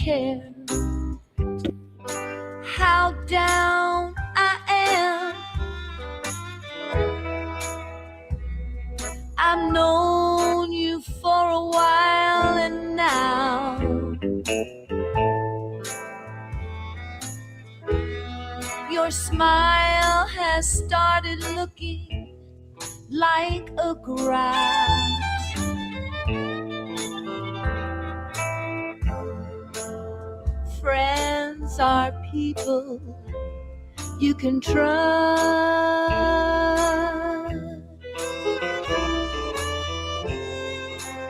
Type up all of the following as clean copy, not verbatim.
care how down I am. I've known you for a while, and now your smile has started looking like a grass. Friends are people you can trust.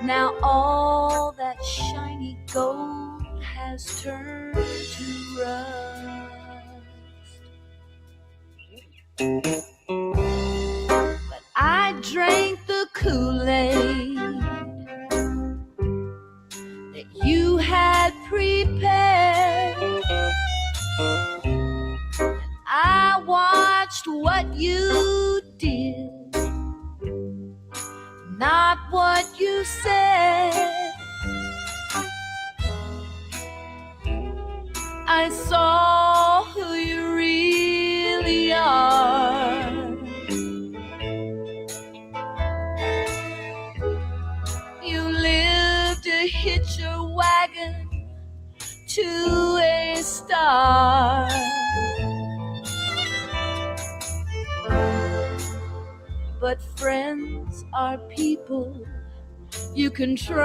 Now all that shiny gold has turned to rust. But I drank the Kool-Aid that you had prepared. I watched what you did, not what you said. I saw who you really are. You lived to hitch your wagon to a star. But friends are people you can trust.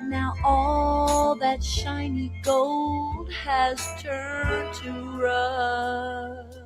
Now all that shiny gold has turned to rust.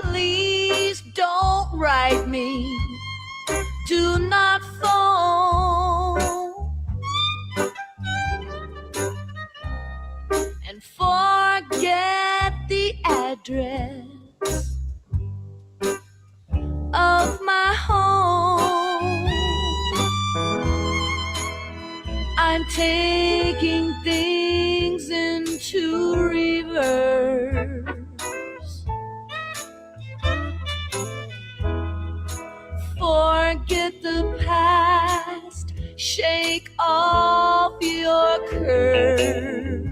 Please don't write me, do not phone, and forget the address of my home. I'm taking things into reverse. Forget the past, shake off your curse.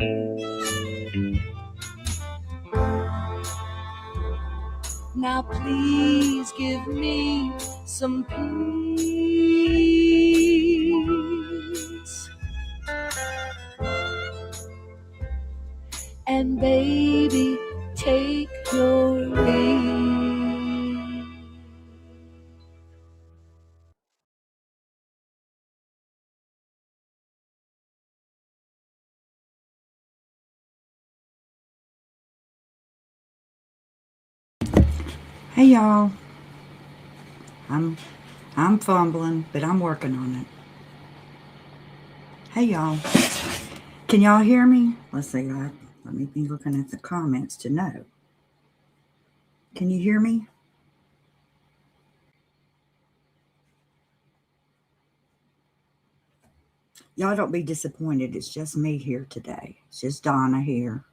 Now please give me some peace. And baby, take your leave. Hey y'all, I'm fumbling, but I'm working on it. Hey y'all, can y'all hear me? Let's see, let me be looking at the comments to know. Can you hear me? Y'all don't be disappointed, it's just me here today. It's just Donna here.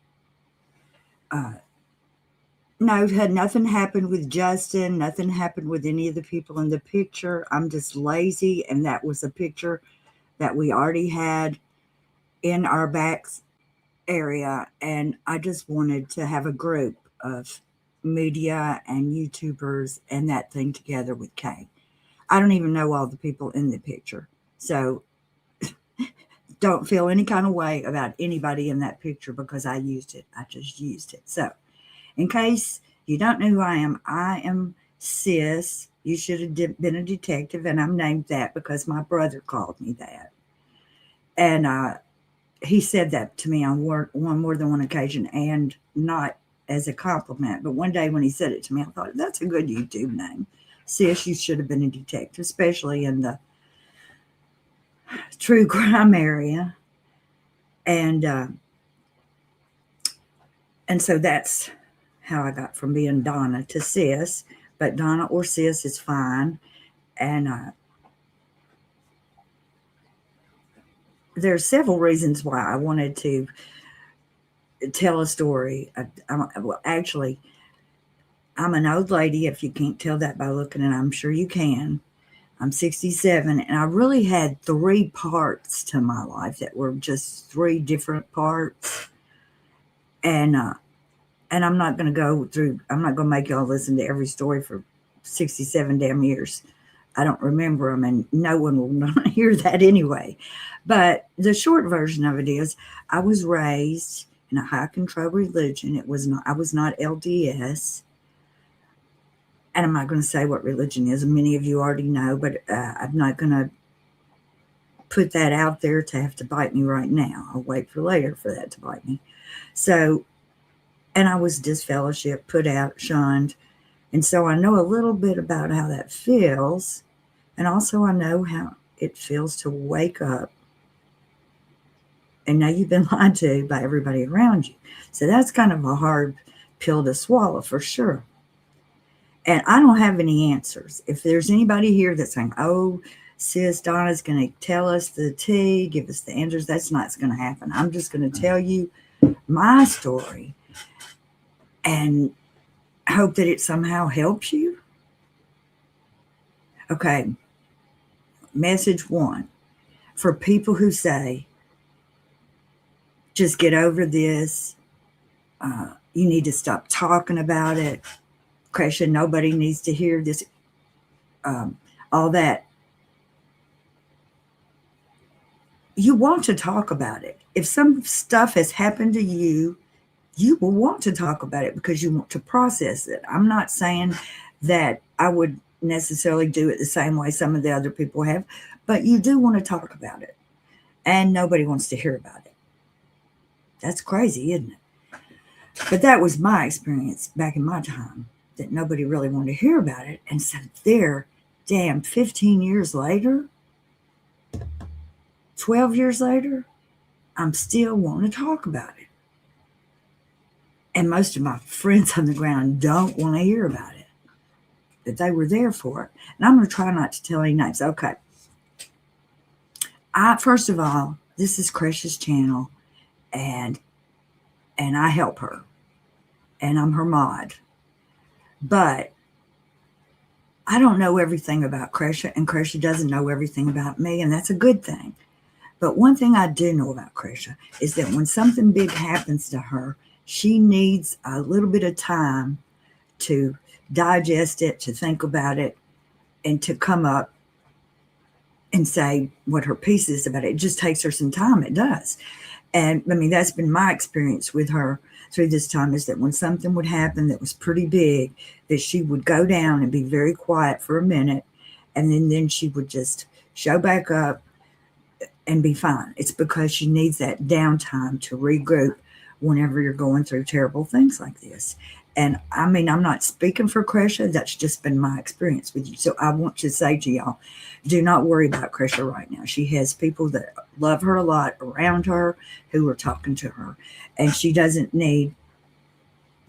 No, had nothing happened with Justin. Nothing happened with any of the people in the picture. I'm just lazy, and that was a picture that we already had in our back area, and I just wanted to have a group of media and YouTubers and that thing together with Kay. I don't even know all the people in the picture. So don't feel any kind of way about anybody in that picture because I used it. I just used it. So, in case you don't know who I am Sis. You should have been a detective, and I'm named that because my brother called me that. And he said that to me on one more than one occasion, and not as a compliment. But one day when he said it to me, I thought, that's a good YouTube name. Sis, you should have been a detective, especially in the true crime area. And so that's how I got from being Donna to Sis. But Donna or Sis is fine. And there's several reasons why I wanted to tell a story. Well, actually, I'm an old lady, if you can't tell that by looking, and I'm sure you can. I'm 67, and I really had 3 parts to my life that were just 3 different parts. And I'm not going to go through, I'm not going to make y'all listen to every story for 67 damn years. I don't remember them, and no one will not hear that anyway. But the short version of it is, I was raised in a high control religion. I was not LDS. And I'm not going to say what religion is. Many of you already know, but I'm not going to put that out there to have to bite me right now. I'll wait for later for that to bite me. So, and I was disfellowshipped, put out, shunned. And so I know a little bit about how that feels. And also I know how it feels to wake up and now you've been lied to by everybody around you. So that's kind of a hard pill to swallow for sure. And I don't have any answers. If there's anybody here that's saying, oh, Sis, Donna's going to tell us the tea, give us the answers, that's not going to happen. I'm just going to tell you my story and hope that it somehow helps you. Okay. Message 1 for people who say, just get over this. You need to stop talking about it. Kresha, nobody needs to hear this. All that. You want to talk about it. If some stuff has happened to you, you will want to talk about it because you want to process it. I'm not saying that I would necessarily do it the same way some of the other people have, but you do want to talk about it. And nobody wants to hear about it. That's crazy, isn't it? But that was my experience back in my time, that nobody really wanted to hear about it. And so there, damn, 15 years later, 12 years later, I'm still wanting to talk about it. And most of my friends on the ground don't want to hear about it, that they were there for it. And I'm going to try not to tell any names. Okay. First of all, this is Kresha's channel, and I help her, and I'm her mod. But I don't know everything about Kresha, and Kresha doesn't know everything about me, and that's a good thing. But one thing I do know about Kresha is that when something big happens to her, she needs a little bit of time to digest it, to think about it, and to come up and say what her piece is about it. It just takes her some time. It does. And I mean, that's been my experience with her through this time, is that when something would happen that was pretty big, that she would go down and be very quiet for a minute, and then she would just show back up and be fine. It's because she needs that downtime to regroup whenever you're going through terrible things like this. And I mean, I'm not speaking for Kresha. That's just been my experience with you. So I want to say to y'all, do not worry about Kresha right now. She has people that love her a lot around her who are talking to her. And she doesn't need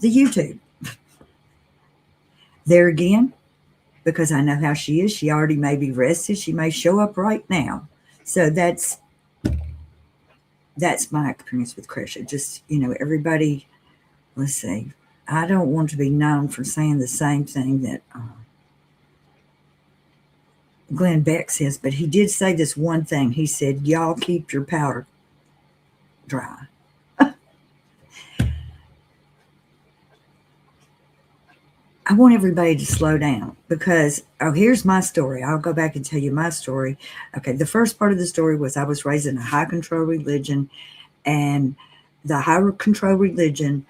the YouTube. There again, because I know how she is, she already may be rested. She may show up right now. So that's my experience with Kresha. Just, everybody, let's see. I don't want to be known for saying the same thing that Glenn Beck says, but he did say this one thing. He said, y'all keep your powder dry. I want everybody to slow down because, here's my story. I'll go back and tell you my story. Okay, the first part of the story was I was raised in a high control religion, and the high control religion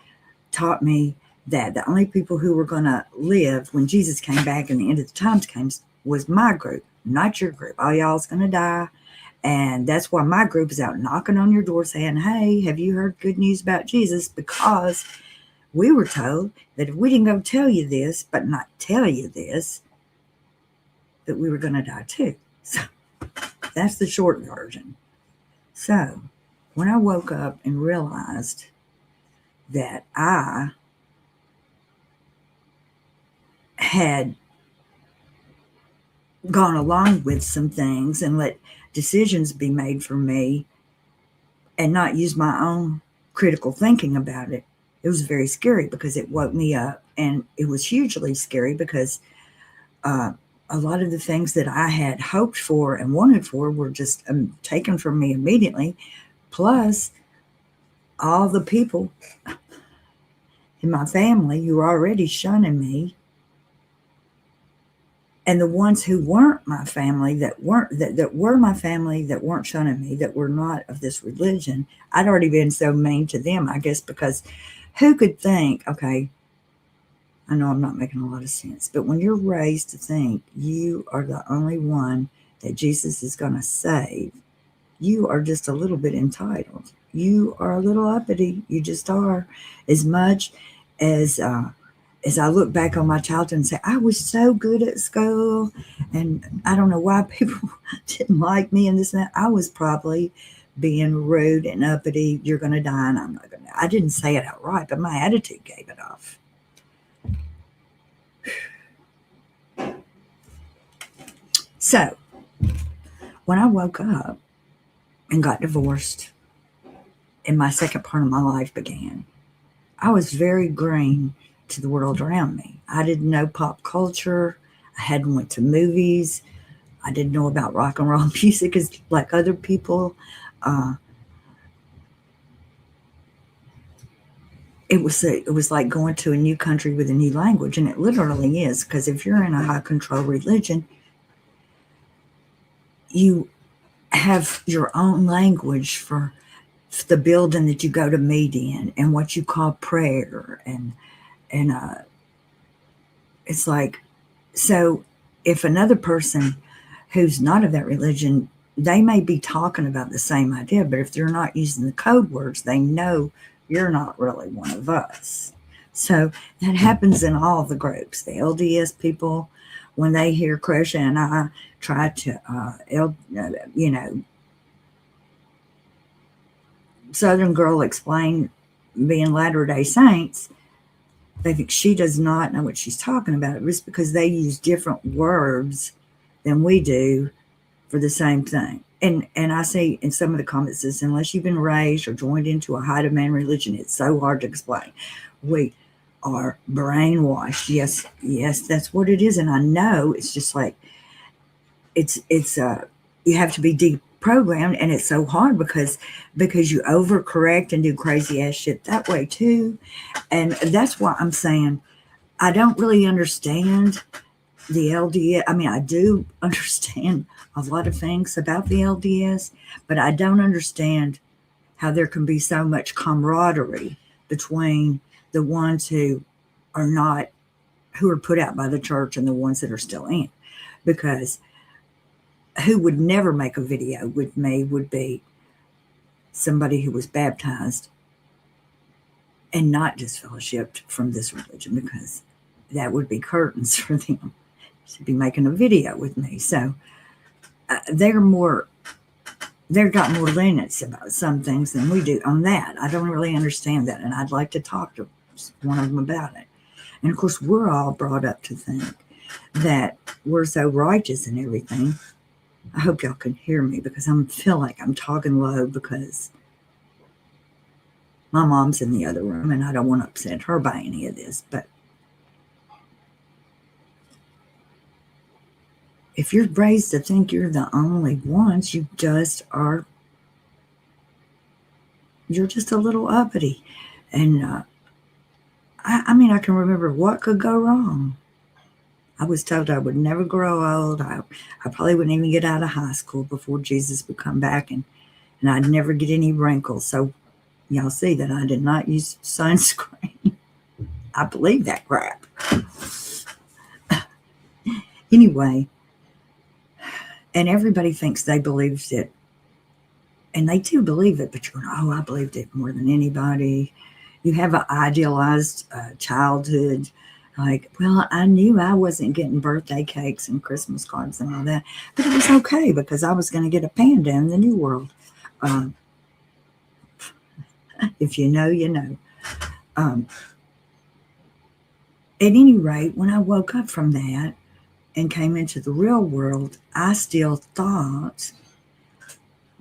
taught me that the only people who were going to live when Jesus came back and the end of the times came was my group, not your group. All y'all's going to die. And that's why my group is out knocking on your door saying, hey, have you heard good news about Jesus? Because we were told that if we didn't go tell you this, but not tell you this, that we were going to die too. So that's the short version. So when I woke up and realized that I had gone along with some things and let decisions be made for me and not use my own critical thinking about it, it was very scary because it woke me up. And it was hugely scary because a lot of the things that I had hoped for and wanted for were just taken from me immediately. Plus, all the people in my family who were already shunning me, and the ones who weren't my family, that were my family, that weren't shunning me, that were not of this religion, I'd already been so mean to them, I guess, because who could think, okay, I know I'm not making a lot of sense, but when you're raised to think you are the only one that Jesus is going to save, you are just a little bit entitled. You are a little uppity. You just are. As much as I look back on my childhood and say, I was so good at school, and I don't know why people didn't like me and this and that. I was probably being rude and uppity. You're going to die and I'm not going to. I didn't say it outright, but my attitude gave it off. So when I woke up and got divorced and my second part of my life began, I was very green to the world around me. I didn't know pop culture. I hadn't went to movies. I didn't know about rock and roll music as like other people. It was like going to a new country with a new language, and it literally is, because if you're in a high control religion, you have your own language for the building that you go to meet in and what you call prayer, and it's like, so if another person who's not of that religion, they may be talking about the same idea, but if they're not using the code words, they know you're not really one of us. So that happens in all the groups. The LDS people, when they hear kresha and I try to, Southern girl explain being Latter-day Saints, they think she does not know what she's talking about. It's because they use different words than we do for the same thing. And I see in some of the comments says, unless you've been raised or joined into a high demand religion, it's so hard to explain. We are brainwashed. Yes, that's what it is. And I know it's just like, it's you have to be deprogrammed, and it's so hard because you overcorrect and do crazy ass shit that way too. And that's why I'm saying I don't really understand the LDS. I mean, I do understand a lot of things about the LDS, but I don't understand how there can be so much camaraderie between the ones who are put out by the church and the ones that are still in. Because who would never make a video with me would be somebody who was baptized and not disfellowshipped from this religion, because that would be curtains for them to be making a video with me. So they've got more lenience about some things than we do on that. I don't really understand that, and I'd like to talk to one of them about it. And of course, we're all brought up to think that we're so righteous and everything. I hope y'all can hear me, because I feel like I'm talking low because my mom's in the other room and I don't want to upset her by any of this. But if you're raised to think you're the only ones, you just are you're just a little uppity. And I mean, I can remember what could go wrong. I was told I would never grow old. I probably wouldn't even get out of high school before Jesus would come back, and I'd never get any wrinkles. So y'all see that I did not use sunscreen. I believe that crap. Anyway, and everybody thinks they believed it. And they do believe it, but you're going, oh, I believed it more than anybody. You have an idealized childhood. Like, well, I knew I wasn't getting birthday cakes and Christmas cards and all that, but it was okay because I was going to get a panda in the new world. Um, if you know, you know. At any rate, when I woke up from that and came into the real world, I still thought,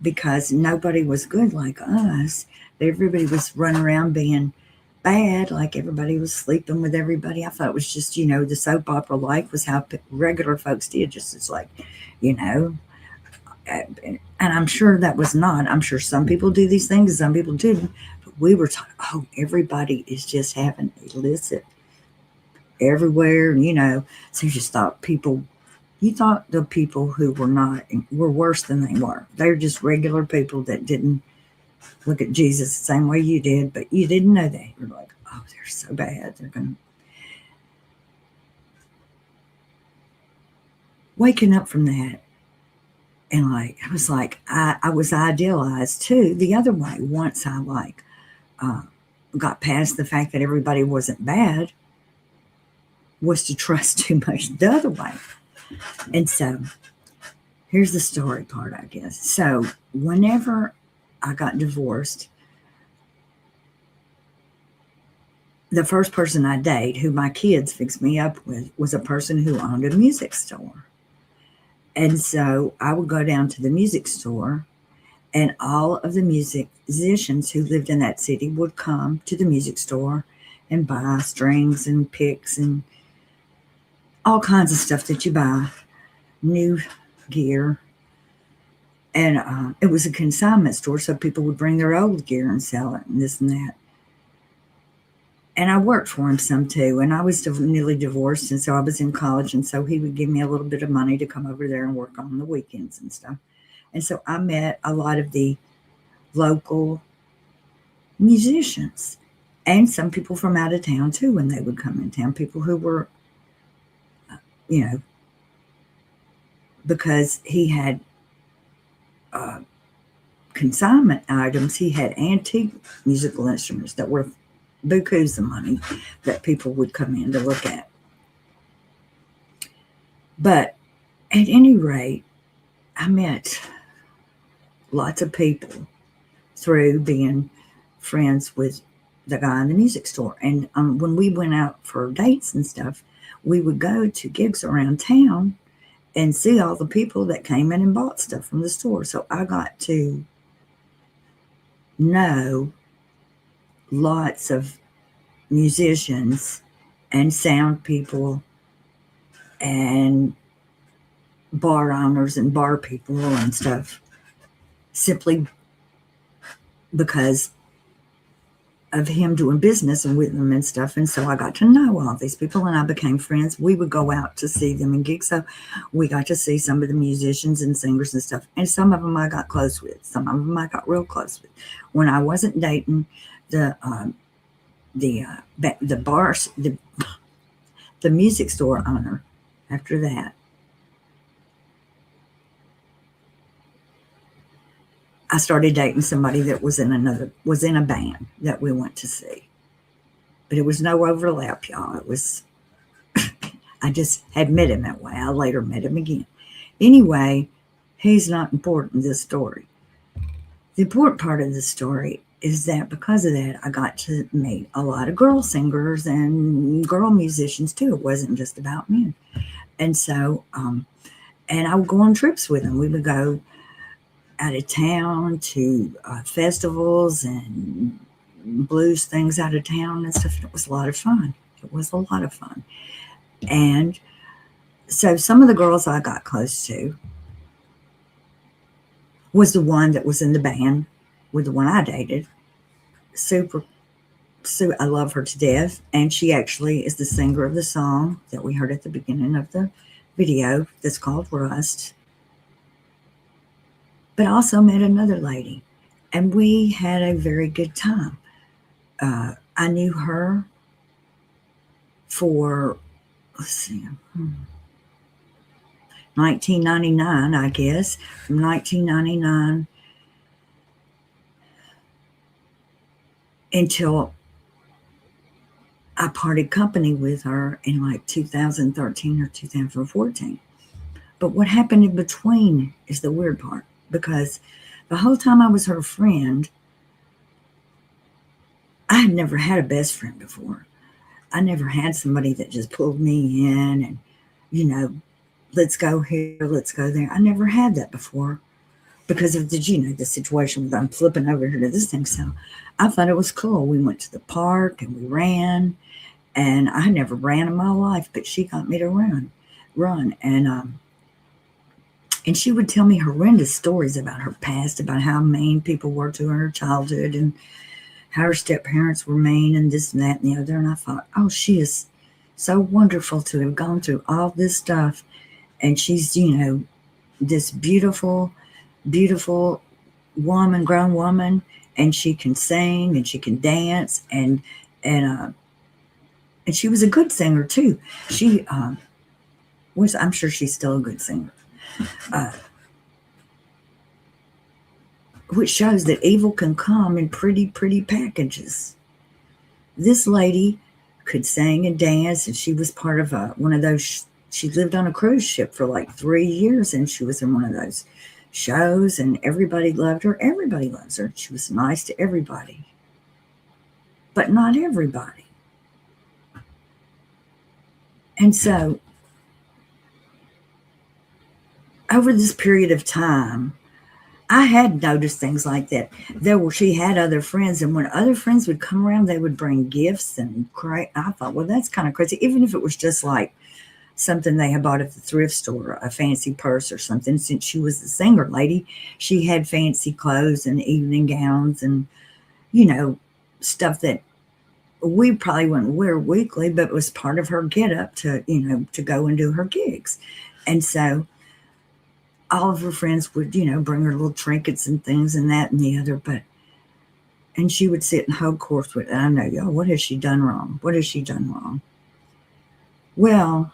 because nobody was good like us, everybody was running around being bad, like everybody was sleeping with everybody. I thought it was just, the soap opera life was how regular folks did, just as like, and I'm sure that was not. I'm sure some people do these things and some people didn't. But we were taught, oh, everybody is just having illicit everywhere, So you just thought you thought the people who were not were worse than they were. They were just regular people that didn't look at Jesus the same way you did, but you didn't know that. You're like, oh, they're so bad. They're going to. Waking up from that, and I was like, I was idealized too the other way. Once I got past the fact that everybody wasn't bad, was to trust too much the other way. And so here's the story part, I guess. So whenever I got divorced, the first person I dated, who my kids fixed me up with, was a person who owned a music store. And so I would go down to the music store, and all of the musicians who lived in that city would come to the music store and buy strings and picks and all kinds of stuff that you buy, new gear. And it was a consignment store, so people would bring their old gear and sell it and this and that. And I worked for him some too, and I was newly divorced, and so I was in college, and so he would give me a little bit of money to come over there and work on the weekends and stuff. And so I met a lot of the local musicians and some people from out of town too when they would come in town, people who were, because he had consignment items, he had antique musical instruments that were bukus of money that people would come in to look at. But at any rate, I met lots of people through being friends with the guy in the music store. And when we went out for dates and stuff, we would go to gigs around town and see all the people that came in and bought stuff from the store. So I got to know lots of musicians and sound people and bar owners and bar people and stuff, simply because of him doing business and with them and stuff. And so I got to know all these people and I became friends. We would go out to see them in gigs. So we got to see some of the musicians and singers and stuff. And some of them I got close with. Some of them I got real close with. When I wasn't dating the music store owner, after that, I started dating somebody that was in a band that we went to see. But it was no overlap, y'all. It was, I just had met him that way. I later met him again. Anyway, he's not important in this story. The important part of the story is that because of that, I got to meet a lot of girl singers and girl musicians too. It wasn't just about men. And so, and I would go on trips with them. We would go out of town to festivals and blues things out of town and stuff. It was a lot of fun. It was a lot of fun. And so some of the girls I got close to was the one that was in the band with the one I dated. super, I love her to death. And she actually is the singer of the song that we heard at the beginning of the video that's called Rust. But I also met another lady, and we had a very good time. I knew her for, let's see, 1999, I guess, from 1999 until I parted company with her in like 2013 or 2014. But what happened in between is the weird part, because the whole time I was her friend, I had never had a best friend before. I never had somebody that just pulled me in and, you know, let's go here, let's go there. I never had that before because of the, the situation with I'm flipping over here to this thing. So I thought it was cool. We went to the park and we ran, and I never ran in my life, but she got me to run. And she would tell me horrendous stories about her past, about how mean people were to her in her childhood, and how her step parents were mean, and this and that and the other. And I thought, oh, she is so wonderful to have gone through all this stuff. And she's, this beautiful, beautiful woman, grown woman, and she can sing and she can dance, and she was a good singer too. She was, I'm sure she's still a good singer. Which shows that evil can come in pretty, pretty packages. This lady could sing and dance, and she was part of one of those. She lived on a cruise ship for like 3 years, and she was in one of those shows, and everybody loved her. Everybody loves her. She was nice to everybody, but not everybody. And so, over this period of time, I had noticed things like that. She had other friends, and when other friends would come around, they would bring gifts and cry. I thought, well, that's kind of crazy. Even if it was just like something they had bought at the thrift store, a fancy purse or something. Since she was the singer lady, she had fancy clothes and evening gowns and, stuff that we probably wouldn't wear weekly, but it was part of her get up to, to go and do her gigs. And so all of her friends would, bring her little trinkets and things and that and the other. And she would sit and hold course with it. And I know, y'all, what has she done wrong? What has she done wrong? Well,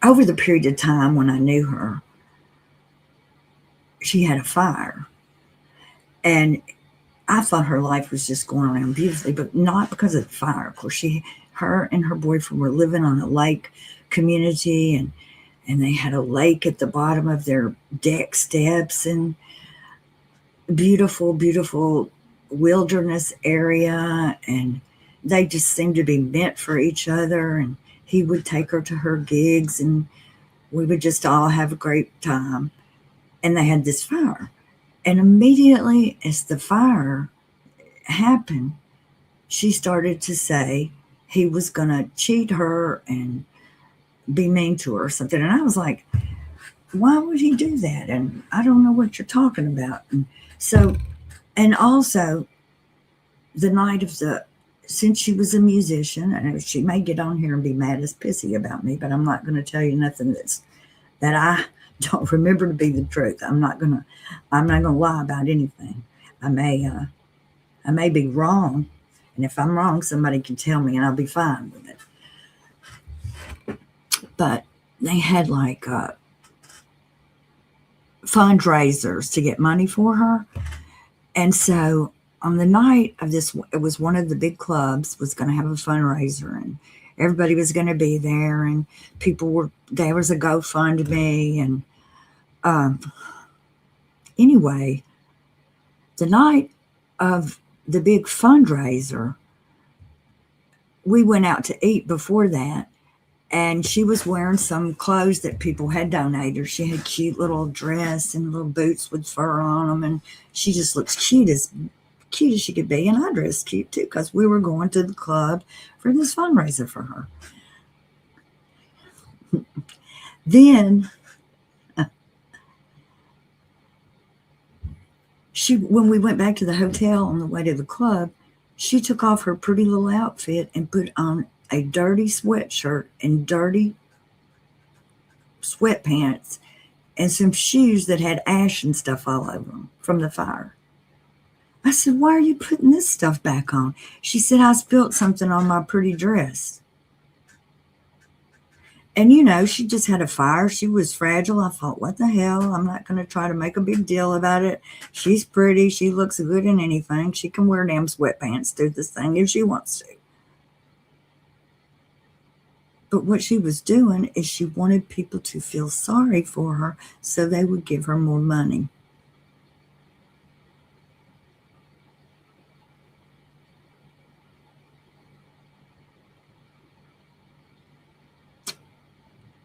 over the period of time when I knew her, she had a fire. And I thought her life was just going around beautifully, but not because of the fire. Of course, her and her boyfriend were living on a lake community, and they had a lake at the bottom of their deck steps, and beautiful, beautiful wilderness area. And they just seemed to be meant for each other. And he would take her to her gigs, and we would just all have a great time. And they had this fire. And immediately as the fire happened, she started to say he was going to cheat her and be mean to her or something. And I was like, why would he do that? And I don't know what you're talking about. And so, and also the night of since she was a musician, and she may get on here and be mad as pissy about me, but I'm not going to tell you nothing that I don't remember to be the truth. I'm not gonna lie about anything. I may be wrong, and if I'm wrong, somebody can tell me, and I'll be fine with it. But they had like fundraisers to get money for her, and so on the night of this, it was one of the big clubs was going to have a fundraiser, and everybody was going to be there, and there was a GoFundMe, and anyway, the night of the big fundraiser, we went out to eat before that, and she was wearing some clothes that people had donated. She had a cute little dress and little boots with fur on them, and she just looks cute as she could be. And I dressed cute too, because we were going to the club for this fundraiser for her. Then when we went back to the hotel on the way to the club, she took off her pretty little outfit and put on a dirty sweatshirt and dirty sweatpants and some shoes that had ash and stuff all over them from the fire. I said, why are you putting this stuff back on? She said, I spilled something on my pretty dress. And, she just had a fire. She was fragile. I thought, what the hell? I'm not going to try to make a big deal about it. She's pretty. She looks good in anything. She can wear damn sweatpants through this thing if she wants to. But what she was doing is she wanted people to feel sorry for her so they would give her more money.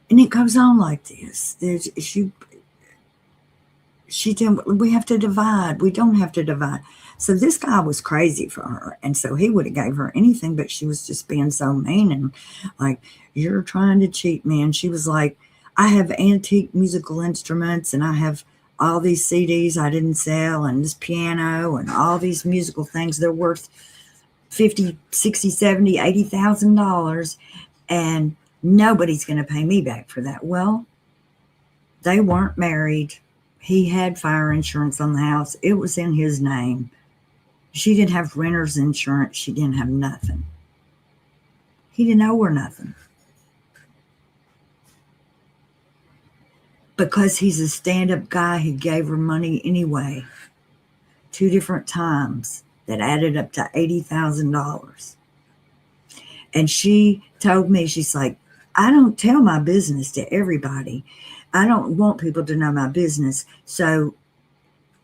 And it goes on like this. We have to divide. We don't have to divide. So this guy was crazy for her. And so he would have gave her anything, but she was just being so mean and like, you're trying to cheat me. And she was like, I have antique musical instruments and I have all these CDs I didn't sell and this piano and all these musical things. They're worth $50, $60, $70, $80,000. And nobody's going to pay me back for that. Well, they weren't married. He had fire insurance on the house. It was in his name. She didn't have renter's insurance. She didn't have nothing. He didn't owe her nothing. Because he's a stand-up guy, he gave her money anyway. 2 different times that added up to $80,000. And she told me, she's like, I don't tell my business to everybody. I don't want people to know my business. So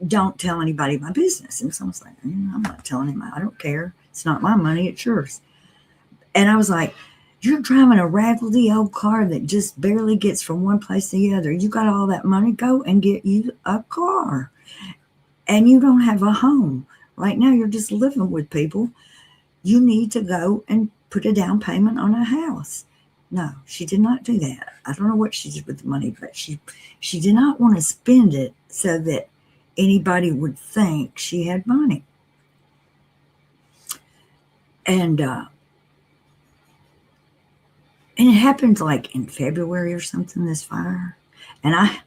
don't tell anybody my business. And so I was like, I'm not telling him. I don't care. It's not my money. It's yours. And I was like, you're driving a raggedy old car that just barely gets from one place to the other. You got all that money. Go and get you a car. And you don't have a home. Right now, you're just living with people. You need to go and put a down payment on a house. No, she did not do that. I don't know what she did with the money, but she did not want to spend it so that anybody would think she had money. And it happened like in February or something, this fire. And I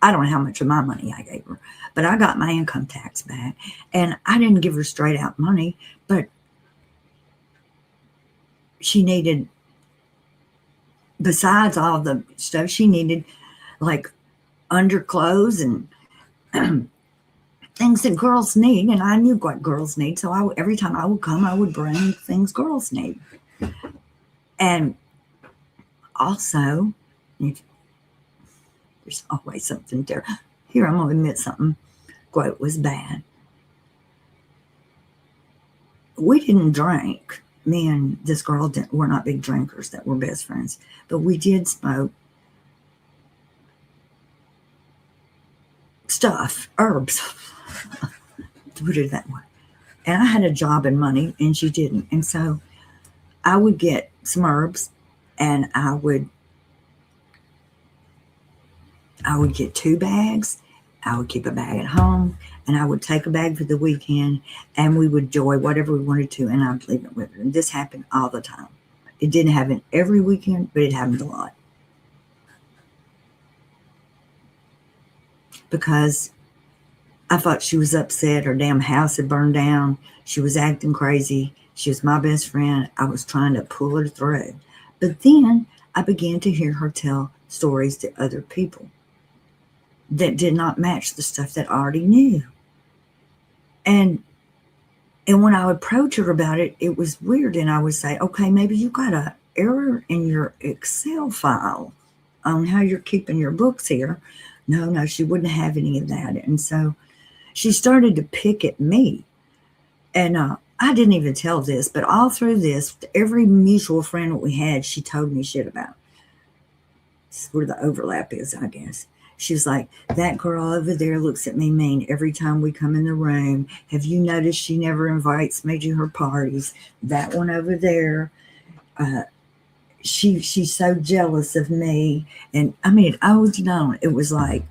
don't know how much of my money I gave her, but I got my income tax back. And I didn't give her straight out money, but she needed, besides all the stuff she needed, like underclothes and things that girls need. And I knew what girls need. So every time I would come, I would bring things girls need. And also, there's always something there. Here, I'm going to admit something. Quote was bad. We didn't drink. Me and this girl were not big drinkers that were best friends, but we did smoke stuff, herbs, to put it that way. And I had a job and money, and she didn't. And so I would get some herbs, and I would get 2 bags. I would keep a bag at home, and I would take a bag for the weekend, and we would enjoy whatever we wanted to, and I'd leave it with her. And this happened all the time. It didn't happen every weekend, but it happened a lot. Because I thought she was upset. Her damn house had burned down. She was acting crazy. She was my best friend. I was trying to pull her through. But then I began to hear her tell stories to other people that did not match the stuff that I already knew. And when I would approach her about it, it was weird. And I would say, okay, maybe you got an error in your Excel file on how you're keeping your books here. No, she wouldn't have any of that. And so she started to pick at me. And I didn't even tell this, but all through this, every mutual friend that we had, she told me shit about. This is where the overlap is, I guess. She was like, that girl over there looks at me mean every time we come in the room. Have you noticed she never invites me to her parties? That one over there, she's so jealous of me. And I mean, it was like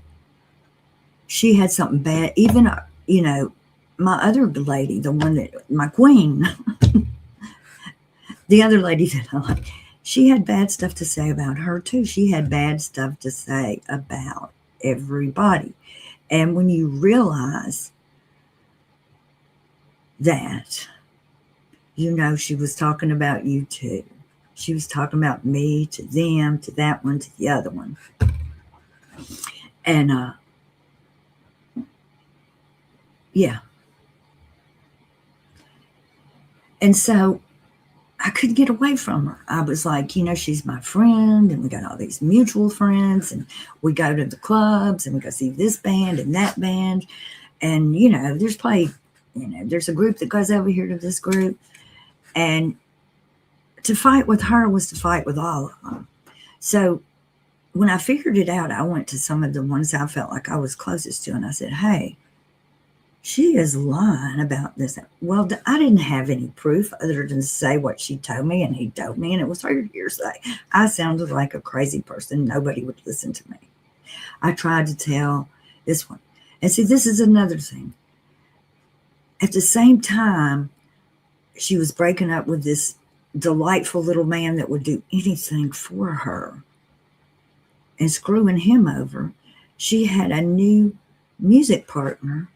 she had something bad. Even, my other lady, the one that, my queen, the other lady that I like, she had bad stuff to say about her too. She had bad stuff to say about everybody. And when you realize that, she was talking about you too. She was talking about me to them, to that one, to the other one. And yeah. And so I couldn't get away from her. I was like, she's my friend, and we got all these mutual friends, and we go to the clubs, and we go see this band and that band. And, there's probably, there's a group that goes over here to this group. And to fight with her was to fight with all of them. So when I figured it out, I went to some of the ones I felt like I was closest to, and I said, hey, she is lying about this. Well, I didn't have any proof other than to say what she told me, and he told me, and it was her hearsay. I sounded like a crazy person. Nobody would listen to me. I tried to tell this one. And see, this is another thing. At the same time, she was breaking up with this delightful little man that would do anything for her and screwing him over. She had a new music partner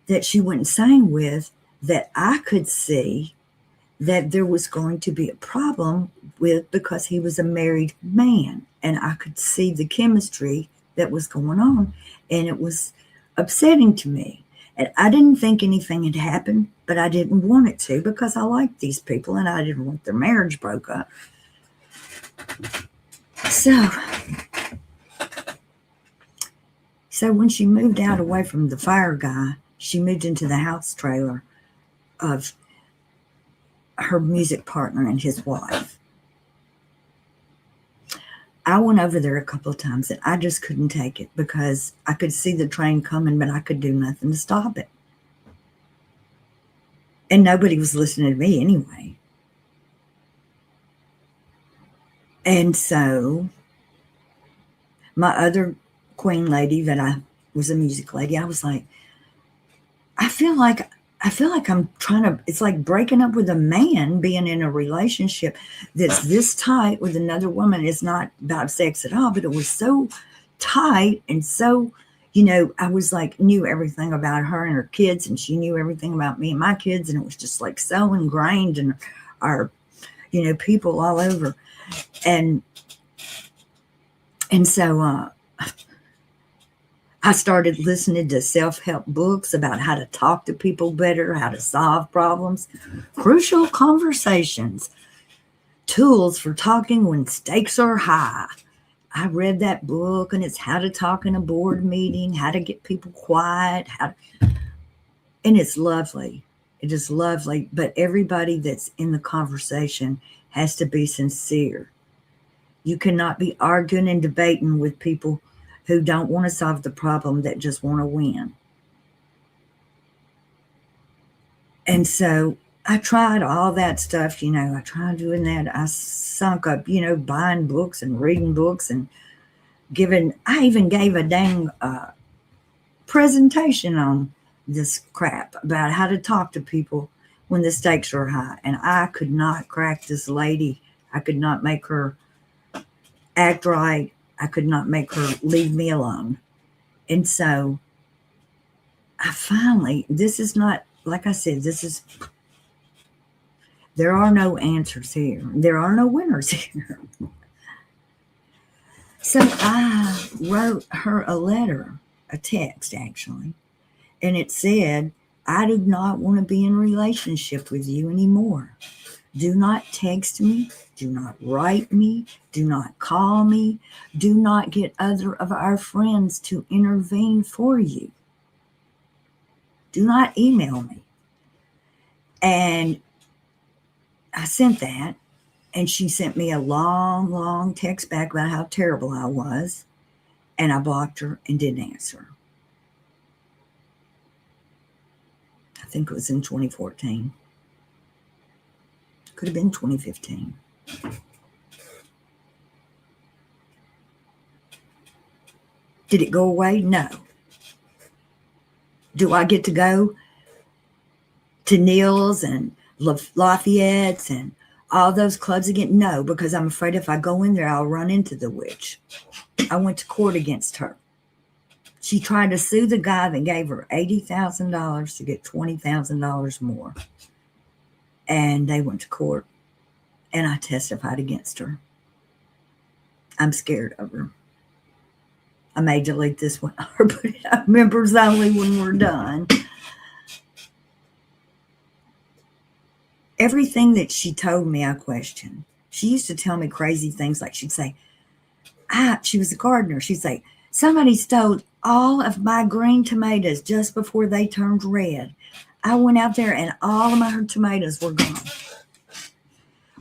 that she went and sang with that I could see that there was going to be a problem with because he was a married man. And I could see the chemistry that was going on. And it was upsetting to me. And I didn't think anything had happened, but I didn't want it to because I liked these people and I didn't want their marriage broke up. So when she moved out away from the fire guy, she moved into the house trailer of her music partner and his wife. I went over there a couple of times and I just couldn't take it because I could see the train coming, but I could do nothing to stop it. And nobody was listening to me anyway. And so my other queen lady that I was a music lady, I was like, I feel like I'm trying to, it's like breaking up with a man, being in a relationship that's this tight with another woman. It's not about sex at all, but it was so tight and so, I was like, knew everything about her and her kids, and she knew everything about me and my kids. And it was just like so ingrained in our, people all over. And so, I started listening to self-help books about how to talk to people better, how to solve problems, crucial conversations, tools for talking when stakes are high. I read that book, and it's how to talk in a board meeting, how to get people quiet, and it's lovely. It is lovely, but everybody that's in the conversation has to be sincere. You cannot be arguing and debating with people who don't want to solve the problem, that just want to win. And so I tried all that stuff, I tried doing that. I sunk up, buying books and reading books and I even gave a dang presentation on this crap about how to talk to people when the stakes are high. And I could not crack this lady. I could not make her act right. I could not make her leave me alone. And so I finally, this is not, like I said, there are no answers here. There are no winners here. So I wrote her a letter, a text actually, and it said, I do not want to be in a relationship with you anymore. Do not text me. Do not write me. Do not call me. Do not get other of our friends to intervene for you. Do not email me. And I sent that, and she sent me a long, long text back about how terrible I was, and I blocked her and didn't answer. I think it was in 2014. Could have been 2015. Did it go away? No. Do I get to go to Neil's and Lafayette's and all those clubs again? No, because I'm afraid if I go in there, I'll run into the witch. I went to court against her. She tried to sue the guy that gave her $80,000 to get $20,000 more. And they went to court, and I testified against her. I'm scared of her. I may delete this one, or put it up members only when we're done. Everything that she told me, I questioned. She used to tell me crazy things, like she'd say, she was a gardener. She'd say, somebody stole all of my green tomatoes just before they turned red. I went out there and all of my tomatoes were gone.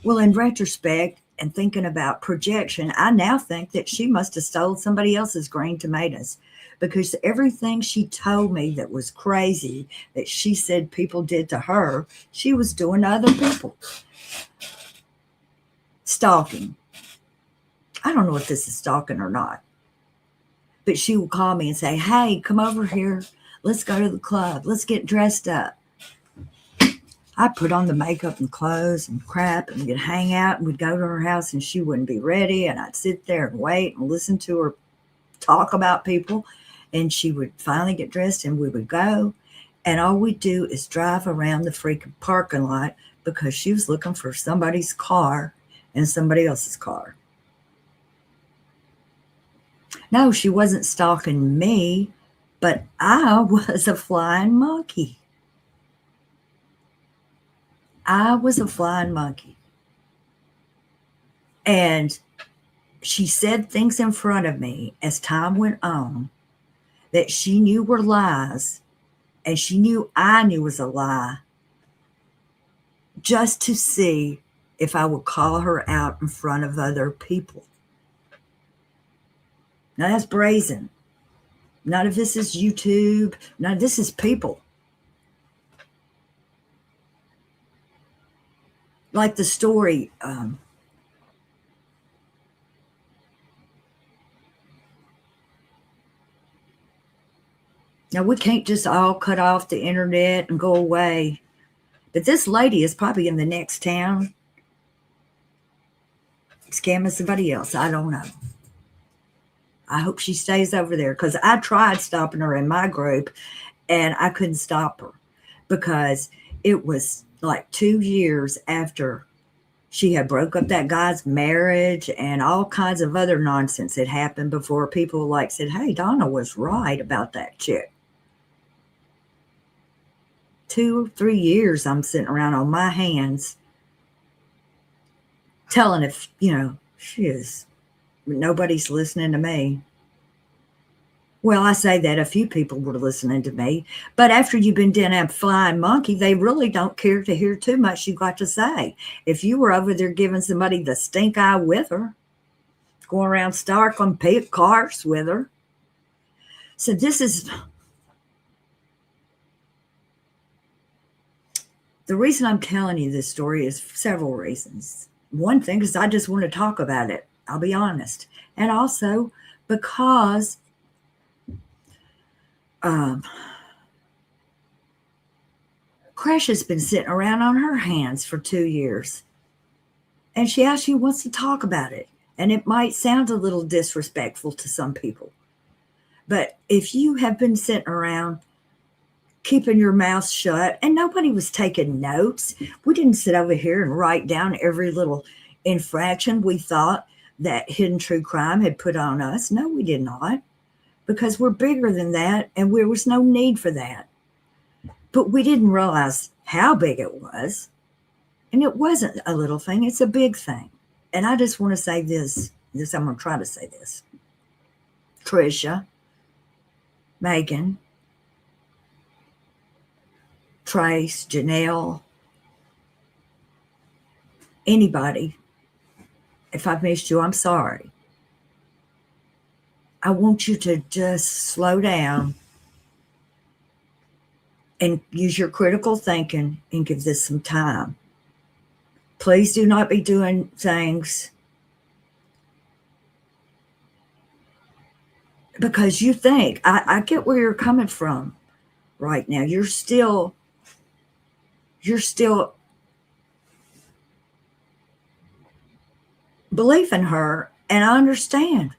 Well, in retrospect and thinking about projection, I now think that she must have stole somebody else's green tomatoes, because everything she told me that was crazy that she said people did to her, she was doing to other people. Stalking. I don't know if this is stalking or not, but she would call me and say, hey, come over here. Let's go to the club. Let's get dressed up. I'd put on the makeup and clothes and crap, and we'd hang out, and we'd go to her house, and she wouldn't be ready, and I'd sit there and wait and listen to her talk about people, and she would finally get dressed, and we would go, and all we'd do is drive around the freaking parking lot, because she was looking for somebody's car and somebody else's car. No, she wasn't stalking me, but I was a flying monkey. I was a flying monkey. And she said things in front of me as time went on that she knew were lies, and she knew I knew was a lie, just to see if I would call her out in front of other people. Now that's brazen. None of this is YouTube. None of this is people. Like the story, now we can't just all cut off the internet and go away. But this lady is probably in the next town scamming somebody else. I don't know. I hope she stays over there, because I tried stopping her in my group and I couldn't stop her, because it was like 2 years after she had broke up that guy's marriage, and all kinds of other nonsense had happened before people like said, hey, Donna was right about that chick. 2 or 3 years I'm sitting around on my hands telling if, she is. Nobody's listening to me. Well, I say that a few people were listening to me, but after you've been doing a flying monkey, they really don't care to hear too much you got to say. If you were over there giving somebody the stink eye with her, going around starkling cars with her. So this is the reason I'm telling you this story is several reasons. One thing is I just want to talk about it. I'll be honest. And also because Kresha's been sitting around on her hands for 2 years. And she actually wants to talk about it. And it might sound a little disrespectful to some people. But if you have been sitting around keeping your mouth shut, and nobody was taking notes. We didn't sit over here and write down every little infraction we thought that Hidden True Crime had put on us. No, we did not, because we're bigger than that, and there was no need for that. But we didn't realize how big it was, and it wasn't a little thing. It's a big thing. And I just want to say this. I'm going to try to say this. Tricia, Megan, Trace, Janelle, anybody, if I've missed you, I'm sorry. I want you to just slow down and use your critical thinking and give this some time. Please do not be doing things because you think, I get where you're coming from. right now. You're still believing her, and I understand.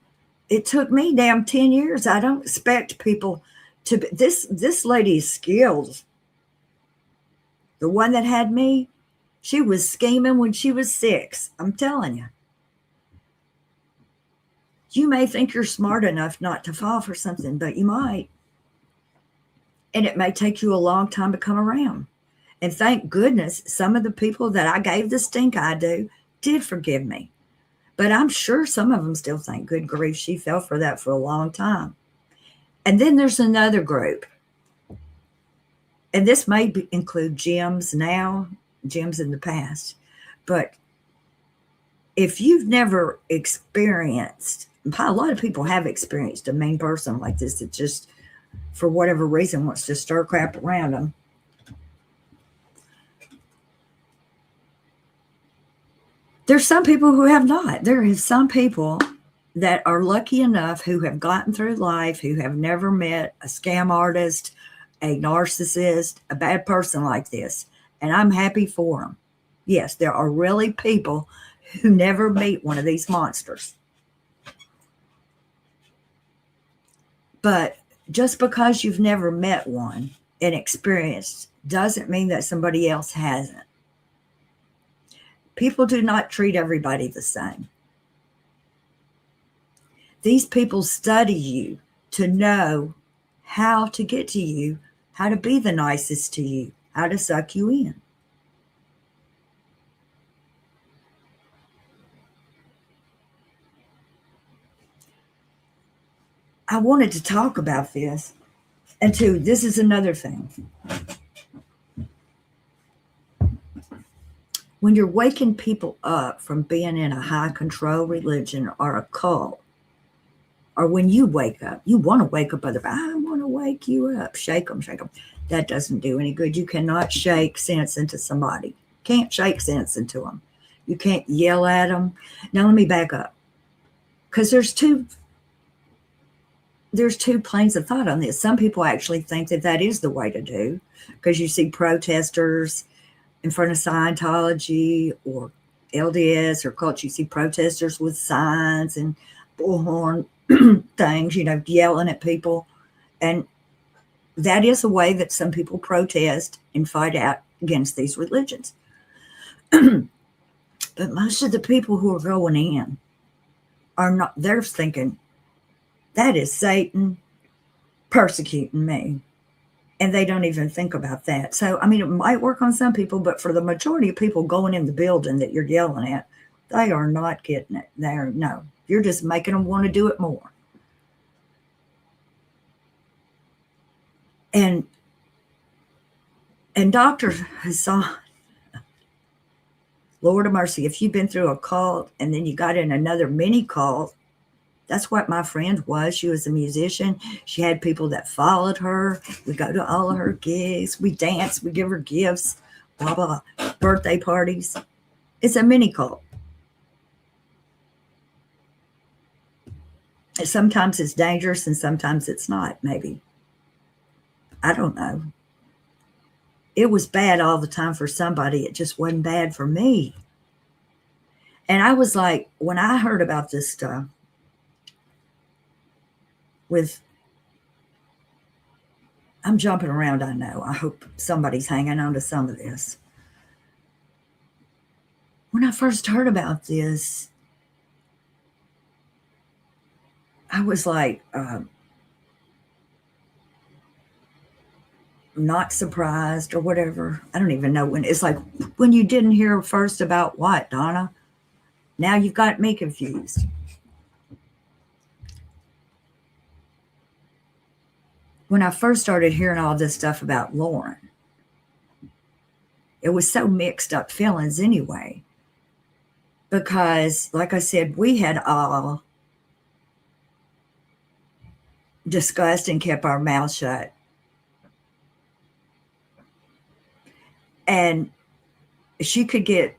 It took me damn 10 years. I don't expect people to be, this lady is skilled. The one that had me, she was scheming when she was 6. I'm telling you. You may think you're smart enough not to fall for something, but you might. And it may take you a long time to come around. And thank goodness some of the people that I gave the stink eye to did forgive me. But I'm sure some of them still think, good grief, she fell for that for a long time. And then there's another group. And this may include gyms now, gyms in the past. But if you've never experienced, a lot of people have experienced a mean person like this that just, for whatever reason, wants to stir crap around them. There's some people who have not. There is some people that are lucky enough who have gotten through life, who have never met a scam artist, a narcissist, a bad person like this. And I'm happy for them. Yes, there are really people who never meet one of these monsters. But just because you've never met one and experienced doesn't mean that somebody else hasn't. People do not treat everybody the same. These people study you to know how to get to you, how to be the nicest to you, how to suck you in. I wanted to talk about this. And two, this is another thing. When you're waking people up from being in a high control religion or a cult, or when you wake up, you want to wake up other people. I want to wake you up. Shake them, shake them. That doesn't do any good. You cannot shake sense into somebody. Can't shake sense into them. You can't yell at them. Now let me back up. Because there's two planes of thought on this. Some people actually think that that is the way to do. Because you see protesters in front of Scientology or LDS or cults, you see protesters with signs and bullhorn things, yelling at people. And that is a way that some people protest and fight out against these religions. But most of the people who are going in are not, they're thinking, that is Satan persecuting me. And they don't even think about that. So, I mean, it might work on some people, but for the majority of people going in the building that you're yelling at, they are not getting it. No, you're just making them want to do it more. And Dr. Hassan, Lord of mercy, if you've been through a cult and then you got in another mini cult, that's what my friend was. She was a musician. She had people that followed her. We go to all of her gigs. We dance. We give her gifts, blah, blah, birthday parties. It's a mini cult. And sometimes it's dangerous and sometimes it's not, maybe. I don't know. It was bad all the time for somebody. It just wasn't bad for me. And I was like, when I heard about this stuff, I'm jumping around, I know. I hope somebody's hanging on to some of this. When I first heard about this, I was like, not surprised or whatever. I don't even know when. It's like when you didn't hear first about what, Donna? Now you've got me confused. When I first started hearing all this stuff about Lauren, it was so mixed up feelings anyway. Because, like I said, we had all discussed and kept our mouths shut. And she could get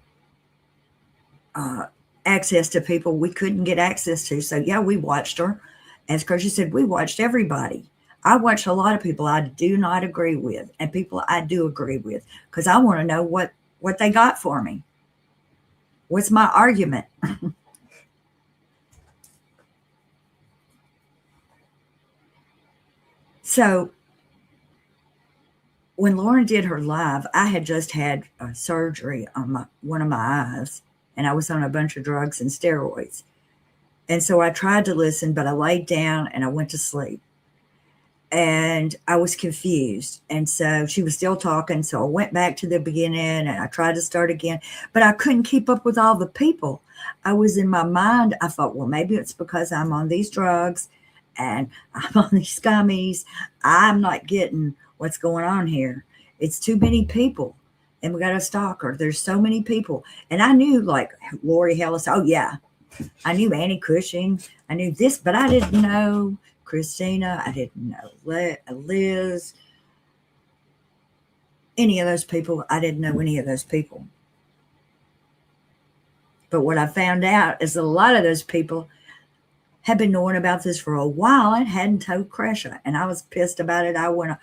access to people we couldn't get access to. So, yeah, we watched her. As Kresha said, we watched everybody. I watch a lot of people I do not agree with and people I do agree with because I want to know what they got for me. What's my argument? So when Lauren did her live, I had just had surgery on one of my eyes, and I was on a bunch of drugs and steroids. And so I tried to listen, but I laid down and I went to sleep. And I was confused. And so she was still talking. So I went back to the beginning and I tried to start again, but I couldn't keep up with all the people. I was in my mind. I thought, well, maybe it's because I'm on these drugs and I'm on these gummies. I'm not getting what's going on here. It's too many people. And we got a stalker. There's so many people. And I knew like Lori Hellis. Oh, yeah. I knew Annie Cushing. I knew this, but I didn't know Christina. I didn't know Liz. Any of those people. I didn't know any of those people. But what I found out is that a lot of those people had been knowing about this for a while and hadn't told Kresha. And I was pissed about it. I went,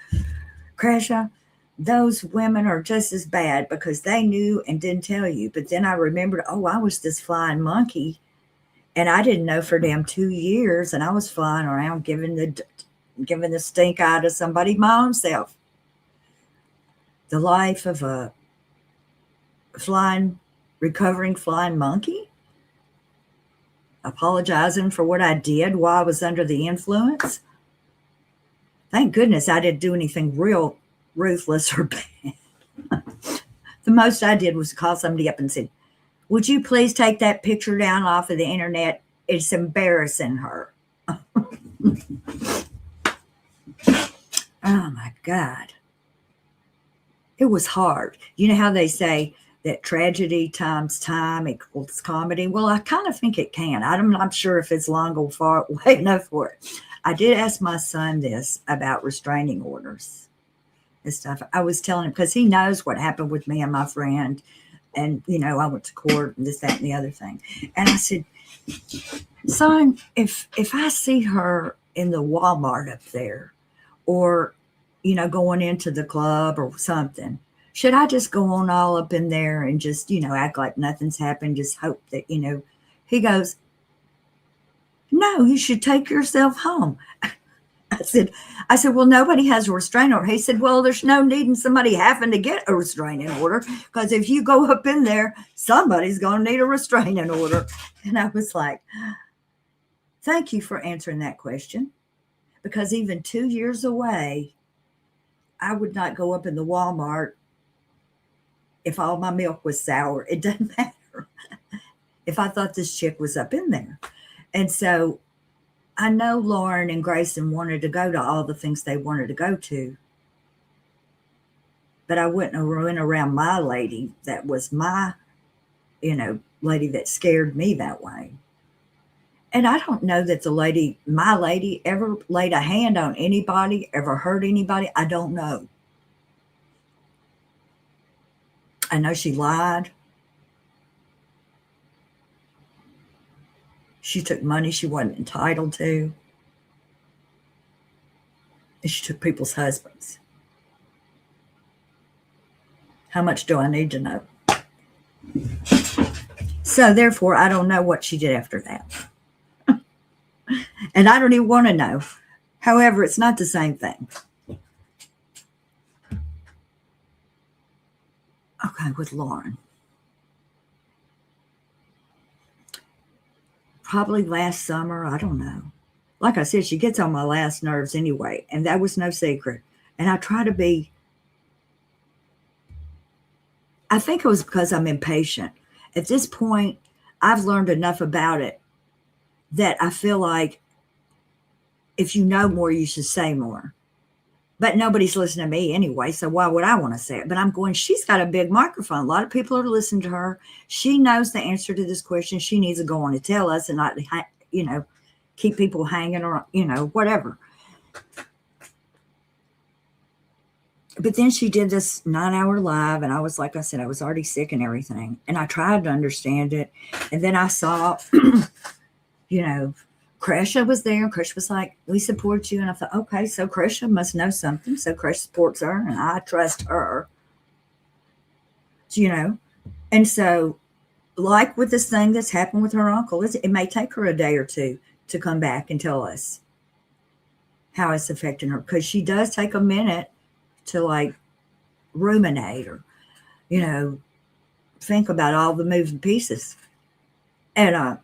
Kresha, those women are just as bad because they knew and didn't tell you. But then I remembered, oh, I was this flying monkey. And I didn't know for damn 2 years. And I was flying around giving the stink eye to somebody my own self. The life of a recovering flying monkey. Apologizing for what I did while I was under the influence. Thank goodness I didn't do anything real ruthless or bad. The most I did was call somebody up and said, would you please take that picture down off of the internet? It's embarrassing her. Oh my God. It was hard. You know how they say that tragedy times time equals comedy? Well, I kind of think it can. I'm not sure if it's long or far way enough for it. I did ask my son this about restraining orders and stuff. I was telling him because he knows what happened with me and my friend. And, I went to court and this, that, and the other thing. And I said, son, if I see her in the Walmart up there or, going into the club or something, should I just go on all up in there and just, act like nothing's happened, just hope that, he goes, no, you should take yourself home. I said, well, nobody has a restraining order. He said, well, there's no need in somebody having to get a restraining order because if you go up in there, somebody's going to need a restraining order. And I was like, thank you for answering that question because even 2 years away, I would not go up in the Walmart if all my milk was sour. It doesn't matter if I thought this chick was up in there. And so I know Lauren and Grayson wanted to go to all the things they wanted to go to, but I went around my lady that was my, lady that scared me that way. And I don't know that my lady ever laid a hand on anybody, ever hurt anybody. I don't know. I know she lied. She took money she wasn't entitled to. And she took people's husbands. How much do I need to know? So therefore, I don't know what she did after that. And I don't even want to know. However, it's not the same thing. Okay, with Lauren. Probably last summer, I don't know. Like I said, she gets on my last nerves anyway, and that was no secret. And I try to be, I think it was because I'm impatient. At this point, I've learned enough about it that I feel like if you know more, you should say more. But nobody's listening to me anyway, so why would I want to say it? But I'm going, she's got a big microphone. A lot of people are listening to her. She knows the answer to this question. She needs to go on and tell us and not, keep people hanging or, whatever. But then she did this 9-hour live, and I was, like I said, I was already sick and everything. And I tried to understand it. And then I saw, Kresha was there. And Kresha was like, we support you. And I thought, okay, so Kresha must know something. So Kresha supports her and I trust her, you know. And so, like with this thing that's happened with her uncle, it may take her a day or two to come back and tell us how it's affecting her, because she does take a minute to like ruminate or, you know, think about all the moving pieces. And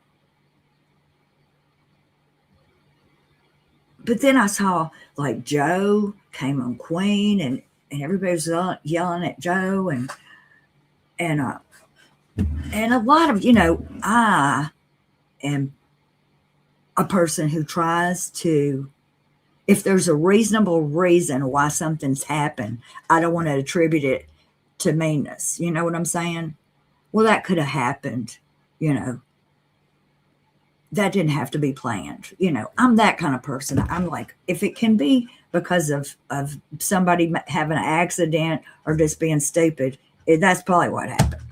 but then I saw like Joe came on Queen, and everybody was yelling at Joe, and and a lot of, you know, I am a person who tries to, if there's a reasonable reason why something's happened, I don't want to attribute it to meanness. You know what I'm saying? Well, that could have happened, you know. That didn't have to be planned. You know, I'm that kind of person. I'm like, if it can be because of somebody having an accident or just being stupid, that's probably what happened.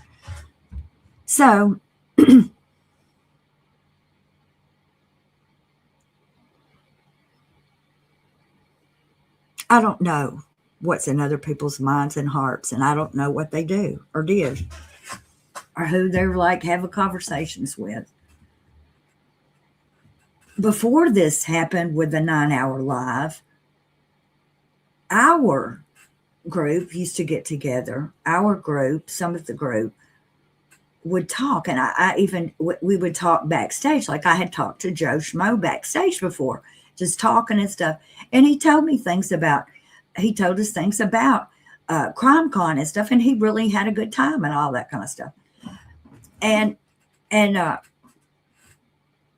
So I don't know what's in other people's minds and hearts, and I don't know what they do or did or who they're like having conversations with. Before this happened with the 9 hour live, our group used to get together. Our group, some of the group, would talk, and I even we would talk backstage. Like I had talked to Joe Schmo backstage before, just talking and stuff. And he told me things about. He told us things about CrimeCon and stuff, and he really had a good time and all that kind of stuff. And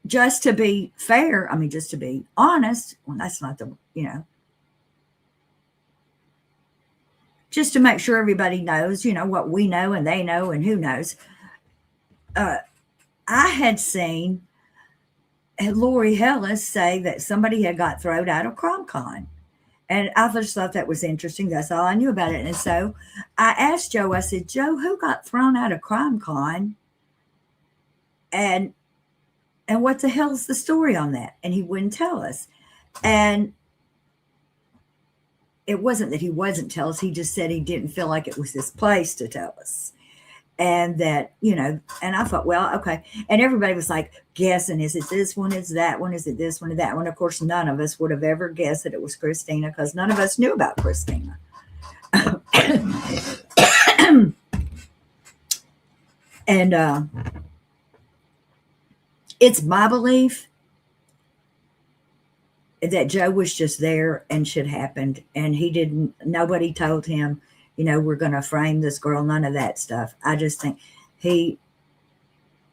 just to be fair, I mean, just to be honest, well, that's not the, you know, just to make sure everybody knows, you know, what we know and they know and who knows. I had seen Lori Hellis say that somebody had got thrown out of CrimeCon. And I just thought that was interesting. That's all I knew about it. And so I asked Joe, I said, Joe, who got thrown out of CrimeCon? And what the hell's the story on that? And he wouldn't tell us. And it wasn't that he wasn't tell us. He just said he didn't feel like it was his place to tell us. And that, you know, and I thought, well, okay. And everybody was like guessing, is it this one? Is that one? Is it this one or that one? Of course, none of us would have ever guessed that it was Christina, because none of us knew about Christina. And it's my belief that Joe was just there and shit happened, and he didn't, nobody told him, you know, we're going to frame this girl, none of that stuff. I just think he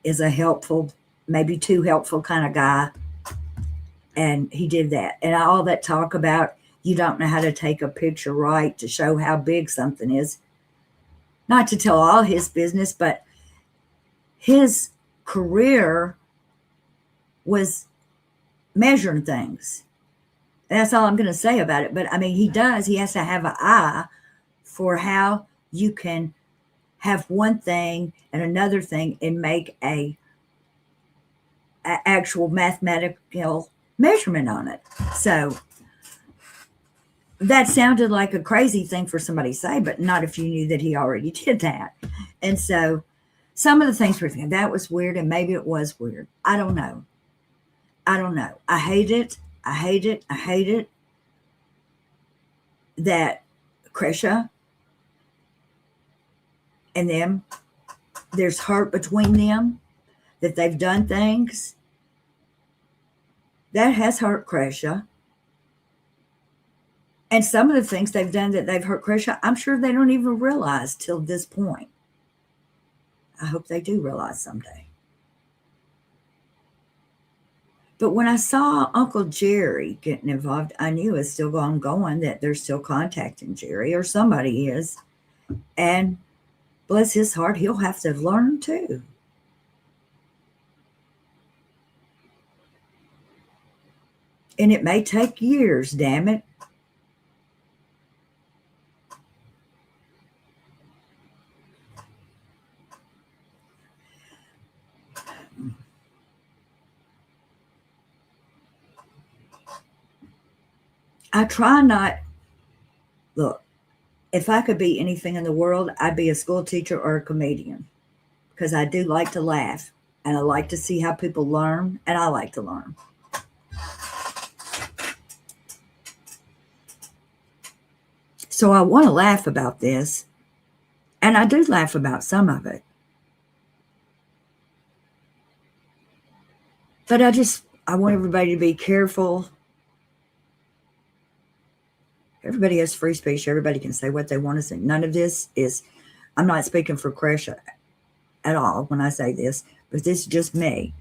is a helpful, maybe too helpful kind of guy. And he did that. And all that talk about you don't know how to take a picture right to show how big something is. Not to tell all his business, but his career was measuring things. That's all I'm going to say about it. But I mean, he has to have an eye for how you can have one thing and another thing and make a actual mathematical measurement on it. So that sounded like a crazy thing for somebody to say, but not if you knew that he already did that. And so some of the things were thinking that was weird, and maybe it was weird. I don't know. I hate it. I hate it that Kresha and them, there's hurt between them, that they've done things that has hurt Kresha. And some of the things they've done that they've hurt Kresha, I'm sure they don't even realize till this point. I hope they do realize someday. But when I saw Uncle Jerry getting involved, I knew it's still ongoing, that they're still contacting Jerry, or somebody is. And bless his heart, he'll have to learn too. And it may take years, damn it. I try not, look, if I could be anything in the world, I'd be a school teacher or a comedian because I do like to laugh and I like to see how people learn and I like to learn. So I want to laugh about this and I do laugh about some of it. But I want everybody to be careful. Everybody has free speech. Everybody can say what they want to say. None of this is, I'm not speaking for kresha at all when I say this, but this is just me.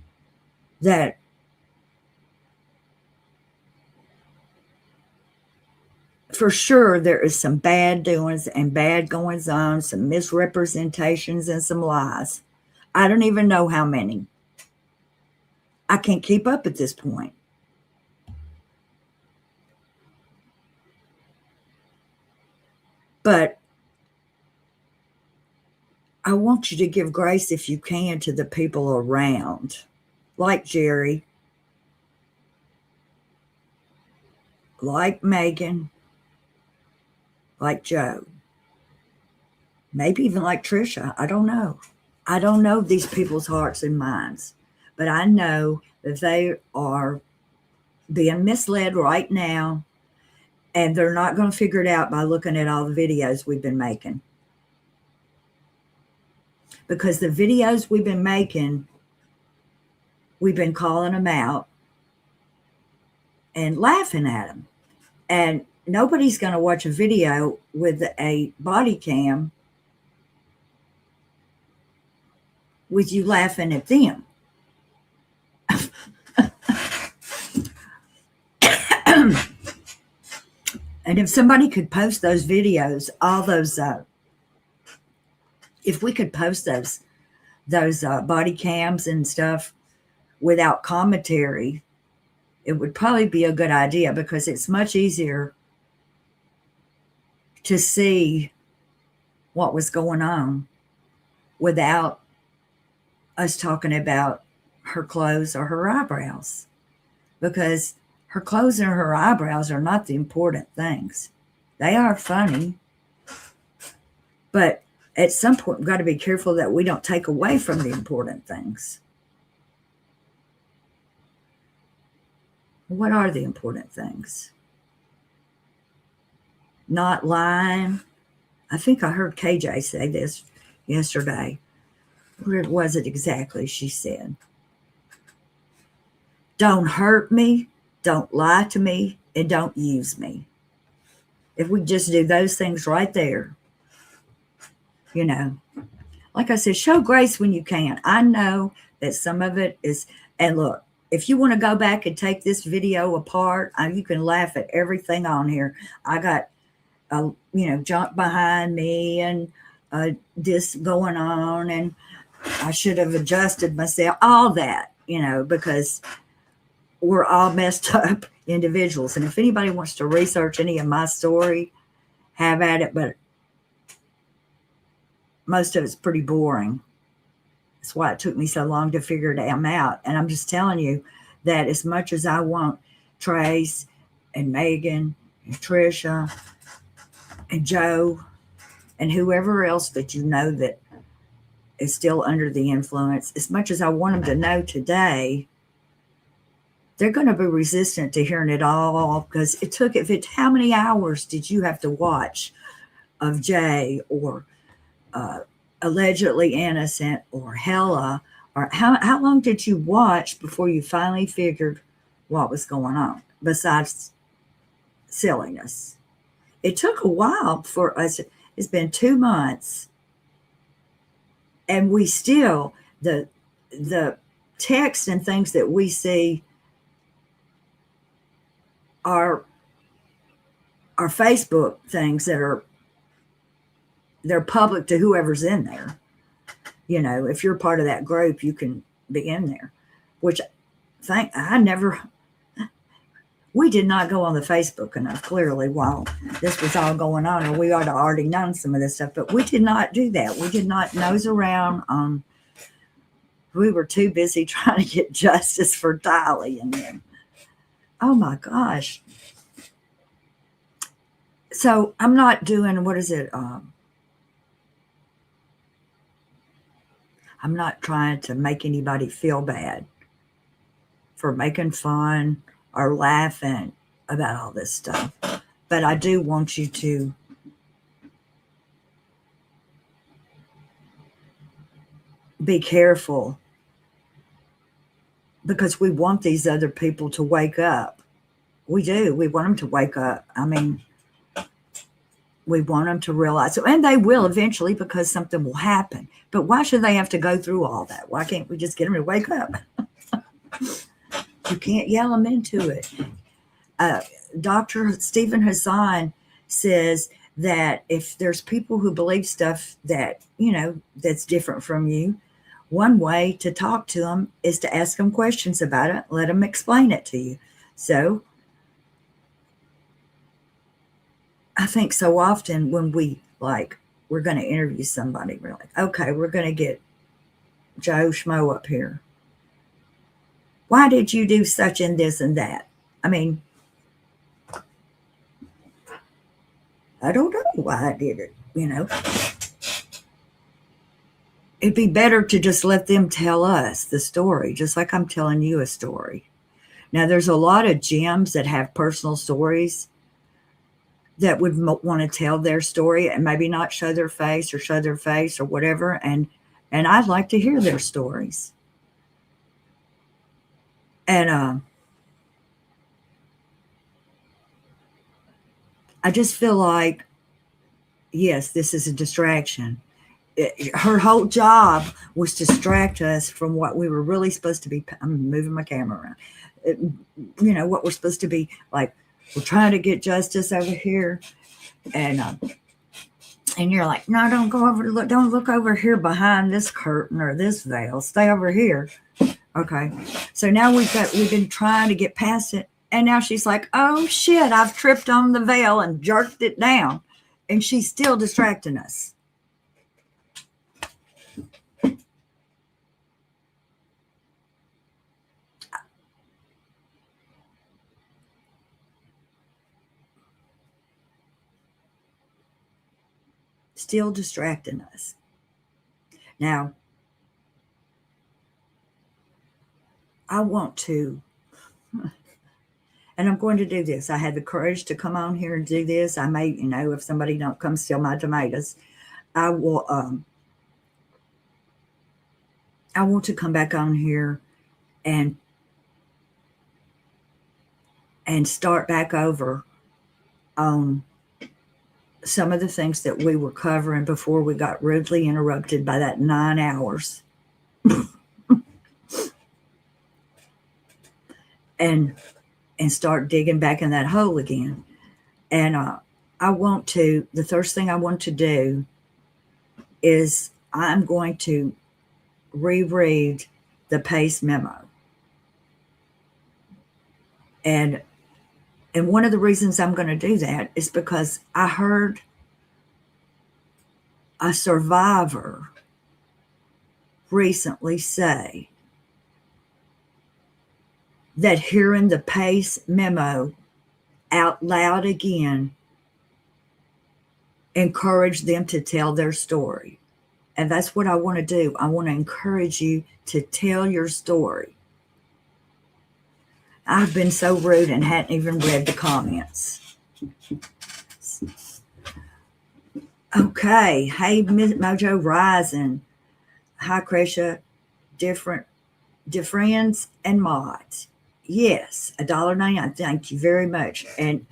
That for sure there is some bad doings and bad goings on, some misrepresentations and some lies. I don't even know how many. I can't keep up at this point. But I want you to give grace if you can to the people around, like Jerry, like Megan, like Joe, maybe even like Trisha. I don't know. I don't know these people's hearts and minds, but I know that they are being misled right now, and they're not going to figure it out by looking at all the videos we've been making. Because the videos we've been making, we've been calling them out and laughing at them. And nobody's going to watch a video with a body cam with you laughing at them. And if somebody could post those videos, all those, if we could post those body cams and stuff without commentary, it would probably be a good idea because it's much easier to see what was going on without us talking about her clothes or her eyebrows, because her clothes and her eyebrows are not the important things. They are funny, but at some point we've got to be careful that we don't take away from the important things. What are the important things? Not lying. I think I heard KJ say this yesterday. Where was it exactly? She said, don't hurt me, don't lie to me, and don't use me. If we just do those things right there, you know, like I said, show grace when you can. I know that some of it is, and look, if you want to go back and take this video apart, you can laugh at everything on here. I got, junk behind me and this going on, and I should have adjusted myself, all that, because we're all messed up individuals. And if anybody wants to research any of my story, have at it, but most of it's pretty boring. That's why it took me so long to figure them out. And I'm just telling you that as much as I want Trace and Megan and Trisha and Joe and whoever else that you know that is still under the influence, as much as I want them to know today, they're going to be resistant to hearing it all, because how many hours did you have to watch of Jay or allegedly innocent or Hella, or how long did you watch before you finally figured what was going on besides silliness? It took a while for us. It's been 2 months, and we still, the text and things that we see are Facebook things that they're public to whoever's in there. If you're part of that group, you can be in there, which we did not go on the Facebook enough, clearly, while this was all going on, or we ought to already known some of this stuff, but we did not do that. We did not nose around on, we were too busy trying to get justice for Dolly and them. Oh my gosh. So I'm not doing, what is it? I'm not trying to make anybody feel bad for making fun or laughing about all this stuff. But I do want you to be careful, because we want these other people to wake up. We do. We want them to wake up. I mean, we want them to realize it, and they will eventually, because something will happen. But why should they have to go through all that? Why can't we just get them to wake up? You can't yell them into it. Dr. Stephen Hassan says that if there's people who believe stuff that, that's different from you, one way to talk to them is to ask them questions about it, let them explain it to you. So I think so often when we're going to interview somebody, we're like, okay, we're going to get Joe Schmo up here. Why did you do such and this and that? I mean, I don't know why I did it, It'd be better to just let them tell us the story, just like I'm telling you a story. Now, there's a lot of gems that have personal stories that would want to tell their story and maybe not show their face or whatever. And I'd like to hear their stories. And I just feel like, yes, this is a distraction. Her whole job was to distract us from what we were really supposed to be. I'm moving my camera around. What we're supposed to be like. We're trying to get justice over here, and you're like, no, don't go over. Don't look over here behind this curtain or this veil. Stay over here. Okay. So now we've been trying to get past it, and now she's like, oh shit, I've tripped on the veil and jerked it down, and she's still distracting us. Still distracting us. Now, I want to, and I'm going to do this. I had the courage to come on here and do this. I may, if somebody don't come steal my tomatoes, I will, I want to come back on here and start back over on some of the things that we were covering before we got rudely interrupted by that 9 hours. and start digging back in that hole again. And the first thing I want to do is I'm going to reread the PACE memo. And one of the reasons I'm going to do that is because I heard a survivor recently say that hearing the PACE memo out loud again encouraged them to tell their story. And that's what I want to do. I want to encourage you to tell your story. I've been so rude and hadn't even read the comments. Okay. Hey, Mojo Rising. Hi, Kresha. Different friends and mods. Yes, $1.99. Thank you very much. And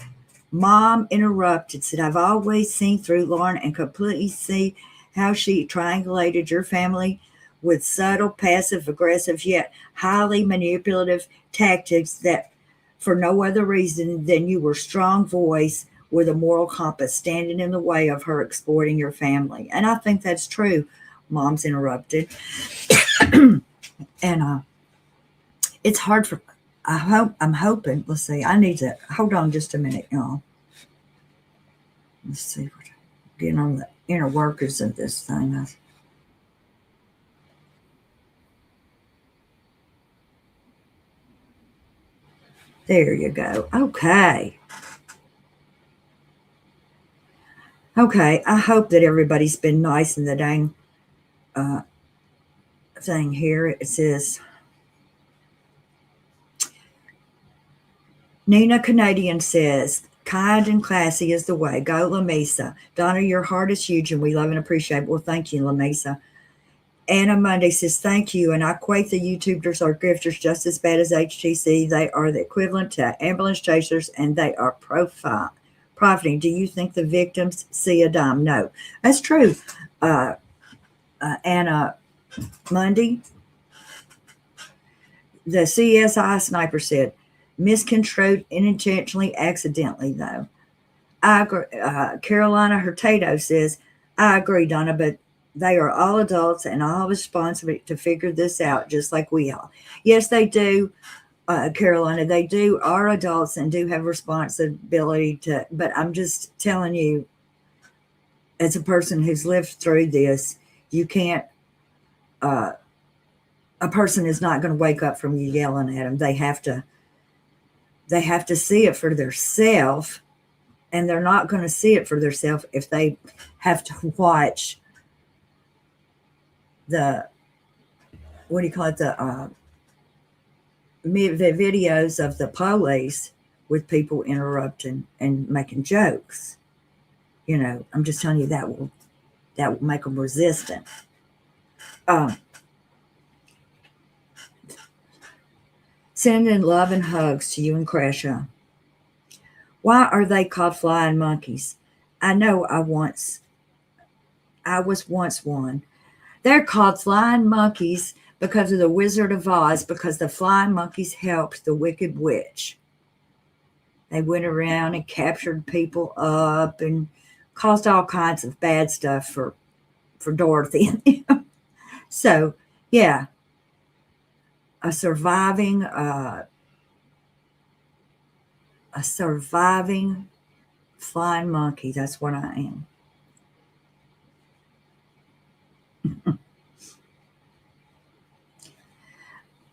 Mom interrupted, said, I've always seen through Lauren and completely see how she triangulated your family with subtle, passive, aggressive, yet highly manipulative tactics that for no other reason than you were strong voice with a moral compass standing in the way of her exploiting your family. And I think that's true. Mom's interrupted. And it's hard for, I'm hoping, let's see, I need to, hold on just a minute, y'all. Let's see, getting on the inner workers of this thing. There you go. Okay. Okay, I hope that everybody's been nice in the dang thing here. It says, Nina Canadian says, kind and classy is the way. Go Lamesa. Donna, your heart is huge and we love and appreciate it. Well, thank you, Lamesa. Anna Monday says, thank you. And I equate the YouTubers are grifters just as bad as HTC. They are the equivalent to ambulance chasers and they are profiting. Do you think the victims see a dime? No. That's true. Anna Monday, the CSI sniper said, misconstrued unintentionally, accidentally, though. I agree. Carolina Hurtado says, I agree, Donna, but they are all adults and all responsible to figure this out just like we are. Yes, they do, Carolina. They do are adults and do have responsibility to, but I'm just telling you, as a person who's lived through this, you can't, a person is not going to wake up from you yelling at them. They have to see it for themselves, and they're not going to see it for themselves if they have to watch the, what do you call it, the videos of the police with people interrupting and making jokes. You know, I'm just telling you that will make them resistant. Sending love and hugs to you and Kresha. Why are they called flying monkeys? I know I was once one. They're called flying monkeys because of the Wizard of Oz, because the flying monkeys helped the Wicked Witch. They went around and captured people up and caused all kinds of bad stuff for Dorothy and them. So, yeah, a surviving flying monkey. That's what I am.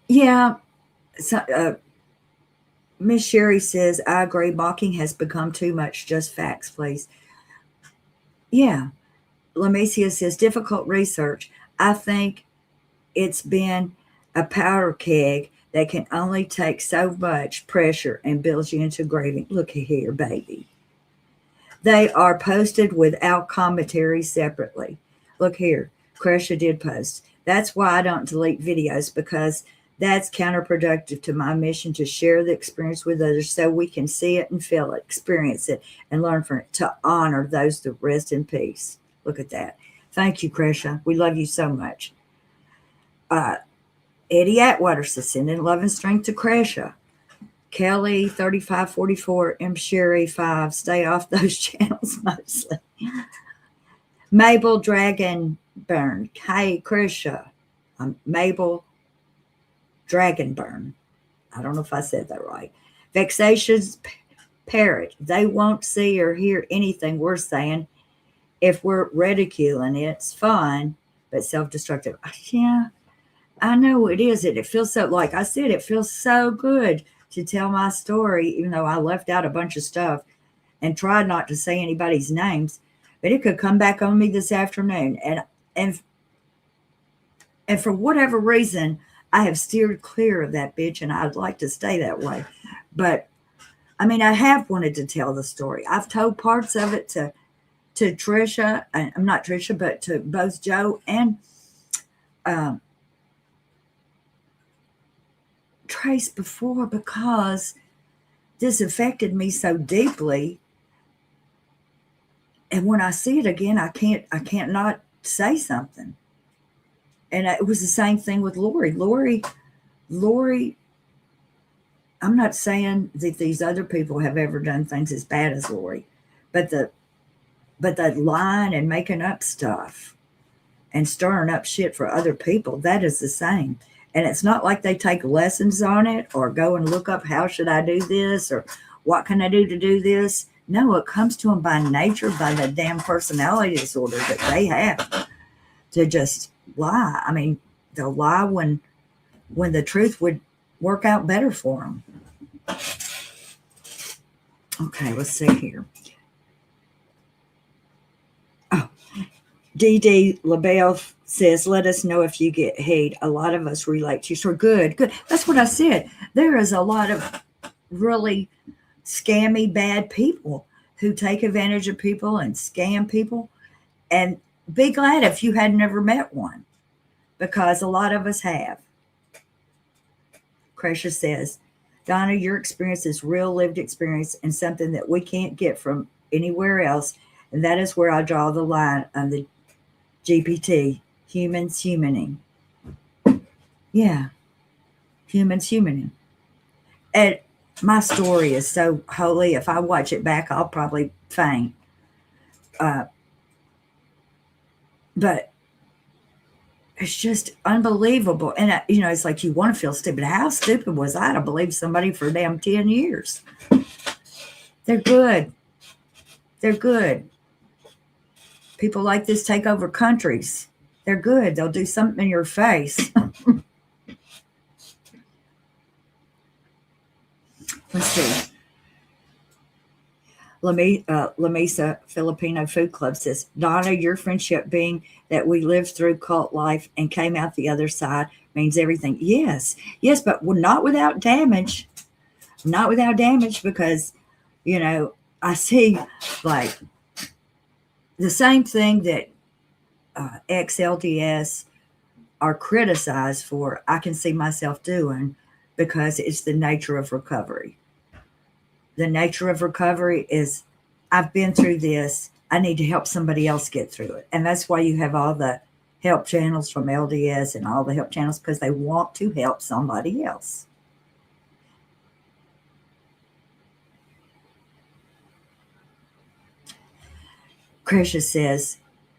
Yeah. So, Miss Sherry says, I agree. Mocking has become too much. Just facts, please. Yeah. Lamecia says, difficult research. I think it's been a powder keg that can only take so much pressure and builds you into graving. Look here, baby. They are posted without commentary separately. Look here, Kresha did post. That's why I don't delete videos, because that's counterproductive to my mission to share the experience with others so we can see it and feel it, experience it, and learn from it, to honor those that rest in peace. Look at that. Thank you, Kresha. We love you so much. Eddie Atwater says, sending love and strength to Kresha. Kelly 3544, M Sherry 5, stay off those channels mostly. Mabel Dragonburn. Hey, Kresha. Mabel Dragonburn. I don't know if I said that right. Vexatious Parrot. They won't see or hear anything we're saying. If we're ridiculing it, it's fun, but self-destructive. Yeah, I know it is. It feels so, like I said, it feels so good to tell my story, even though I left out a bunch of stuff and tried not to say anybody's names. But it could come back on me this afternoon. And for whatever reason, I have steered clear of that bitch, and I'd like to stay that way. But I mean, I have wanted to tell the story. I've told parts of it to Trisha, and I'm not Trisha, but to both Joe and Trace before, because this affected me so deeply. And when I see it again, I can't not say something. And it was the same thing with Lori. Lori, I'm not saying that these other people have ever done things as bad as Lori, but the lying and making up stuff and stirring up shit for other people, that is the same. And it's not like they take lessons on it or go and look up, how should I do this, or what can I do to do this? No, it comes to them by nature, by the damn personality disorder that they have, to just lie. I mean, they'll lie when the truth would work out better for them. Okay, let's see here. D. LaBelle says, let us know if you get hate. A lot of us relate to you. So good, good. That's what I said. There is a lot of really scammy, bad people who take advantage of people and scam people. And be glad if you had never met one, because a lot of us have. Kresha says, Donna, your experience is real lived experience and something that we can't get from anywhere else. And that is where I draw the line on the GPT, humans humaning. Yeah, humans humaning. And my story is so holy. If I watch it back, I'll probably faint. But it's just unbelievable. And, it's like you want to feel stupid. How stupid was I to believe somebody for damn 10 years? They're good. They're good. People like this take over countries. They're good. They'll do something in your face. Let's see. La Mesa Filipino Food Club says, Donna, your friendship being that we lived through cult life and came out the other side means everything. Yes, yes, but not without damage. Not without damage, because, I see like the same thing that ex-LDS are criticized for, I can see myself doing, because it's the nature of recovery. The nature of recovery is, I've been through this. I need to help somebody else get through it. And that's why you have all the help channels from LDS and all the help channels, because they want to help somebody else. Kresha says,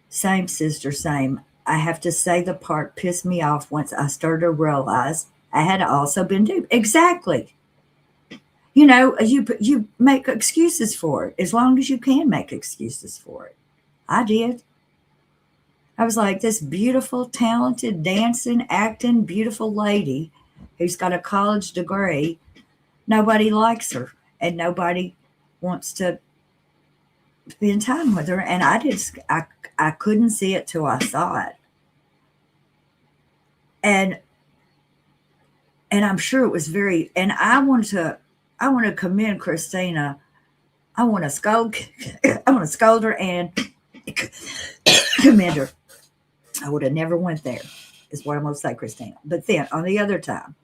same sister, same. I have to say the part pissed me off once I started to realize I had also been duped. Exactly. You make excuses for it as long as you can make excuses for it. I did. I was like, this beautiful, talented, dancing, acting, beautiful lady who's got a college degree. Nobody likes her, and nobody wants to spend time with her. And I couldn't see it till I saw it. And I'm sure it was very, and I want to commend Christina. I want to scold her and commend her. I would have never went there, is what I'm going to say, Christina. But then on the other time,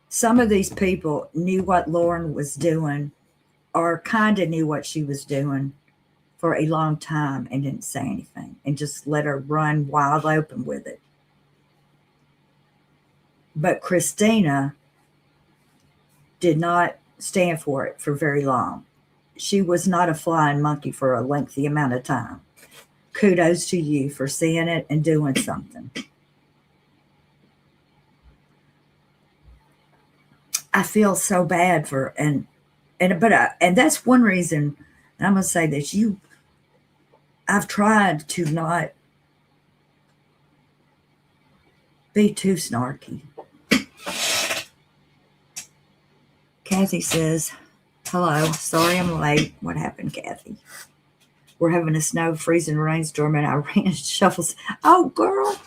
some of these people knew what Lauren was doing, or kind of knew what she was doing for a long time, and didn't say anything and just let her run wild open with it. But Christina did not stand for it for very long. She was not a flying monkey for a lengthy amount of time. Kudos to you for seeing it and doing something. I feel so bad for, and that's one reason, and I'm going to say this, I've tried to not be too snarky. Kathy says, hello, sorry I'm late. What happened, Kathy? We're having a snow freezing rainstorm and I ran shuffles. Oh, girl.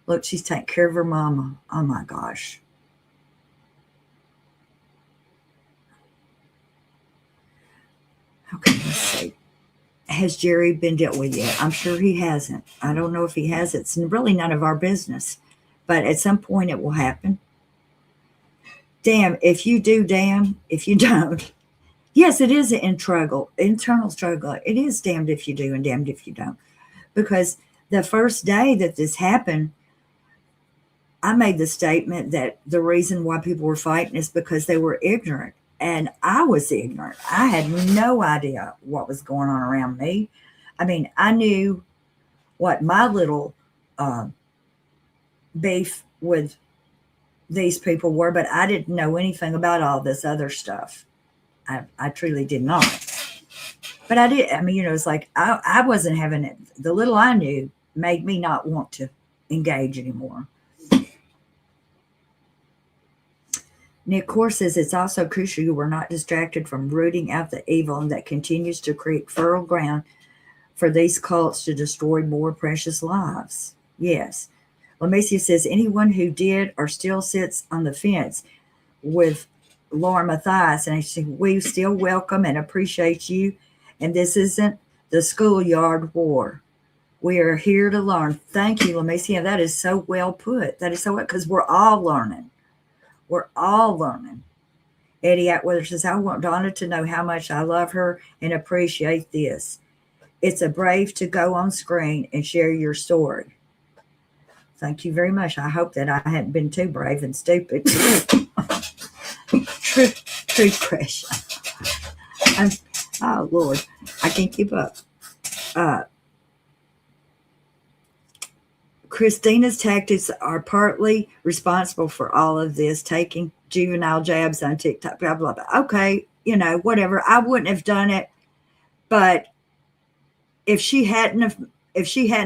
Look, she's taking care of her mama. Oh, my gosh. Okay, let's see. Has Jerry been dealt with yet? I'm sure he hasn't. I don't know if he has. It's really none of our business. But at some point it will happen. Damn if you do, damn if you don't. Yes, it is an internal struggle. It is damned if you do and damned if you don't. Because the first day that this happened, I made the statement that the reason why people were fighting is because they were ignorant. And I was ignorant. I had no idea what was going on around me. I mean, I knew what my little beef with these people were, but I didn't know anything about all this other stuff. I truly did not. But I did. I mean, it's like I wasn't having it. The little I knew made me not want to engage anymore. Nick Core says it's also crucial you were not distracted from rooting out the evil and that continues to create fertile ground for these cults to destroy more precious lives. Yes. Lamecia says anyone who did or still sits on the fence with Laura Mathias, and she, we still welcome and appreciate you. And this isn't the schoolyard war. We are here to learn. Thank you, Lamecia. That is so well put. That is so well, because we're all learning. We're all learning. Eddie Atweather says, I want Donna to know how much I love her and appreciate this. It's a brave to go on screen and share your story. Thank you very much. I hope that I hadn't been too brave and stupid. True kresha. Oh, Lord. I can't keep up. Christina's tactics are partly responsible for all of this, taking juvenile jabs on TikTok, blah, blah, blah. Okay, whatever. I wouldn't have done it, but if she hadn't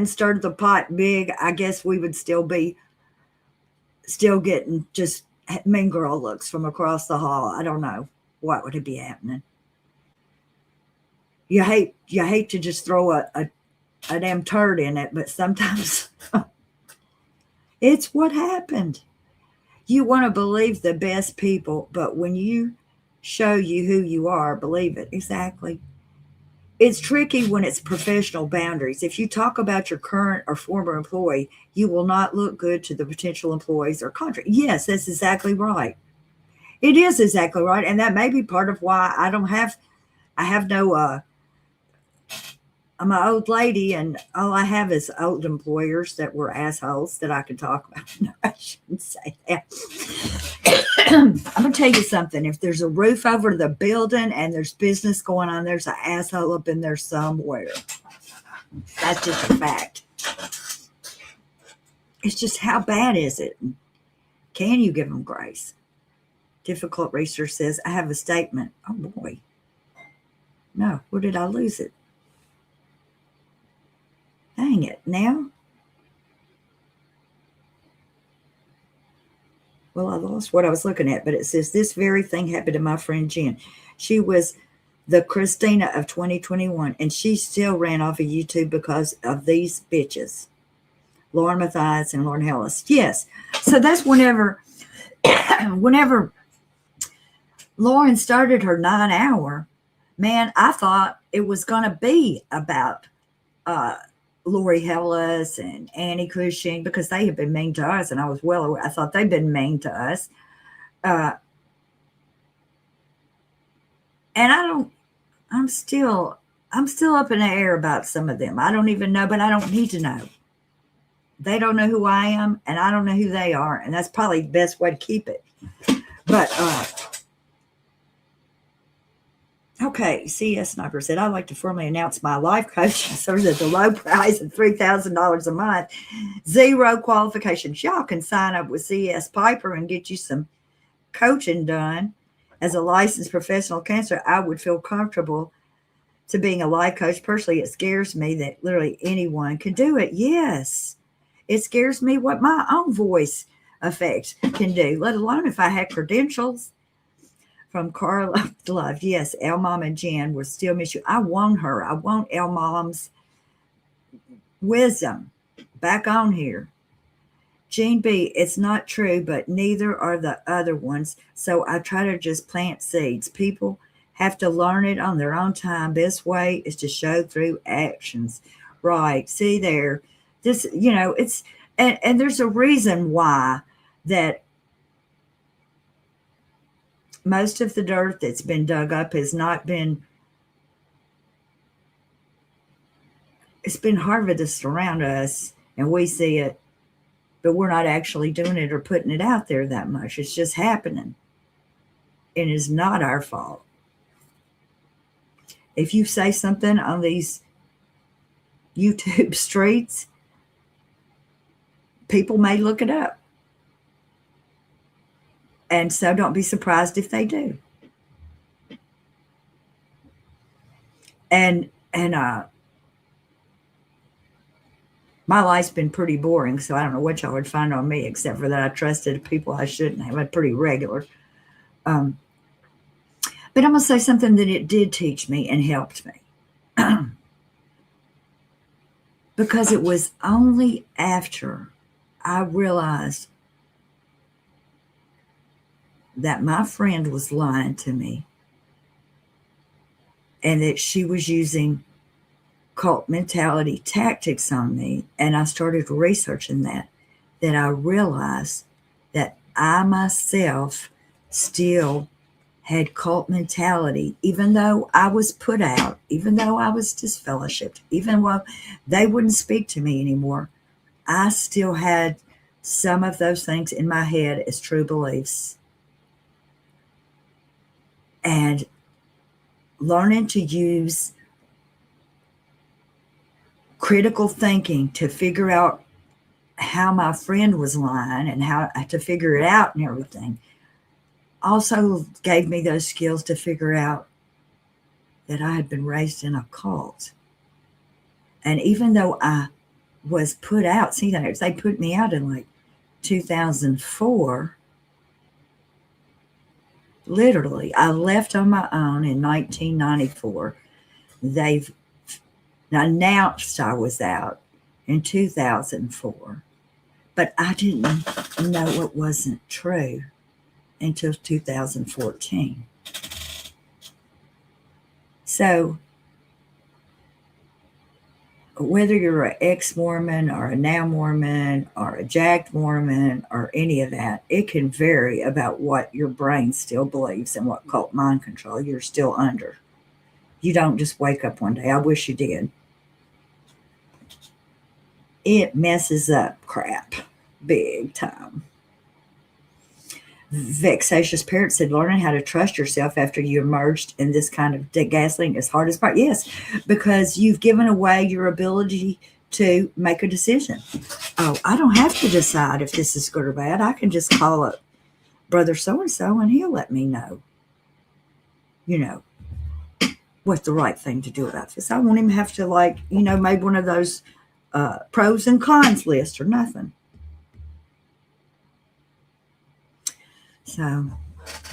started the pot big, I guess we would still getting just mean girl looks from across the hall. I don't know what would be happening. You hate to just throw a damn turd in it, but sometimes it's what happened. You want to believe the best people, but when you show you who you are, believe it. Exactly. It's tricky when it's professional boundaries. If you talk about your current or former employee, you will not look good to the potential employees or contract. Yes, that's exactly right. It is exactly right. And that may be part of why I have no, I'm an old lady and all I have is old employers that were assholes that I could talk about. No, I shouldn't say that. I'm going to tell you something. If there's a roof over the building and there's business going on, there's an asshole up in there somewhere. That's just a fact. It's just how bad is it? Can you give them grace? Difficult Research says, I have a statement. Oh, boy. No, where did I lose it? Dang it. Now? Well, I lost what I was looking at, but it says this very thing happened to my friend Jen. She was the Christina of 2021, and she still ran off of YouTube because of these bitches. Lauren Mathias and Lauren Hellis. Yes. So that's whenever Lauren started her 9-hour, man, I thought it was going to be about Lori Hellis and Annie Cushing because they had been mean to us, and I was well aware. I thought they'd been mean to us. And I'm still up in the air about some of them. I don't even know, but I don't need to know. They don't know who I am, and I don't know who they are, and that's probably the best way to keep it. But okay, CS Sniper said, I'd like to formally announce my life coaching service at the low price of $3,000 a month. 0 qualifications. Y'all can sign up with CS Piper and get you some coaching done. As a licensed professional counselor, I would feel comfortable to being a life coach. Personally, it scares me that literally anyone can do it. Yes. It scares me what my own voice effect can do, let alone if I had credentials. From Carla Love. Yes, El Mom and Jen will still miss you. I want her. I want El Mom's wisdom back on here. Jean B, it's not true, but neither are the other ones. So I try to just plant seeds. People have to learn it on their own time. Best way is to show through actions. Right. See there. This, it's, and there's a reason why that most of the dirt that's been dug up has not been, it's been harvested around us and we see it, but we're not actually doing it or putting it out there that much. It's just happening. And it's not our fault. If you say something on these YouTube streets, people may look it up. And so don't be surprised if they do. And my life's been pretty boring, so I don't know what y'all would find on me, except for that I trusted people I shouldn't have. I'm pretty regular. But I'm going to say something that it did teach me and helped me. Because it was only after I realized that my friend was lying to me and that she was using cult mentality tactics on me, and I started researching that I realized that I myself still had cult mentality, even though I was put out, even though I was disfellowshipped, even though they wouldn't speak to me anymore. I still had some of those things in my head as true beliefs. And learning to use critical thinking to figure out how my friend was lying and how to figure it out and everything also gave me those skills to figure out that I had been raised in a cult. And even though I was put out, see, they put me out in like 2004. Literally, I left on my own in 1994. They've announced I was out in 2004, but I didn't know it wasn't true until 2014. So, whether you're an ex-Mormon or a now Mormon or a jacked Mormon or any of that, it can vary about what your brain still believes and what cult mind control you're still under. You don't just wake up one day. I wish you did. It messes up crap big time. Vexatious Parrot said, learning how to trust yourself after you emerged in this kind of gaslighting is hardest part. Yes, because you've given away your ability to make a decision. Oh, I don't have to decide if this is good or bad. I can just call up brother so-and-so and he'll let me know, what's the right thing to do about this. I won't even have to make one of those pros and cons list or nothing. So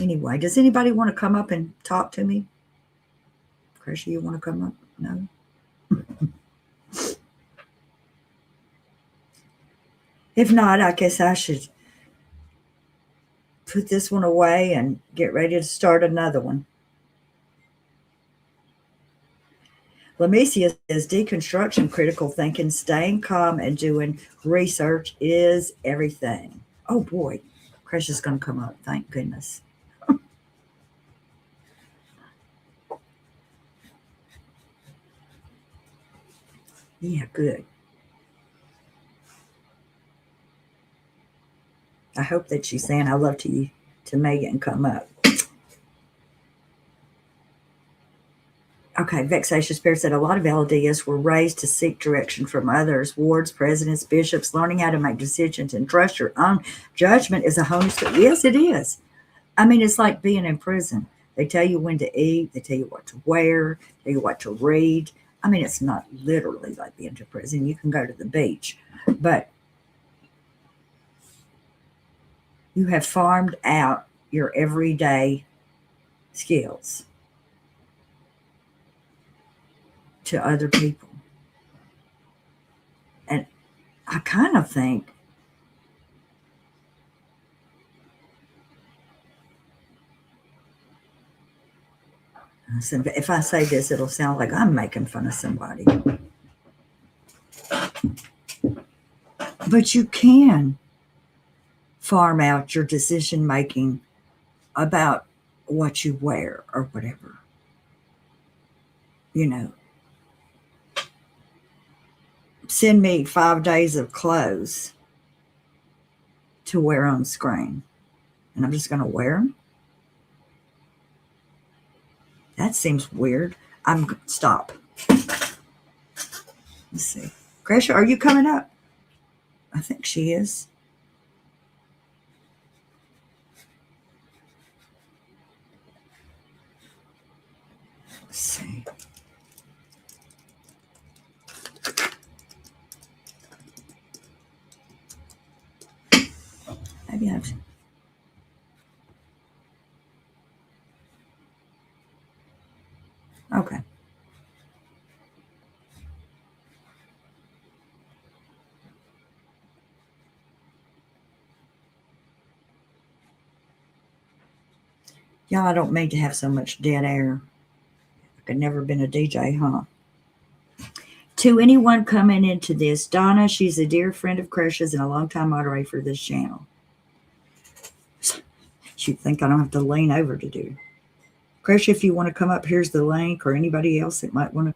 anyway, does anybody want to come up and talk to me? Kresha, you want to come up? No? If not, I guess I should put this one away and get ready to start another one. Lamecia says deconstruction, critical thinking, staying calm, and doing research is everything. Oh boy, Kresha's going to come up. Thank goodness. Yeah, good. I hope that she's saying I love to you to Megan come up. Okay, Vexatious Bear said a lot of LDS were raised to seek direction from others, wards, presidents, bishops. Learning how to make decisions and trust your own judgment is a whole skill. Yes, it is. I mean, it's like being in prison. They tell you when to eat, they tell you what to wear, tell you what to read. I mean, it's not literally like being in prison. You can go to the beach, but you have farmed out your everyday skills to other people. And I kind of think if I say this, it'll sound like I'm making fun of somebody. But you can farm out your decision making about what you wear or whatever. Send me 5 days of clothes to wear on screen, and I'm just going to wear them. That seems weird. Stop. Let's see. Kresha, are you coming up? I think she is. Let's see. Maybe I've. Okay. Y'all, I don't mean to have so much dead air. I could never been a DJ, huh? To anyone coming into this, Donna, she's a dear friend of Kresha's and a longtime moderator for this channel. She'd think I don't have to lean over to do. Kresha, if you want to come up, here's the link, or anybody else that might want to.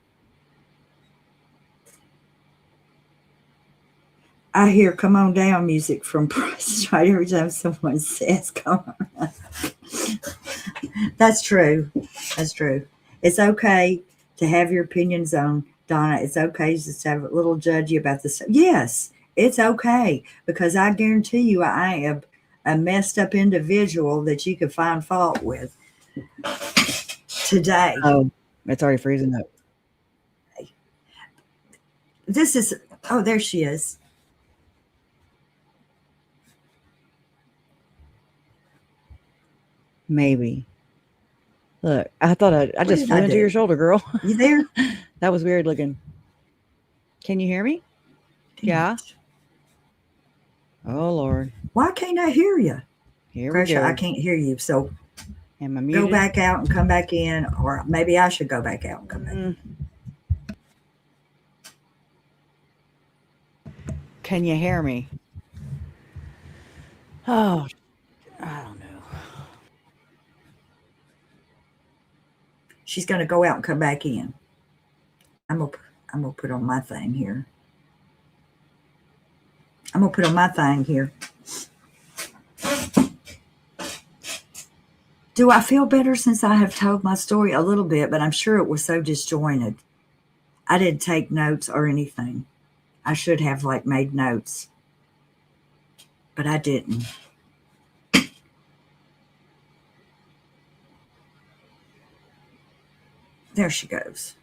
I hear "Come On Down" music from Price Right every time someone says "Come on." That's true. That's true. It's okay to have your opinions on Donna. It's okay just to have a little judgy about this. Yes, it's okay because I guarantee you I am a messed up individual that you could find fault with today. Oh, it's already freezing up. This is, oh, there she is. Maybe. Look, I thought I just flew into your shoulder, girl. You there? That was weird looking. Can you hear me? Yeah. Oh, Lord. Why can't I hear you? Here Kresha, we go. I can't hear you. So Am I muted? go back out and come back in, or maybe I should go back out and come back in. Can you hear me? Oh, I don't know. She's going to go out and come back in. I'm gonna put on my thing here. I'm gonna put on my thing here. Do I feel better since I have told my story? A little bit, but I'm sure it was so disjointed. I didn't take notes or anything. I should have like made notes, but I didn't. There she goes.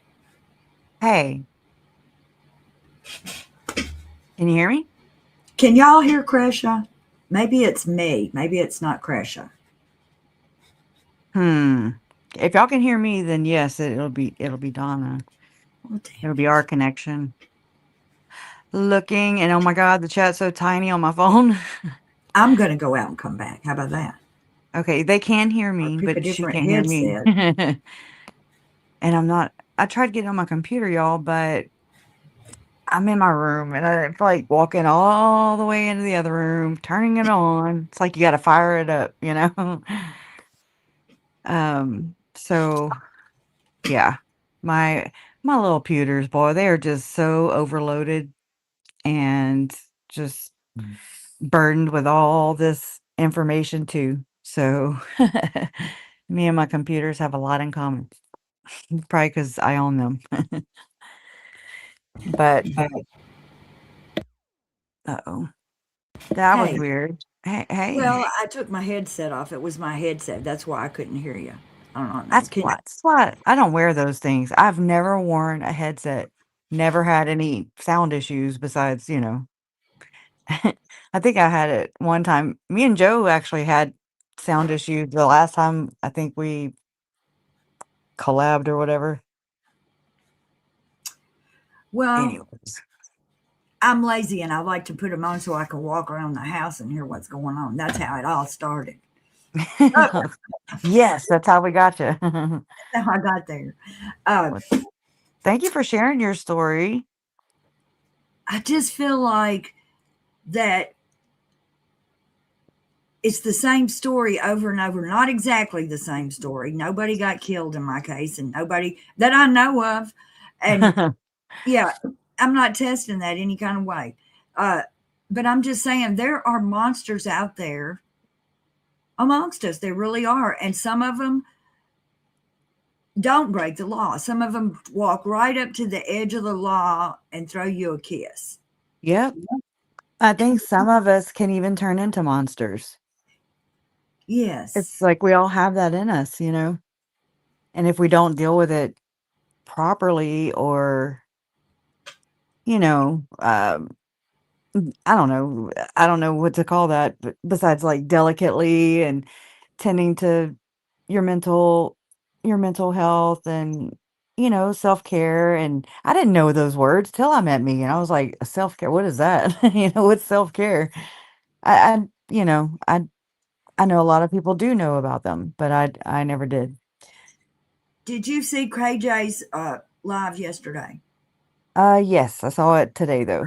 Hey. Can you hear me? Can y'all hear Kresha? Maybe it's me. Maybe it's not Kresha. If y'all can hear me, then yes, it'll be Donna. Oh, It'll be our connection. Looking, and oh my God, the chat's so tiny on my phone. I'm gonna go out and come back. How about that? Okay, they can hear me, but she can't hear me. And I'm not. I tried getting on my computer, y'all, but I'm in my room, and I feel like walking all the way into the other room, turning it on. It's like you got to fire it up, you know. So yeah, my little pewters, boy, they are just so overloaded and just burdened with all this information too. So me and my computers have a lot in common. Probably because I own them. But uh-oh. That was weird. Hey. Well, I took my headset off. It was my headset. That's why I couldn't hear you. I don't know. That's why I don't wear those things. I've never worn a headset. Never had any sound issues besides, you know. I think I had it one time. Me and Joe actually had sound issues the last time I think we collabed or whatever. Well, anyways. I'm lazy and I like to put them on so I can walk around the house and hear what's going on. That's how it all started. Yes, that's how we got you. That's how I got there. Thank you for sharing your story. I just feel like that it's the same story over and over. Not exactly the same story. Nobody got killed in my case, and nobody that I know of. And yeah, I'm not testing that any kind of way. But I'm just saying there are monsters out there amongst us. There really are. And some of them don't break the law. Some of them walk right up to the edge of the law and throw you a kiss. Yep. I think some of us can even turn into monsters. Yes. It's like we all have that in us, you know? And if we don't deal with it properly or, you know, I don't know. I don't know what to call that, but besides like delicately and tending to your mental health and self-care, and I didn't know those words till I met Megan. I was like, self-care, what is that? What's self-care? I you know, I know a lot of people do know about them, but I never did. Did you see KJ's live yesterday? Yes, I saw it today though.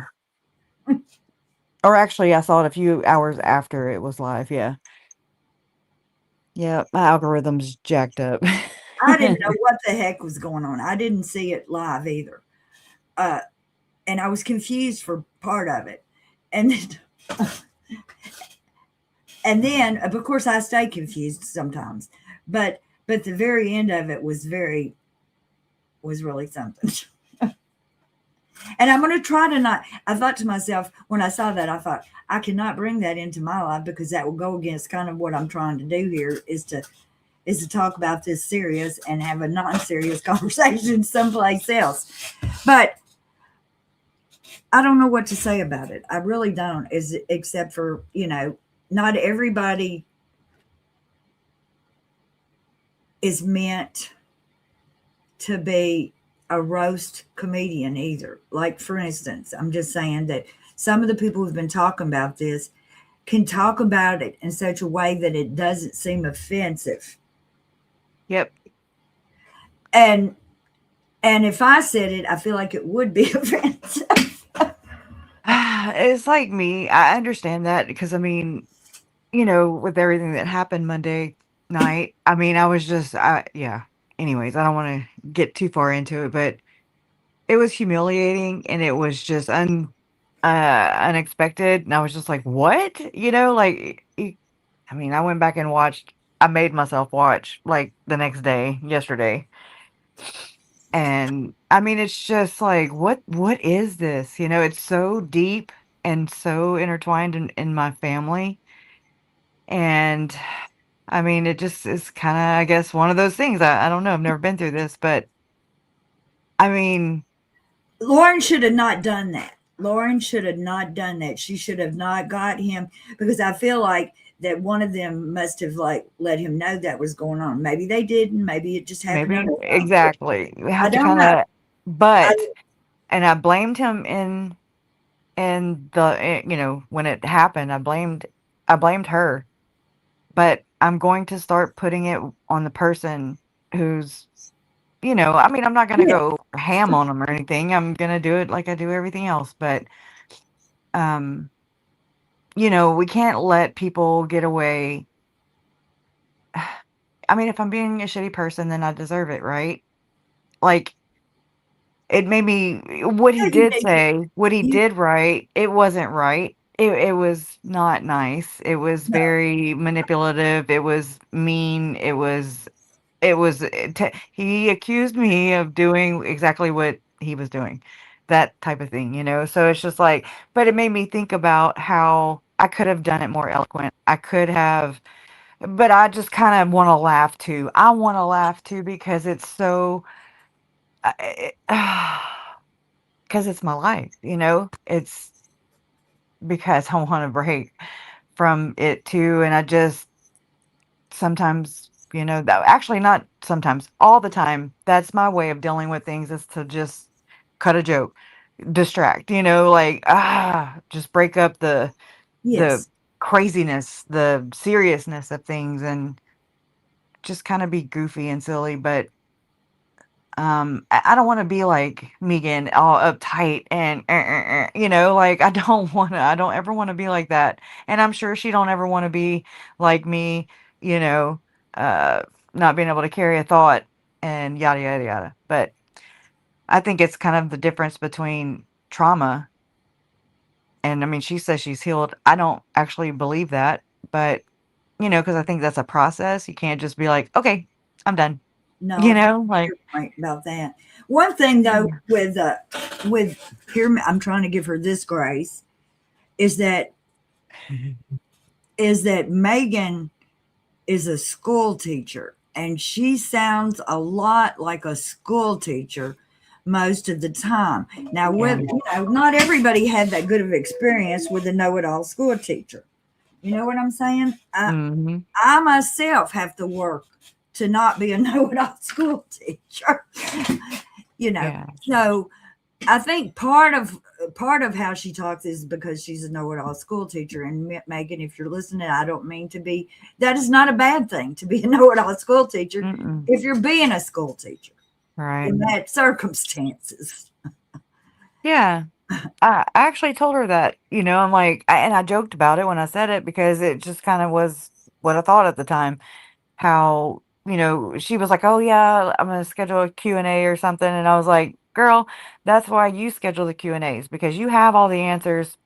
Or actually, I saw it a few hours after it was live. Yeah. Yeah, my algorithm's jacked up. I didn't know what the heck was going on. I didn't see it live either. Uh, and I was confused for part of it. And then, and then of course I stay confused sometimes. But the very end of it was really something. And I'm going to try to not. I thought to myself when I saw that, I thought I cannot bring that into my life because that will go against kind of what I'm trying to do here is to talk about this serious and have a non-serious conversation someplace else. But I don't know what to say about it. I really don't, is except for, not everybody is meant to be a roast comedian either. Like, for instance, I'm just saying that some of the people who've been talking about this can talk about it in such a way that it doesn't seem offensive. Yep. And if I said it, I feel like it would be offensive. It's like me. I understand that because I mean, with everything that happened Monday night, I mean, I was just, yeah. Anyways, I don't want to get too far into it, but it was humiliating and it was just unexpected. And I was just like, what? I mean, I went back and watched, I made myself watch like the next day, yesterday. And I mean, it's just like, what is this? It's so deep and so intertwined in my family. And I mean, it just is kind of, I guess, one of those things. I don't know. I've never been through this, but I mean, Lauren should have not done that. Lauren should have not done that. She should have not got him because I feel like that one of them must have like let him know that was going on. Maybe they didn't. Maybe it just happened on maybe their own. exactly. We I have to don't kind know. of, I, but, and I blamed him in when it happened, I blamed her, but I'm going to start putting it on the person who's, I mean, I'm not going to yeah, go ham on them or anything. I'm going to do it like I do everything else, but, um, we can't let people get away. I mean, if I'm being a shitty person, then I deserve it, right? Like, it made me, what he you did did. say, what he You did right, it wasn't right. It was not nice. It was no, very manipulative. It was mean. It was he accused me of doing exactly what he was doing. That type of thing. So it's just like, but it made me think about how I could have done it more eloquent. I could have, but I just kind of want to laugh too. I want to laugh too because it's so because it's my life. It's because I want to break from it too, and I just sometimes, that actually not sometimes, all the time, that's my way of dealing with things is to just cut a joke, distract, like just break up the yes. craziness, the seriousness of things and just kind of be goofy and silly, but I don't want to be like Megan, all uptight and like I don't ever want to be like that. And I'm sure she don't ever want to be like me, you know, uh, not being able to carry a thought and yada yada yada. But I think it's kind of the difference between trauma and I mean, she says she's healed. I don't actually believe that, but because I think that's a process. You can't just be like, okay, I'm done. No, I get Like. your point about that. One thing though, Yeah. with here, I'm trying to give her this grace is that Megan is a school teacher and she sounds a lot like a school teacher most of the time. Now, Yeah. not everybody had that good of experience with a know-it-all school teacher. You know what I'm saying? Mhm. I myself have to work to not be a know-it-all school teacher. you know. Yeah. So I think part of how she talks is because she's a know-it-all school teacher. And Megan, if you're listening, I don't mean to be. That is not a bad thing to be a know-it-all school teacher Mm-mm. if you're being a school teacher Right. in that circumstances. Yeah. I actually told her that, I'm like, and I joked about it when I said it because it just kind of was what I thought at the time. How, she was like, "Oh yeah, I'm gonna schedule a Q&A or something," and I was like, "Girl, that's why you schedule the Q&As because you have all the answers,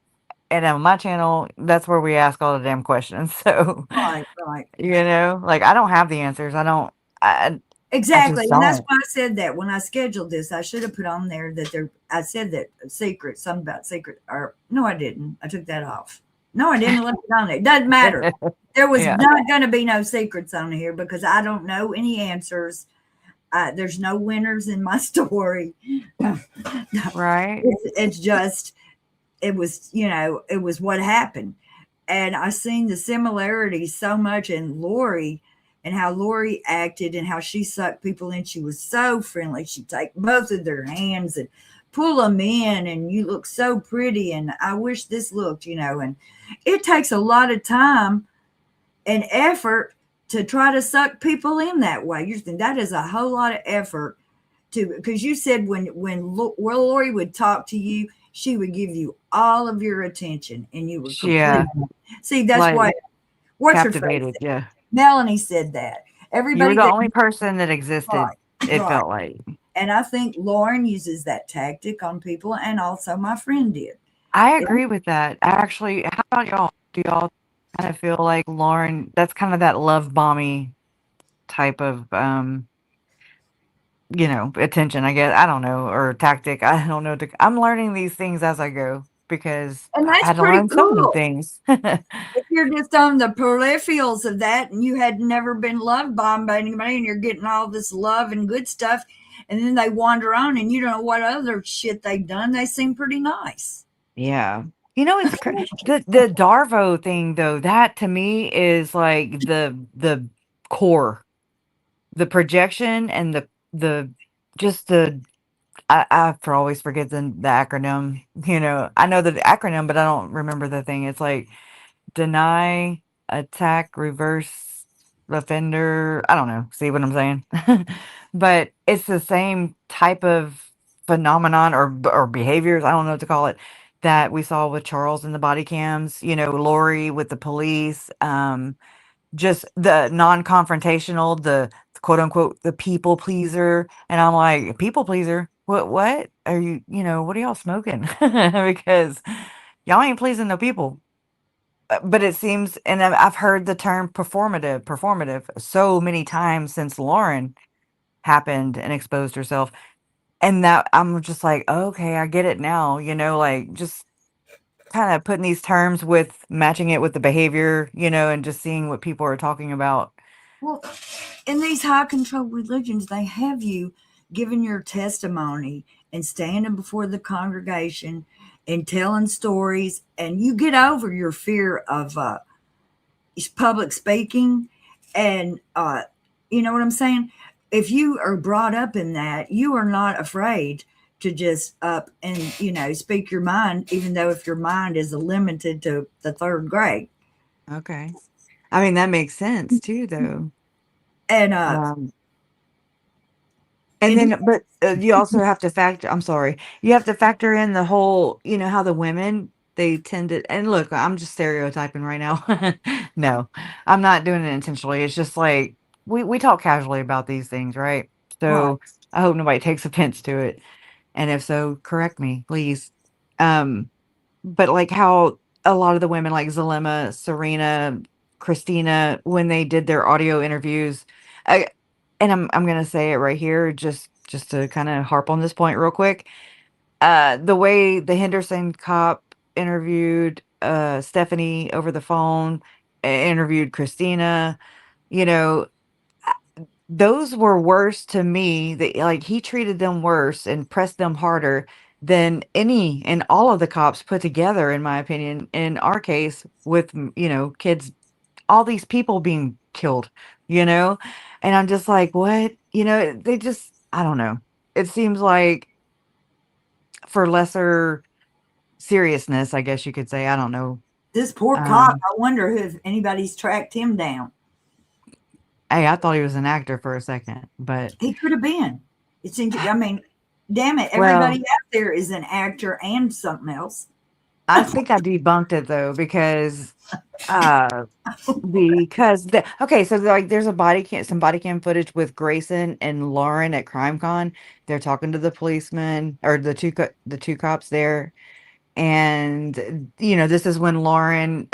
and on my channel, that's where we ask all the damn questions." So, Right, right. like I don't have the answers. I Exactly. just And that's don't. why I said that when I scheduled this, I should have put on there that I said that secret, something about secret, or no, I didn't. I took that off. No, I didn't let it on there. It doesn't matter. There was Yeah. not going to be no secrets on here because I don't know any answers. There's no winners in my story. Right. It's just, it was what happened. And I seen the similarities so much in Lori and how Lori acted and how she sucked people in. She was so friendly. She'd take both of their hands and pull them in, and you look so pretty. And I wish this looked, and it takes a lot of time and effort to try to suck people in that way. You think that is a whole lot of effort to, because you said Lori would talk to you, she would give you all of your attention and you were complete. Yeah. See, that's Like why, what's her face captivated. said? Yeah. Melanie said that. You were Everybody the that, only person that existed, right, it right. felt like. And I think Lauren uses that tactic on people, and also my friend did. I And agree with that. Actually, how about y'all? Do y'all kind of feel like Lauren, that's kind of that love bomby type of attention, I guess. I don't know, or tactic. I don't know. I'm learning these things as I go because I that's had to pretty learn some new cool. things. If you're just on the peripherals of that and you had never been loved bombed by anybody and you're getting all this love and good stuff, and then they wander on and you don't know what other shit they've done, they seem pretty nice. Yeah. It's the Darvo thing though. That to me is like the core, the projection and the just the I always forget the acronym. I know the acronym, but I don't remember the thing. It's like deny, attack, reverse, offender. I don't know. See what I'm saying? But it's the same type of phenomenon or behaviors. I don't know what to call it that we saw with Charles in the body cams. Lori with the police. Just the non-confrontational, the quote unquote the people pleaser, and I'm like, people pleaser? What are you? What are y'all smoking? Because y'all ain't pleasing no people. But it seems, and I've heard the term performative so many times since Lauren happened and exposed herself, and that I'm just like, okay, I get it now. Like just kind of putting these terms with matching it with the behavior, and just seeing what people are talking about. Well, in these high control religions, they have you giving your testimony and standing before the congregation and telling stories, and you get over your fear of public speaking. And you know what I'm saying? If you are brought up in that, you are not afraid to just up and speak your mind, even though if your mind is limited to the third grade. Okay. I mean, that makes sense too, though. And Um, and and then, but you also have to factor, I'm sorry, you have to factor in the whole, how the women, they tend to, and look, I'm just stereotyping right now. No, I'm not doing it intentionally. It's just like, we talk casually about these things, right? right, So I hope nobody takes offense to it. And if so, correct me, please. Um, but like how a lot of the women like Zalema, Serena, Christina, when they did their audio interviews, I and I'm gonna say it right here just to kind of harp on this point real quick. The way the Henderson cop interviewed Stephanie over the phone, interviewed Christina, you know, those were worse to me. That like he treated them worse and pressed them harder than any and all of the cops put together, in my opinion. In our case, with kids, all these people being killed, and I'm just like, what? They just, I don't know. it seems like for lesser seriousness, I guess you could say. I don't know. This poor cop, Um, I wonder if anybody's tracked him down. hey, I thought he was an actor for a second, but He could have been. I mean, damn it, everybody well, out there is an actor and something else. I think I debunked it though uh because okay, so like there's a some body cam footage with Grayson and Lauren at CrimeCon. They're talking to the policeman or the two cops there, and this is when Lauren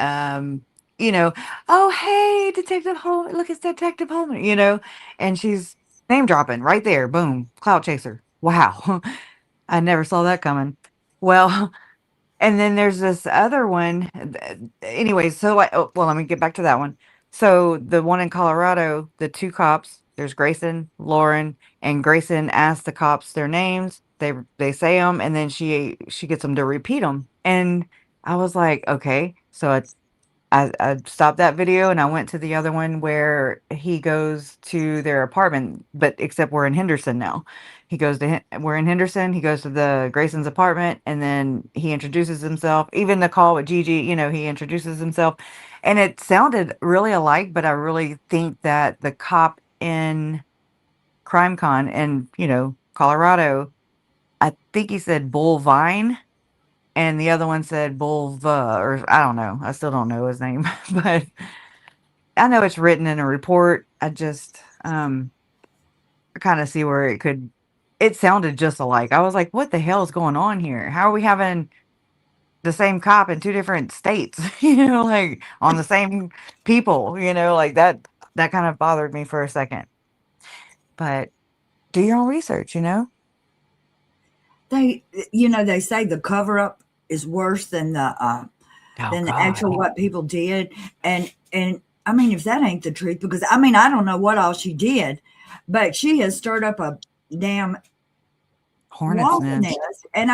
you know oh hey Detective Holman, look, it's Detective Holman, and she's name dropping right there, boom, clout chaser, wow. I never saw that coming. Well, and then there's this other one. Anyways, so well, let me get back to that one. So the one in Colorado, the two cops, there's Grayson, Lauren, and Grayson asks the cops their names. They say them, and then she gets them to repeat them. And I was like, okay. So I stopped that video and I went to the other one where he goes to their apartment, but except we're in Henderson now. We're in Henderson. He goes to the Grayson's apartment and then he introduces himself. Even the call with Gigi, he introduces himself, and it sounded really alike. But I really think that the cop in CrimeCon in Colorado, I think he said Bullvine and the other one said Bulva, or I don't know. I still don't know his name, but I know it's written in a report. I just kind of see where it sounded just alike. I was like, what the hell is going on here? How are we having the same cop in two different states, like on the same people, like that kind of bothered me for a second. But do your own research. They say the cover up is worse Oh than the God. actual what people did. And I mean, if that ain't the truth, because I mean, I don't know what all she did, but she has stirred up a damn Hornet's wall's nest. nest. And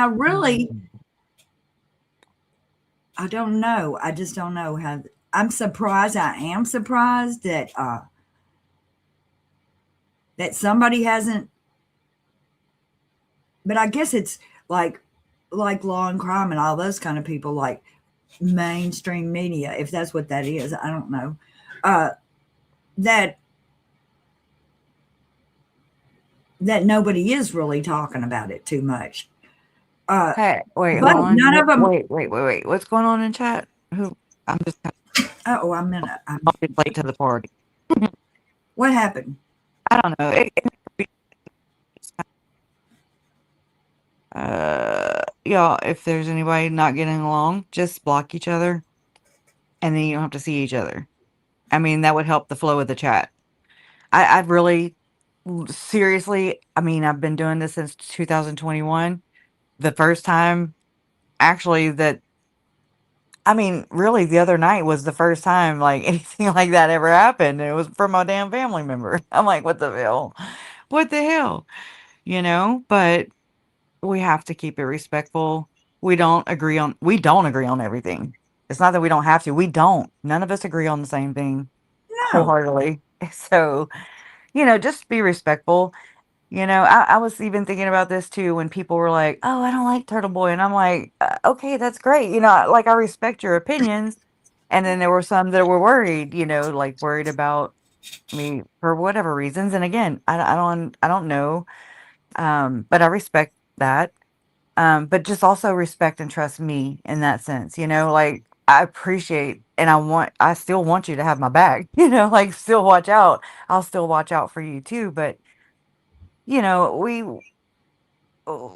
I don't know. I just don't know how. I'm surprised. I am surprised that somebody hasn't. But I guess it's like law and crime and all those kind of people, like mainstream media, if that's what that is. I don't know. Uh, that that nobody is really talking about it too much. Uh, Hey, wait, but hold on. none of them. Wait. What's going on in chat? Who? I'm just Oh, I'm gonna. late to the party. What happened? I don't know. Y'all, if there's anybody not getting along, just block each other, and then you don't have to see each other. I mean, that would help the flow of the chat. I've really, seriously, I mean, I've been doing this since 2021. The first time, actually, I mean, really, the other night was the first time like anything like that ever happened. And it was from a damn family member. I'm like, what the hell? What the hell? But we have to keep it respectful. We don't agree on everything. It's not that we don't have to. We don't. None of us agree on the same thing No, wholeheartedly. So, just be respectful. I was even thinking about this too when people were like, "Oh, I don't like Turtle Boy," and I'm like, "Okay, that's great." Like I respect your opinions. And then there were some that were worried, like worried about me for whatever reasons. And again, I don't know, but I respect that. But just also respect and trust me in that sense. Like I appreciate and I still want you to have my back. Like still watch out. I'll still watch out for you too. But you know, we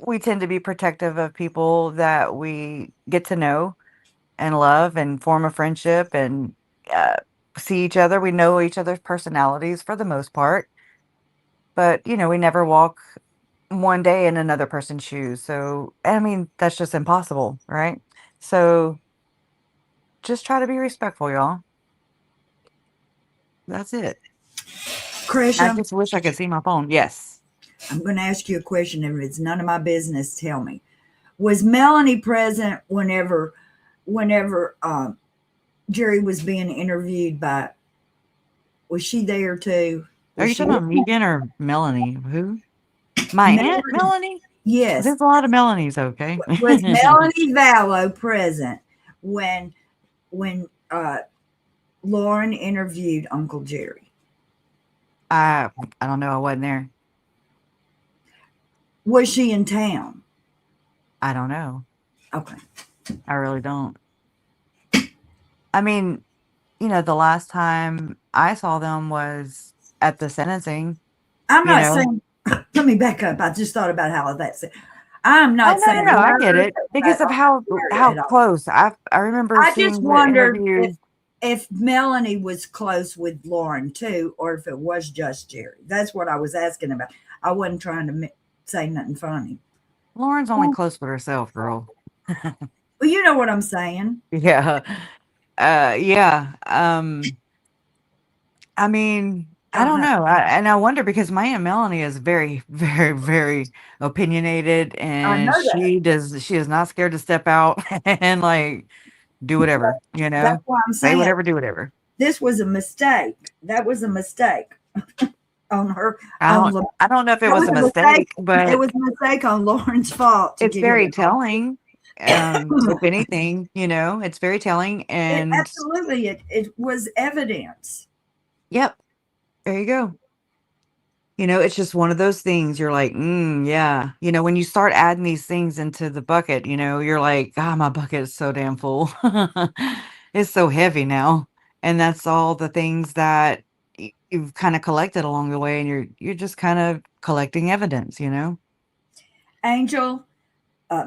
we tend to be protective of people that we get to know and love and form a friendship and uh, see each other. We know each other's personalities for the most part, but we never walk one day in another person's shoes. So, I mean, that's just impossible, right? So, just try to be respectful, y'all. That's it. I Kresha, just wish I could see my phone. Yes. I'm going to ask you a question. If it's none of my business, tell me. Was Melanie present whenever Jerry was being interviewed by? Was she there too? Are Was you she? talking about Megan or Melanie? Who? My aunt Melanie, Melanie? yes, There's a lot of Melanies, okay? was Melanie Vallow present when when Lauren interviewed Uncle Jerry? I don't know, I wasn't there. Was she in town? I don't know. Okay. I really don't. I mean, the last time I saw them was at the sentencing, I'm you not know? saying, let me back up. I just thought about how that's it. I'm Oh, not no, no, saying no, I get her, it but because of Uncle how Jerry at all. close. I remember I just seeing the wondered interview. if Melanie was close with Lauren too, or if it was just Jerry. That's what I was asking about. I wasn't trying to say nothing funny. Lauren's only Well, close with herself, girl. you know what I'm saying. Yeah. Yeah. I mean, I don't Uh, know. And I wonder because my Aunt Melanie is very, very, very opinionated I and know that. she is not scared to step out and like do whatever, That's why I'm say saying whatever, do whatever. this was a mistake. That was a mistake on her I on don't the. I don't know if it That was was a a mistake. mistake, It but was a mistake on Lauren's fault to it's give you very that. telling. If anything, it's very telling It and absolutely it was evidence. yep, there you go. It's just one of those things you're like, yeah. When you start adding these things into the bucket, you're like, God, my bucket is so damn full. It's so heavy now. And that's all the things that you've kind of collected along the way and you're just kind of collecting evidence. Angel,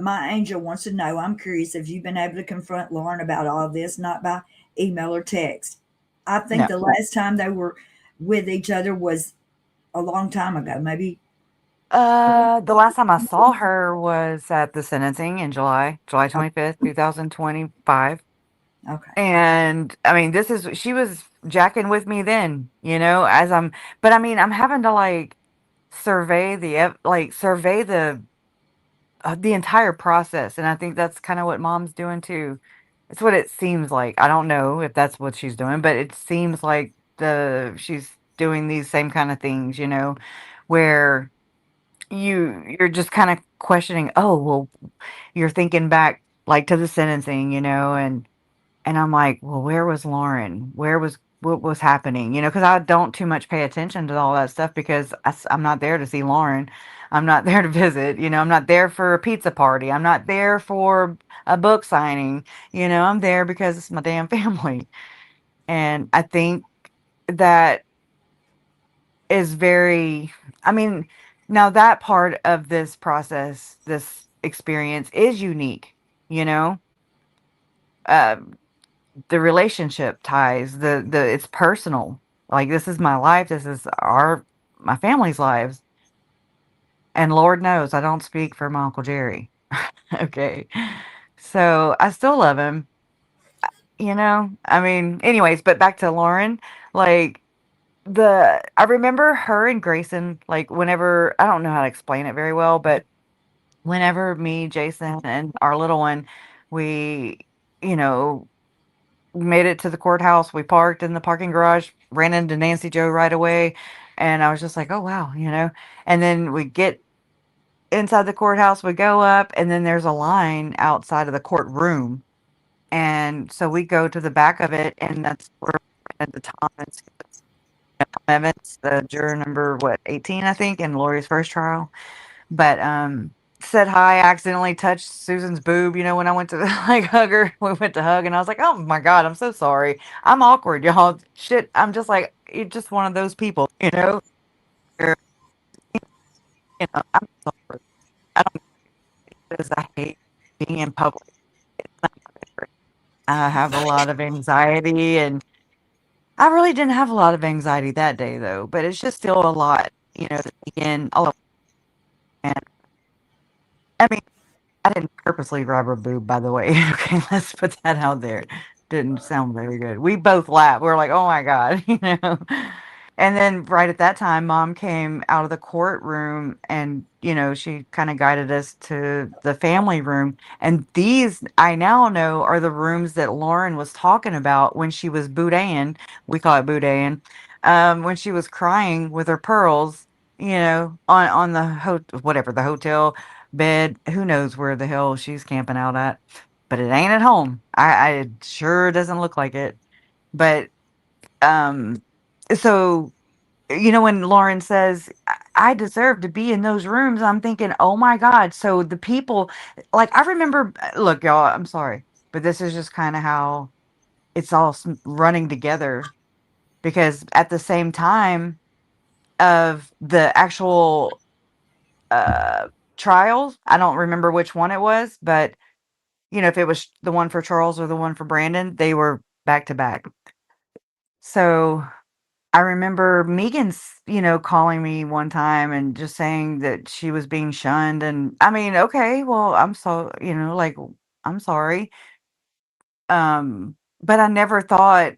my angel wants to know. I'm curious if you've been able to confront Lauren about all of this, not by email or text. I think No. the last time they were with each other was a long time ago, maybe. The last time I saw her was at the sentencing in July Oh, 25th, 2025. okay. And I mean, she was jacking with me then, as but I mean, I'm having to like survey the entire process. And I think that's kind of what mom's doing too. It's what it seems like. I don't know if that's what she's doing, but it seems like she's doing these same kind of things, where you're just kind of questioning, oh, well, you're thinking back like to the sentencing, and I'm like, well, where was Lauren? What was happening? Because I don't too much pay attention to all that stuff because I'm not there to see Lauren. I'm not there to visit. I'm not there for a pizza party. I'm not there for a book signing. I'm there because it's my damn family. And I think that is very, I mean, now that part of this process, this experience is unique, you know? Uh, the relationship ties, it's personal. Like this is my life, this is my family's lives. And Lord knows I don't speak for my Uncle Jerry. Okay. So I still love him, I mean, anyways, but back to Lauren, like I remember her and Grayson, like whenever I don't know how to explain it very well, but whenever me, Jason, and our little one, we, you know, made it to the courthouse, we parked in the parking garage, ran into Nancy Joe right away, and I was just like, "Oh wow." And then we get inside the courthouse, we go up, and then there's a line outside of the courtroom, and so we go to the back of it, and that's where at the Thomas Evans, the juror number what 18, I think, in Lori's first trial. But, said hi, accidentally touched Susan's boob, when I went to, like, hug her. We went to hug, and I was like, "Oh my god, I'm so sorry. I'm awkward, y'all. Shit." I'm just like, you're just one of those people, where, I'm sorry. I don't because I hate being in public. It's not my favorite. I have a lot of anxiety, and I really didn't have a lot of anxiety that day, though, but it's just still a lot, to take in all of and I mean I didn't purposely grab her boob, by the way. Okay, let's put that out there. Didn't sound very good. We both laughed. We were like, "Oh my god," And then right at that time, mom came out of the courtroom and, she kind of guided us to the family room. And these, I now know, are the rooms that Lauren was talking about when she was boudin. We call it boudin. When she was crying with her pearls. on the whatever, the hotel bed. Who knows where the hell she's camping out at? But it ain't at home. I it sure doesn't look like it. But um, so when Lauren says, I deserve to be in those rooms, I'm thinking, oh my God. So the people, like, I remember, look, y'all, I'm sorry, but this is just kind of how it's all running together because at the same time of the actual uh, trials, I don't remember which one it was, but, if it was the one for Charles or the one for Brandon, they were back to back. So I remember Megan's, calling me one time and just saying that she was being shunned. And I mean, okay, well, I'm so, like, I'm sorry. But I never thought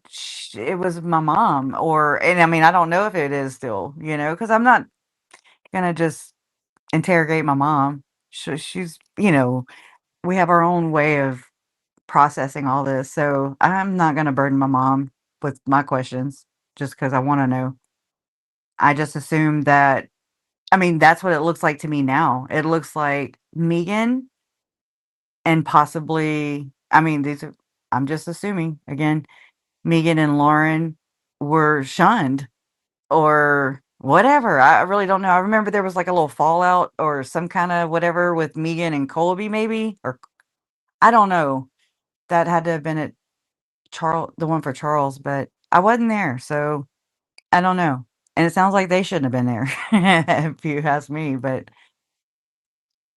it was my mom and I mean, I don't know if it is still, because I'm not gonna just interrogate my mom. She's, we have our own way of processing all this. So I'm not gonna burden my mom with my questions just because I want to know. I just assume that I mean, that's what it looks like to me now. It looks like Megan and possibly I mean, I'm just assuming, again, Megan and Lauren were shunned or whatever. I really don't know. I remember there was like a little fallout or some kinda whatever with Megan and Colby maybe, or I don't know. That had to have been at the one for Charles, but I wasn't there, so I don't know. And it sounds like they shouldn't have been there, if you ask me, but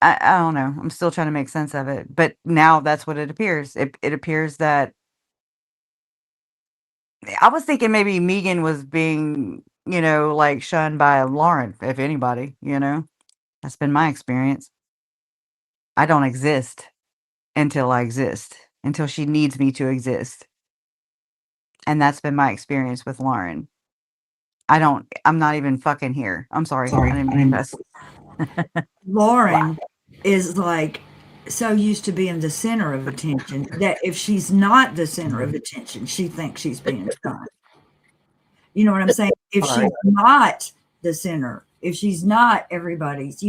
I don't know. I'm still trying to make sense of it, but now that's what it appears. It appears that I was thinking maybe Megan was being, like, shunned by Lauren, if anybody. That's been my experience. I don't exist until I exist, until she needs me to exist, and that's been my experience with Lauren. I'm not even fucking here. I'm sorry. I didn't mean to cuss. Lauren is like so used to being the center of attention that if she's not the center of attention, she thinks she's being shunned. You know what I'm saying? If she's Right. not the center, if she's not everybody's,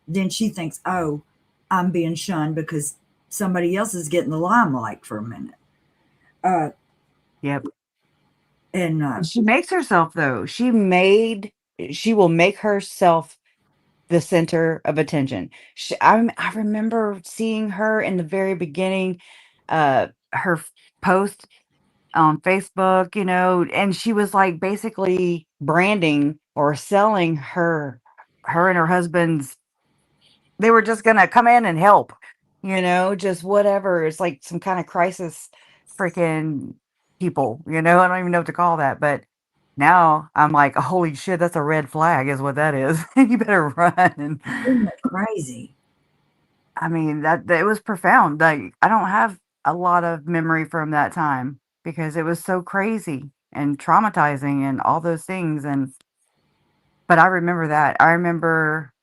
then she thinks, oh, I'm being shunned because somebody else is getting the limelight for a minute. Uh, Yep. and She makes herself though. She will make herself the center of attention. I remember seeing her in the very beginning, her post on Facebook, and she was like basically branding or selling her and her husband's. They were just gonna come in and help, just whatever. It's like some kind of crisis freaking people, I don't even know what to call that, but now I'm like, holy shit, that's a red flag, is what that is. You better run. isn't it crazy? I mean, that it was profound. Like, I don't have a lot of memory from that time because it was so crazy and traumatizing and all those things. But I remember that. I remember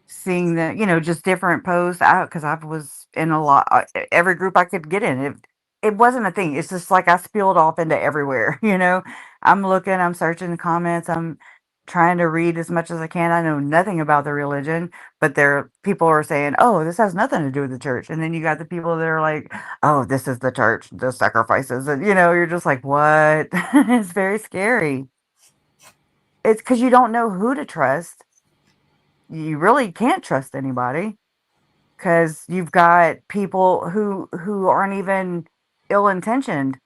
seeing the, just different posts out because I was in a lot, every group I could get in. It wasn't a thing. It's just like I spilled off into everywhere. I'm searching the comments. I'm trying to read as much as I can. I know nothing about the religion, but people are saying, "Oh, this has nothing to do with the church." And then you got the people that are like, "Oh, this is the church, the sacrifices," and you're just like, "What?" It's very scary. It's because you don't know who to trust. You really can't trust anybody because you've got people who aren't even ill-intentioned,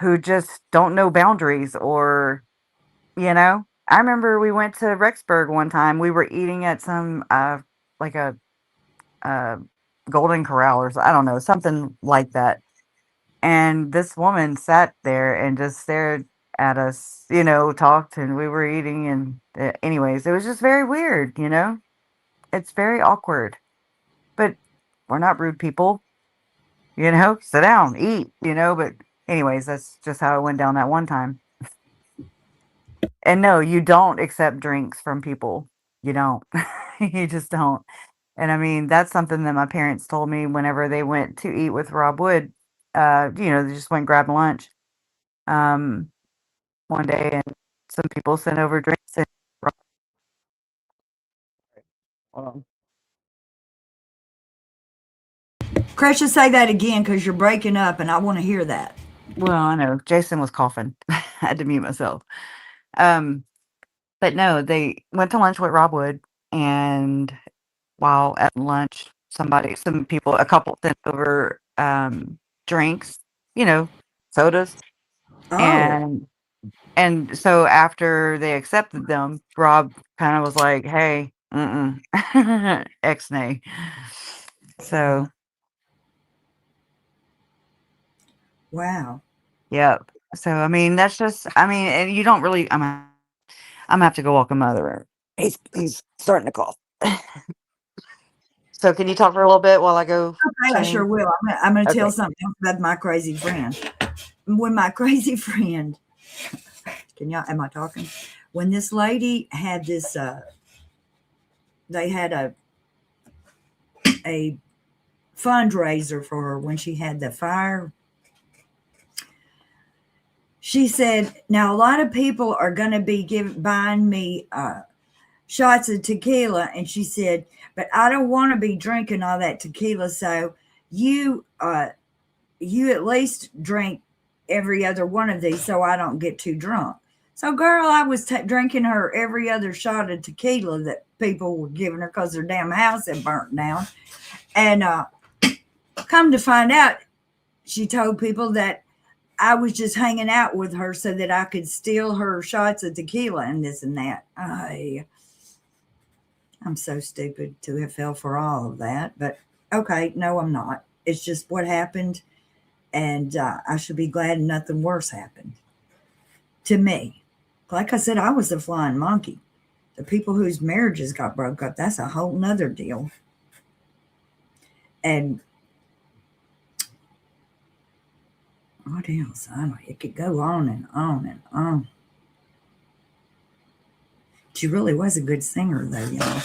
who just don't know boundaries I remember we went to Rexburg one time. We were eating at some like a uh Golden Corral or I don't know, something like that. And this woman sat there and just stared at us, talked, and we were eating, and anyways, it was just very weird. It's very awkward. But we're not rude people, sit down, eat, but anyways, that's just how it went down that one time. And no, you don't accept drinks from people. You don't. You just don't. And I mean, that's something that my parents told me whenever they went to eat with Rob Wood. They just went grab lunch um one day, and some people sent over drinks, and Hold on. Kresha, say that again because you're breaking up and I want to hear that. Well, I know Jason was coughing. I had to mute myself. But no, they went to lunch with Rob Wood, and while at lunch, some people, a couple sent over drinks, sodas, Oh, and so after they accepted them, Rob kind of was like, "Hey, X-nay." So, wow. yep. So I mean, that's just, I mean, and you don't really. I'm gonna have to go walk him out of the room. He's starting to cough. So can you talk for a little bit while I go Okay, I sure change? will. I'm going to tell Okay. something else about my crazy friend. When my crazy friend, am I talking? When this lady had this, they had a fundraiser for her when she had the fire. She said, now a lot of people are going to be buying me shots of tequila. And she said, but I don't want to be drinking all that tequila. So you at least drink every other one of these so I don't get too drunk. So, girl, I was drinking her every other shot of tequila that people were giving her because their damn house had burnt down. And come to find out, she told people that I was just hanging out with her so that I could steal her shots of tequila and this and that. I'm so stupid to have fell for all of that. But okay, no, I'm not. It's just what happened. And I should be glad nothing worse happened to me. Like I said, I was the flying monkey. The people whose marriages got broke up, that's a whole nother deal. And what else? I don't know. It could go on and on and on. She really was a good singer, though, y'all.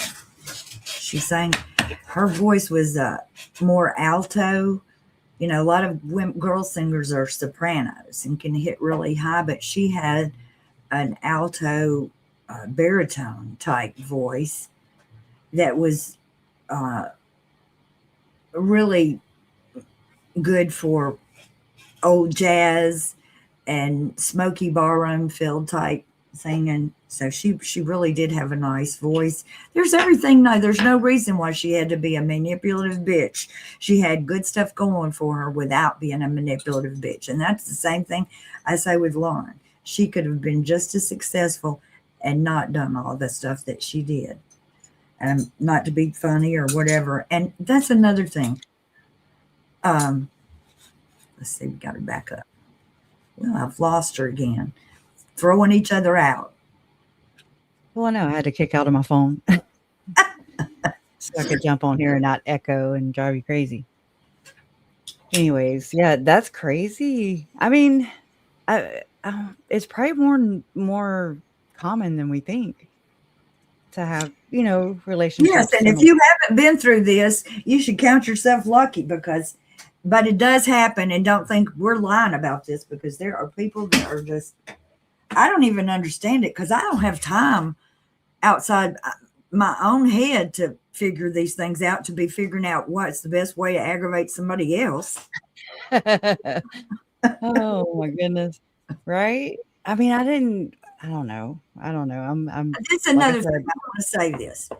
She sang, her voice was more alto. A lot of girl singers are sopranos and can hit really high, but she had an alto baritone type voice that was really good for old jazz and smoky barroom filled type singing. So she really did have a nice voice. There's everything. No, there's no reason why she had to be a manipulative bitch. She had good stuff going for her without being a manipulative bitch. And that's the same thing I say with Lauren. She could have been just as successful and not done all the stuff that she did. Not to be funny or whatever. And that's another thing. Let's see, we got her back up. Well, I've lost her again. Throwing each other out. Well, no, I had to kick out of my phone so I could jump on here and not echo and drive you crazy. Anyways, yeah, that's crazy. I mean, it's probably more common than we think to have, relationships. Yes, and if you haven't been through this, you should count yourself lucky but it does happen, and don't think we're lying about this because there are people that are just, I don't even understand it because I don't have time outside my own head to figure these things out, to be figuring out what's the best way to aggravate somebody else. Oh my goodness. Right? I mean, I don't know. That's like another I thing. said, I want to say this.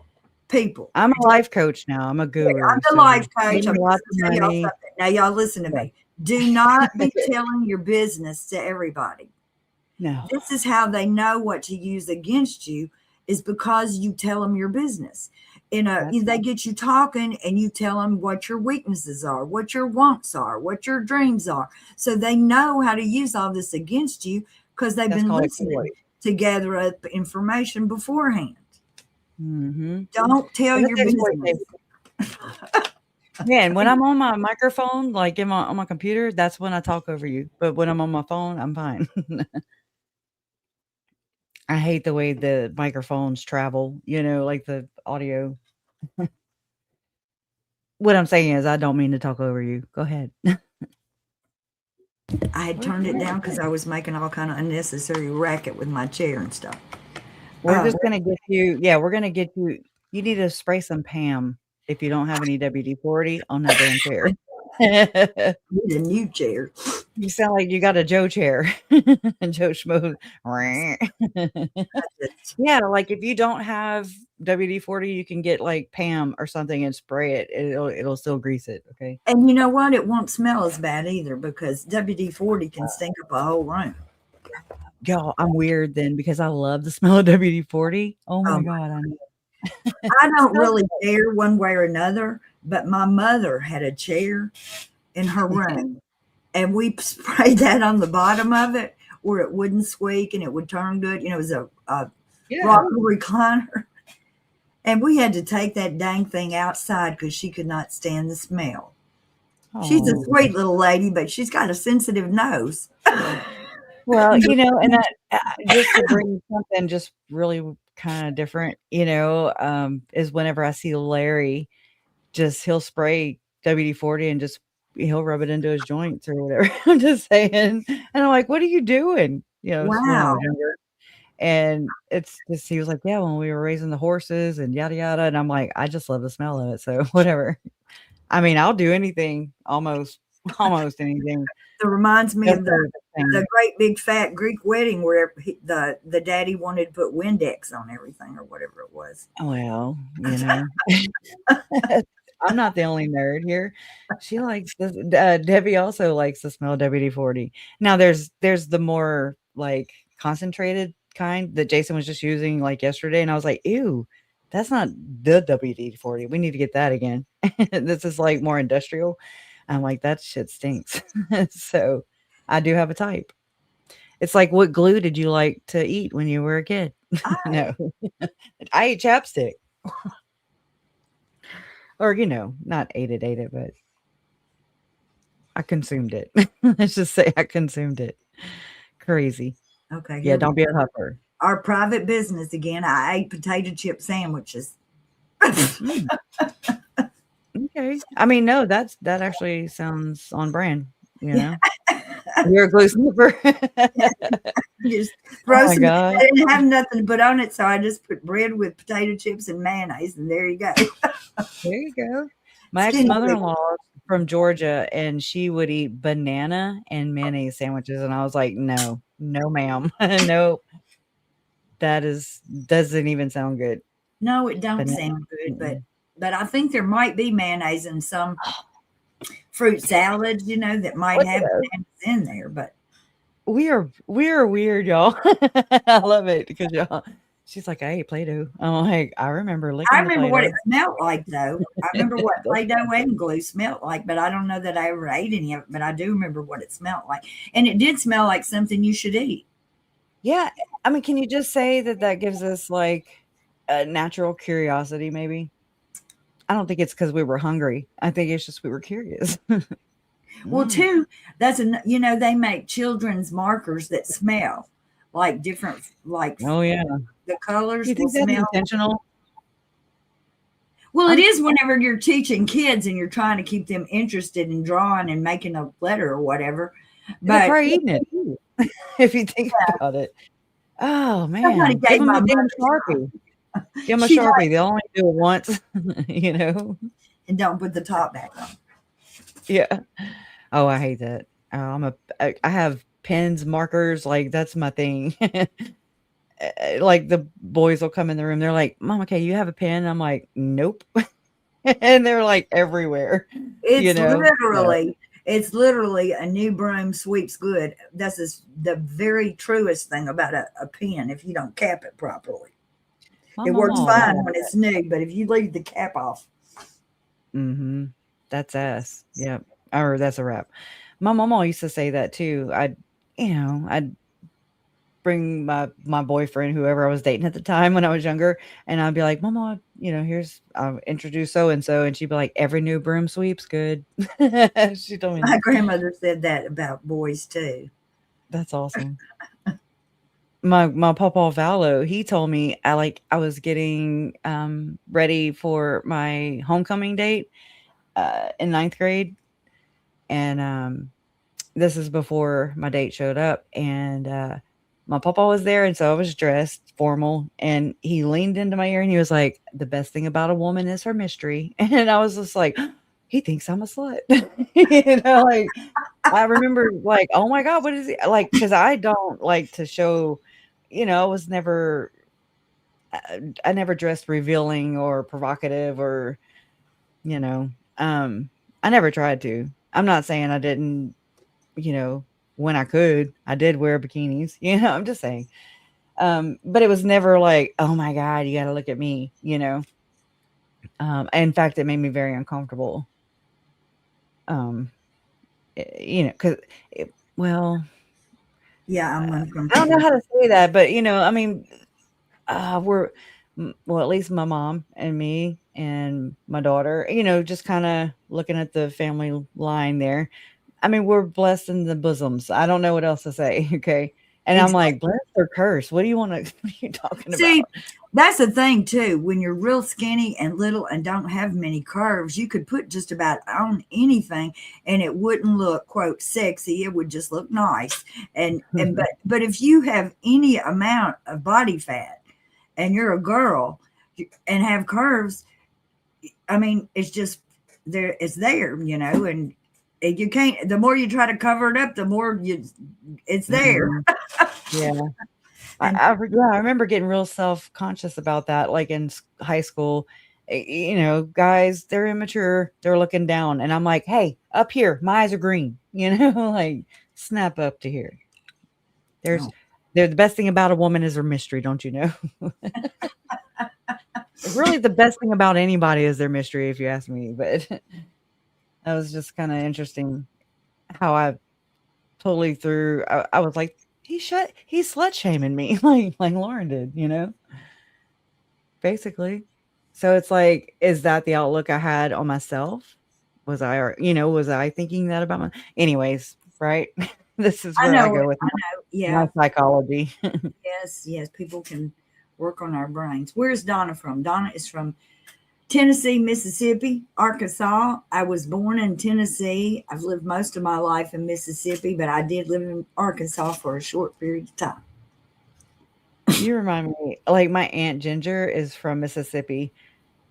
People. I'm a life coach now. I'm a guru. I'm the So life give coach. I'm me going lots to of tell y'all money. something. Now, y'all listen to Yeah. me. Do not be telling your business to everybody. No. This is how they know what to use against you, is because you tell them your business. They get you talking and you tell them what your weaknesses are, what your wants are, what your dreams are. So they know how to use all this against you because they've That's been called listening exploit. to gather up information beforehand. Mm-hmm. Don't tell That's your business. exploitation. Yeah, and when I'm on my microphone, like on my computer, that's when I talk over you. But when I'm on my phone, I'm fine. I hate the way the microphones travel, like the audio. What I'm saying is I don't mean to talk over you. Go ahead. I had turned it down because I was making all kind of unnecessary racket with my chair and stuff. We're just gonna get you. Yeah, we're gonna get you. You need to spray some Pam if you don't have any WD-40 on that damn chair. Need a new chair. You sound like you got a Joe chair. Joe Schmo. Just- Yeah, like, if you don't have WD-40, you can get, like, Pam or something and spray it. It'll still grease it, okay? And you know what? It won't smell as bad either because WD-40 can stink up a whole room. Y'all, I'm weird then because I love the smell of WD-40. Oh my Um, god, I know. I It don't smells really care one way or another, but my mother had a chair in her room, and we sprayed that on the bottom of it where it wouldn't squeak and it would turn good. You know, it was a yeah. rocker recliner. And we had to take that dang thing outside because she could not stand the smell. She's a Oh. sweet little lady, but she's got a sensitive nose. Well, and that just to bring something just really kinda different, is whenever I see Larry, just he'll spray WD-40 and just he'll rub it into his joints or whatever. I'm just saying. And I'm like, "What are you doing?" Just when I was Wow. younger. And it's just he was like, "Yeah, when we were raising the horses and yada yada," and I'm like, "I just love the smell of it, so whatever." I mean, I'll do anything, almost anything It reminds me just of for the the thing. great big fat Greek wedding where the daddy wanted to put Windex on everything or whatever it was. Well, I'm not the only nerd here. She likes this Debbie also likes the smell of WD-40. Now there's the more, like, concentrated kind that Jason was just using, like, yesterday, and I was like, "Ew, that's not the WD-40. We need to get that again." This is, like, more industrial. I'm like, "That shit stinks." So, I do have a type. It's like, what glue did you like to eat when you were a kid? I No. I ate chapstick. Or, not ate it, but I consumed it. Let's just say I consumed it. Crazy. okay, Yeah, here we don't be a go. huffer. Our private business again. I ate potato chip sandwiches. Mm, okay. I mean, no, that actually sounds on brand, you Yeah, know? You're a glue sniffer. just Oh throw my some. god. I didn't have nothing to put on it, so I just put bread with potato chips and mayonnaise, and there you go. There you go. My Skinny people. ex-mother-in-law is from Georgia, and she would eat banana and mayonnaise sandwiches, and I was like, "No. No, ma'am. No, doesn't even sound good." No, it don't Banana sound good, mm-mm. but I think there might be mayonnaise in some fruit salads, that might What have the bananas in there. But we are weird, y'all. I love it because y'all she's like, "I ate Play-Doh." I'm like, "I remember I licking the remember what Play-Doh." it smelled like, though. I remember what That's Play-Doh and glue smelled like, but I don't know that I ever ate any of it. But I do remember what it smelled like, and it did smell like something you should eat. Yeah, I mean, can you just say that that gives us, like, a natural curiosity maybe? I don't think it's because we were hungry. I think it's just we were curious. Well, Mm. too, they make children's markers that smell like different, like Oh, yeah. the Do you colors will think that's smell. intentional? Well, it I'm is whenever you're teaching kids and you're trying to keep them interested in drawing and making a letter or whatever. they're But probably eating it too, if you think about it. Oh, somebody man. Give gave them my a damn mother Sharpie. Give them a she died Sharpie. They'll only do it once, you know? and don't put the top back on. Yeah. Oh, I hate that. Oh, I have pens, markers, like, that's my thing. Like, the boys will come in the room, they're like, "Mom, okay, you have a pen?" I'm like, "Nope." And they're, like, everywhere, you It's know? No. literally it's literally a new broom sweeps good. This is the very truest thing about a pen if you don't cap it properly. My It mama works always fine said when that. it's new, but if you leave the cap off, Mhm. That's ass. Yep. Or that's a wrap. My mama used to say that too. I'd bring my boyfriend, whoever I was dating at the time when I was younger, and I'd be like, "Mama, here's I'll introduce so and so," and she'd be like, "Every new broom sweeps good." She told me my that. grandmother said that about boys too. That's awesome. My papa Vallo, he told me I was getting ready for my homecoming date in ninth grade, and this is before my date showed up, and my papa was there, and so I was dressed formal, and he leaned into my ear and he was like, "The best thing about a woman is her mystery." And I was just like, "He thinks I'm a slut." Like I remember like, "Oh my god, what is he?" Like, because I don't like to show, I was never I never dressed revealing or provocative or, you know, um, I never tried to. I'm not saying I didn't, you know, when I could, I did wear bikinis, I'm just saying. But it was never like, "Oh my god, you gotta look at me," you know? In fact, it made me very uncomfortable. Um, 'cause well, Yeah, I'm I don't know uncomfortable. how to say that, but, I mean, we're well, at least my mom and me and my daughter, just kinda looking at the family line there. I mean, we're blessed in the bosoms. I don't know what else to say, okay? And I'm like, Exactly. "Blessed or cursed? What do you wanna what are you talking See, about?" that's the thing too. When you're real skinny and little and don't have many curves, you could put just about on anything and it wouldn't look quote sexy. It would just look nice. And but if you have any amount of body fat and you're a girl and have curves, I mean, it's just there. It's there, and you can't. The more you try to cover it up, the more it's there. Mhm. Yeah. And I remember getting real self-conscious about that, like, in s high school. Guys, they're immature, they're looking down, and I'm like, "Hey, up here, my eyes are green," like, "Snap up to here." There's oh, they're the best thing about a woman is her mystery, don't you know? Really, the best thing about anybody is their mystery, if you ask me, but that was just kinda interesting how I totally threw I was like, he's slut shaming me," like Lauren did, basically. So it's like, is that the outlook I had on myself? Was I thinking that about anyways, right? This is I where I know go it. with I know. my Yeah. psychology. Yes. Yes. People can work on our brains. Where's Donna from? Donna is from Tennessee, Mississippi, Arkansas. I was born in Tennessee. I've lived most of my life in Mississippi, but I did live in Arkansas for a short period of time. You remind me, like, my Aunt Ginger is from Mississippi,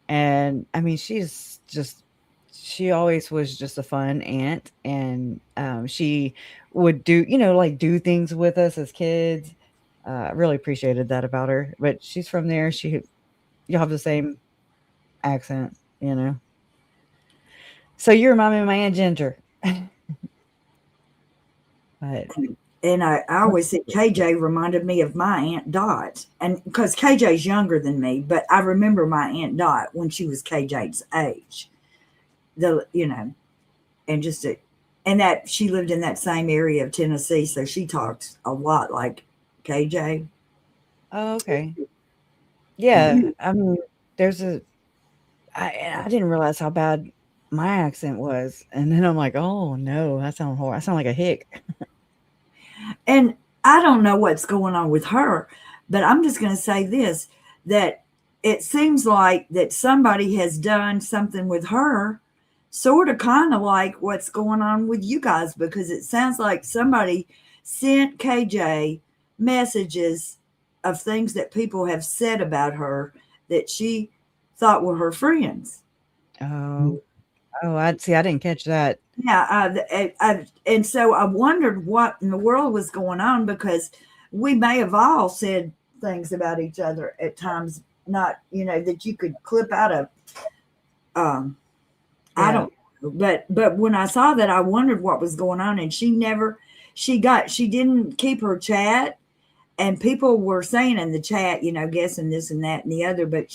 and, I mean, she always was just a fun aunt, and, she would like, do things with us as kids. I really appreciated that about her, but she's from there, y'all have the same accent, you know? So you remind me of my Aunt Ginger. But And I always said KJ reminded me of my Aunt Dot. And because KJ's younger than me, but I remember my Aunt Dot when she was KJ's age. And just and that she lived in that same area of Tennessee, so she talks a lot like KJ. oh, okay. Yeah, I mean, there's a I didn't realize how bad my accent was, and then I'm like, "Oh, no, that sound horrible. I sound like a hick." And I don't know what's going on with her, but I'm just going to say this, that it seems like that somebody has done something with her, sort of kind of like what's going on with you guys, because it sounds like somebody sent KJ messages of things that people have said about her that she thought were her friends. Oh. Oh, I didn't catch that. Yeah, and so I wondered what in the world was going on, because we may have all said things about each other at times, not that you could clip out of. Um, I Yeah. don't, but when I saw that, I wondered what was going on, and she didn't keep her chat, and people were saying in the chat, guessing this and that and the other, but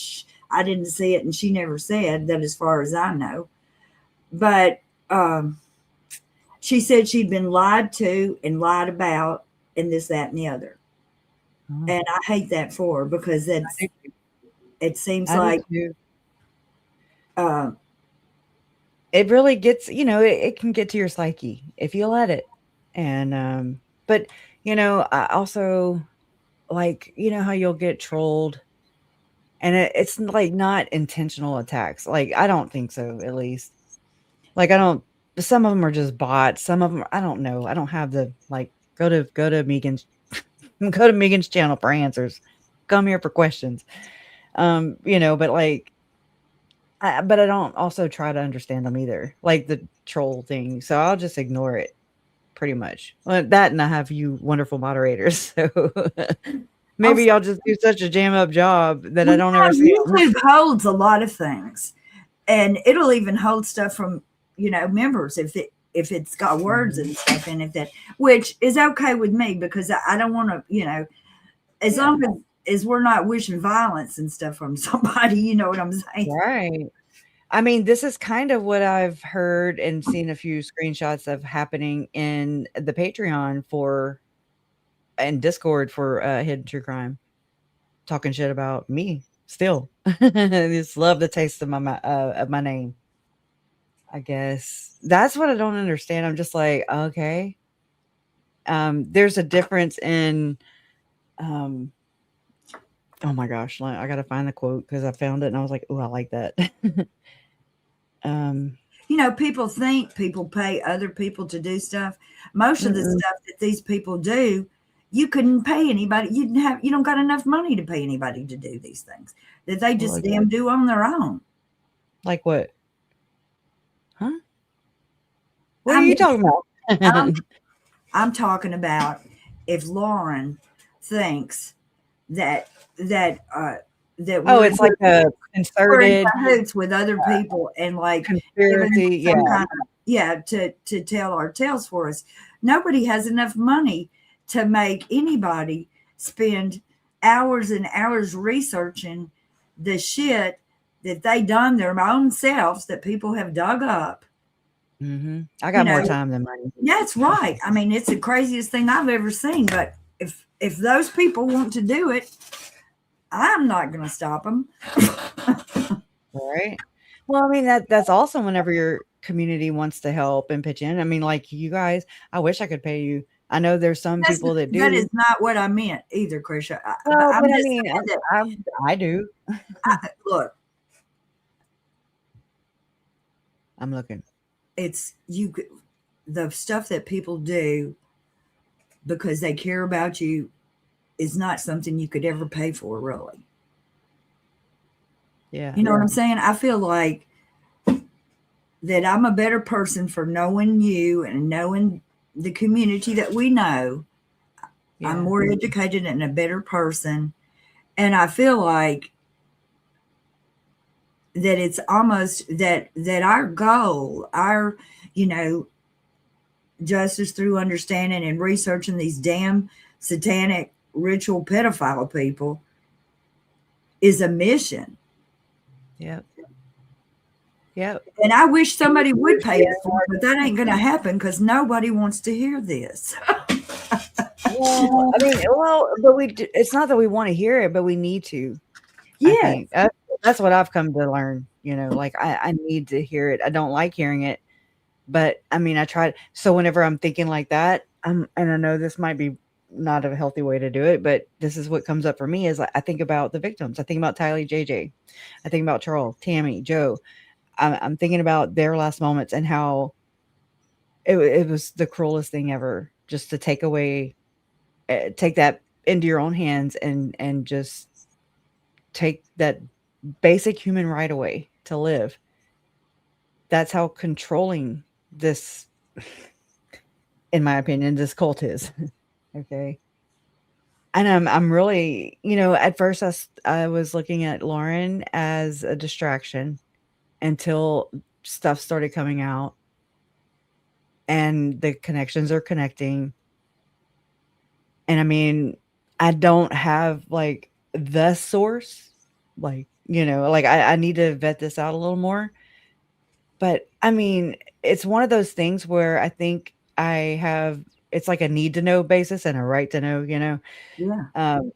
I didn't see it, and she never said that, as far as I know. But she said she'd been lied to and lied about and this, that, and the other. Oh, And I hate that for her, because I do it seems I do like, too. uh, It really gets it can get to your psyche if you let it, and, but, I also like, how you'll get trolled, and it's, like, not intentional attacks, like, I don't think so, at least. Like, I don't some of them are just bots, some of them I don't know, I don't have the, like, go to Megan's. Go to Megan's channel for answers. Come here for questions. But like, but I don't also try to understand them either, like the troll thing. So I'll just ignore it pretty much. Well, that and I have you wonderful moderators. So maybe Also, y'all just do such a jam up job that I well, don't ever see them. YouTube holds a lot of things, and it'll even hold stuff from members if it's got words and stuff in it, that which is okay with me, because I don't want to, as long as we're not wishing violence and stuff from somebody, you know what I'm saying? Right. I mean, this is kind of what I've heard and seen a few screenshots of happening in the Patreon for and Discord for Hidden True Crime, talking shit about me still. Just love the taste of my name. I guess that's what I don't understand. I'm just like, okay. There's a difference in um oh my gosh, I gotta find the quote because I found it and I was like, oh, I like that. um People think people pay other people to do stuff. Most of the mm-mm. stuff that these people do, you couldn't pay anybody. You don't got enough money to pay anybody to do these things that they just Like damn what? do on their own. Like what? Huh? What I are you mean, talking I'm, about? I'm talking about if Lauren thinks that that uh, that Oh, it's like a we're in concerted cahoots with other people and like giving them conspiracy. some Yeah. kind of to tell our tales for us. Nobody has enough money to make anybody spend hours and hours researching the shit that they done their own selves, that people have dug up. I You got more know, time than money. that's right. I mean, it's the craziest thing I've ever seen. But if those people want to do it, I'm not going to stop them. Right. Well, I mean, that's awesome whenever your community wants to help and pitch in. I mean, like you guys, I wish I could pay you. I know there's some people that That do. is not what I meant either, Krisha. But Well, I'm but I just mean, saying that. I do. Look, I'm looking. it's the stuff that people do because they care about you is not something you could ever pay for, really. Yeah. You know what I'm saying? I feel like that I'm a better person for knowing you and knowing the community that we know. I'm Yeah. more educated and a better person. And I feel like that it's almost that our goal, our, you know, justice through understanding and researching these damn satanic ritual pedophile people is a mission. Yep. Yep. And I wish somebody would pay us for it, but that ain't going to happen because nobody wants to hear this. Well, I mean, but it's not that we want to hear it, but we need to. I Yeah. think that's what I've come to learn. Like I need to hear it. I don't like hearing it, but I mean, I tried. So whenever I'm thinking like that, and I know this might be not a healthy way to do it, but this is what comes up for me is like, I think about the victims. I think about Tylee, JJ. I think about Charles, Tammy, Joe. I'm thinking about their last moments and how it was the cruelest thing ever, just to take that into your own hands and just take that basic human right away to live. That's how controlling this, in my opinion, this cult is. Okay. And I'm really, at first I was looking at Lauren as a distraction until stuff started coming out and the connections are connecting. And I mean, I don't have like the source, like I need to vet this out a little more. But I mean, it's one of those things where I think it's like a need to know basis and a right to know. Yeah. Um,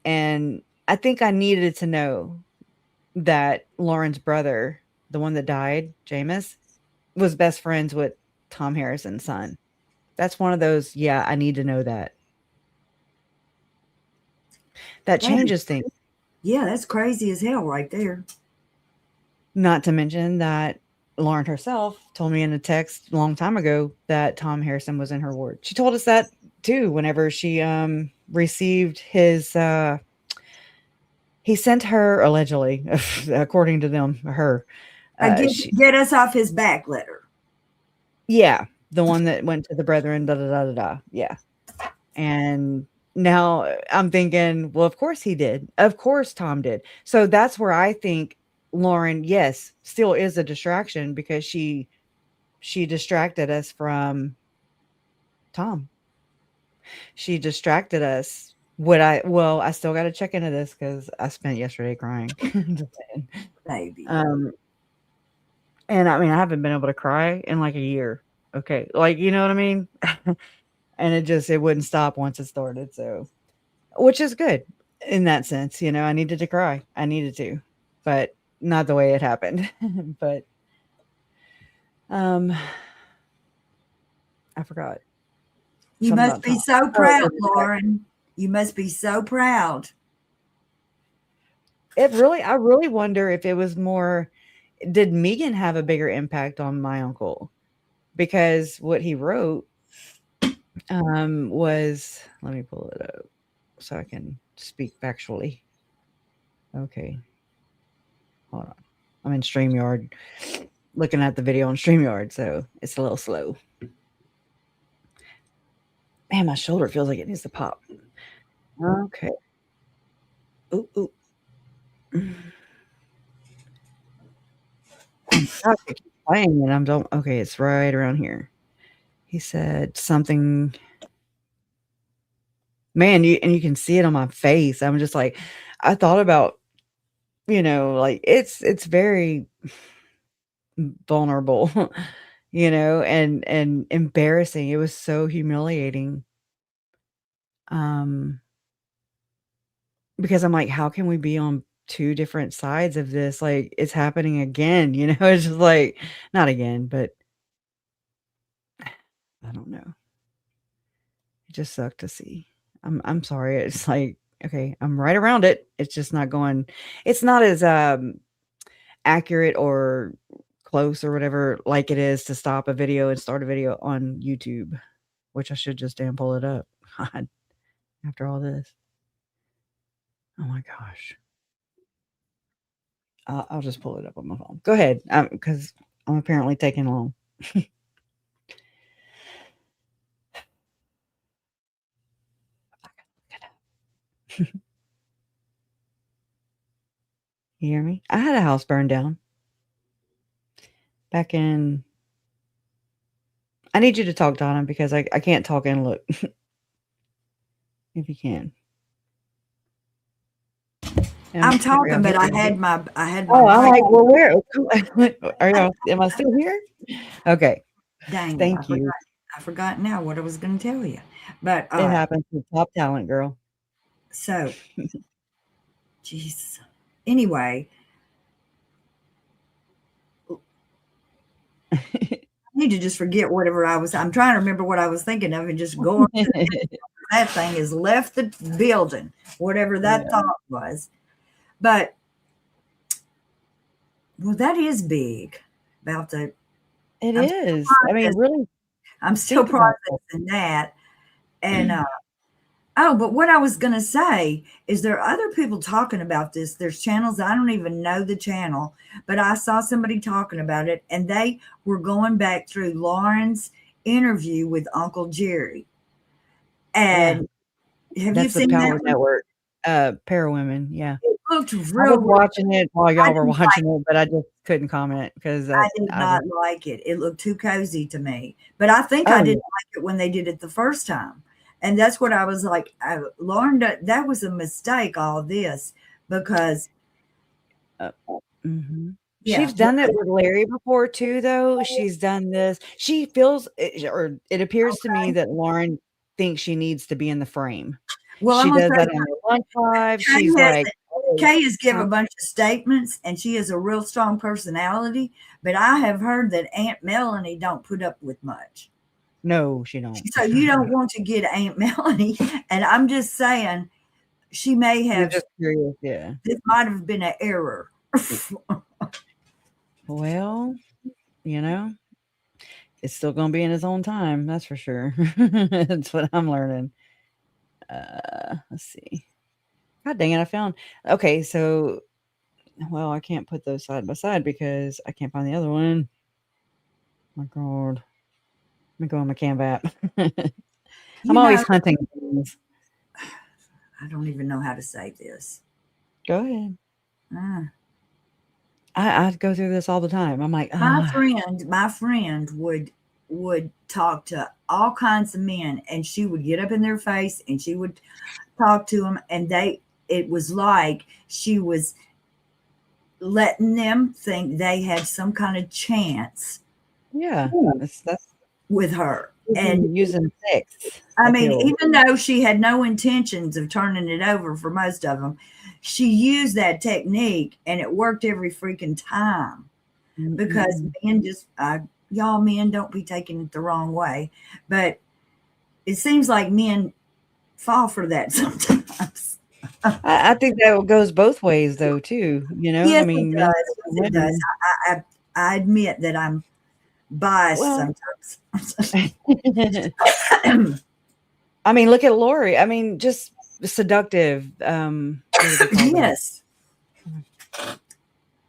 and I think I needed to know that Lauren's brother, the one that died, Jameis, was best friends with Tom Harrison's son. That's one of those, yeah, I need to know that. That changes things. Yeah, that's crazy as hell right there. Not to mention that Lauren herself told me in a text a long time ago that Tom Harrison was in her ward. She told us that too whenever she received his he sent her allegedly, according to them, her she, Get us off his back letter. yeah, the one that went to the brethren, da da da da da. Yeah. And now I'm thinking, well, of course he did. Of course Tom did. So that's where I think Lauren, yes, still is a distraction because she distracted us from Tom. She distracted us. I still got to check into this because I spent yesterday crying. Just saying. Baby. And I mean, I haven't been able to cry in like a year. Okay. Like, you know what I mean? And it wouldn't stop once it started. So, which is good in that sense. I needed to cry. I needed to, but not the way it happened. But, I forgot. You Something must about be Tom. so proud, Lauren. You must be so proud. I really wonder if it was more, did Megan have a bigger impact on my uncle? Because what he wrote was, let me pull it up so I can speak factually. Okay. Hold on. I'm in StreamYard looking at the video on StreamYard, so it's a little slow. Man, my shoulder feels like it needs to pop. Okay. Ooh, ooh. I'm trying to keep playing and okay, it's right around here. He said something. Man, you can see it on my face. I'm just like, I thought about, like it's very vulnerable, and embarrassing. It was so humiliating. Um, because I'm like, how can we be on two different sides of this? Like, it's happening again, It's just like, not again, but I don't know. It just sucked to see. I'm sorry. It's like, okay, I'm right around it. It's just not going. It's not as accurate or close or whatever like it is to stop a video and start a video on YouTube, which I should just damn pull it up. God, after all this. Oh my gosh. I'll just pull it up on my phone. Go ahead, because I'm apparently taking long. You hear me? I had a house burned down back in. I need you to talk, Donna, because I can't talk and look. If you can. I'm talking, but I had my Oh, I'm like, well, where are y'all? Am I still here? Okay. Dang, Thank you. I forgot now what I was going to tell you, but It happens to top talent, girl. So, jeez. Anyway, I need to just forget whatever I'm trying to remember what I was thinking of and just go on. That thing has left the building, whatever that thought was. But, well, that is big about the. It is. I mean, really. I'm still processing that. And, but what I was going to say is there are other people talking about this. There's channels. I don't even know the channel, but I saw somebody talking about it, and they were going back through Lauren's interview with Uncle Jerry. And have you seen the Power that? Network, Para Women, yeah. It looked real. I was watching it while y'all were watching it, but I just couldn't comment because I did not like it. It looked too cozy to me. But I think I didn't like it when they did it the first time. And that's what I was like, Lauren, that was a mistake, all this, because. She's done it with Larry before too, though. She's done this. She feels, or it appears to me that Lauren thinks she needs to be in the frame. Well, she does that on her lunch live. She's like, Kay has given a bunch of statements, and she has a real strong personality. But I have heard that Aunt Melanie don't put up with much. No, she don't. So you don't want to get Aunt Melanie, and I'm just saying, she may have. You're just curious, yeah. This might have been an error. Well, it's still going to be in his own time. That's for sure. That's what I'm learning. Let's see. God dang it! I found. Okay, so well, I can't put those side by side because I can't find the other one. My God, let me go on my Canva app. I'm You always know, hunting things. I don't even know how to say this. Go ahead. Uh, I go through this all the time. I'm like, ah, my friend would talk to all kinds of men, and she would get up in their face and she would talk to them, and it was like she was letting them think they had some kind of chance yeah, that's with her. And using sex I mean, appeal. even though she had no intentions of turning it over for most of them, she used that technique and it worked every freaking time because Mm-mm. men just, y'all men don't be taking it the wrong way, but it seems like men fall for that sometimes. I think that goes both ways, though, too. I Yes, it mean, men does. and Yes, it does. women. I admit that I'm biased Well, sometimes. I mean, look at Lori. I mean, just seductive. What do they call that? Yes.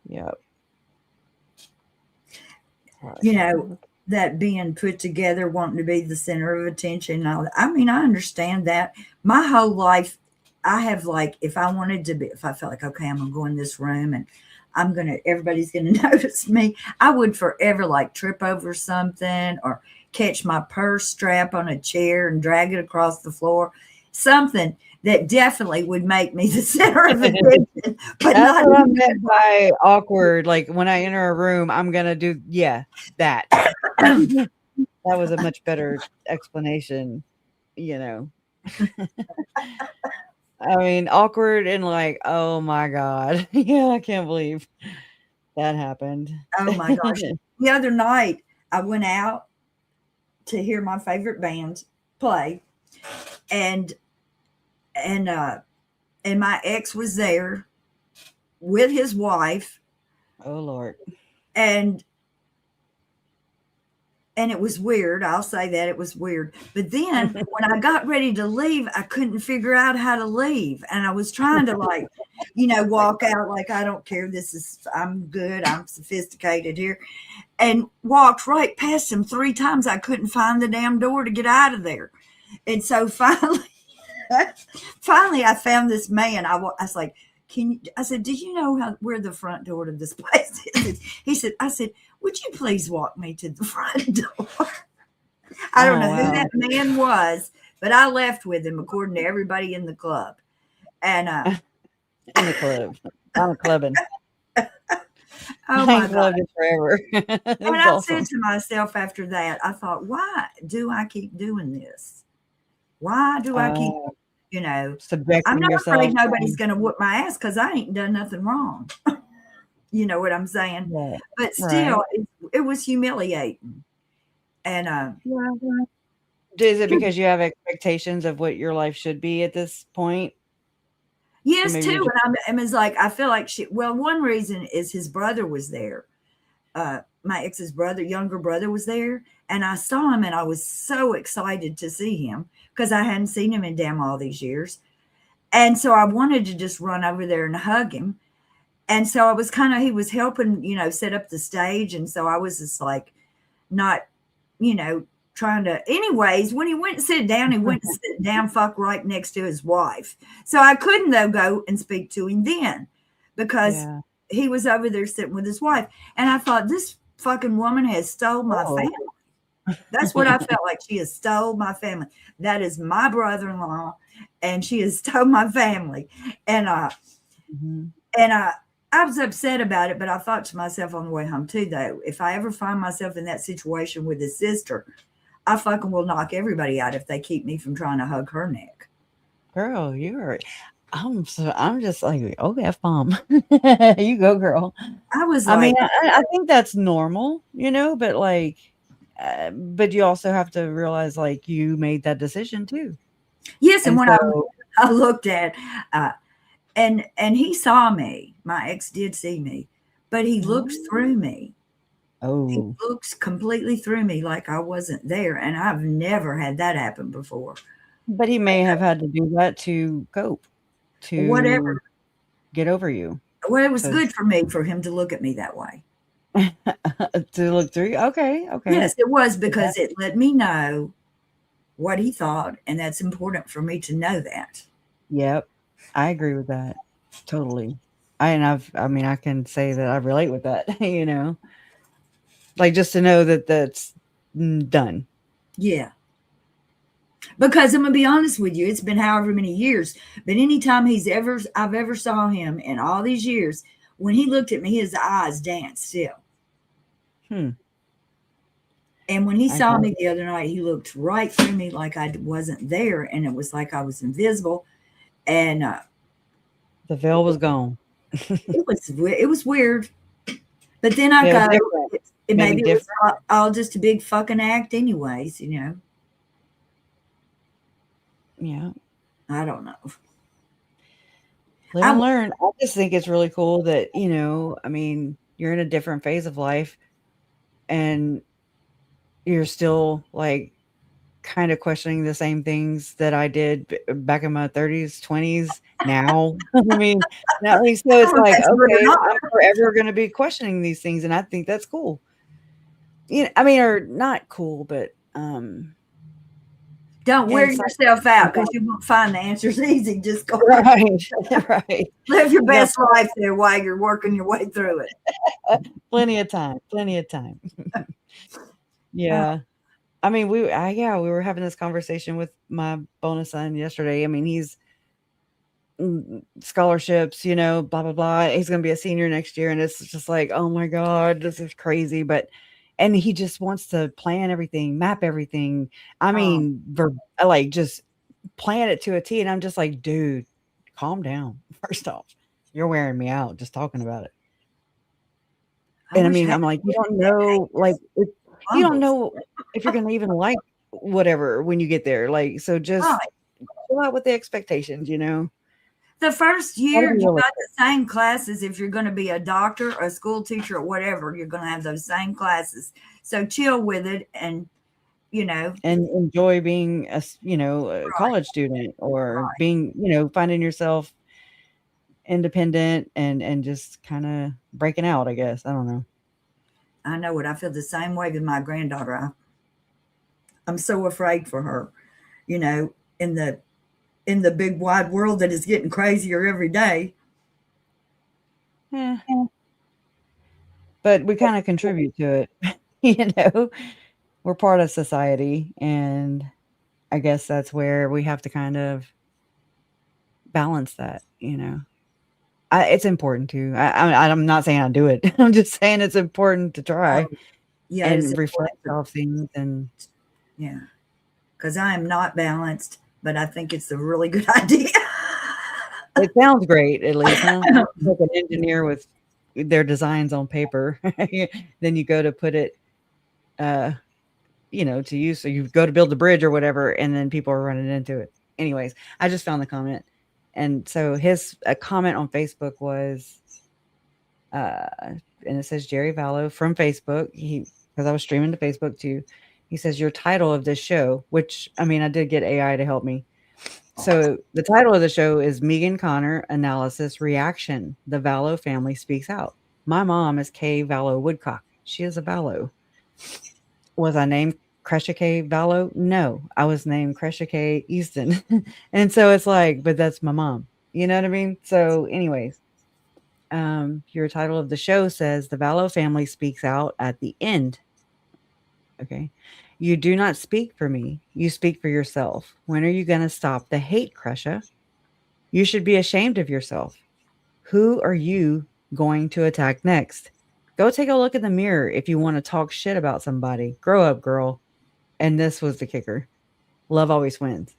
Yeah. You know, that being put together, wanting to be the center of attention and all that. I mean, I understand that. My whole life, I have like, if I wanted to be, if I felt like, okay, I'm gonna go in this room and everybody's gonna notice me, I would forever like trip over something or catch my purse strap on a chair and drag it across the floor. Something that definitely would make me the center of attention, but That's not what I in meant by awkward. Like when I enter a room, I'm gonna do that. That was a much better explanation, you know. I mean, awkward and like, oh my God. Yeah, I can't believe that happened. oh my gosh. The other night I went out to hear my favorite band play, and and uh and my ex was there with his wife, Oh Lord. and it was weird. I'll say that it was weird. But then when I got ready to leave, I couldn't figure out how to leave. And I was trying to like, walk out like I don't care. I'm good. I'm sophisticated here. And walked right past him 3 times. I couldn't find the damn door to get out of there. And so finally I found this man. I was like, I said, do you know where the front door to this place is? He said, I said, would you please walk me to the front door? I don't Oh know who wow. that man was, but I left with him according to everybody in the club. And In the club. I'm clubbing. oh I my ain't God. clubbed it forever. And That's I said awesome. to myself after that, I thought, why do I keep doing this? Why do I keep, Uh, I'm subjecting not yourself. afraid nobody's going to whoop my ass because I ain't done nothing wrong. You know what I'm saying? Right. But Right. still, it was humiliating. And Yeah. Is it because you have expectations of what your life should be at this point? So yes, maybe too. you're just And I was like, I feel like one reason is his brother was there. My ex's brother, younger brother, was there. And I saw him and I was so excited to see him because I hadn't seen him in damn all these years. And so I wanted to just run over there and hug him. And so I was he was helping, set up the stage. And so I was just like, not, you know, trying to. Anyways, when he went and sit down, he went and sit down, fuck right next to his wife. So I couldn't though go and speak to him then because yeah. he was over there sitting with his wife, and I thought this fucking woman has stole my Oh. family. That's what I felt like. She has stole my family. That is my brother-in-law, and she has stole my family. And Mhm. and I was upset about it, but I thought to myself on the way home too, though, if I ever find myself in that situation with his sister, I fucking will knock everybody out if they keep me from trying to hug her neck. Girl, I'm just like, oh, F bomb. You go, girl. I was I mean, like, I think that's normal, but like, but you also have to realize like you made that decision too. yes. And And when so, I looked at, uh, and he saw me, my ex did see me, but he looked through me. He oh, looks completely through me like I wasn't there. And I've never had that happen before. But he may have had to do that to cope, to Whatever. get over you, Well, it was because good for me for him to look at me that way. to look through you. Okay, okay. Yes, it was But that because it let me know what he thought, and that's important for me to know that. yep, I agree with that, totally. I mean, I can say that I relate with that, you know? Like, just to know that that's, done. Yeah. Because I'm gonna be honest with you, it's been however many years, but anytime I've ever saw him in all these years, when he looked at me, his eyes danced still. Hmm, And when he I saw got me the other night, he looked right through me like I wasn't there, and it was like I was invisible. And the veil was gone. it was weird. But then I It was go, different, maybe maybe it was different. all just a big fucking act, anyways. You know, Yeah. I don't know. Live I and learn. I just think it's really cool that, I mean, you're in a different phase of life and you're still, like, kinda questioning the same things that I did back in my 30s, 20s now. I mean, now, so don't it's know if like, that's good or okay, not. I'm forever gonna be questioning these things, and I think that's cool. I mean, or not cool, but, Don't wear insightful. yourself out because you won't find the answers easy. Just go Right, right. live your You got best life there while you're working your way through it. plenty of time, plenty of time. Uh, Yeah. I mean, yeah, we were having this conversation with my bonus son yesterday. I mean, he's scholarships, blah blah blah. He's going to be a senior next year, and it's just like, oh my god, this is crazy. But and he just wants to plan everything, map everything. I um, mean, like just plan it to a T. And I'm just like, dude, calm down. First off, you're wearing me out just talking about it. I And I wish I mean, had I'm like, you don't that know, like, you don't fumbles. know if you're going to even like whatever when you get there. Like, so just Right. chill out with the expectations. The first Gotta year, be you got realistic. the same classes. If you're going to be a doctor, a school teacher, or whatever, you're going to have those same classes. So chill with it, and you know, And enjoy being a right, college student or right. being, finding yourself independent and just kind of breaking out, I guess. I don't know. I know it. I feel the same way with my granddaughter. I'm so afraid for her. You know, in the big wide world that is getting crazier every day. Yeah. But we kind of contribute to it. you know, we're part of society, and I guess that's where we have to kind of balance that. It's important to. I'm not saying I do it. I'm just saying it's important to try Yeah, it's and reflect important. For, off things. And yeah, because I am not balanced, but I think it's a really good idea. it sounds great, at least, huh? Like an engineer with their designs on paper. Then you go to put it, uh, to use. So you go to build a bridge or whatever, and then people are running into it. Anyways, I just found the comment, and so his a comment on Facebook was, uh, and it says Jerry Vallow from Facebook. Because I was streaming to Facebook too. He says your title of this show, which I mean, I did get AI to help me. So the title of the show is Megan Connor Analysis Reaction. The Vallow Family Speaks Out. My mom is Kay Vallow Woodcock. She is a Vallow. Was I named Kresha K Vallow? No, I was named Kresha K Easton. And so it's like, but that's my mom. You know what I mean? So, anyways, your title of the show says the Vallow family speaks out at the end. Okay. You do not speak for me. You speak for yourself. When are you going to stop the hate, Kresha? You should be ashamed of yourself. Who are you going to attack next? Go take a look in the mirror if you want to talk shit about somebody. Grow up, girl. And this was the kicker. Love always wins.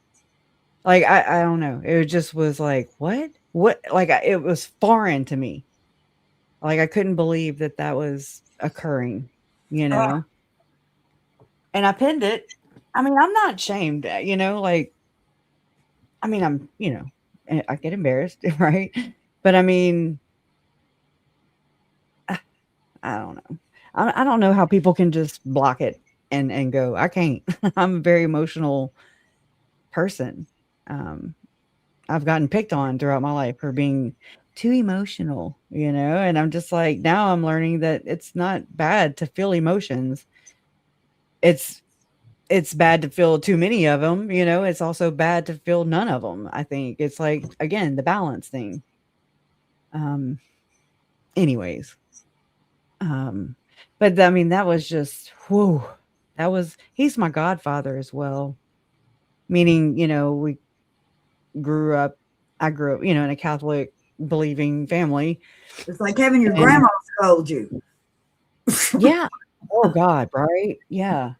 Like, I don't know. It just was like, what? What? Like, it was foreign to me. Like, I couldn't believe that that was occurring, you Oh, know? And I pinned it. I mean, I'm not ashamed, like, I mean, I get embarrassed, right? But I mean, I don't know. I don't know how people can just block it and go. I can't. I'm a very emotional person. Um, I've gotten picked on throughout my life for being too emotional, and I'm just like, now I'm learning that it's not bad to feel emotions. It's it's bad to feel too many of them, it's also bad to feel none of them. I think it's like, again, the balance thing. Um, anyways, um, but I mean, that was just, whoo, he's my godfather as well. Meaning, grew up, I grew up, in a Catholic believing family. It's like having your And grandma scold you. yeah. Oh God, right? Yeah.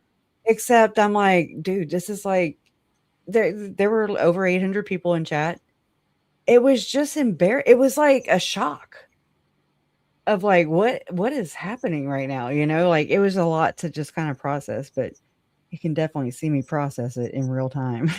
Except I'm like, dude, this is like, there were over 800 people in chat. It was just it was like a shock of like, what is happening right now? Like, it was a lot to just kind of process, but you can definitely see me process it in real time.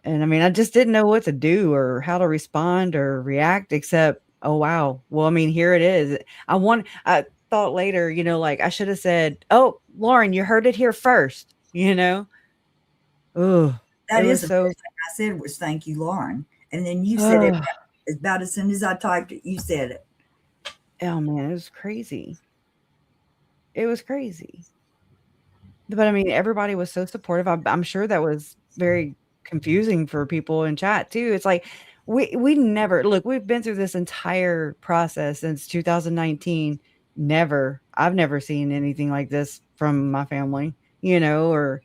And I mean, I just didn't know what to do or how to respond or react, except, oh wow. Well, I mean, here it is. I thought later, like, I should have said, "Oh, Lauren, you heard it here first," Oh, it That is was the so first thing I said was thank you, Lauren. And then you said it oh, about as soon as I typed it, you said it. oh man, it was crazy. It was crazy. But I mean, everybody was so supportive. I'm sure that was very confusing for people in chat too. It's like, we never look. We've been through this entire process since 2019. I've never seen anything like this from my family. Or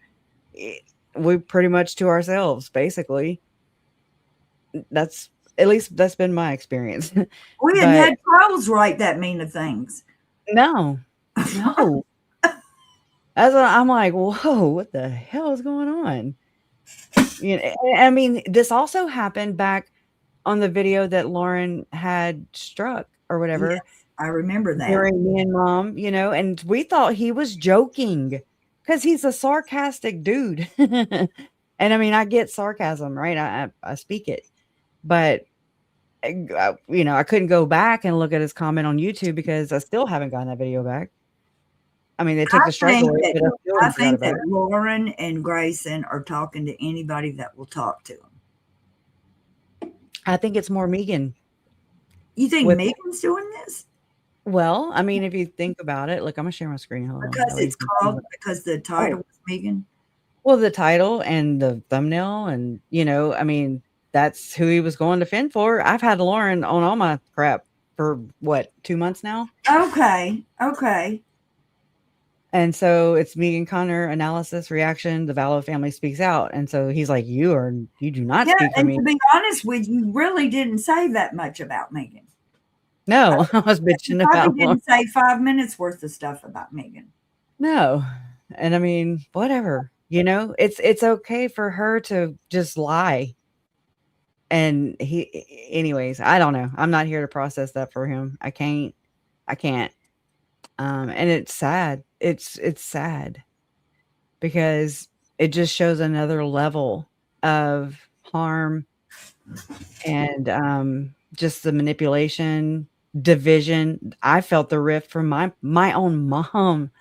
eh, we pretty much to ourselves, basically. That's At least that's been my experience. We hadn't But had Charles write that mean of things. no, no. I'm like, whoa, what the hell is going on? I mean, this also happened back on the video that Lauren had struck or Yes, whatever I remember that. during me and mom, and we thought he was joking because he's a sarcastic dude. And I mean, I get sarcasm, right? I speak it, but I couldn't go back and look at his comment on YouTube because I still haven't gotten that video back. I mean, they took the strike think away, that but I still I haven't got it think back. that Lauren and Grayson are talking to anybody that will talk to them. I think it's more Megan. You think With Megan's doing this? Well, I mean, if you think about it, look, I'm gonna share my screen. Hold on. That Because way you it's can see called what. because the Oh, title was Megan. well, the title and the thumbnail, and I mean, that's who he was going to fend for. I've had Lauren on all my crap for what, 2 months now, Okay. Okay. and so it's Megan Connor analysis reaction. The Vallow family speaks out, and so he's like, you do not Yeah, speak for and me." to be honest with you, really didn't say that much about Megan. No, I was You bitching probably about Lauren. didn't say 5 minutes worth of stuff about Megan. No, and I mean, whatever. It's okay for her to just lie. And anyways, I don't know. I'm not here to process that for him. I can't. And it's sad. It's sad because it just shows another level of harm and just the manipulation, division. I felt the rift from my own mom.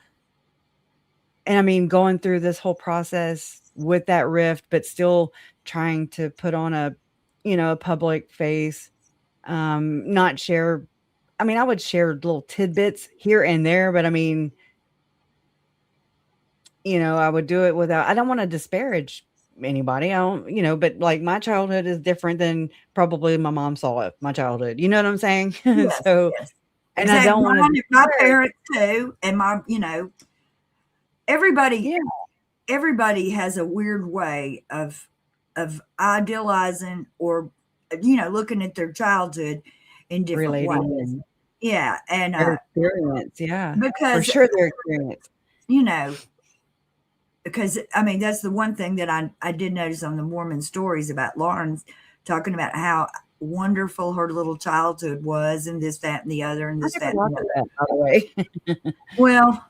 And I mean, going through this whole process with that rift, but still trying to put on a public face, not share. I mean, I would share little tidbits here and there, but I mean, I would do it without, I don't want to disparage anybody. I don't, but like my childhood is different than probably my mom saw it, my childhood. You know what I'm saying? Yes, So, yes. and I Exactly. don't want to My disparage. parents too, and everybody Yeah, everybody has a weird way of idealizing or looking at their childhood in different relating ways. and Yeah, and their experience. Yeah, for because sure, their experience. you know because I mean that's the one thing that I did notice on the Mormon stories about Lauren talking about how wonderful her little childhood was and this that and the other and I this never that and watched the other. that, by the way. Well,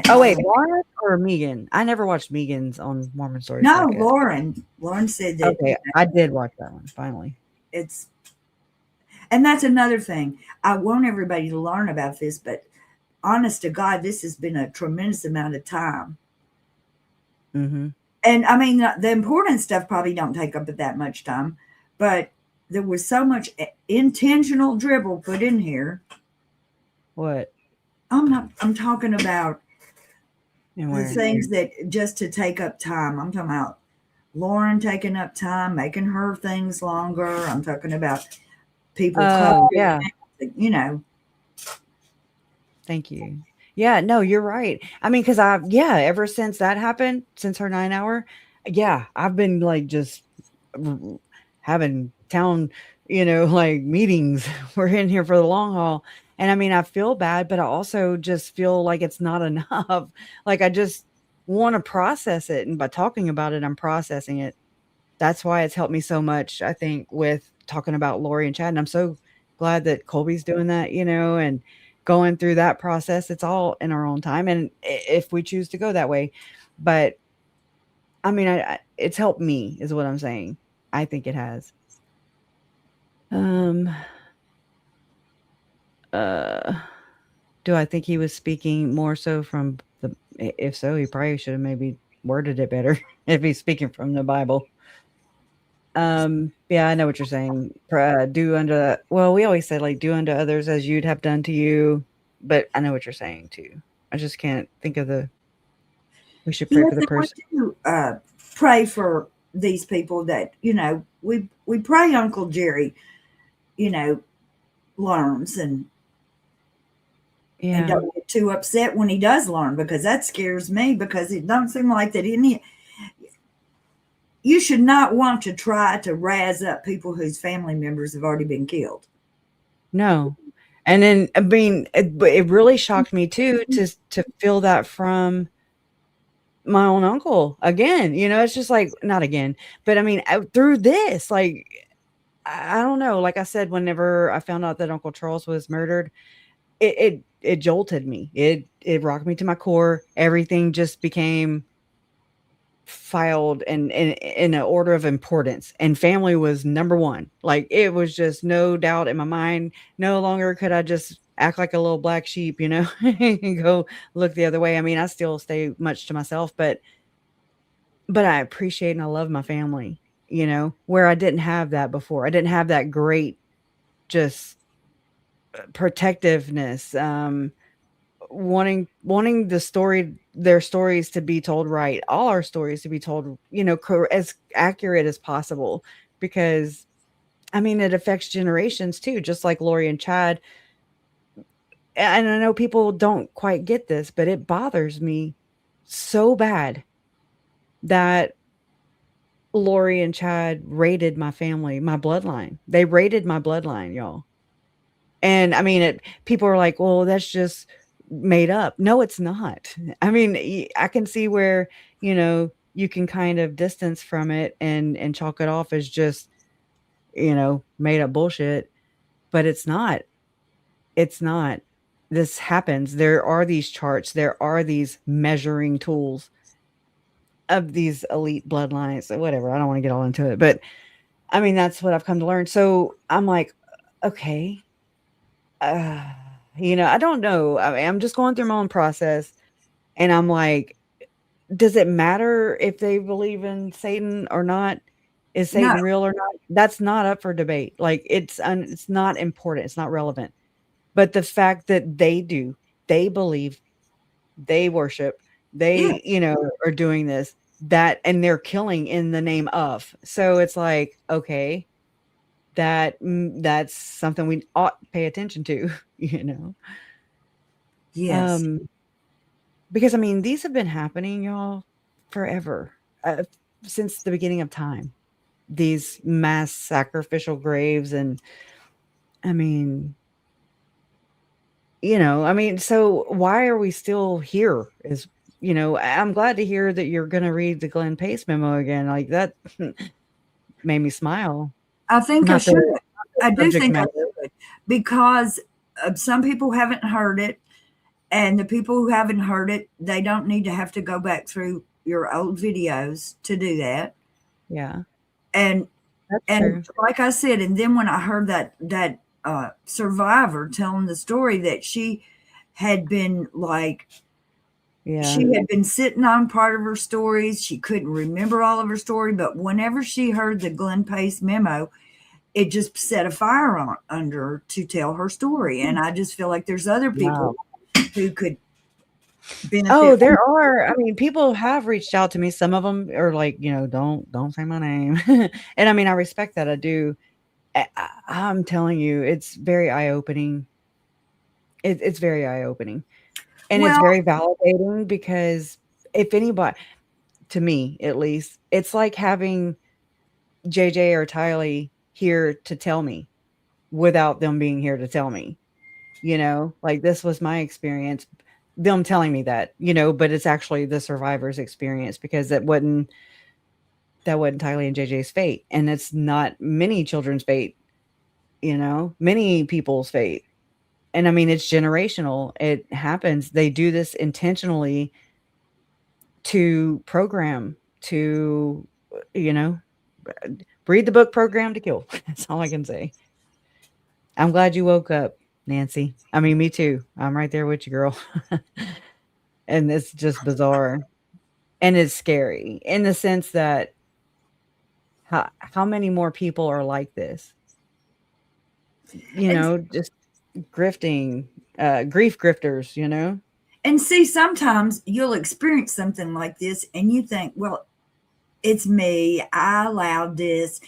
Oh, wait, Lauren or Megan? I never watched Megan's on Mormon Stories no, podcast. Lauren said that Okay, I did watch that one, finally. it's and that's another thing. I want everybody to learn about this, but honest to God, this has been a tremendous amount of time. Mhm. And I mean, the important stuff probably don't take up that much time, but there was so much intentional dribble put in here. What I'm talking about and the where? things that just to take up time. I'm talking about Lauren taking up time, making her things longer. I'm talking about people Oh, copying, yeah. you know. Thank you. Yeah, no, you're right. I mean, because ever since that happened, since her 9 hour, yeah, I've been like just r- having town, like meetings. We're in here for the long haul. And I mean, I feel bad, but I also just feel like it's not enough. Like, I just want to process it. And by talking about it, I'm processing it. That's why it's helped me so much, I think, with talking about Lori and Chad, and I'm so glad that Colby's doing that, and going through that process. It's all in our own time, and if we choose to go that way. But, I mean, I it's helped me is what I'm saying. I think it has. Um, uh, do I think he was speaking more so from the if so, he probably should have maybe worded it better if he's speaking from the Bible. Yeah, I know what you're saying. Do unto well, we always say like do unto others as you'd have done to you, but I know what you're saying too. I just can't think of we should pray Yes, for the and we person. do pray for these people that, we pray Uncle Jerry, you know, learns and Yeah. don't get too upset when he does learn, because that scares me, because it don't seem like that you should not want to try to razz up people whose family members have already been killed. No. And then I mean, it really shocked me too to feel that from my own uncle again. It's just like not again, but I mean through this, like I don't know. Like I said, whenever I found out that Uncle Charles was murdered, it jolted me. It rocked me to my core. Everything just became filed in an order of importance, and family was number one. Like it was just no doubt in my mind. No longer could I just act like a little black sheep, and go look the other way. I mean, I still stay much to myself, but I appreciate and I love my family, where I didn't have that before. I didn't have that great just protectiveness, wanting their stories to be told right, all our stories to be told, as accurate as possible, because I mean it affects generations too, just like Lori and Chad. And I know people don't quite get this, but it bothers me so bad that Lori and Chad raided my family, my bloodline. They raided my bloodline, y'all. And I mean, people are like, "Well, that's just made up." No, it's not. I mean, I can see where, you can kind of distance from it and chalk it off as just, made up bullshit, but it's not. It's not. This happens. There are these charts, there are these measuring tools of these elite bloodlines, whatever. I don't want to get all into it, but I mean, that's what I've come to learn. So, I'm like, "Okay, Uh, I don't know. I mean, I'm just going through my own process, and I'm like, does it matter if they believe in Satan or not? Is No, Satan real or not? That's not up for debate. Like it's not important. It's not relevant. But the fact that they do, they believe, they worship, yeah, they, are doing this, that, and they're killing in the name of. So it's like, okay, that's something we ought to pay attention to, you know. yes, Um, because I mean, these have been happening, y'all, forever, since the beginning of time. These mass sacrificial graves, and I mean, I mean, so why are we still here? I'm glad to hear that you're going to read the Glenn Pace memo again. Like that made me smile. I think I Not should. the I do subject think I matter. should, because some people haven't heard it, and the people who haven't heard it, they don't need to have to go back through your old videos to do that. Yeah, And that's and true. like I said, and then when I heard that survivor telling the story that she had been like Yeah. She had been sitting on part of her stories. She couldn't remember all of her story, but whenever she heard the Glenn Pace memo, it just set a fire on under her to tell her story. And I just feel like there's other people Wow. who could Oh, benefit. there are. I mean, people have reached out to me. Some of them are like, don't say my name. And I mean, I respect that. I do. I'm telling you, it's very eye-opening. It's very eye-opening. And it's Well, very validating because if anybody, to me at least, it's like having JJ or Tylee here to tell me without them being here to tell me. Like this was my experience, them telling me that, but it's actually the survivor's experience because that wasn't Tylee and JJ's fate. And it's not many children's fate, many people's fate. And I mean, it's generational. It happens. They do this intentionally to program, to, you know, read the book Program to Kill. That's all I can say. I'm glad you woke up, Nancy. I mean, me too. I'm right there with you, girl. And it's just bizarre. And it's scary in the sense that how many more people are like this? and Just grifting, grief grifters. and see, sometimes you'll experience something like this, and you think, well, it's me. I allowed this.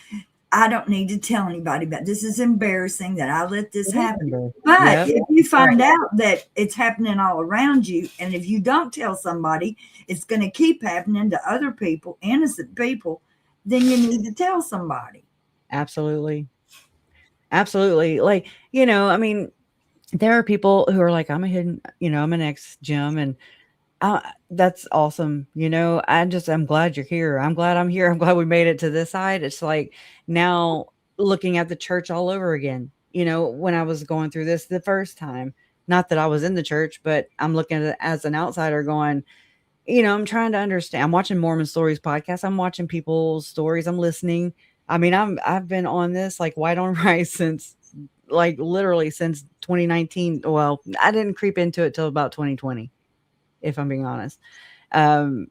I don't need to tell anybody about this. Is embarrassing that I let this happen. But Yep. if you find out that it's happening all around you, and if you don't tell somebody, it's going to keep happening to other people, innocent people, then you need to tell somebody. Absolutely. Absolutely. Like, I mean, there are people who are like, I'm an ex Jim, and that's awesome. I'm glad you're here. I'm glad I'm here. I'm glad we made it to this side. It's like now looking at the church all over again. When I was going through this the first time, not that I was in the church, but I'm looking at it as an outsider going, I'm trying to understand. I'm watching Mormon Stories podcast. I'm watching people's stories. I'm listening. I mean, I've been on this like white on rice since like literally since 2019. Well, I didn't creep into it till about 2020, if I'm being honest. Um,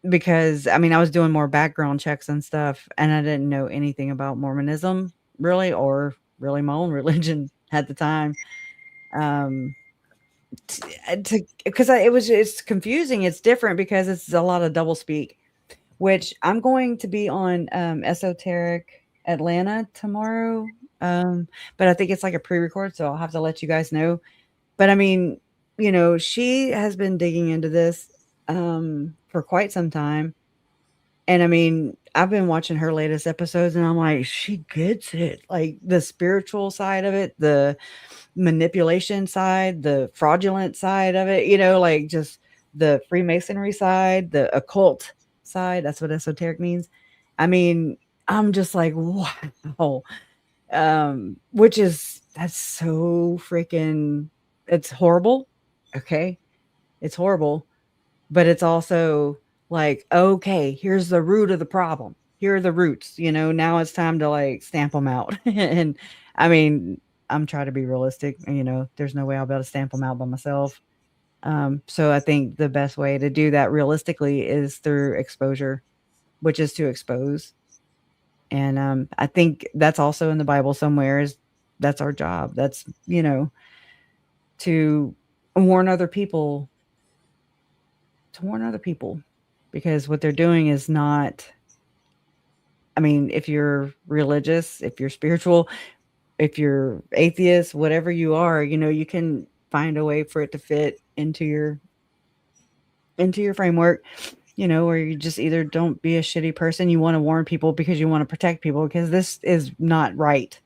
because I mean, I was doing more background checks and stuff, and I didn't know anything about Mormonism really, or really my own religion at the time. Um, because it's confusing. It's different because it's a lot of double speak, which I'm going to be on Esoteric Atlanta tomorrow. But I think it's like a pre-record, so I'll have to let you guys know. But I mean, she has been digging into this for quite some time. And I mean, I've been watching her latest episodes and I'm like, she gets it. Like the spiritual side of it, the manipulation side, the fraudulent side of it, like just the Freemasonry side, the occult side. That's what esoteric means. I mean, I'm just like, wow. That's so freaking, it's horrible. Okay. It's horrible, but it's also like, okay, here's the root of the problem. Here are the roots, now it's time to like stamp them out. And I mean, I'm trying to be realistic, there's no way I'll be able to stamp them out by myself. So I think the best way to do that realistically is through exposure, which is to expose. And I think that's also in the Bible somewhere, is that's our job. That's, to warn other people, because what they're doing is not, I mean, if you're religious, if you're spiritual, if you're atheist, whatever you are, you can find a way for it to fit into your framework, where you just either don't be a shitty person. You want to warn people because you want to protect people, because this is not right,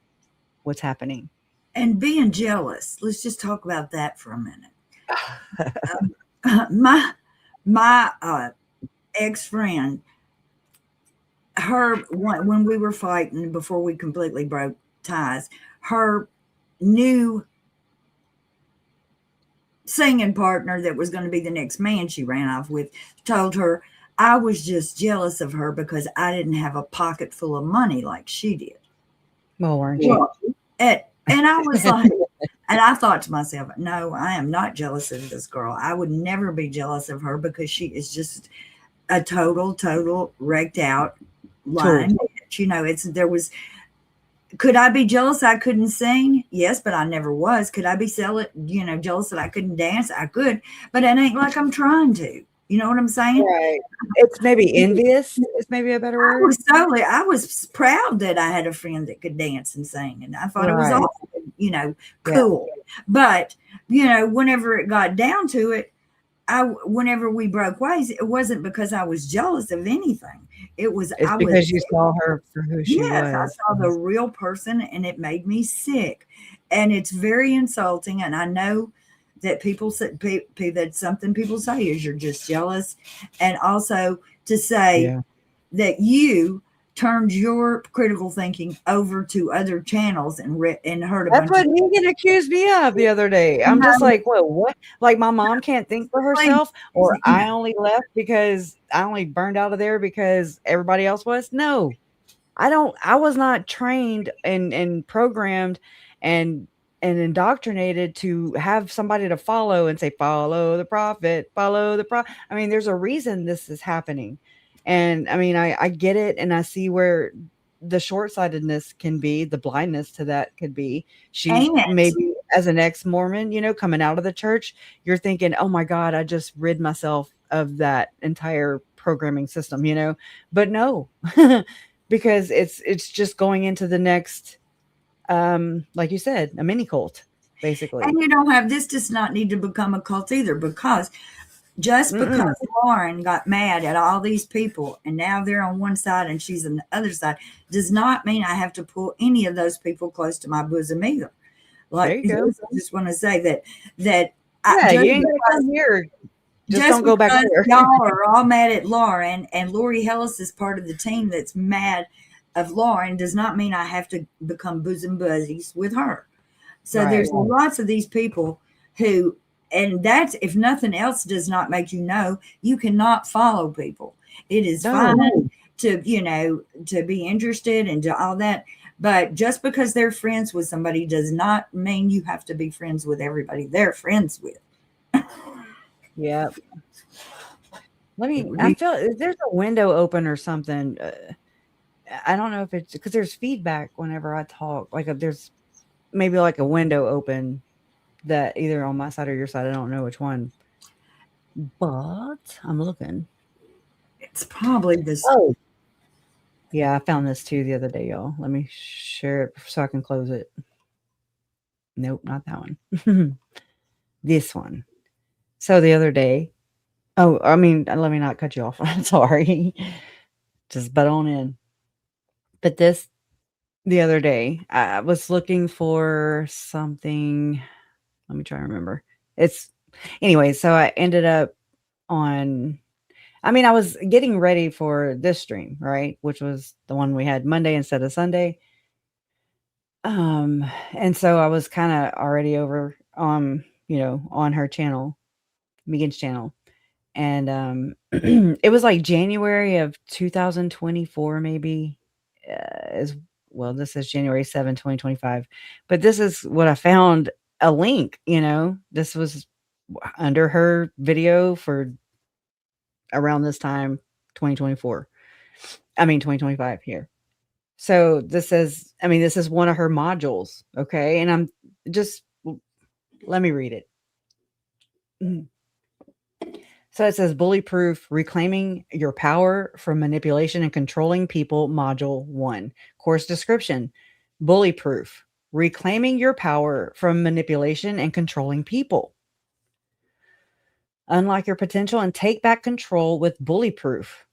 what's happening. And being jealous, let's just talk about that for a minute. My ex-friend, when we were fighting before we completely broke ties, her new singing partner that was going to be the next man she ran off with told her I was just jealous of her because I didn't have a pocket full of money like she did. Well, weren't you? And I was like, And I thought to myself, no, I am not jealous of this girl. I would never be jealous of her because she is just a total wrecked out Tool. lying bitch. There was. Could I be jealous I couldn't sing? Yes, but I never was. Could I be jealous that I couldn't dance? I could, but it ain't like I'm trying to. You know what I'm saying? Right. It's maybe envious is maybe a better word. I was proud that I had a friend that could dance and sing, and I thought it was Right. awesome, cool. But, whenever it got down to it, whenever we broke ways, it wasn't because I was jealous of anything. It was It's because you saw her for who she yes, I was. saw the real person, and it made me sick. And it's very insulting. And I know that people say that something people say is you're just jealous, and also to say Yeah. that you turned your critical thinking over to other channels and heard a That's bunch what Megan accused me of the other day. I'm just like, "Whoa, what? Like my mom can't think for herself, or I only left because I only burned out of there because everybody else was?" No. I was not trained and programmed and indoctrinated to have somebody to follow and say, "Follow the prophet, follow the prophet." I mean, there's a reason this is happening. And I mean, I get it and I see where the short-sightedness can be, the blindness to that could be. She's and maybe as an ex-Mormon, coming out of the church, you're thinking, "Oh my God, I just rid myself of that entire programming system," But no. Because it's just going into the next, like you said, a mini cult, basically. you don't have this does not need to become a cult either, because just Mm-mm. because Lauren got mad at all these people and now they're on one side and she's on the other side does not mean I have to pull any of those people close to my bosom either. There Like, you go. I just want to say that Yeah, just you ain't gonna come here. Just don't go back because there. y'all are all mad at Lauren and Lori Ellis is part of the team that's mad of Lauren does not mean I have to become bosom buddies with her. So Right. there's lots of these people who, and that's if nothing else does not make you cannot follow people. It is No. fine to be interested and to all that, but just because they're friends with somebody does not mean you have to be friends with everybody they're friends with. Yep. I feel there's a window open or something. I don't know if it's because there's feedback whenever I talk. Like there's maybe like a window open that either on my side or your side. I don't know which one. But I'm looking. It's probably this. Oh. Yeah, I found this too the other day, y'all. Let me share it so I can close it. Nope, not that one. This one. So the other day, let me not cut you off. I'm sorry. Just butt on in. But the other day, I was looking for something. Let me try to remember. Anyway, so I ended up I was getting ready for this stream, right? Which was the one we had Monday instead of Sunday. And so I was kind of already over, on her channel, Megan's channel. And it was like January of 2024, maybe, as well. This is January 7, 2025. But this is what I found a link, this was under her video for around this time, 2024. 2025 here. So this is one of her modules. Okay. And let me read it. So it says Bully Proof, Reclaiming Your Power from Manipulation and Controlling People, Module 1. Course description. Bully Proof, Reclaiming Your Power from Manipulation and Controlling People. Unlock your potential and take back control with Bully Proof,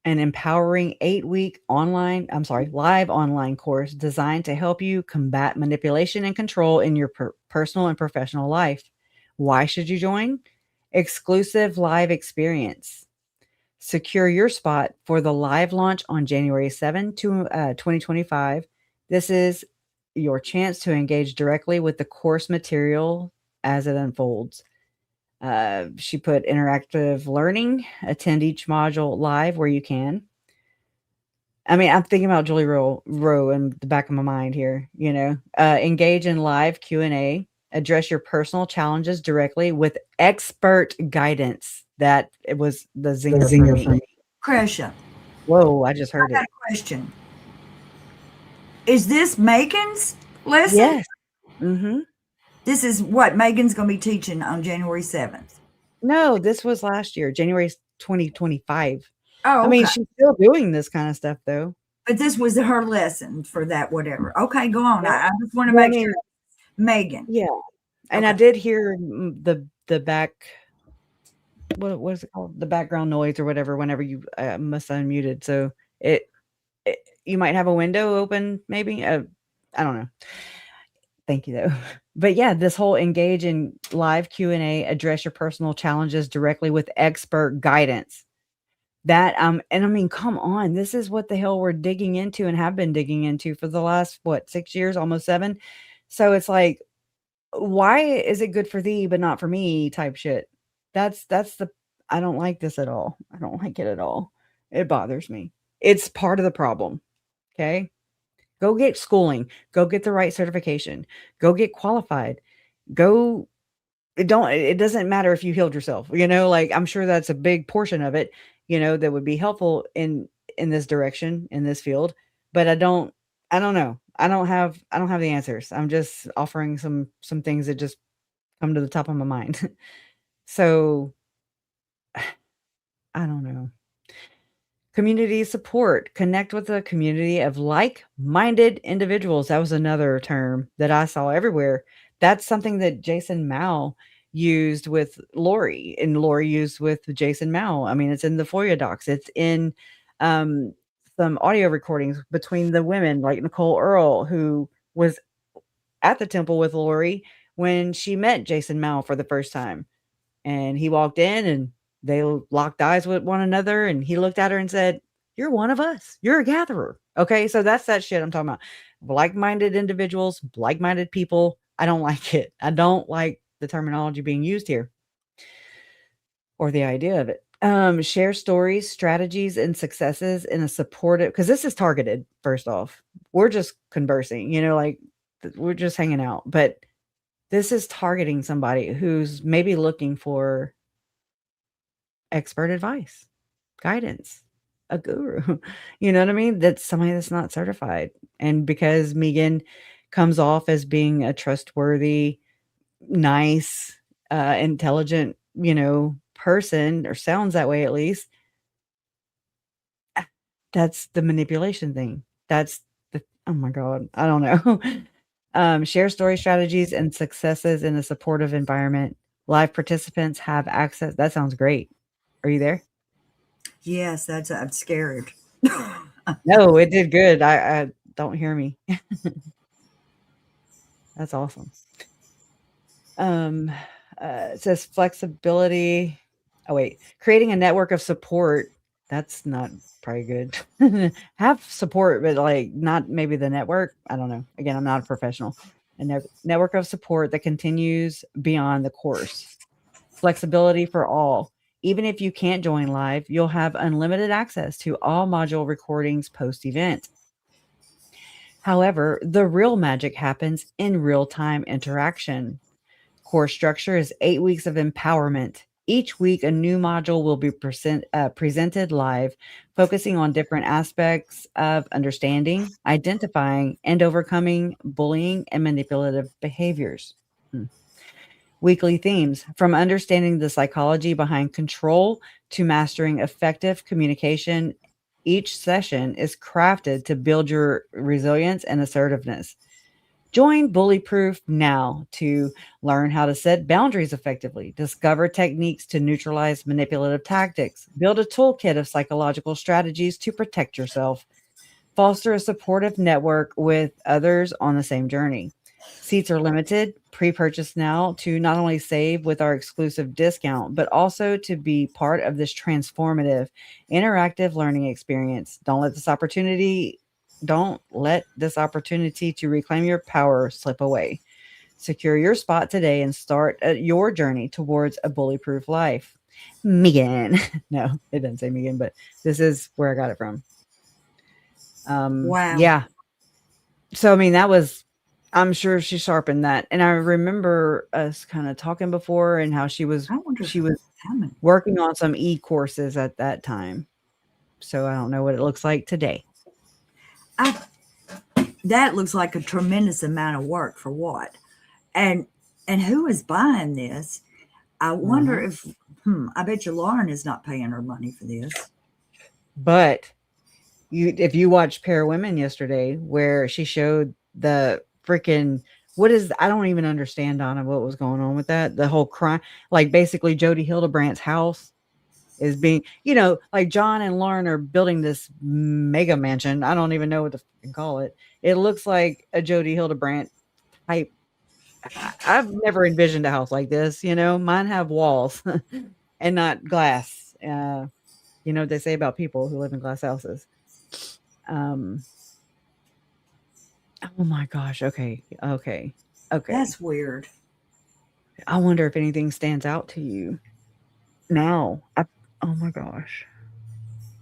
an empowering 8-week live online course designed to help you combat manipulation and control in your personal and professional life. Why should you join? Exclusive live experience. Secure your spot for the live launch on January 7, 2025. This is your chance to engage directly with the course material as it unfolds. She put interactive learning, attend each module live where you can. I'm thinking about Julie Rowe in the back of my mind here, engage in live Q&A, Address your personal challenges directly with expert guidance. That it was the zinger for me. Kresha, Whoa, I just heard I got it. a question. Is this Megan's lesson? Yes. Mm-hmm. This is what Megan's going to be teaching on January 7th. No, this was last year, January 2025. I Oh, mean, okay. she's still doing this kind of stuff though. But this was her lesson for that, whatever. Okay, go on. Yeah. I just want to Well, I make mean, sure. Megan. yeah. And I Okay. did hear the back what is it called? The background noise or whatever whenever you must unmuted. So it, it you might have a window open maybe. I don't know. Thank you though. But yeah, this whole engage in live Q&A, address your personal challenges directly with expert guidance. That and I mean, come on, this is what the hell we're digging into and have been digging into for the last what, 6 years, almost 7. So it's like, why is it good for thee but not for me type shit. That's the I don't like this at all. I don't like it at all. It bothers me. It's part of the problem. Okay? Go get schooling, go get the right certification, go get qualified, go it doesn't matter if you healed yourself, like I'm sure that's a big portion of it, that would be helpful in this direction, in this field. But I don't know. I don't have the answers. I'm just offering some things that just come to the top of my mind. So I don't know. Community support. Connect with a community of like-minded individuals. That was another term that I saw everywhere. That's something that Jason Mao used with Lori, and Lori used with Jason Mao. I mean, it's in the FOIA docs. It's in um, some audio recordings between the women, like Nicole Earl, who was at the temple with Lori when she met Jason Mao for the first time. And he walked in and they locked eyes with one another. And he looked at her and said, "You're one of us. You're a gatherer." Okay. So that's that shit I'm talking about. Like minded individuals, like minded people. I don't like it. I don't like the terminology being used here or the idea of it. Share stories, strategies, and successes in a supportive, because this is targeted, first off. We're just conversing, like we're just hanging out. But this is targeting somebody who's maybe looking for expert advice, guidance, a guru. You know what I mean? That's somebody that's not certified. And because Megan comes off as being a trustworthy, nice, intelligent, person, or sounds that way at least, that's the manipulation thing. That's oh my God, I don't know. Share story strategies and successes in a supportive environment. Live participants have access. That sounds great. Are you there? Yes, I'm scared. No, it did good. I don't hear me. That's awesome. Um, it says flexibility. Oh wait, creating a network of support. That's not probably good. Have support, but like not maybe the network. I don't know. Again, I'm not a professional. A network of support that continues beyond the course. Flexibility for all. Even if you can't join live, you'll have unlimited access to all module recordings post event. However, the real magic happens in real time interaction. Core structure is 8 weeks of empowerment. Each week, a new module will be presented live, focusing on different aspects of understanding, identifying, and overcoming bullying and manipulative behaviors. Weekly themes, from understanding the psychology behind control to mastering effective communication. Each session is crafted to build your resilience and assertiveness. Join Bully Proof now to learn how to set boundaries effectively, discover techniques to neutralize manipulative tactics, build a toolkit of psychological strategies to protect yourself, foster a supportive network with others on the same journey. Seats are limited. Pre-purchase now to not only save with our exclusive discount, but also to be part of this transformative, interactive learning experience. Don't let this opportunity to reclaim your power slip away. Secure your spot today and start your journey towards a bully-proof life. Megan. No, it doesn't say Megan, but this is where I got it from. Wow. Yeah. So, I mean, that was I'm sure she sharpened that, and I remember us kinda talking before and how I wonder she was how many. working on some e-courses at that time, so I don't know what it looks like today. I, that looks like a tremendous amount of work for what? And and who is buying this? I wonder Uh-huh. if I bet you Lauren is not paying her money for this. But if you watched Pair of Women yesterday where she showed the freaking what is I don't even understand, Donna, what was going on with that. The whole crime, like basically Jody Hildebrandt's house is being, like John and Lauren are building this mega mansion. I don't even know what to fucking call it. It looks like a Jody Hildebrandt type. I've never envisioned a house like this. Mine have walls and not glass. You know what they say about people who live in glass houses. Um, oh my gosh. Okay. Okay. Okay. That's weird. I wonder if anything stands out to you now. Oh my gosh.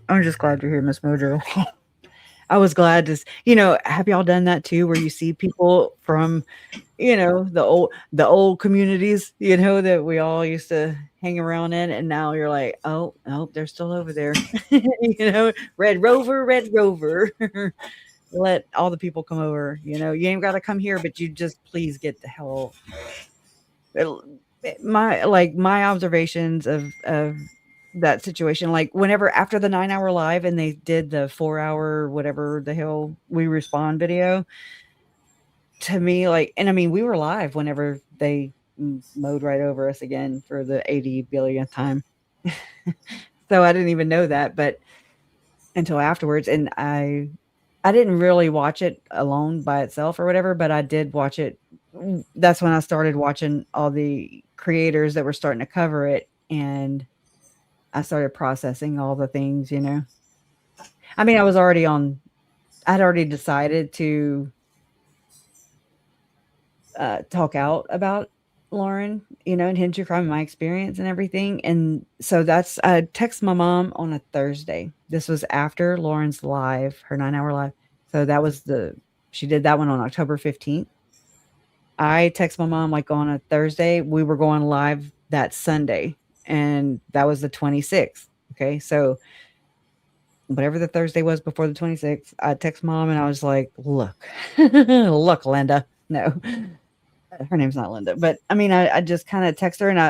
I'm just glad you're here, Miss Mojo. I was glad to, have y'all done that too, where you see people from, the old communities, that we all used to hang around in, and now you're like, oh, no, they're still over there, Red Rover, Red Rover. Let all the people come over. You ain't got to come here, but you just please get the hell. My observations of that situation, like whenever after the 9-hour live and they did the 4-hour whatever the hell we respond video, to me, like, and I mean we were live whenever they mowed right over us again for the 80 billionth time. So I didn't even know that, but until afterwards, and I didn't really watch it alone by itself or whatever, but I did watch it. That's when I started watching all the creators that were starting to cover it, and I started processing all the things. I mean, I'd already decided to talk out about Lauren, and Hidden True Crime, my experience and everything. And so I text my mom on a Thursday. This was after Lauren's live, her 9-hour live. So she did that one on October 15th. I text my mom like on a Thursday. We were going live that Sunday, and that was the 26th. Okay. So whatever the Thursday was before the 26th, I text mom and I was like, look, look, Linda. No, her name's not Linda, but I mean, I just kind of text her, and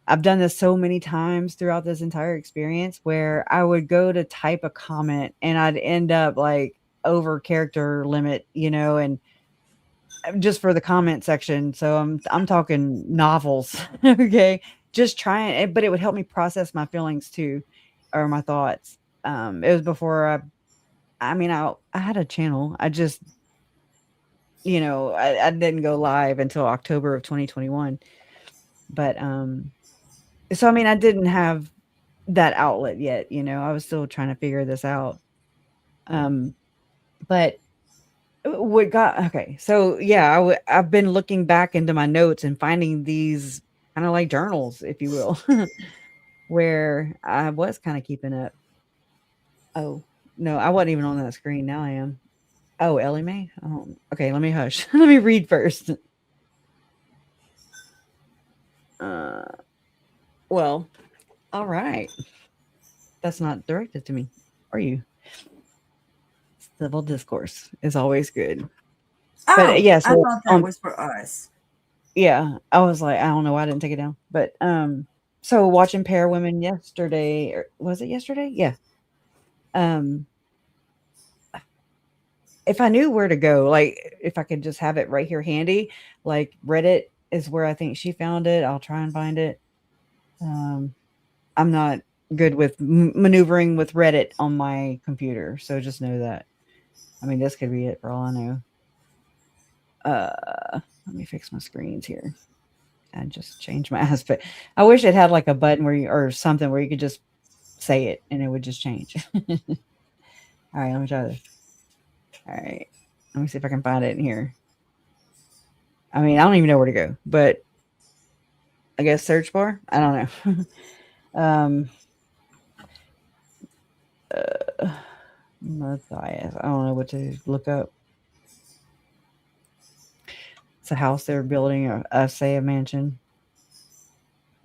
I've done this so many times throughout this entire experience where I would go to type a comment and I'd end up like over character limit, and just for the comment section. So I'm talking novels. Okay. Just trying it, but it would help me process my feelings too, or my thoughts. It was before I mean, I had a channel. I just, I didn't go live until October of 2021. But so I mean, I didn't have that outlet yet, I was still trying to figure this out. Um, but what got okay, so yeah, I've been looking back into my notes and finding these kind of like journals, if you will, where I was kind of keeping up. Oh, no, I wasn't even on that screen. Now I am. Oh, Ellie Mae? Oh, okay, let me hush. Let me read first. Uh, well, all right. That's not directed to me. Are you? Civil discourse is always good. But Oh, yeah, I so thought that was for us. yeah, I was like, I don't know why I didn't take it down. But so watching Pair of Women yesterday, or was it yesterday? Yeah. Um, if I knew where to go, like if I could just have it right here handy, like Reddit is where I think she found it. I'll try and find it. Um, I'm not good with maneuvering with Reddit on my computer, so just know that. I mean, this could be it for all I know. Let me fix my screens here. I just changed my aspect. I wish it had like a button or something where you could just say it and it would just change. All right, let me try this. All right, let me see if I can find it in here. I mean, I don't even know where to go, but I guess search bar. I don't know. um, Matthias. I don't know what to look up. It's a house they're building, say a mansion.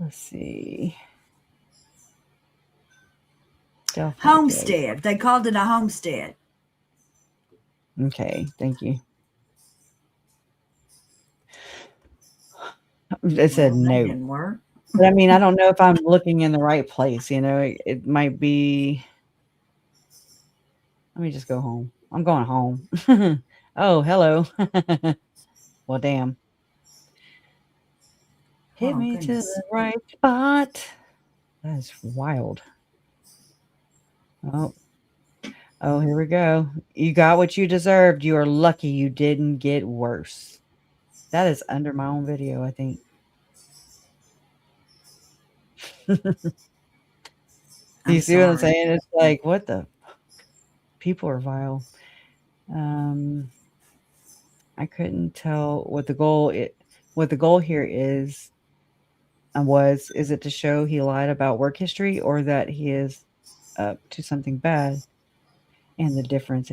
Let's see. Delphi Joe. Homestead. They called it a homestead. Okay, thank you. It said Well, that no. didn't work. But I mean, I don't know if I'm looking in the right place. It might be. Let me just go home. I'm going home. Oh, hello. Well, damn. Hit Oh, me to goodness. the right spot. That's wild. Oh, oh, here we go. You got what you deserved. You are lucky you didn't get worse. That is under my own video, I think. Do you I'm see what I'm sorry. saying? It's like, what the fuck? People are vile. Um, I couldn't tell what the goal here is is it to show he lied about work history or that he is up to something bad? And the difference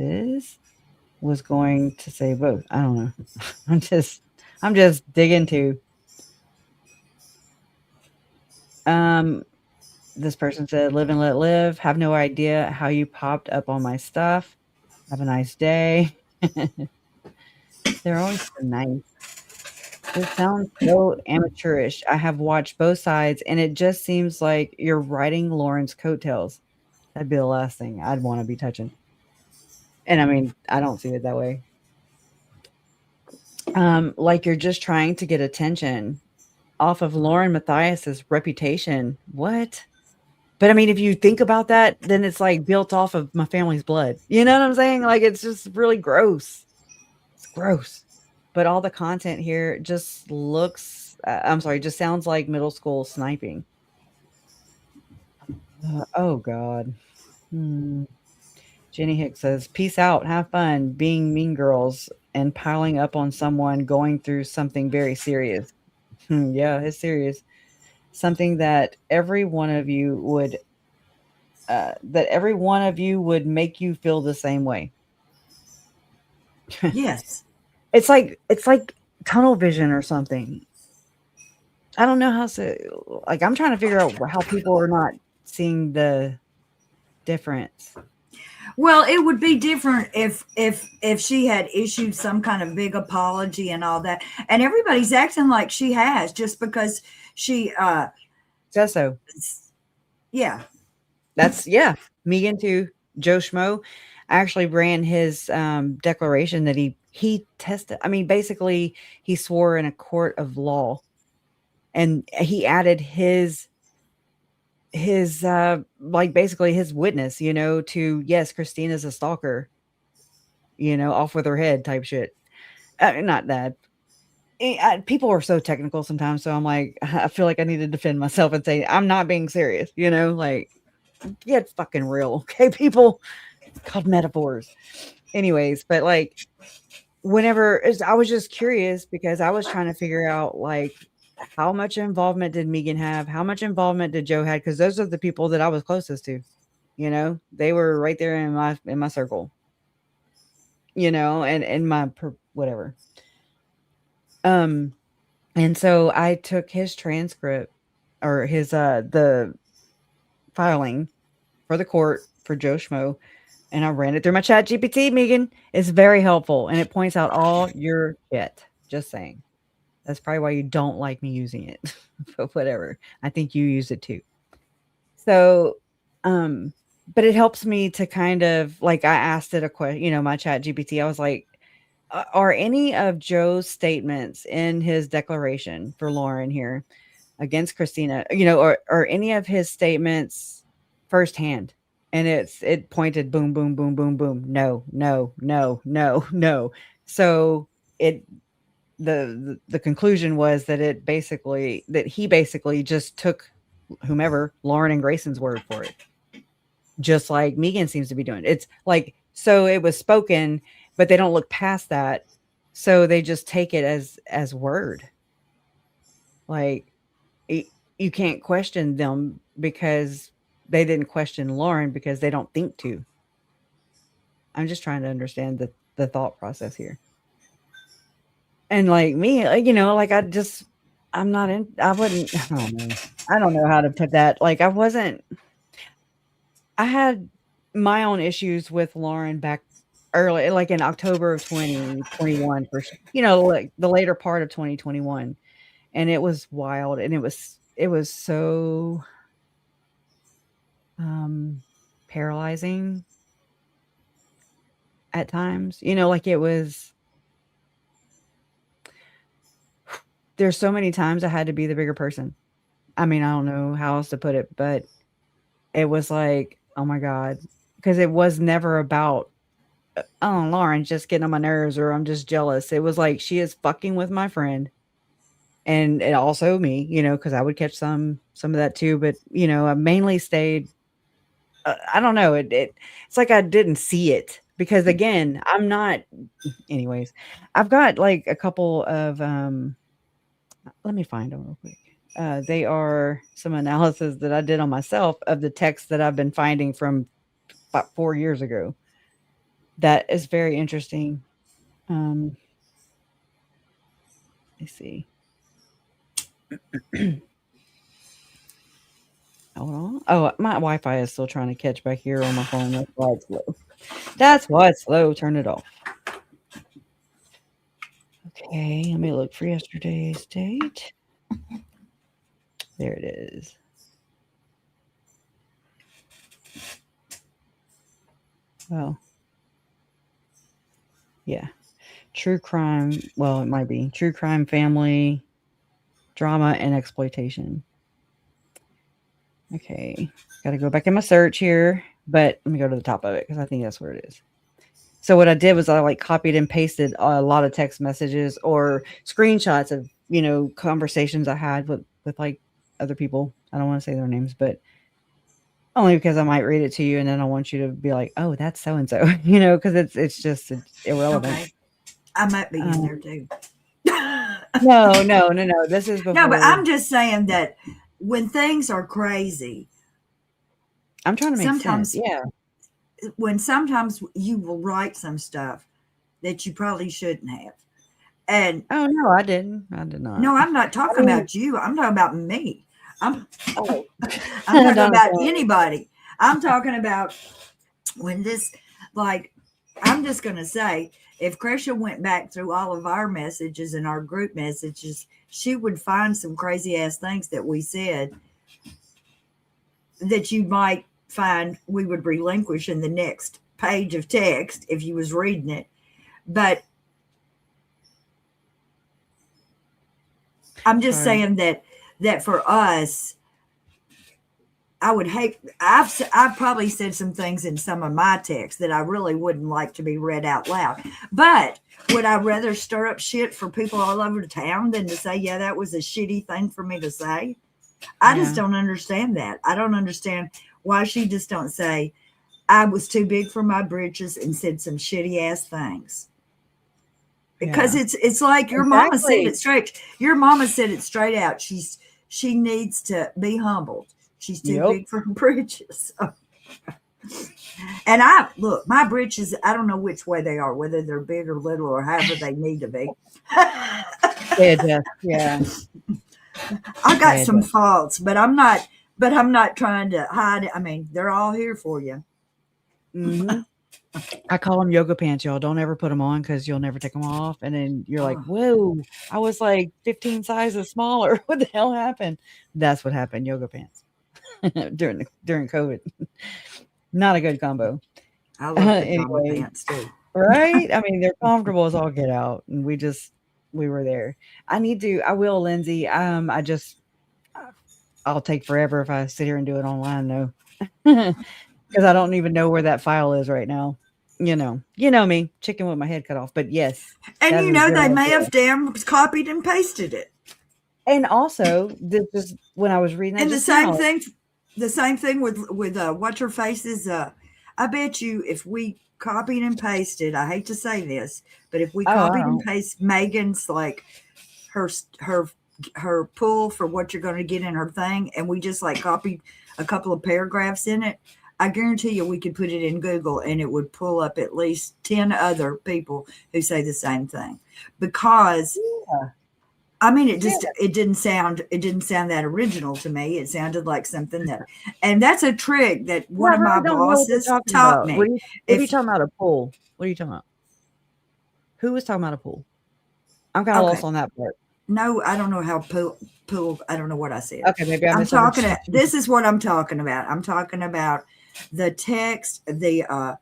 was going to say both. I don't know. I'm just digging to. Um, this person said, "Live and let live. Have no idea how you popped up on my stuff. Have a nice day." They're always so nice. This sounds so amateurish. I have watched both sides, and it just seems like you're riding Lauren's coattails. That'd be the last thing I'd want to be touching. And I mean, I don't see it that way. Like you're just trying to get attention off of Lauren Matthias's reputation. What? But I mean, if you think about that, then it's like built off of my family's blood. You know what I'm saying? Like it's just really gross. It's gross. But all the content here just looks I'm sorry, just sounds like middle school sniping. Oh god. Hmm. Jenny Hicks says, "Peace out, have fun being mean girls and piling up on someone going through something very serious." Yeah, it's serious. Something that every one of you would make you feel the same way. Yes. It's like tunnel vision or something. I don't know how to like I'm trying to figure out how people are not seeing the difference. Well, it would be different if she had issued some kind of big apology and all that. And everybody's acting like she has just because she Says so. yeah. That's Megan too. Joe Schmo actually ran his declaration that he tested. I mean, basically, he swore in a court of law, and he added his like basically his witness, to yes, Christina's a stalker, off with her head type shit. Not that. People are so technical sometimes, so I'm like, I feel like I need to defend myself and say I'm not being serious. Like get fucking real, okay, people. It's called metaphors. Anyways, but like I was just curious because I was trying to figure out like how much involvement did Megan have? How much involvement did Joe had? Because those are the people that I was closest to. They were right there in my circle. And in my whatever. Um, and so I took his transcript or his the filing for the court for Joe Schmo, and I ran it through my chat GPT, Megan. It's very helpful and it points out all your shit. Just saying. That's probably why you don't like me using it. But whatever. I think you use it too. So, but it helps me to kind of like I asked it a question, my chat GPT. I was like, are any of Joe's statements in his declaration for Lauren here against Christina, or any of his statements firsthand? And it pointed boom, boom, boom, boom, boom. No, no, no, no, no. So the conclusion was that he basically just took whomever, Lauren and Grayson's word for it. Just like Megan seems to be doing. It's like, so it was spoken, but they don't look past that. So they just take it as word. Like you can't question them because they didn't question Lauren because they don't think to. I'm just trying to understand the thought process here. And like me, like I'm not in, I wouldn't, I don't know. I don't know how to put that. Like I had my own issues with Lauren back early, like in October of 2021 for, like the later part of 2021. And it was wild. And it was so, paralyzing at times, like there's so many times I had to be the bigger person. I mean, I don't know how else to put it, but it was like, oh my God, because it was never about, oh, Lauren's just getting on my nerves or I'm just jealous. It was like she is fucking with my friend and also me, because I would catch some of that too. But I mainly stayed. I don't know. It's like I didn't see it because again, I'm not. Anyways, I've got like a couple of. Let me find them real quick. They are some analysis that I did on myself of the texts that I've been finding from about 4 years ago. That is very interesting. Um, let's see. Hold on. Oh, my Wi-Fi is still trying to catch back here on my phone. That's why it's slow. That's why it's slow. Turn it off. Okay, let me look for yesterday's date. There it is. Well, yeah. True crime. Well, it might be true crime, family, drama, and exploitation. Okay. Got to go back in my search here, but let me go to the top of it because I think that's where it is. So what I did was I like copied and pasted a lot of text messages or screenshots of, conversations I had with like other people. I don't want to say their names, but only because I might read it to you and then I want you to be like, oh, that's so and so, because it's irrelevant. Okay. I might be in there too. No. This is before. No, but I'm just saying that when things are crazy, I'm trying to make sometimes, sense. Yeah. when sometimes you will write some stuff that you probably shouldn't have. And Oh no, I didn't. I did not. no, I'm not talking about you. I'm talking about me. I'm Oh. I'm talking about anybody. I'm talking about when this, like, I'm just going to say, if Kresha went back through all of our messages and our group messages, she would find some crazy ass things that we said that you might find we would relinquish in the next page of text if you was reading it. But I'm just saying that for us, I would hate. I've probably said some things in some of my texts that I really wouldn't like to be read out loud. But would I rather stir up shit for people all over the town than to say, yeah, that was a shitty thing for me to say? I just don't understand that. I don't understand why she just don't say, I was too big for my britches and said some shitty ass things. Because it's like your mama said it straight. Your mama said it straight out. She needs to be humbled. She's too big for her britches. And look, my britches, I don't know which way they are, whether they're big or little or however they need to be. Yeah. I got some faults, but I'm not trying to hide it. I mean, they're all here for you. Mm-hmm. I call them yoga pants, y'all. Don't ever put them on because you'll never take them off. And then you're like, whoa, I was like 15 sizes smaller. What the hell happened? That's what happened. Yoga pants during COVID. Not a good combo. I love the yoga pants too. Right? I mean, they're comfortable as all get out. And we were there. I will, Lindsay. I'll take forever if I sit here and do it online though. Because I don't even know where that file is right now. You know me, chicken with my head cut off. But yes, and they may have damn copied and pasted it. And also, this is when I was reading that. And the same thing with what's her face's. I bet you if we copied and pasted, I hate to say this, but if we copied and pasted Megan's like her pull for what you're going to get in her thing, and we just like copied a couple of paragraphs in it, I guarantee you we could put it in Google and it would pull up at least 10 other people who say the same thing. Because Yeah. I mean, it didn't sound that original to me. It sounded like something that, and that's a trick that one I of my really don't know what you're bosses talking taught about. me. What are you If talking about? A pool? What are you talking about? Who was talking about a pool? I'm kind of lost okay, on that part. no, I don't know how pool. I don't know what I said. Okay, maybe I I'm talking. misunderstood. This is what I'm talking about. I'm talking about the text, the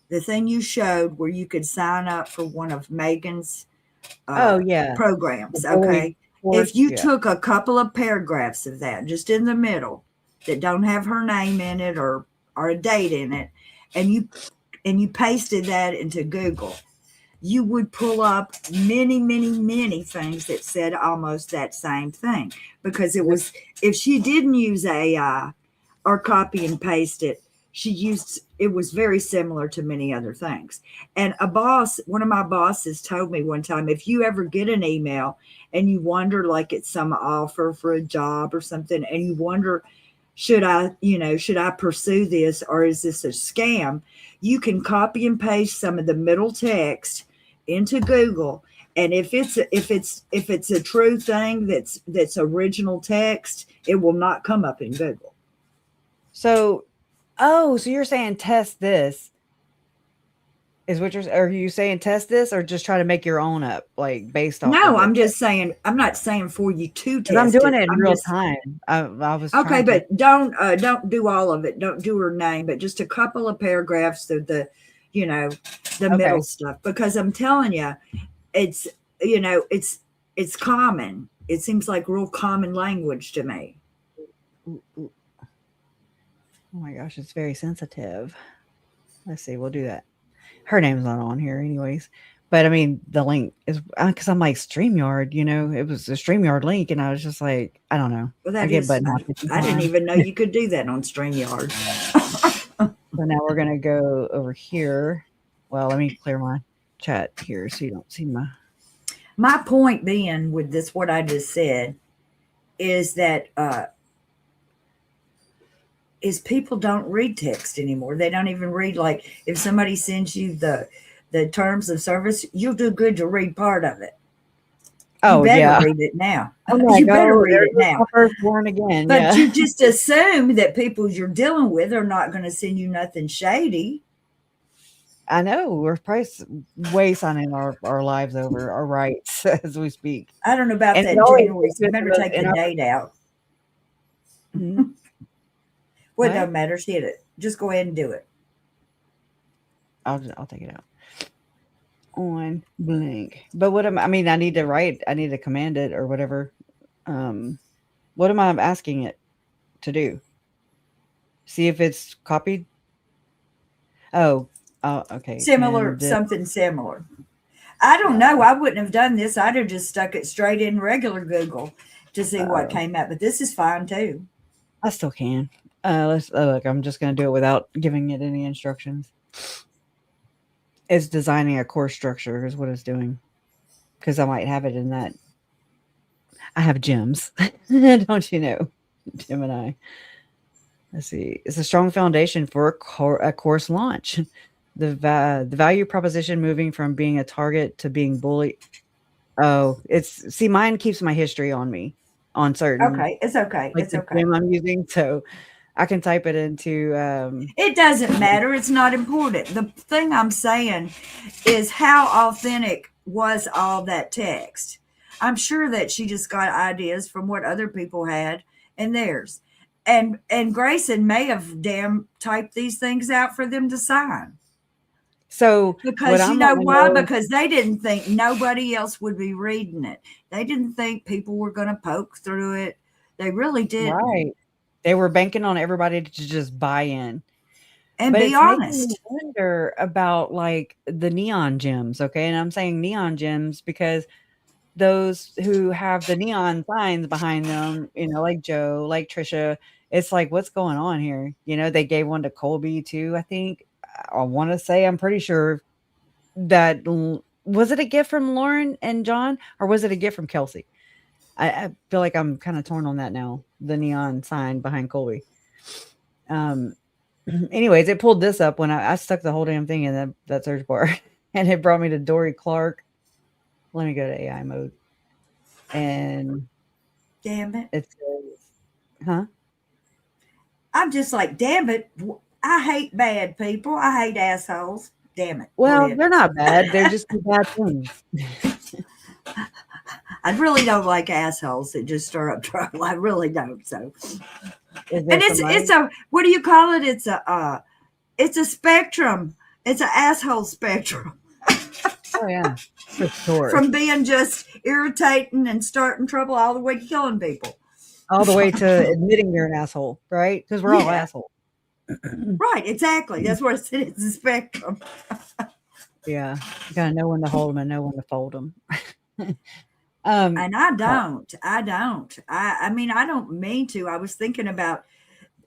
thing you showed where you could sign up for one of Megan's Oh yeah, the programs. bully Okay, course. if you Yeah. took a couple of paragraphs of that, just in the middle, that don't have her name in it or a date in it, and you pasted that into Google, you would pull up many, many, many things that said almost that same thing. Because it was, if she didn't use AI or copy and paste it, she used, it was very similar to many other things. And one of my bosses told me one time, if you ever get an email and you wonder, like it's some offer for a job or something, and you wonder, should I pursue this, or is this a scam? You can copy and paste some of the middle text into Google, and if it's a true thing that's original text, it will not come up in Google. So, so you're saying test this is what are you saying test this or just try to make your own up like based off No, of I'm it? just saying, I'm not saying for you to Because I'm test doing it. it in I'm real just time. I was okay, trying to. but don't do all of it. Don't do her name, but just a couple of paragraphs of the Okay. middle stuff, because I'm telling you, it's it's common. It seems like real common language to me. Ooh, ooh. Oh my gosh, it's very sensitive. Let's see, we'll do that. Her name's not on here anyways. But I mean, the link is because I'm like StreamYard, it was a StreamYard link, and I was just like, I don't know. Well, I that get is, button hopped I didn't sometimes. even know you could do that on StreamYard. So now we're gonna go over here. Well, let me clear my chat here so you don't see My point being with this, what I just said, is that is people don't read text anymore. They don't even read, like, if somebody sends you the terms of service, you'll do good to read part of it. You Oh better yeah. read it now. I'm like, You better read there's it now. my firstborn again. But Yeah. you just assume that people you're dealing with are not going to send you nothing shady. I know we're probably way signing our lives over, our rights as we speak. I don't know about And it that always January. So gets remember, to take the date out. Mhm. Well, it What? doesn't matter. Hit it. Just go ahead and do it. I'll take it out. On blank. But what I mean, I need to command it or whatever. What am I asking it to do? See if it's copied. Oh, okay. Similar, Can something similar. I don't know. I wouldn't have done this. I'd have just stuck it straight in regular Google to see what came up. But this is fine too. I still can. Let's look. I'm just gonna do it without giving it any instructions. It's designing a course structure is what it's doing, because I might have it in that. I have gems, don't you know, Gemini. Let's see. It's a strong foundation for a course launch. The value proposition moving from being a target to being bullied. Oh, mine keeps my history on me on certain Okay, it's okay. like It's the okay. gem I'm using, so I can type it into. It doesn't matter. It's not important. The thing I'm saying is, how authentic was all that text? I'm sure that she just got ideas from what other people had and theirs. And Grayson may have typed these things out for them to sign. So what Because you I'm know wanting to why? know, Because they didn't think nobody else would be reading it. They didn't think people were going to poke through it. They really didn't. right? They were banking on everybody to just buy in. And But be it's making me honest. wonder about like the neon gems, okay? And I'm saying neon gems because those who have the neon signs behind them, like Joe, like Trisha, it's like, what's going on here? They gave one to Colby too, I think. I want to say, I'm pretty sure that was it a gift from Lauren and John, or was it a gift from Kelsey? I feel like I'm kind of torn on that now. The neon sign behind Colby. Anyways, it pulled this up when I stuck the whole damn thing in that search bar, and it brought me to Dory Clark. Let me go to AI mode, and Damn it. it says, huh? I'm just like, damn it. I hate bad people. I hate assholes. Damn it. Go Well, ahead. they're not bad. They're just bad things. I really don't like assholes that just stir up trouble. I really don't. So, Is and there it's somebody? a what do you call it? It's a spectrum. It's an asshole spectrum Oh yeah, for sure. from being just irritating and starting trouble all the way to killing people. All the way to admitting you're an asshole, right? Because we're all Yeah. assholes. Right, exactly. That's what it said. It's a spectrum. Yeah, you gotta know when to hold them and know when to fold them. And I don't. I mean, I don't mean to. I was thinking about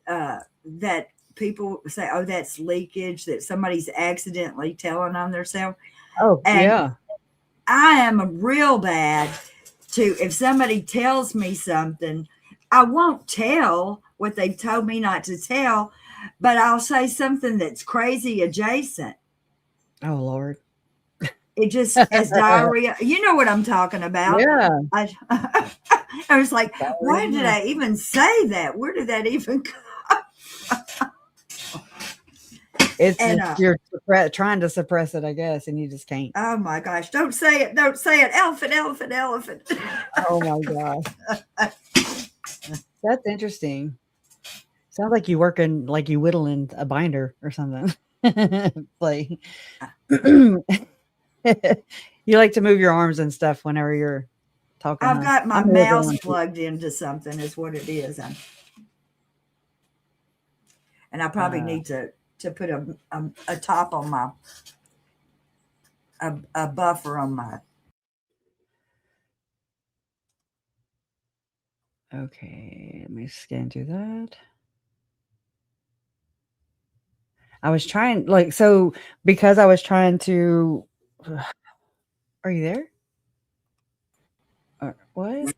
that people say, oh, that's leakage, that somebody's accidentally telling on themselves. Oh, And yeah. I am real bad to, if somebody tells me something, I won't tell what they told me not to tell, but I'll say something that's crazy adjacent. Oh, Lord. It just as diarrhea. You know what I'm talking about. Yeah. I was like, why did I even say that? Where did that even come? It's And, just, you're trying to suppress it, I guess, and you just can't. oh my gosh, don't say it. Don't say it. Elephant, elephant, elephant. Oh my gosh. That's interesting. Sounds like you working, like you whittling a binder or something. Like you like to move your arms and stuff whenever you're talking. I've got my I'm the other mouse one. plugged into something is what it is. And I probably need to put a top on my, a buffer on my. Okay, let me scan through that. I was trying, like, so because I was trying to. Are you there? Or what?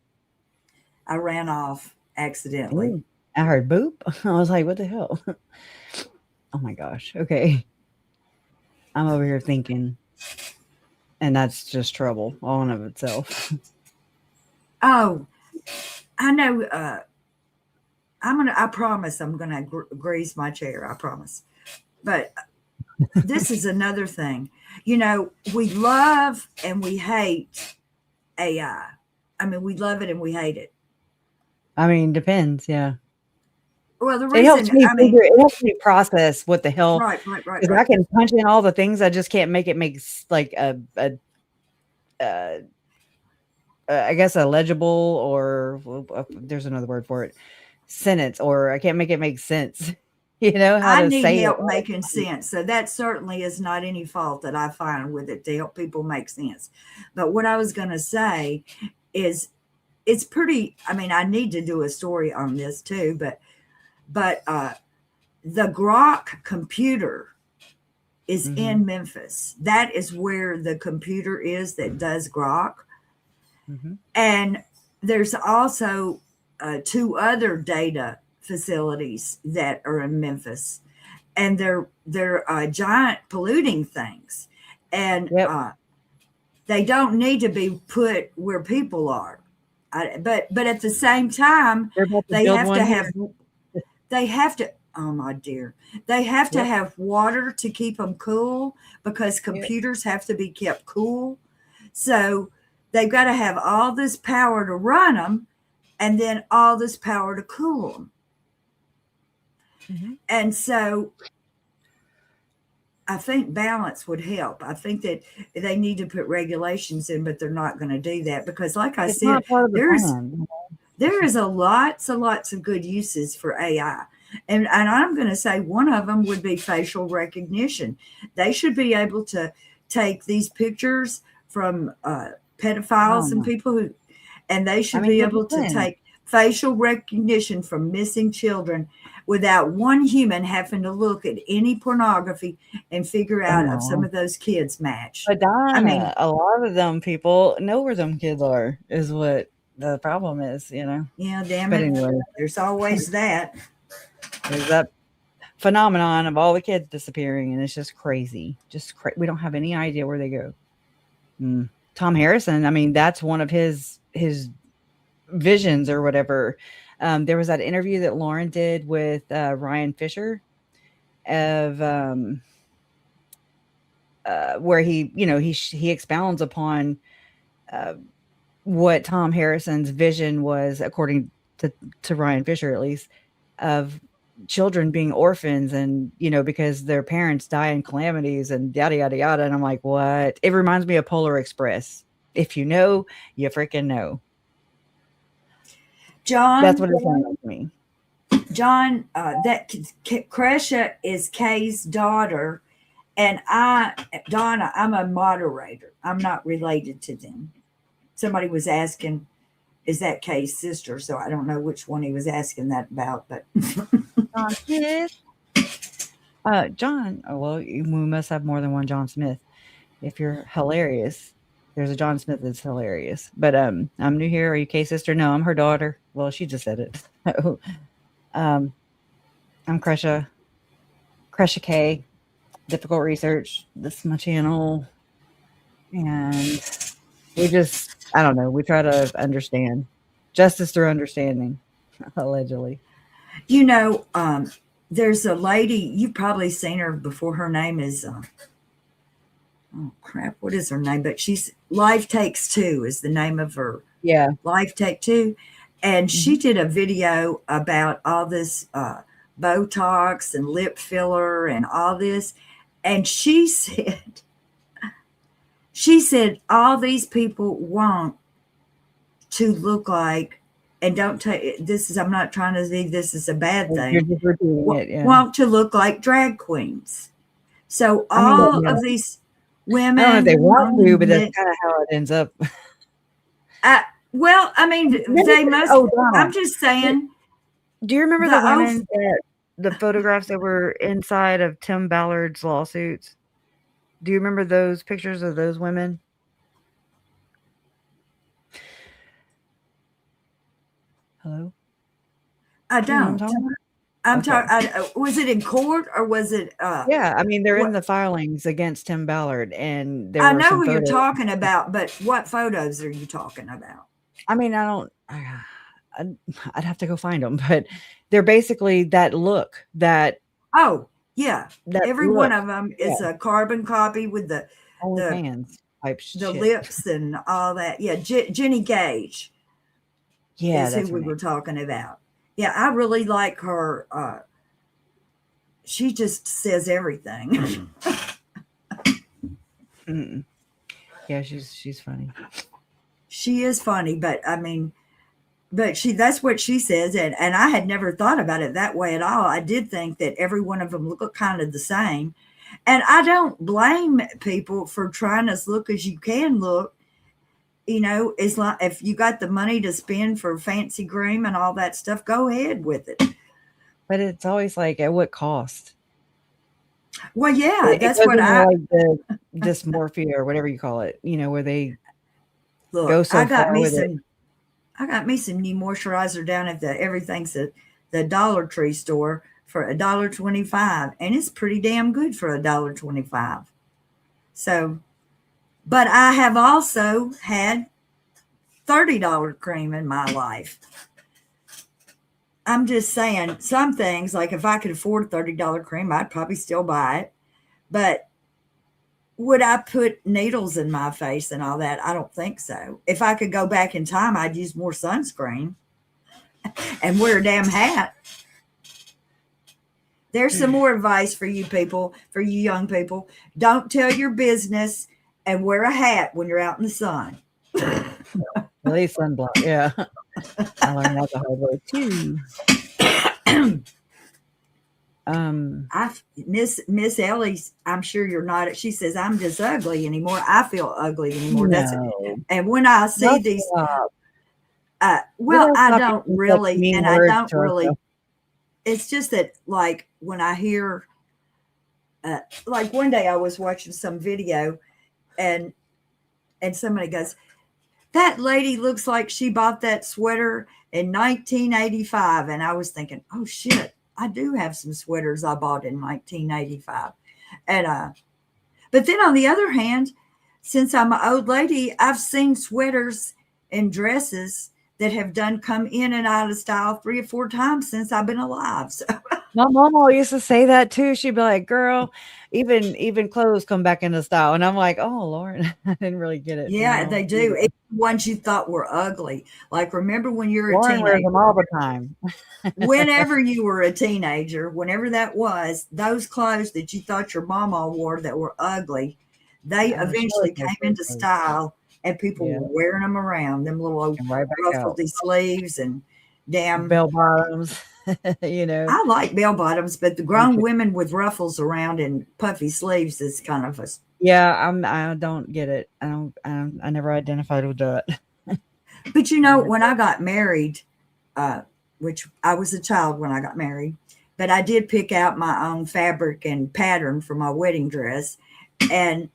I ran off accidentally. Ooh, I heard boop. I was like, what the hell? Oh my gosh. Okay. I'm over here thinking, and that's just trouble all in of itself. Oh, I know. I promise I'm gonna grease my chair. I promise. But this is another thing. You know, we love and we hate AI. I mean, we love it and we hate it. I mean, depends. Yeah. Well, the It helps reason, me I mean, it helps me process what the hell. right. Because I can punch in all the things, I just can't make it make like I guess a legible, or there's another word for it, sentence, or I can't make it make sense. You know how I to need say help it. making sense. So that certainly is not any fault that I find with it to help people make sense. But what I was going to say is it's pretty, I mean, I need to do a story on this too, but the Grok computer is in Memphis. That is where the computer is that does Grok. And there's also 2 other data facilities that are in Memphis, and they're giant polluting things, and they don't need to be put where people are. But at the same time, they have to. Oh my dear, they have to have water to keep them cool, because computers have to be kept cool. So they've got to have all this power to run them, and then all this power to cool them. And so I think balance would help. I think that they need to put regulations in, but they're not going to do that because, like I said, there is lots of good uses for AI. And I'm going to say one of them would be facial recognition. They should be able to take these pictures from pedophiles and people and they should be able to take facial recognition from missing children without one human having to look at any pornography and figure out if some of those kids match. But Donna, I mean, a lot of them people know where them kids are, is what the problem is, you know? Yeah, damn But it. anyway. There's always that. Is that phenomenon of all the kids disappearing, and it's just crazy. We don't have any idea where they go. Tom Harrison, I mean, that's one of his visions or whatever. There was that interview that Lauren did with Ryan Fisher of where he expounds upon what Tom Harrison's vision was, according to Ryan Fisher at least, of children being orphans, and because their parents die in calamities and yada yada yada. And I'm like, what? It reminds me of Polar Express. If you know, you freaking know. John, that's what it sounds like to me. John, that Kresha is Kay's daughter, and Donna, I'm a moderator. I'm not related to them. Somebody was asking, is that Kay's sister? So I don't know which one he was asking that about, but John Smith. John. Oh, well, we must have more than one John Smith. If you're hilarious, there's a John Smith that's hilarious. But I'm new here. Are you Kay's sister? No, I'm her daughter. Well, she just said it. I'm Kresha K. Difficult Research. This is my channel, and I don't know. We try to understand justice through understanding, allegedly. There's a lady, you've probably seen her before. Her name is, oh crap, what is her name? But she's Life Takes Two is the name of her. Yeah. Life Take Two. And she did a video about all this Botox and lip filler and all this. And she said, all these people want to look like, and don't take this I'm not trying to say this is a bad thing. You're just repeating it, yeah. Want to look like drag queens. So all of these women, I don't know if they want to, but that's kind of how it ends up. Well, I mean, they must. I'm just saying. Do you remember the women the photographs that were inside of Tim Ballard's lawsuits? Do you remember those pictures of those women? Hello? I don't. I'm talking. Was it in court or was it? Yeah, I mean, they're in the filings against Tim Ballard, and I know who you're talking about, but what photos are you talking about? I mean, I'd have to go find them, but they're basically that look that. Oh yeah, every one of them is a carbon copy with the hands, the lips and all that. Yeah, Jenny Gage. Yeah, is who we were talking about. Yeah, I really like her. She just says everything. Yeah, she's funny. She is funny, but I mean, that's what she says, and I had never thought about it that way at all. I did think that every one of them look kind of the same, and I don't blame people for trying as look as you can look. It's like if you got the money to spend for fancy cream and all that stuff, go ahead with it. But it's always like, at what cost? Well, yeah, that's what like the dysmorphia or whatever you call it. Where they go so I got far me with some. I got me some new moisturizer down at everything's at the Dollar Tree store for $1.25, and it's pretty damn good for $1.25. So. But I have also had $30 cream in my life. I'm just saying some things, like if I could afford $30 cream, I'd probably still buy it. But would I put needles in my face and all that? I don't think so. If I could go back in time, I'd use more sunscreen and wear a damn hat. There's some more advice for you people, for you young people. Don't tell your business and wear a hat when you're out in the sun. At least sunblock, yeah. I learned that the hard way too. Miss Ellie's, I'm sure you're not. She says, I'm just ugly anymore. I feel ugly anymore. No. And when I see these, I don't really, and I don't really. It's just that, like, when I hear, like one day I was watching some video, and somebody goes, that lady looks like she bought that sweater in 1985. And I was thinking, oh shit, I do have some sweaters I bought in 1985. And but then on the other hand, since I'm an old lady, I've seen sweaters and dresses that have done come in and out of style 3 or 4 times since I've been alive. So My mom always used to say that too. She'd be like, "Girl, even clothes come back into style." And I'm like, "Oh, Lord, I didn't really get it." yeah, No, they do. Even ones you thought were ugly. Like remember when you were a Lauren wears teenager, them all the time. whenever you were a teenager, whenever that was, those clothes that you thought your mama wore that were ugly, they She always eventually has came great into clothes. style and people Yeah, were wearing them around, them little old and right back out. ruffledy sleeves and damn. Bell bottoms, you know. I like bell bottoms, but the Me grown too. women with ruffles around and puffy sleeves is kind of a. Yeah, I don't get it. I never identified with that. But when I got married, uh, which I was a child when I got married, but I did pick out my own fabric and pattern for my wedding dress. And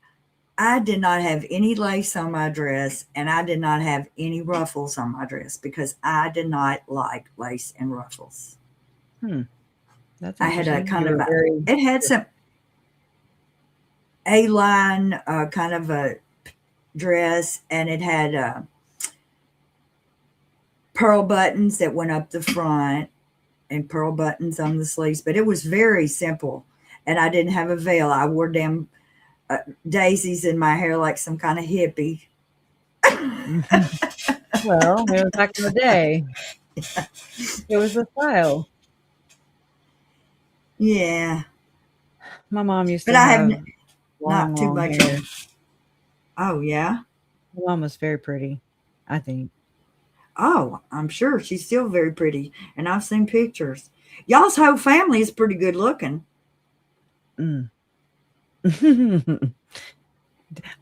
I did not have any lace on my dress and I did not have any ruffles on my dress because I did not like lace and ruffles. Hmm, that's I had a interesting. You kind of were a, very it had some A-line kind of a dress and it had pearl buttons that went up the front and pearl buttons on the sleeves, but it was very simple. And I didn't have a veil. I wore damn daisies in my hair like some kind of hippie. well, it was back in the day. It was the style. Yeah, My mom used but to I have have not long, too long much hair. on. Oh, yeah. My mom was very pretty, I think. Oh, I'm sure she's still very pretty. And I've seen pictures. Y'all's whole family is pretty good looking. Mm.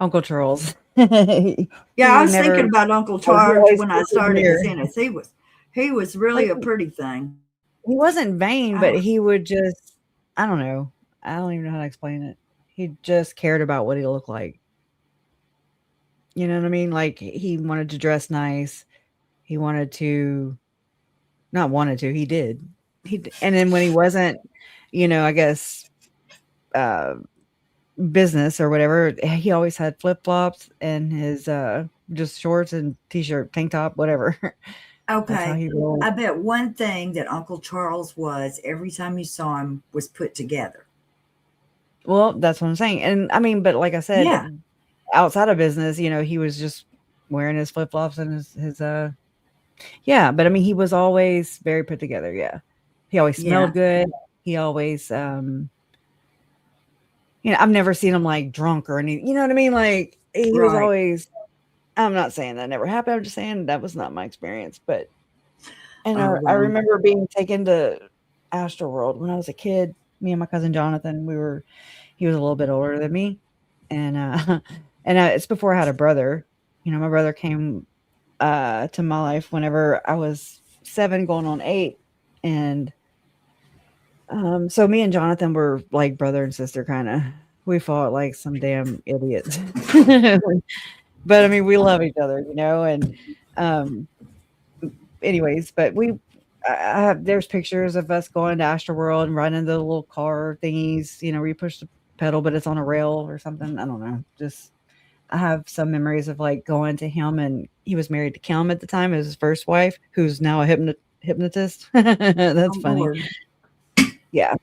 Uncle Charles. he Yeah, I was thinking never about Uncle he Charles always when I looked in the started to mirror. see this. He was really Like a pretty thing. he wasn't vain, I but was, he would just I don't know. I don't even know how to explain it. He just cared about what he looked like. You know what I mean? Like he wanted to dress nice. He wanted to not wanted to, he did. And then when he wasn't, I guess uh business or whatever, he always had flip-flops and his just shorts and t-shirt, tank top, whatever. That's how okay. he rolled. I bet one thing that Uncle Charles was every time you saw him was put together. Well, that's what I'm saying. And I mean, but like I Yeah, said, outside of business, he was just wearing his flip-flops and his yeah, but I mean, he was always very put together. Yeah. He always yeah, smelled good. He always I've never seen him like drunk or anything. You know what I mean? Like he was right. always I'm not saying that never happened. I'm just saying that was not my experience. But and Oh, I well, remember being taken to Astroworld when I was a kid. Me and my cousin Jonathan, he was a little bit older than me, and it's before I had a brother. My brother came to my life whenever I was 7, going on 8, and so me and Jonathan were like brother and sister, kind of. We fought like some damn idiots, but I mean, we love each other, and um, anyways, but I have there's pictures of us going to Astroworld and riding the little car thingies, where you push the pedal, but it's on a rail or something. I don't know. Just I have some memories of like going to him, and he was married to Kim at the time, as his first wife, who's now a hypnotist. oh, That's funny. Lord. Yeah.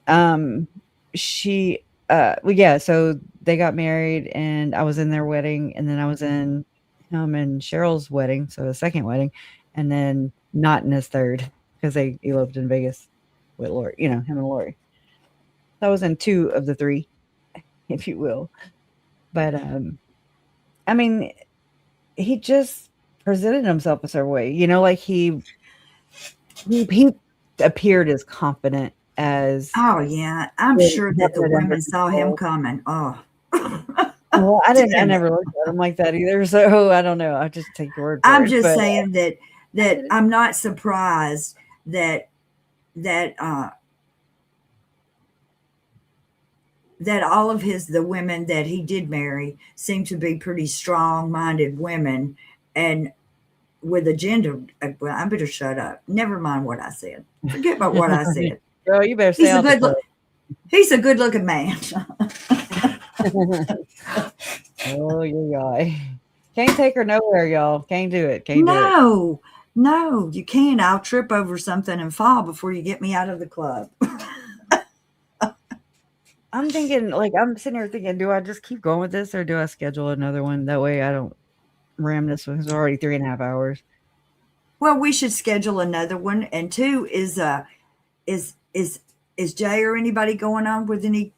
Um, she well, yeah, so they got married and I was in their wedding and then I was in him and Cheryl's wedding, so the second wedding, and then not in his third because they eloped in Vegas with Lori, him and Lori. So I was in 2 of the 3, if you will. But I mean, he just presented himself a certain way, like he appeared as confident as Oh, yeah. I'm having sure that the it under women saw him control. coming. Oh, Well, I damn it. never looked at him like that either, so I don't know. I just take your word for I'm it, just but saying that I'm not surprised that that that all of the women that he did marry seem to be pretty strong-minded women and with a gender. Well, I better shut up. Never mind what I said. Forget about what I said. Girl, you better stay He's a out the good club. look. He's a good looking man. Oh, yeah. Can't take her nowhere, y'all. Can't do it. Can't do it. No, you can't. I'll trip over something and fall before you get me out of the club. I'm thinking, like, I'm sitting here thinking, do I just keep going with this or do I schedule another one? That way I don't ram this one. It's already 3.5 hours. Well, we should schedule another one. And two is Jay or anybody going on with any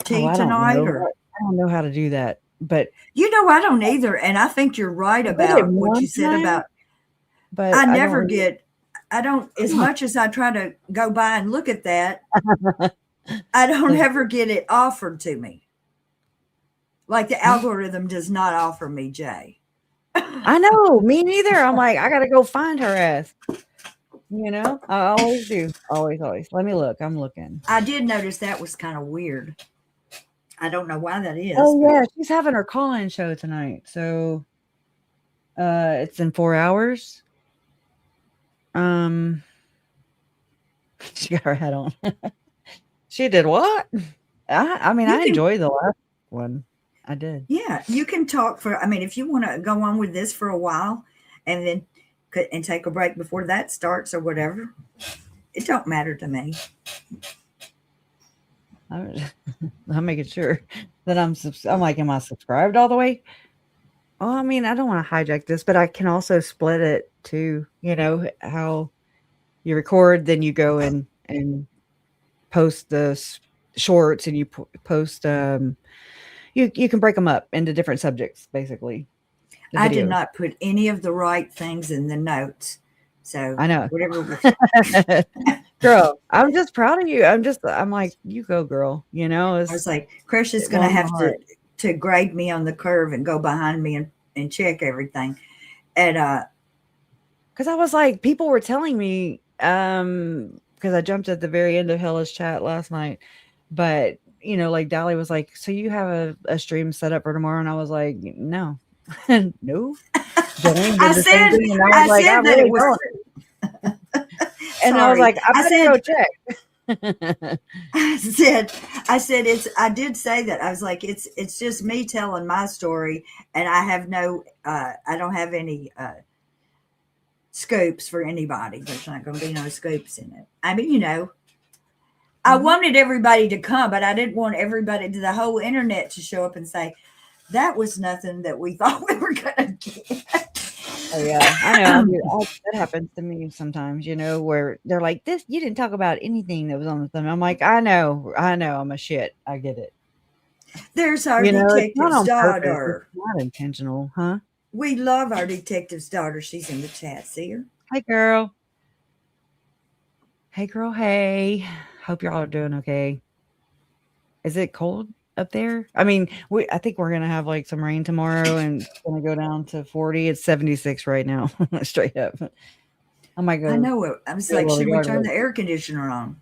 tea I don't tonight? know. Or I don't know how to do that. But I don't either. And I think you're right I did it about what one you said time, about but I I never don't. get I don't as much as I try to go by and look at that, I don't ever get it offered to me. Like the algorithm does not offer me Jay. I know, me neither. I'm like, I gotta go find her ass. I always do. Always. Let me look. I'm looking. I did notice that was kind of weird. I don't know why that is. Oh yeah, she's having her call-in show tonight. So it's in 4 hours. She got her head on. She did what? I mean, I enjoyed the last one. I did. Yeah, you can talk if you want to go on with this for a while and then and take a break before that starts or whatever, it don't matter to me. I'm making sure that I'm like, am I subscribed all the way? Well, I mean, I don't want to hijack this, but I can also split it too. You know how you record, then you go in and post the shorts, and you post. You can break them up into different subjects, basically. I did not put any of the right things in the notes, so I know. Whatever. Girl, I'm just proud of you. I'm like, you go, girl. I was like, Kresha's going to have to grade me on the curve and go behind me and check everything. And because I was like, people were telling me, because I jumped at the very end of Hella's chat last night, but like Dally was like, so you have a stream set up for tomorrow, and I was like, no. No. I said that it was. And I was like, I better go check. I did say that. I was like, it's just me telling my story, and I have I don't have any scoops for anybody. There's not going to be no scoops in it. I mean, I wanted everybody to come, but I didn't want the whole internet to show up and say, that was nothing that we thought we were going to get. Oh yeah, I know. That happens to me sometimes, where they're like, "This, you didn't talk about anything that was on the thing." I'm like, I know, I'm a shit. I get it. There's our detective's daughter. It's not intentional, huh? We love our detective's daughter. She's in the chat. See her? Hi, girl. Hey, girl. Hey. Hope y'all are doing okay. Is it cold up there? I mean, I think we're gonna have like some rain tomorrow, and it's gonna go down to 40. It's 76 right now, straight up. Oh my god! I know it. I was like, should we turn the air conditioner on?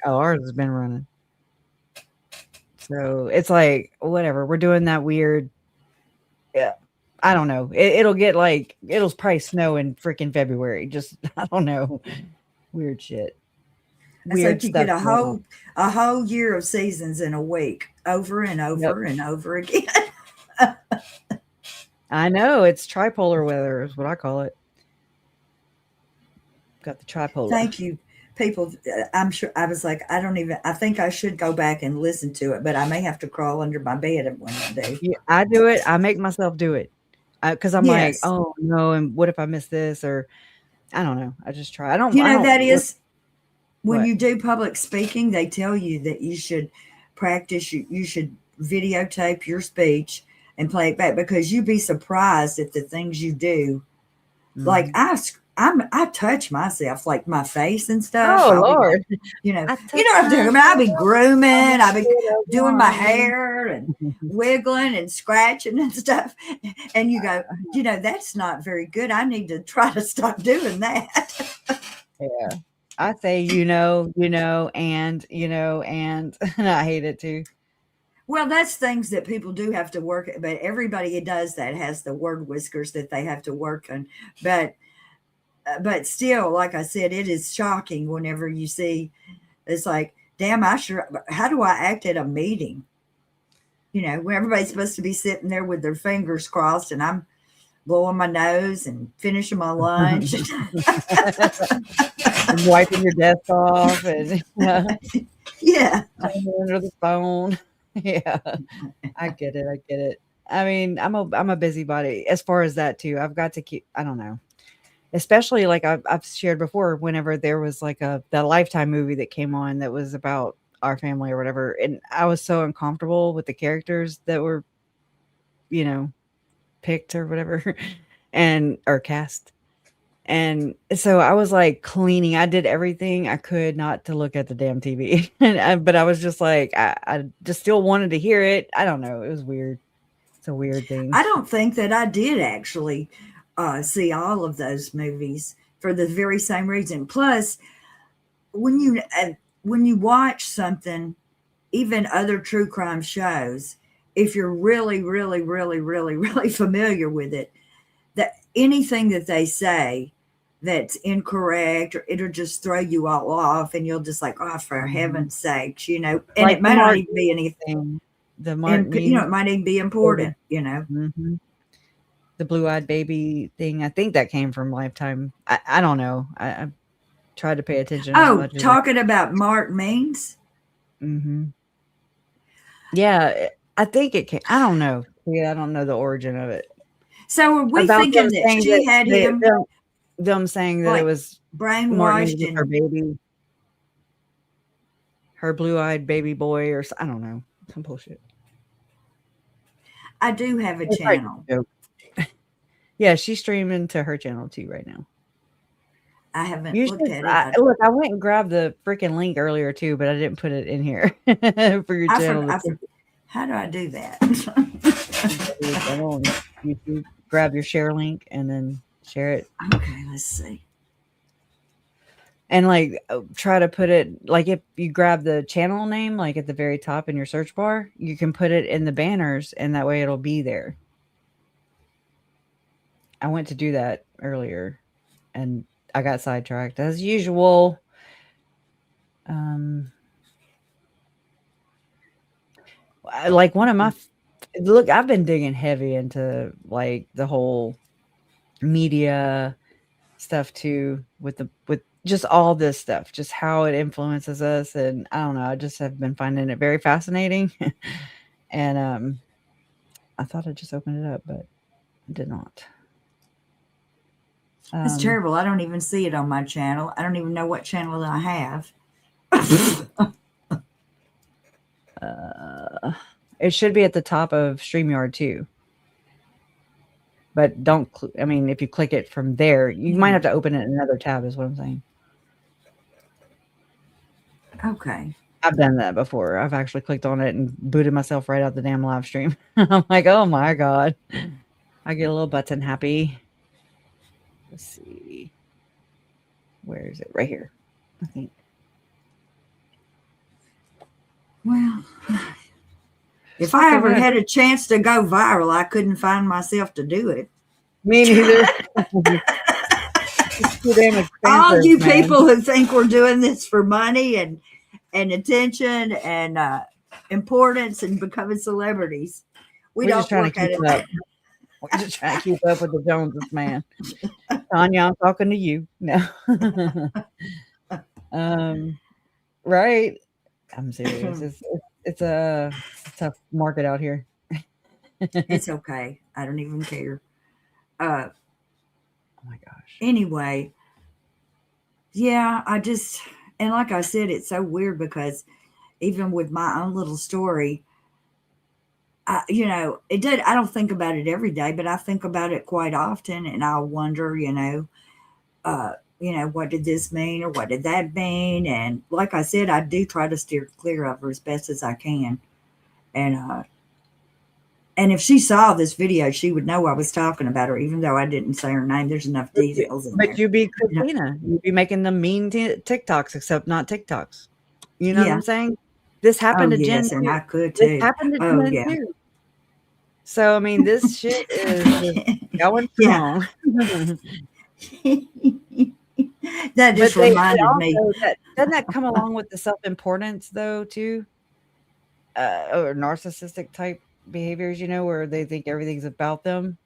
Oh, ours has been running. So it's like whatever. We're doing that weird. Yeah, I don't know. It'll probably snow in freaking February. Just I don't know. Weird shit. It's like you get a whole year of seasons in a week, over and over and over again. I know, it's tripolar weather is what I call it. Got the tripolar. Thank you, people. I'm sure I was like, I think I should go back and listen to it, but I may have to crawl under my bed when I do. Yeah, I do it. I make myself do it because I'm like, oh no, and what if I miss this? Or I don't know. I just try. I don't. That is. When you do public speaking, they tell you that you should practice. You should videotape your speech and play it back, because you'd be surprised at the things you do. Mm-hmm. Like I touch myself, like my face and stuff. Oh Lord, I'm talking about. I'll be grooming. I'll be doing my hair and wiggling and scratching and stuff. And you go, that's not very good. I need to try to stop doing that. Yeah. I say, and I hate it too. Well, that's things that people do have to work at, but everybody who does that has the word whiskers that they have to work on. But still, like I said, it is shocking whenever you see It's like, damn, how do I act at a meeting? Where everybody's supposed to be sitting there with their fingers crossed and I'm blowing my nose and finishing my lunch. And wiping your desk off and Yeah. under the phone. Yeah. I get it. I get it. I mean, I'm a busybody as far as that too. I've got to keep, I don't know. Especially like I've shared before, whenever there was like that Lifetime movie that came on that was about our family or whatever, and I was so uncomfortable with the characters that were, picked or whatever, or cast. And so I was like cleaning. I did everything I could not to look at the damn TV. But I was just like, I just still wanted to hear it. I don't know. It was weird. It's a weird thing. I don't think that I did actually see all of those movies for the very same reason. Plus, when you watch something, even other true crime shows, if you're really, really, really, really, really familiar with it, that anything that they say that's incorrect, or it'll just throw you all off, and you'll just like, oh, for heaven's sakes, and Like it might not even be anything. The Martin, it might even be important, Mm-hmm. The blue-eyed baby thing. I think that came from Lifetime. I don't know. I tried to pay attention. Oh, talking about Mark Means. Mm-hmm. Yeah, I think it came. I don't know. Yeah, I don't know the origin of it. So are we thinking that she had him? Them saying that like it was brainwashed and her baby, her blue-eyed baby boy, or I don't know, some bullshit. I do have a channel. Yeah, she's streaming to her channel too right now. I haven't looked at it. Look, I went and grabbed the freaking link earlier too, but I didn't put it in here for your channel. How do I do that? You grab your share link and then share it. Okay, let's see. And like try to put it, like if you grab the channel name, like at the very top in your search bar, you can put it in the banners and that way it'll be there. I went to do that earlier and I got sidetracked as usual. Like one of my look, I've been digging heavy into like the whole media stuff too, with just all this stuff, just how it influences us, and I don't know, I just have been finding it very fascinating. And I thought I'd just open it up, but I did not. It's terrible. I don't even see it on my channel. I don't even know what channel I have. It should be at the top of StreamYard too. But don't, I mean, if you click it from there, you might have to open it in another tab, is what I'm saying. Okay. I've done that before. I've actually clicked on it and booted myself right out the damn live stream. I'm like, oh my God. I get a little button happy. Let's see. Where is it? Right here, I think. Well, if I ever had a chance to go viral, I couldn't find myself to do it. Me neither. All you people who think we're doing this for money and attention and importance and becoming celebrities, we're don't work at it. We're just trying to keep up with the Joneses, man. Tanya, I'm talking to you. No. Right. I'm serious. It's a tough market out here. It's okay. I don't even care. Oh my gosh. Anyway, yeah, and like I said, it's so weird because even with my own little story, I don't think about it every day, but I think about it quite often, and I'll wonder, what did this mean or what did that mean? And like I said, I do try to steer clear of her as best as I can. And if she saw this video, she would know I was talking about her, even though I didn't say her name. There's enough details in there. But you'd be Christina. You'd be making the mean TikToks, except not TikToks. You know what I'm saying? This happened to Jen. Yes, and I could too. This happened to Jen too. So, I mean, this shit is going strong. That just But they reminded me. also that doesn't that come along with the self-importance though too? Or narcissistic type behaviors, where they think everything's about them?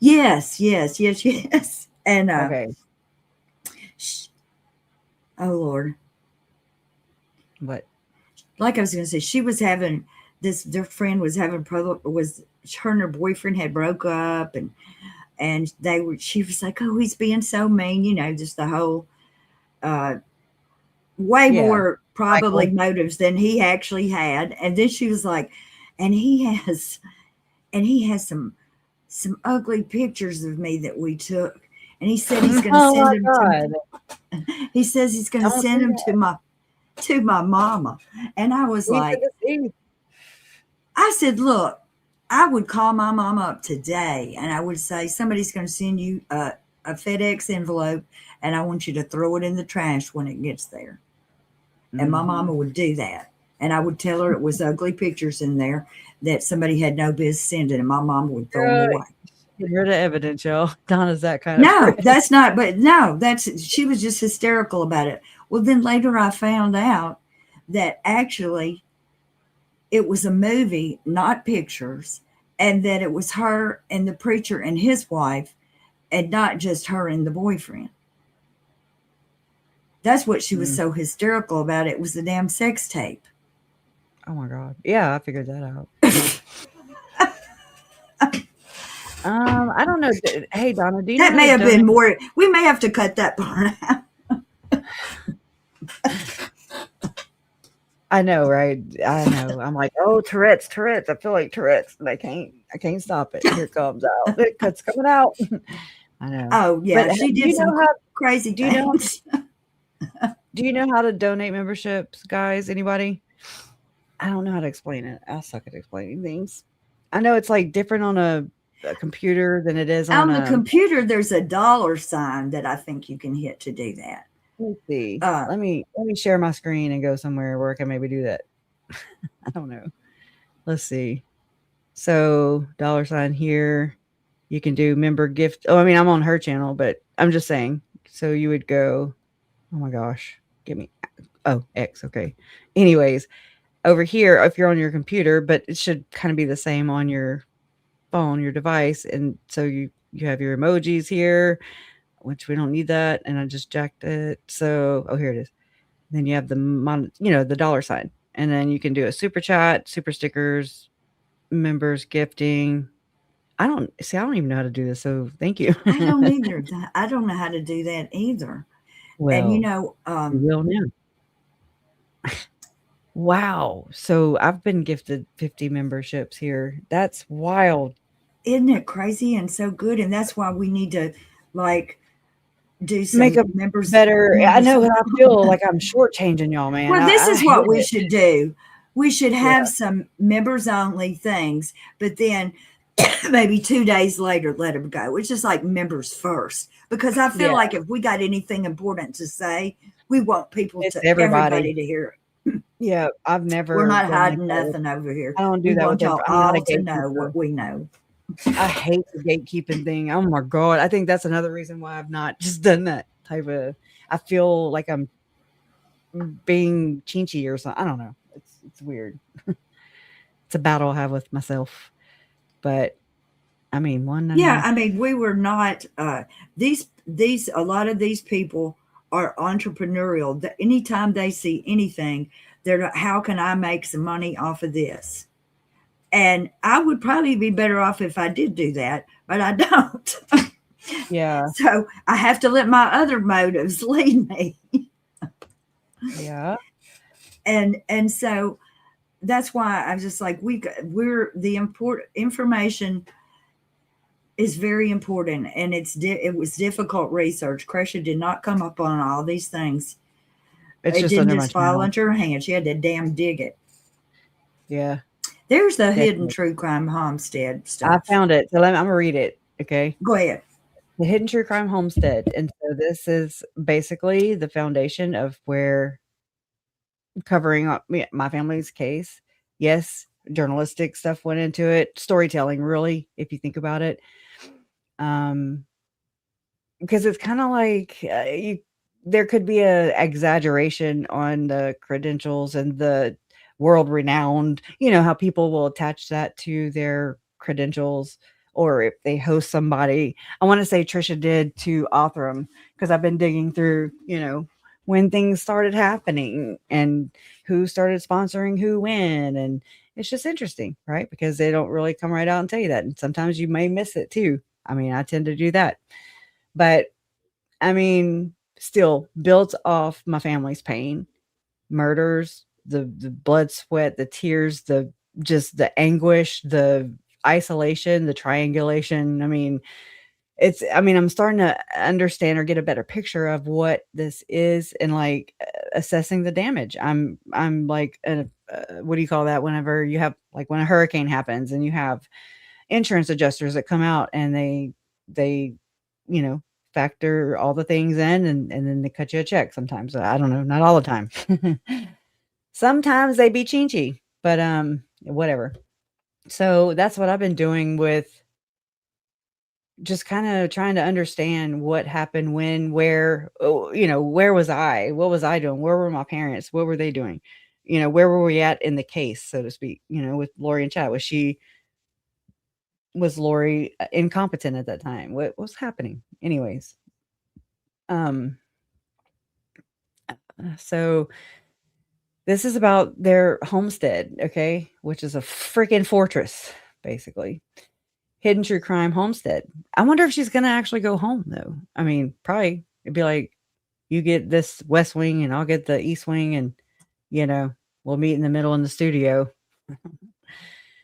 Yes, yes, yes, yes. And Okay. sh- oh Lord, What? like I was going to say, she was having this. Their friend was having problem. Was her and her boyfriend had broke up, and they were. She was like, "Oh, he's being so mean," just the whole uh, way Yeah. more probably Michael. motives than he actually had. And then she was like, "And he has some ugly pictures of me that we took." And he said he's going to Oh send my them god. he says he's going to Don't send do them that. to my mama. And I was Leave for like, the sea. I said, look, I would call my mama up today and I would say, somebody's going to send you a FedEx envelope and I want you to throw it in the trash when it gets there. And my mama would do that. And I would tell her it was ugly pictures in there that somebody had no business sending, and my mama would throw them away. Get rid of evidence, y'all. Donna's that kind of No, friend. that's not, but no, she was just hysterical about it. Well, then later I found out that actually it was a movie, not pictures, and that it was her and the preacher and his wife, and not just her and the boyfriend. That's what she was so hysterical about. It was the damn sex tape. Oh my god. Yeah, I figured that out. I don't know. Hey, Donna, do you know That how may to have been donate? more. We may have to cut that part out. I know, right? I know. I'm like, oh, Tourette's. I feel like Tourette's, and I can't stop it. Here it comes out. It's coming out. I know. Oh yeah, But she do did you some know how? crazy Do you know? things. Do you know how to donate memberships, guys? Anybody? I don't know how to explain it. I suck at explaining things. I know it's like different on a computer than it is on On the a. computer, there's a $sign that I think you can hit to do that. Let's see. Uh, Let me share my screen and go somewhere where I can maybe do that. I don't know. Let's see. So $sign here. You can do member gift. Oh, I mean, I'm on her channel, but I'm just saying. So you would go. Oh my gosh, give me. Oh, X. Okay. Anyways, over here, if you're on your computer, but it should kind of be the same on your phone, your device, and so you have your emojis here, which we don't need that, and I just jacked it. So, oh, here it is. Then you have the $sign, and then you can do a super chat, super stickers, members gifting. I don't even know how to do this, so thank you. I don't either. I don't know how to do that either. And Well, you will now. Wow. So I've been gifted 50 memberships here. That's wild. isn't it crazy and so good? And that's why we need to like do Make some a members. better. I know that I feel like I'm shortchanging y'all, man. Well, this I is hate what we it. should do. We should Yeah. have some members only things, but then maybe 2 days later let them go. It's just like members first, because I feel Yeah. like if we got anything important to say, we want people It's to everybody. everybody to hear it. Yeah. I've never. We're not been like hiding that with- nothing over here. I don't do We that want with y'all I'm not a all to know gatekeeper. what we know. I hate the gatekeeping thing. Oh my god. I think that's another reason why I've not just done that type of. I feel like I'm being chinchy or something. I don't know. It's weird. It's a battle I have with myself. But I mean, Yeah, I mean, we were not these a lot of these people are entrepreneurial. Anytime they see anything, they're how can I make some money off of this? And I would probably be better off if I did do that, but I don't. Yeah. So I have to let my other motives lead me. Yeah. And so that's why I'm just like we're the information is very important, and it was difficult research. Kresha did not come up on all these things. It's It just didn't under my just fall channel. into her hands. She had to damn dig it. Yeah. There's the hidden Definitely. true crime homestead I stuff. found it. So I'm gonna read it. Okay. Go ahead. The Hidden True Crime Homestead. And so this is basically the foundation of where covering up my family's case. Yes, journalistic stuff went into it. Storytelling, really, if you think about it. because it's kind of like there could be a exaggeration on the credentials and the world renowned, how people will attach that to their credentials, or if they host somebody. I want to say Trisha did to Othram, because I've been digging through, when things started happening and who started sponsoring who when, and it's just interesting, right? Because they don't really come right out and tell you that, and sometimes you may miss it too. I mean, I tend to do that. But I mean, still built off my family's pain, murders, the blood, sweat, the tears, the anguish, the isolation, the triangulation. I'm starting to understand or get a better picture of what this is, and like assessing the damage. I'm like, what do you call that? Whenever you have, like, when a hurricane happens and you have insurance adjusters that come out and they you know factor all the things in, and then they cut you a check sometimes. I don't know, not all the time. Sometimes they be chinchy, but whatever. So that's what I've been doing, with just kind of trying to understand what happened, when, where. Where was I, what was I doing, where were my parents, what were they doing, where were we at in the case, so to speak, with Lori and Chad. Was Lori incompetent at that time? What was happening? Anyways, um, so this is about their homestead, okay, which is a freaking fortress, basically. Hidden True Crime Homestead. I wonder if she's gonna actually go home, though. I mean, probably it'd be like, you get this west wing and I'll get the east wing, and we'll meet in the middle in the studio.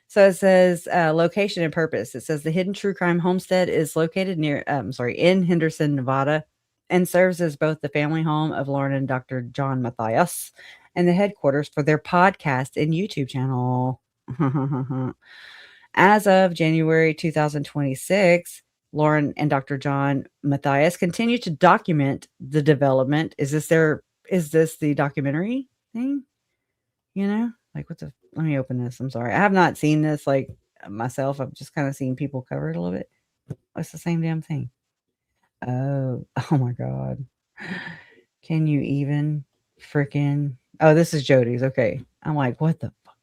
So it says location and purpose. It says the Hidden True Crime Homestead is located in Henderson, Nevada, and serves as both the family home of Lauren and Dr. John Matthias and the headquarters for their podcast and YouTube channel. As of January 2026, Lauren and Dr. John Matthias continue to document the development. Is this the documentary thing? Like, let me open this. I'm sorry. I have not seen this like myself. I've just kind of seen people cover it a little bit. It's the same damn thing. Oh my God. Can you even freaking, oh, this is Jody's. Okay. I'm like, what the fuck?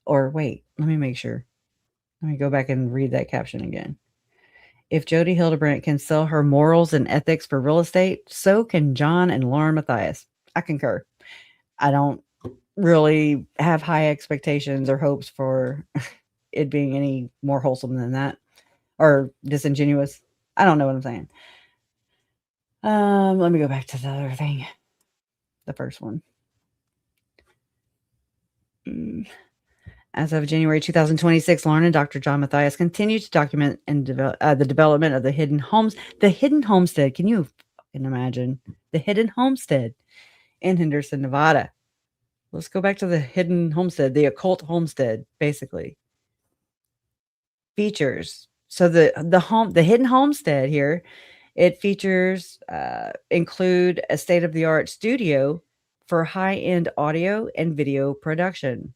Or wait, let me make sure. Let me go back and read that caption again. If Jody Hildebrandt can sell her morals and ethics for real estate, so can John and Lauren Matthias. I concur. I don't really have high expectations or hopes for it being any more wholesome than that, or disingenuous. I don't know what I'm saying. Let me go back to the other thing. The first one. As of January 2026, Lauren and Dr. John Matthias continue to document and the development of the Hidden Homestead. Can you fucking imagine? The Hidden Homestead in Henderson, Nevada. Let's go back to the Hidden Homestead, the occult homestead, basically. Features. So the Hidden Homestead here, it features include a state-of-the-art studio for high-end audio and video production.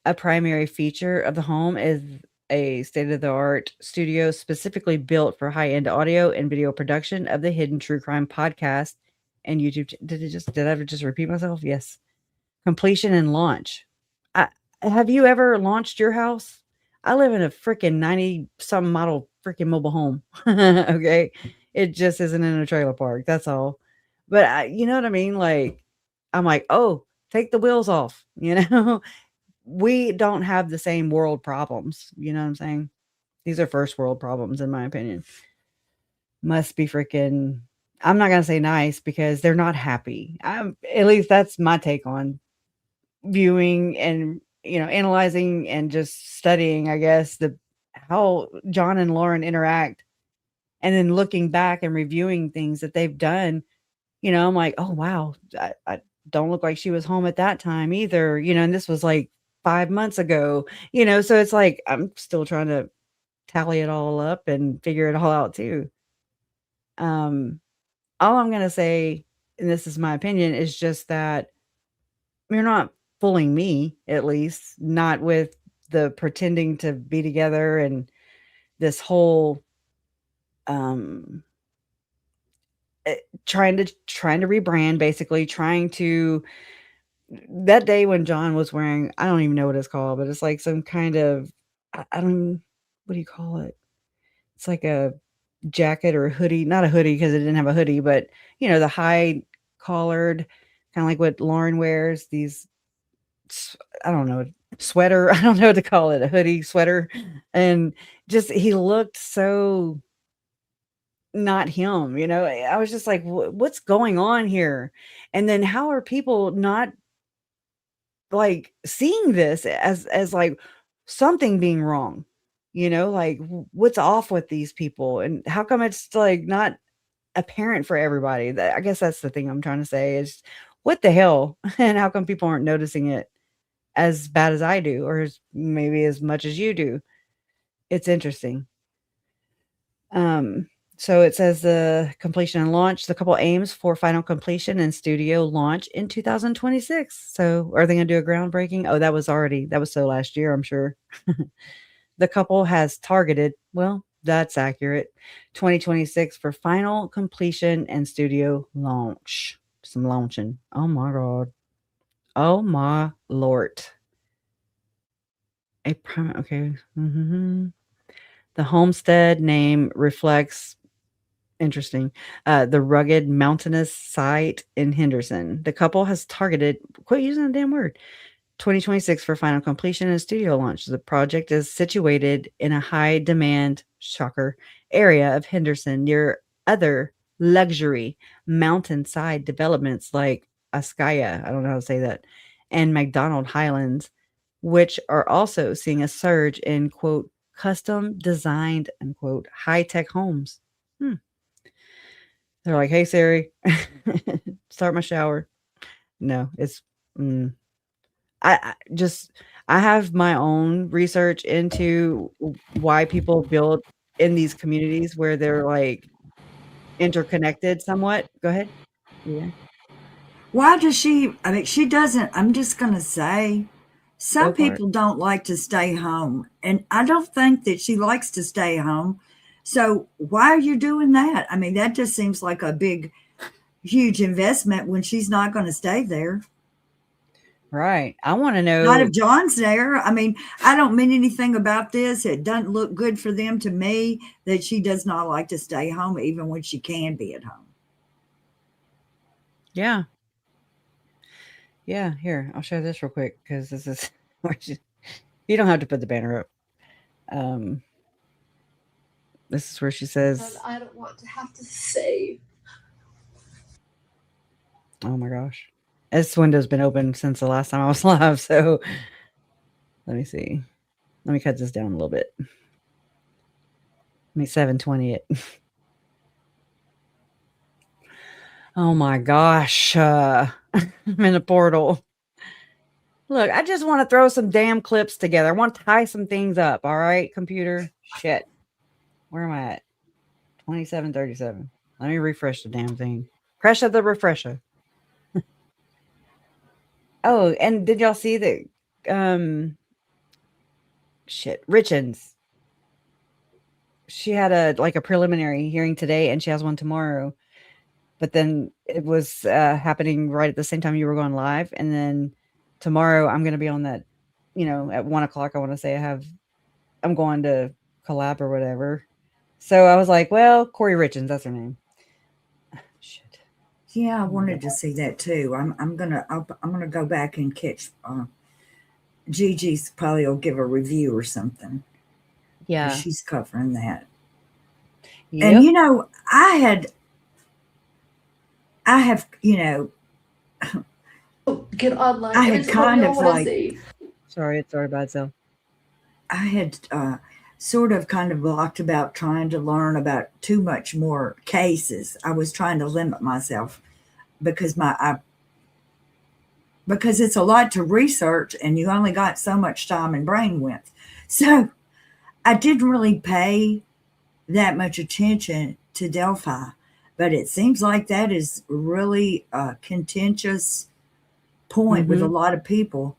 A primary feature of the home is a state-of-the-art studio specifically built for high-end audio and video production of the Hidden True Crime podcast and YouTube. Did I just repeat myself? Yes. Completion and launch. Have you ever launched your house? I live in a freaking 90-something model freaking mobile home. Okay. It just isn't in a trailer park. That's all. But you know what I mean? Like, I'm like, oh, take the wheels off, we don't have the same world problems. You know what I'm saying? These are first world problems, in my opinion. Must be freaking, I'm not going to say nice, because they're not happy. At least that's my take on viewing and, analyzing and just studying, I guess, how John and Lauren interact, and then looking back and reviewing things that they've done. I'm like, oh, wow. I don't look like she was home at that time either, and this was like 5 months ago, so it's like, I'm still trying to tally it all up and figure it all out too. All I'm going to say, and this is my opinion, is just that you're not fooling me, at least not with the pretending to be together and this whole um trying to rebrand, basically trying to, that day when John was wearing, I don't even know what it's called, but it's like some kind of, I don't even, what do you call it? It's like a jacket or a hoodie, not a hoodie because it didn't have a hoodie, but the high collared, kind of like what Lauren wears, these, I don't know, sweater, I don't know what to call it, a hoodie, sweater. And just, he looked so not him, I was just like, what's going on here? And then how are people not like seeing this as like something being wrong? Like what's off with these people, and how come it's like not apparent for everybody? That, I guess that's the thing I'm trying to say, is what the hell? And how come people aren't noticing it as bad as I do, or maybe as much as you do? It's interesting. So it says the completion and launch. The couple aims for final completion and studio launch in 2026. So are they going to do a groundbreaking? Oh, that was so last year, I'm sure. The couple has targeted, well, that's accurate, 2026 for final completion and studio launch. Some launching. Oh my God. Oh my Lord. Okay. The homestead name reflects, interesting, the rugged mountainous site in Henderson. The couple has targeted, quit using the damn word, 2026 for final completion and studio launch. The project is situated in a high demand, shocker, area of Henderson near other luxury mountainside developments like Askaya, I don't know how to say that, and McDonald Highlands, which are also seeing a surge in, quote, custom designed, unquote, high tech homes. They're like, hey, Siri, start my shower. No, it's, I just, I have my own research into why people build in these communities where they're like interconnected somewhat. Go ahead. Yeah. Why does she? I mean, she doesn't. I'm just going to say, Go some for it. people don't like to stay home. And I don't think that she likes to stay home. So why are you doing that? I mean, that just seems like a big, huge investment when she's not going to stay there. Right. I want to Not if know. John's there. I mean, I don't mean anything about this. It doesn't look good for them to me that she does not like to stay home, even when she can be at home. Yeah. Yeah. Here, I'll share this real quick because this is where you don't have to put the banner up. This is where she says, I don't want to have to say. oh my gosh. This window's been open since the last time I was live. So let me see. Let me cut this down a little bit. Let me 720 it. Oh my gosh. I'm in a portal. Look, I just want to throw some damn clips together. I want to tie some things up. All right, computer. Shit. Where am I at? 2737. Let me refresh the damn thing. Kresha the refresher. Oh, and did y'all see that? Shit. Richens. She had a preliminary hearing today, and she has one tomorrow. But then it was happening right at the same time you were going live, and then tomorrow I'm going to be on that. At 1:00. I want to say I'm going to collab or whatever. So I was like, well, Corey Richens, that's her name. Shit. Yeah, I wanted to see that too. I'm gonna go back and catch. Gigi's probably will give a review or something. Yeah. She's covering that. Yep. And I have Get online. I had kind of like. Sorry, it's our bad self. I had sort of kind of blocked about trying to learn about too much more cases. I was trying to limit myself because because it's a lot to research and you only got so much time and brain width. So I didn't really pay that much attention to Delphi, but it seems like that is really a contentious point with a lot of people.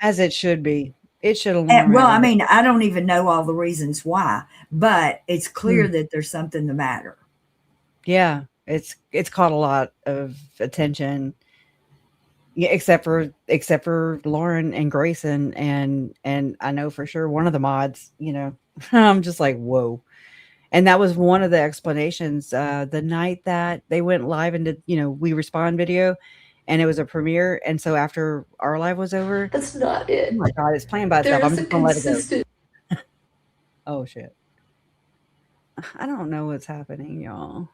As it should be. It should alarm Well, I everybody. mean, I don't even know all the reasons why, but it's clear that there's something the matter. Yeah, it's caught a lot of attention. Yeah, except for Lauren and Grayson and I know for sure one of the mods, I'm just like, whoa. And that was one of the explanations, the night that they went live and did, we respond video, and it was a premiere. And so after our live was over, That's not oh it. my God, it's playing by itself. I'm There's a just gonna let it go. consistent. Oh shit. I don't know what's happening, y'all,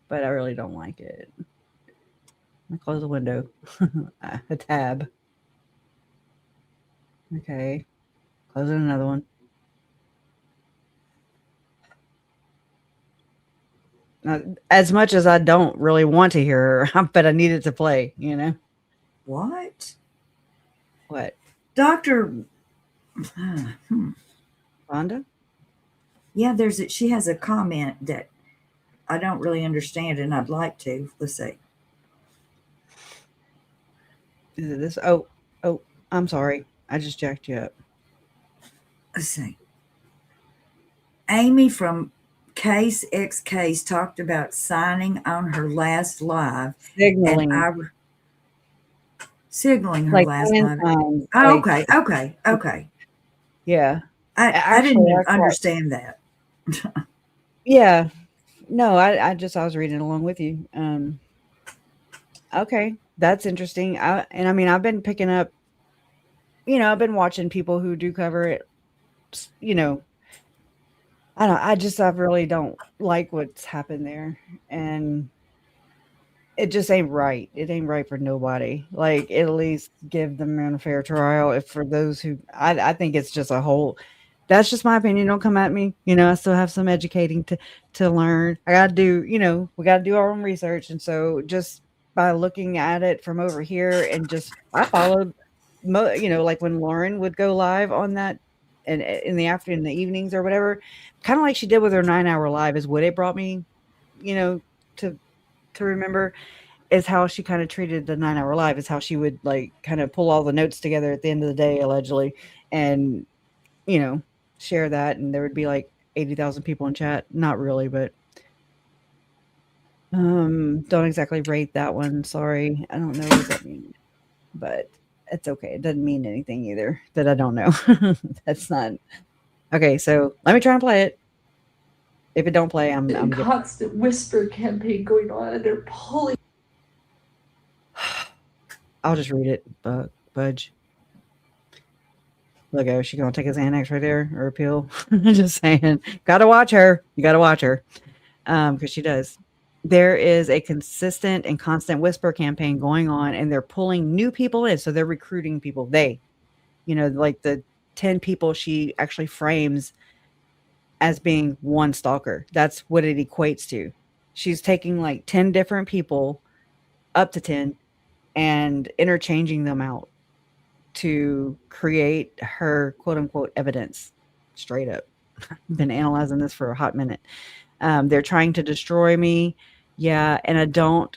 but I really don't like it. I close the window. A tab. Okay. Closing another one. As much as I don't really want to hear her, but I need it to play, What? What? Dr. Rhonda? Yeah, she has a comment that I don't really understand and I'd like to. Let's see. Is it this? Oh, I'm sorry. I just jacked you up. Let's see. Amy from Case X Case talked about signing on her last live. Signaling. And signaling her Like last hand live. signs, Oh, like, okay. yeah. I Actually, didn't I thought, understand that. yeah. No, I was reading along with you. Okay, that's interesting. I've been picking up, I've been watching people who do cover it, I really don't like what's happened there. And it just ain't right. It ain't right for nobody. Like, at least give them a fair trial. If for those who, I think it's just a whole. That's just my opinion. Don't come at me. I still have some educating to learn. I got to do. We got to do our own research. And so, just by looking at it from over here, and I followed, like when Lauren would go live on that, and in the afternoon, in the evenings or whatever, kind of like she did with her 9-hour live, is what it brought me, to remember, is how she kind of treated the 9-hour live, is how she would like kind of pull all the notes together at the end of the day, allegedly, and, share that. And there would be like 80,000 people in chat. Not really, but don't exactly rate that one. Sorry. I don't know what that means, but it's okay. It doesn't mean anything either that I don't know. That's not okay. So let me try and play it. If it don't play, I'm constant whisper campaign going on, and they're pulling. I'll just read it. Budge. Look, is she gonna take his Xanax right there or a pill? Just saying. Gotta watch her. You gotta watch her. Because she does. There is a consistent and constant whisper campaign going on, and they're pulling new people in. So they're recruiting people. Like the 10 people she actually frames as being one stalker. That's what it equates to. She's taking like 10 different people, up to 10, and interchanging them out to create her quote unquote evidence. Straight up. Been analyzing this for a hot minute. They're trying to destroy me. Yeah. And I don't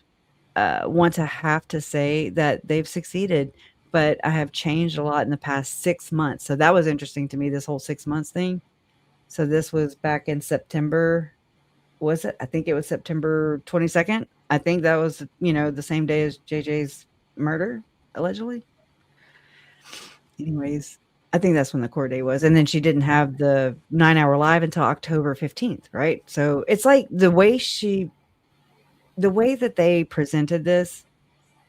want to have to say that they've succeeded, but I have changed a lot in the past 6 months. So that was interesting to me, this whole 6 months thing. So this was back in September. Was it? I think it was September 22nd. I think that was, the same day as JJ's murder, allegedly. Anyways, I think that's when the court date was. And then she didn't have the 9-hour live until October 15th, right? So it's like the way that they presented this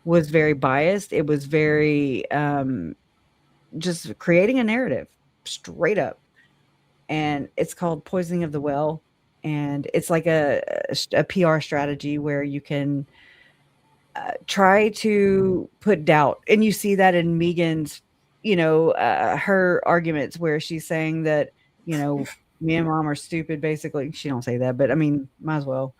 was very biased. It was very just creating a narrative straight up. And it's called Poisoning of the Well. And it's like a PR strategy where you can try to put doubt. And you see that in Megan's, her arguments where she's saying that, me and mom are stupid, basically. She don't say that, but I mean, might as well.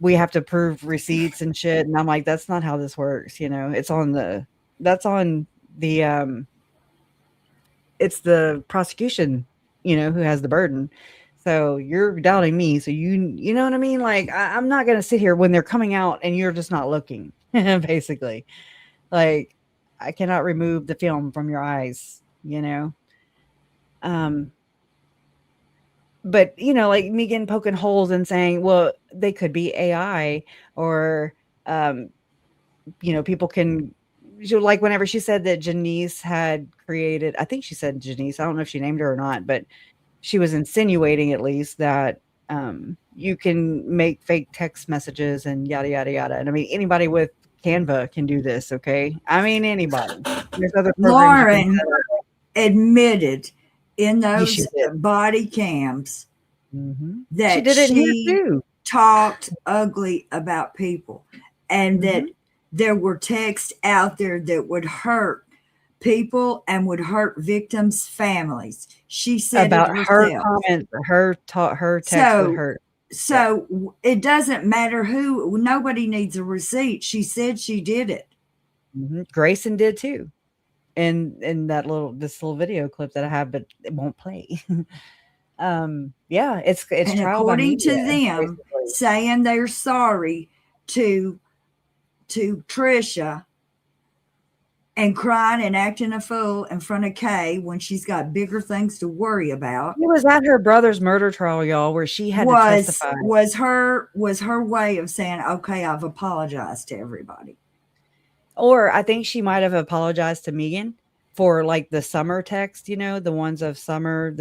We have to prove receipts and shit. And I'm like, that's not how this works. It's on the it's the prosecution, who has the burden. So you're doubting me. So you know what I mean? Like, I'm not going to sit here when they're coming out and you're just not looking, basically. Like, I cannot remove the film from your eyes, you know. Um, but like Megan poking holes and saying, well, they could be AI, or um, people can. Like whenever she said that Janice had created, I think she said Janice. I don't know if she named her or not, but she was insinuating at least that you can make fake text messages and yada yada yada. And I mean, anybody with Canva can do this. Okay, I mean anybody. There's other programs you can Lauren admitted in she those did. body cams She that did it here she too. talked ugly about people, and that Mhm. there were texts out there that would hurt people and would hurt victims' families. She said it About her herself. comments, her text would So, hurt. so it doesn't matter who. Nobody needs a receipt. She said she did it. Grayson did too. In this little video clip that I have, but it won't play. Yeah, it's And trial by according to media, them, basically. saying they're sorry to Trisha and crying and acting a fool in front of Kay when she's got bigger things to worry about She was at her brother's murder trial, y'all, where she had to testify. was her way of saying, okay, I've apologized to everybody. Or I think she might have apologized to Megan for like the summer text, the ones of summer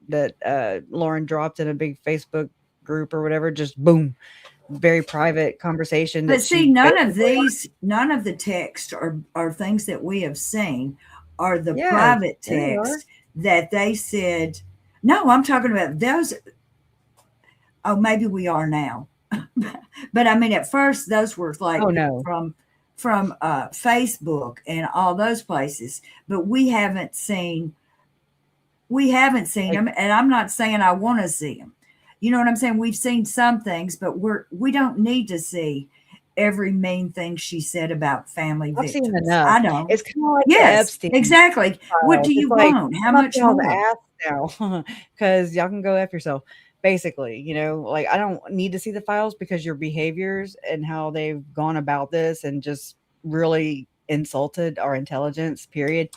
that Lauren dropped in a big Facebook group or whatever, just boom, very private conversation. But That see, none of the text are things that we have seen are the private text that they said. No, I'm talking about those. Oh, maybe we are now. But I mean, at first, those were like from Facebook and all those places. But we haven't seen them, and I'm not saying I want to see them. You know what I'm saying? We've seen some things, but we don't need to see every mean thing she said about family I've victims. seen enough. I don't. It's kind of like Yes, Epstein. exactly. What do you want? How much more? Ass now, because y'all can go F yourself. Basically, like I don't need to see the files because your behaviors and how they've gone about this and just really insulted our intelligence, period.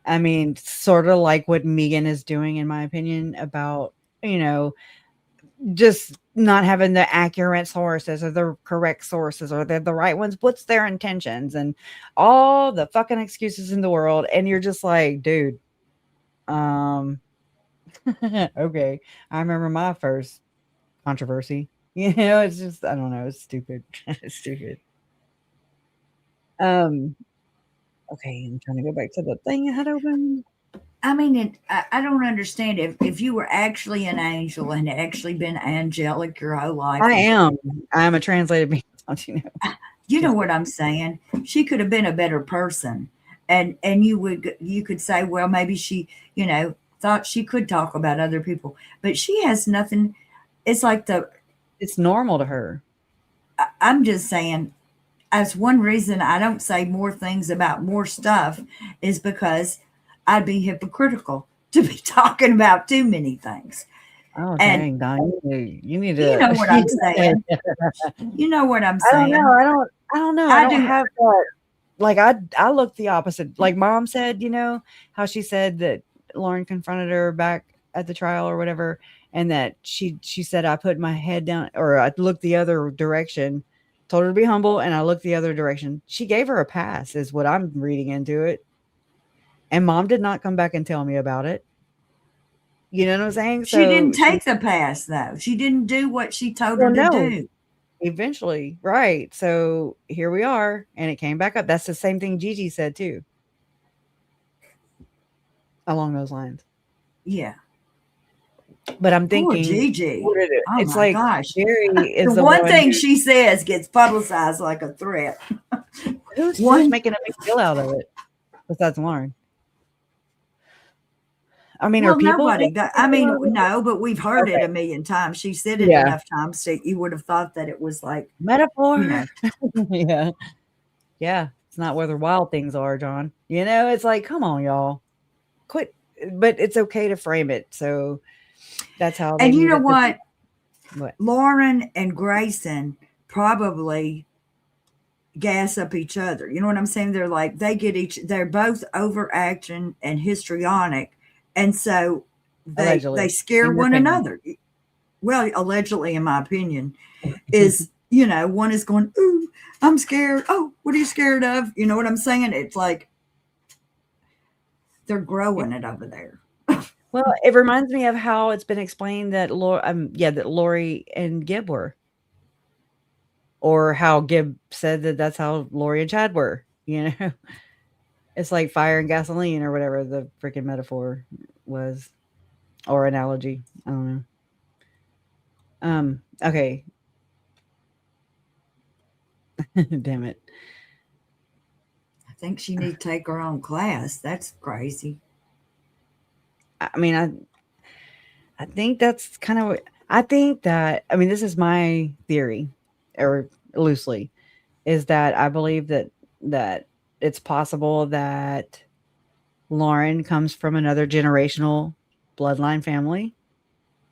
I mean, sort of like what Megan is doing, in my opinion, about, just not having the accurate sources or the correct sources or they're the right ones. What's their intentions and all the fucking excuses in the world. And you're just like, dude, okay. I remember my first controversy. It's just, I don't know, it's stupid. It's stupid. Okay, I'm trying to go back to the thing I had open. I mean, I don't understand if you were actually an angel and had actually been angelic your whole life. I am a translated being. You know what I'm saying? She could have been a better person, and you could say, well, maybe she, thought she could talk about other people, but she has nothing. It's like it's normal to her. I'm just saying, as one reason I don't say more things about more stuff is because I'd be hypocritical to be talking about too many things. Oh, dang, Don, you need to. You know what I'm saying. You know what I'm saying. I don't know. I don't have that. Like I look the opposite. Like Mom said, how she said that Lauren confronted her back at the trial or whatever, and that she said I put my head down or I looked the other direction, told her to be humble, and I looked the other direction. She gave her a pass, is what I'm reading into it. And Mom did not come back and tell me about it. You know what I'm saying? So she didn't take the pass, though. She didn't do what she told her to do. Eventually, right. So here we are, and it came back up. That's the same thing Gigi said, too. Along those lines. Yeah. But I'm thinking, Gigi. It's like, gosh. Jerry is the one thing she says gets publicized like a threat. Who's making a big deal out of it besides Lauren? I mean, are people? Nobody. No, but we've heard it a million times. She said it enough times that you would have thought that it was like metaphor. Yeah. It's not where the wild things are, John. It's like, come on, y'all, quit. But it's okay to frame it. So that's how. And you know what? Lauren and Grayson probably, gas up each other. You know what I'm saying? They're like, they're both overacting and histrionic. And so they Allegedly, scare in your one opinion. another. Well, allegedly, in my opinion, is, one is going, ooh, I'm scared. Oh, what are you scared of? You know what I'm saying? It's like they're growing it over there. Well, it reminds me of how it's been explained that that Lori and Gib were, or how Gib said that that's how Lori and Chad were. It's like fire and gasoline, or whatever the freaking metaphor was, or analogy. I don't know. Okay. Damn it. I think she needs to take her own class. That's crazy. I mean, I think that's kind of I think that, I mean, this is my theory, or loosely, is that I believe that it's possible that Lauren comes from another generational bloodline family.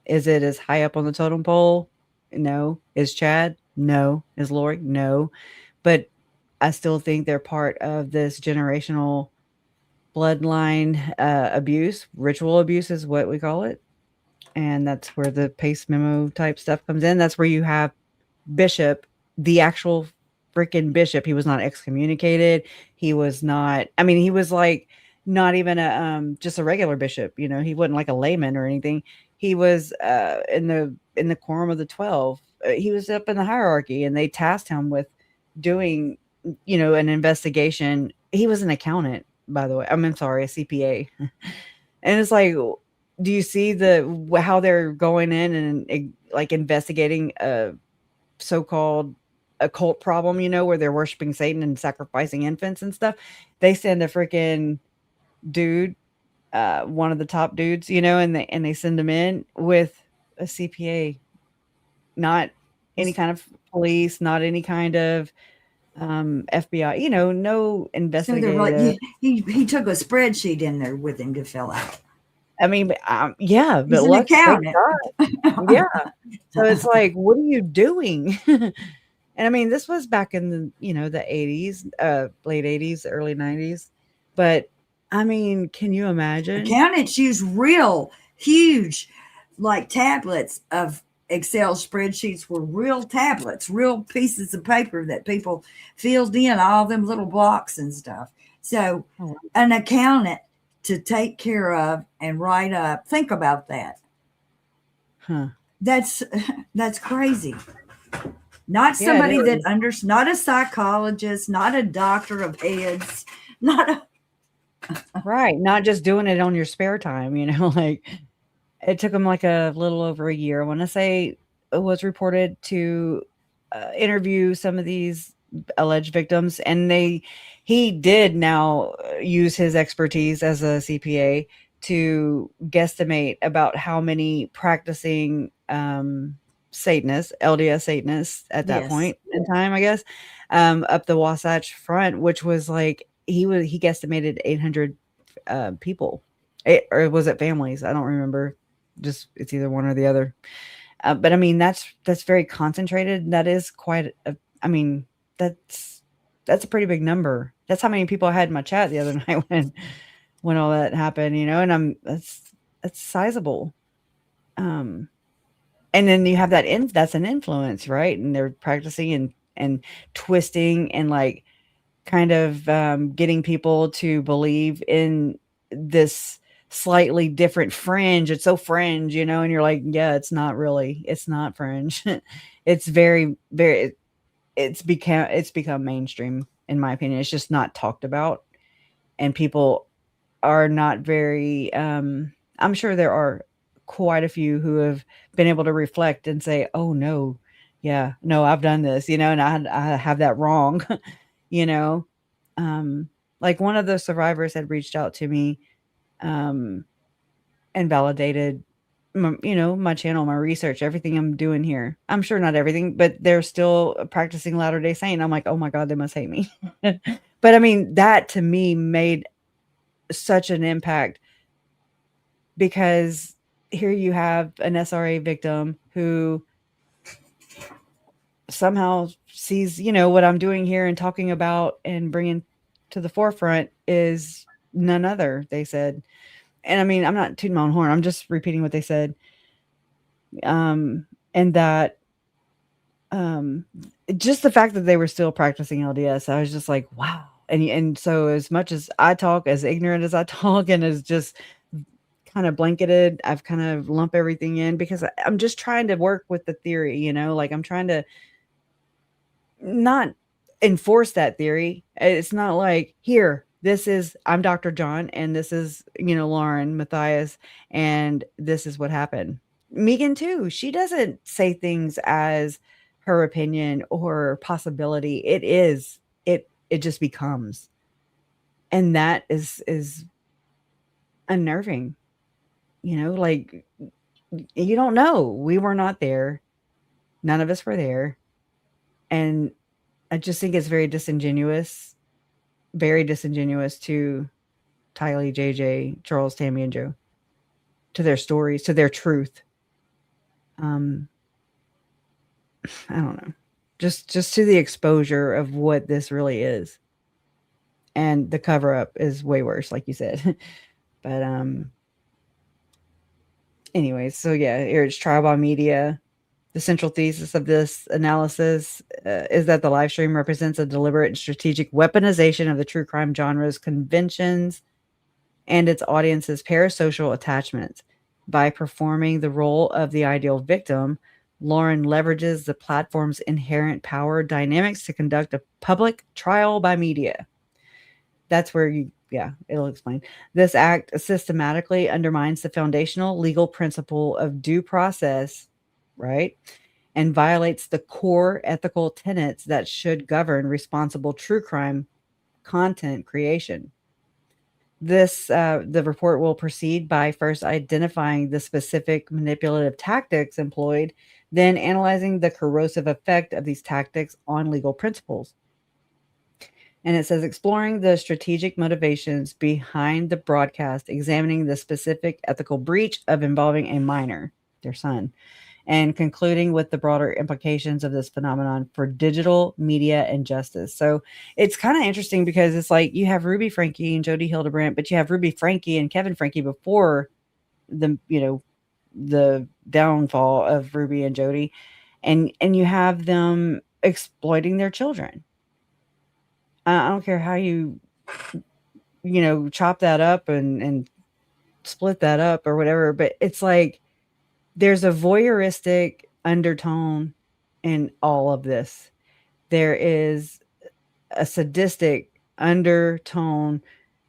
Is it as high up on the totem pole? No. Is Chad? No. Is Lori? No. But I still think they're part of this generational bloodline abuse. Ritual abuse is what we call it. And that's where the pace memo type stuff comes in. That's where you have Bishop, the actual freaking bishop. He was not excommunicated. He was not, I mean, he was like not even a just a regular bishop, he wasn't like a layman or anything. He was in the quorum of the 12. He was up in the hierarchy, and they tasked him with doing, an investigation. He was an accountant, by the way. I'm sorry, a CPA. And it's like, do you see how they're going in and like investigating a so-called occult problem, where they're worshiping Satan and sacrificing infants and stuff? They send a freaking dude, one of the top dudes, and they send him in with a CPA, not any kind of police, not any kind of FBI, no So they're like, investigative. he took a spreadsheet in there with him to fill out. I mean, yeah, He's but an thank accountant. God. Yeah. So it's like, what are you doing? And I mean, this was back in the 80s, late 80s, early 90s. But I mean, can you imagine? Accountants use real huge, like tablets of Excel spreadsheets, were real tablets, real pieces of paper that people filled in all them little blocks and stuff. So Oh, an accountant to take care of and write up, think about that. huh. That's crazy. Not Yeah, it somebody that is. not a psychologist, not a doctor of heads, not a Right. Not just doing it on your spare time, like it took him like a little over a year. I want to say it was reported to interview some of these alleged victims, and he did now use his expertise as a CPA to guesstimate about how many practicing Satanists, LDS Satanists at that yes. point in time, I guess, up the Wasatch Front, which was like he guesstimated 800 people. Or was it families? I don't remember. Just it's either one or the other. But I mean, that's very concentrated. That is quite a, I mean, that's a pretty big number. That's how many people I had in my chat the other night when all that happened, and that's sizable. Um, and then you have that's an influence, right? And they're practicing and twisting and like kind of getting people to believe in this slightly different fringe. It's so fringe, and you're like, yeah, it's not fringe. It's very, very, it's become mainstream, in my opinion. It's just not talked about, and people are not very, I'm sure there are quite a few who have been able to reflect and say, oh no, yeah, no, I've done this, and I have that wrong. you know like one of the survivors had reached out to me, um and validated my channel, my research, everything I'm doing here. I'm sure not everything, but they're still practicing Latter Day Saint. I'm like, oh my god, they must hate me. But I mean, that to me made such an impact, because here you have an SRA victim who somehow sees, what I'm doing here and talking about and bringing to the forefront is none other, they said. And I mean, I'm not tooting my own horn. I'm just repeating what they said. And that, um, just the fact that they were still practicing LDS, I was just like, wow. And so as much as I talk, as ignorant as I talk, and as just kind of blanketed, I've kind of lump everything in because I'm just trying to work with the theory, like I'm trying to not enforce that theory. It's not like, here, I'm Dr. John, and this is, Lauren Matthias, and this is what happened. Megan too. She doesn't say things as her opinion or possibility. It just becomes. And that is unnerving. Like, you don't know. We were not there. None of us were there. And I just think it's very disingenuous to Tylee, JJ, Charles, Tammy, and Joe, to their stories, to their truth. I don't know, just to the exposure of what this really is, and the cover up is way worse, like you said. But anyways, so yeah, it's trial by media. The central thesis of this analysis is that the live stream represents a deliberate and strategic weaponization of the true crime genre's conventions and its audience's parasocial attachments. By performing the role of the ideal victim, Lauren leverages the platform's inherent power dynamics to conduct a public trial by media. That's where it'll explain. This act systematically undermines the foundational legal principle of due process, right? And violates the core ethical tenets that should govern responsible true crime content creation. The report will proceed by first identifying the specific manipulative tactics employed, then analyzing the corrosive effect of these tactics on legal principles. And it says, exploring the strategic motivations behind the broadcast, examining the specific ethical breach of involving a minor, their son, and concluding with the broader implications of this phenomenon for digital media and justice. So it's kind of interesting because it's like you have Ruby Frankie and Jody Hildebrandt, but you have Ruby Frankie and Kevin Frankie before the downfall of Ruby and Jody, and you have them exploiting their children. I don't care how you chop that up and split that up or whatever, but it's like there's a voyeuristic undertone in all of this. There is a sadistic undertone.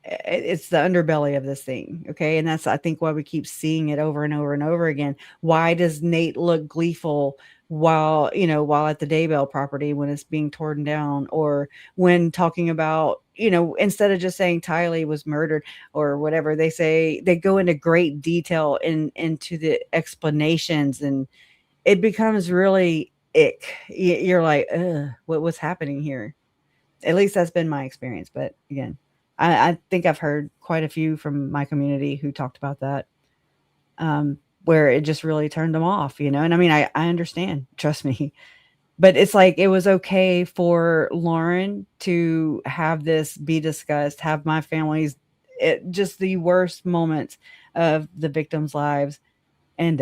It's the underbelly of this thing. Okay. And that's, I think, why we keep seeing it over and over and over again. Why does Nate look gleeful while at the Daybell property when it's being torn down, or when talking about, instead of just saying Tylee was murdered or whatever, they go into great detail into the explanations, and it becomes really ick. You're like, ugh, what's happening here? At least that's been my experience. But again, I think I've heard quite a few from my community who talked about that, where it just really turned them off, and I mean, I understand, trust me, but it's like, it was okay for Lauren to have this be discussed, have my family's, just the worst moments of the victims' lives, and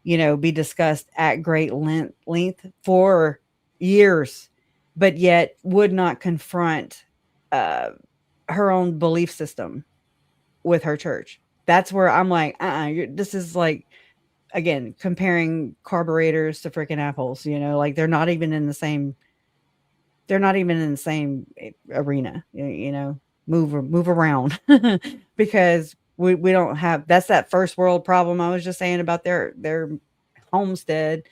be discussed at great length for years, but yet would not confront her own belief system with her church. That's where I'm like, this is like, again, comparing carburetors to freaking apples, like they're not even in the same arena, move around because we don't have, that's that first world problem I was just saying about their homestead.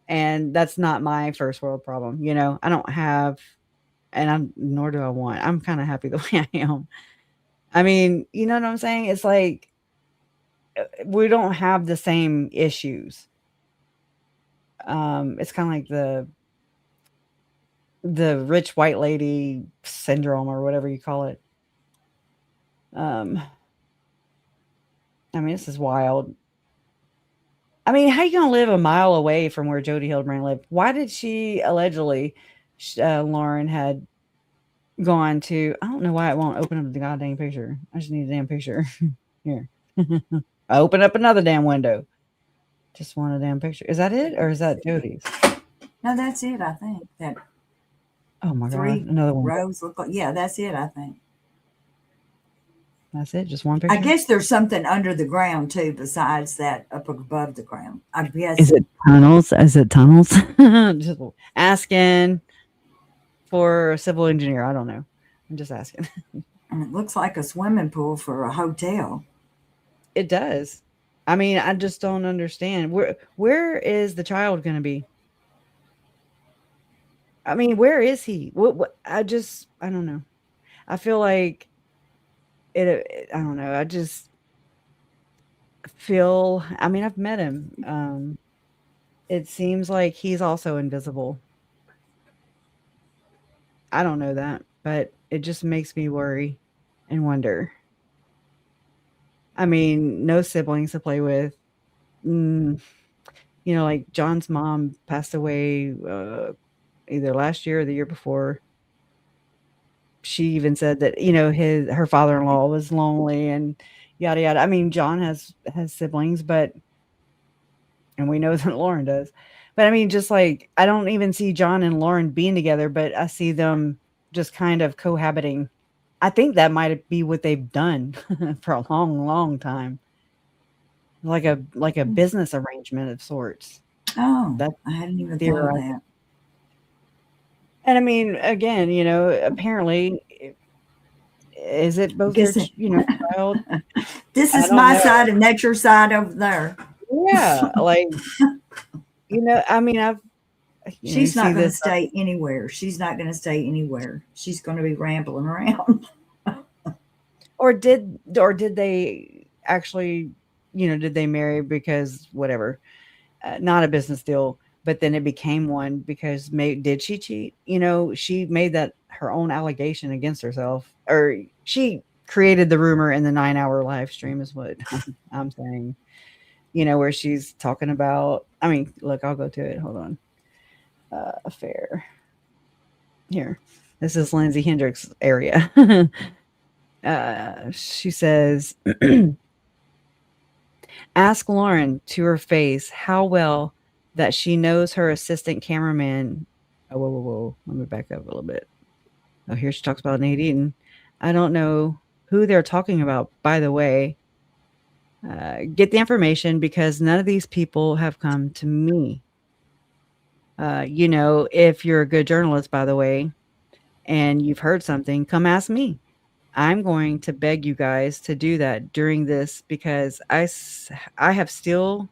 And that's not my first world problem. I don't have, and nor do I want, I'm kind of happy the way I am. I mean, you know what I'm saying? It's like, we don't have the same issues. It's kind of like the rich white lady syndrome, or whatever you call it. I mean, this is wild. I mean, how you gonna live a mile away from where Jody Hildebrand lived? Why did she allegedly, Lauren had gone to? I don't know why it won't open up the goddamn picture. I just need a damn picture. Here, I open up another damn window. Just want a damn picture. Is that it, or is that Jody's? No, that's it. I think that Oh my three god, another one. rows look like. Yeah, that's it. I think. That's it. Just one picture. I guess there's something under the ground too, besides that up above the ground. I guess. Is it tunnels? Is it tunnels? Just asking for a civil engineer. I don't know. I'm just asking. And it looks like a swimming pool for a hotel. It does. I mean, I just don't understand. Where is the child going to be? I mean, where is he? What I don't know. I feel like I don't know. I just feel, I mean, I've met him. It seems like he's also invisible. I don't know that, but it just makes me worry and wonder. I mean, no siblings to play with. You know, like John's mom passed away either last year or the year before. She even said that, you know, her father-in-law was lonely and yada yada. I mean, John has siblings, but and we know that Lauren does. But I mean, just like I don't even see John and Lauren being together, but I see them just kind of cohabiting. I think that might be what they've done for a long, long time. Like a business arrangement of sorts. Oh, That's I hadn't even thought of that. And I mean, again, you know, apparently, is it both their, you know, child? This is my side and that's your side over there. Yeah, like, you know, I mean, she's not going to stay anywhere. She's not going to stay anywhere. She's going to be rambling around. Or did they actually, you know, did they marry because whatever, not a business deal, but then it became one because did she cheat? You know, she made that her own allegation against herself, or she created the rumor in the 9-hour live stream is what I'm saying. You know, where she's talking about, I mean, look, I'll go to it. Hold on. Affair. Here. This is Lindsay Hendricks' area. She says, ask Lauren to her face how well that she knows her assistant cameraman. Oh, whoa. Let me back up a little bit. Oh, here she talks about Nate Eaton. I don't know who they're talking about, by the way. Get the information because none of these people have come to me. You know, if you're a good journalist, by the way, and you've heard something, come ask me. I'm going to beg you guys to do that during this because I still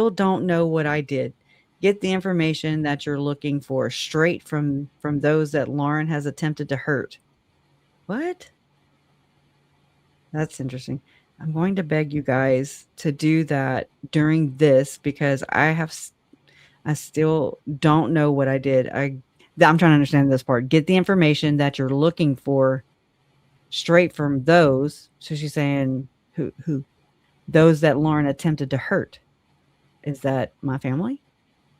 don't know what I did. Get the information that you're looking for straight from those that Lauren has attempted to hurt. What? That's interesting. I'm going to beg you guys to do that during this because I still don't know what I did. I'm trying to understand this part. Get the information that you're looking for straight from those. So she's saying who? Those that Lauren attempted to hurt. Is that my family?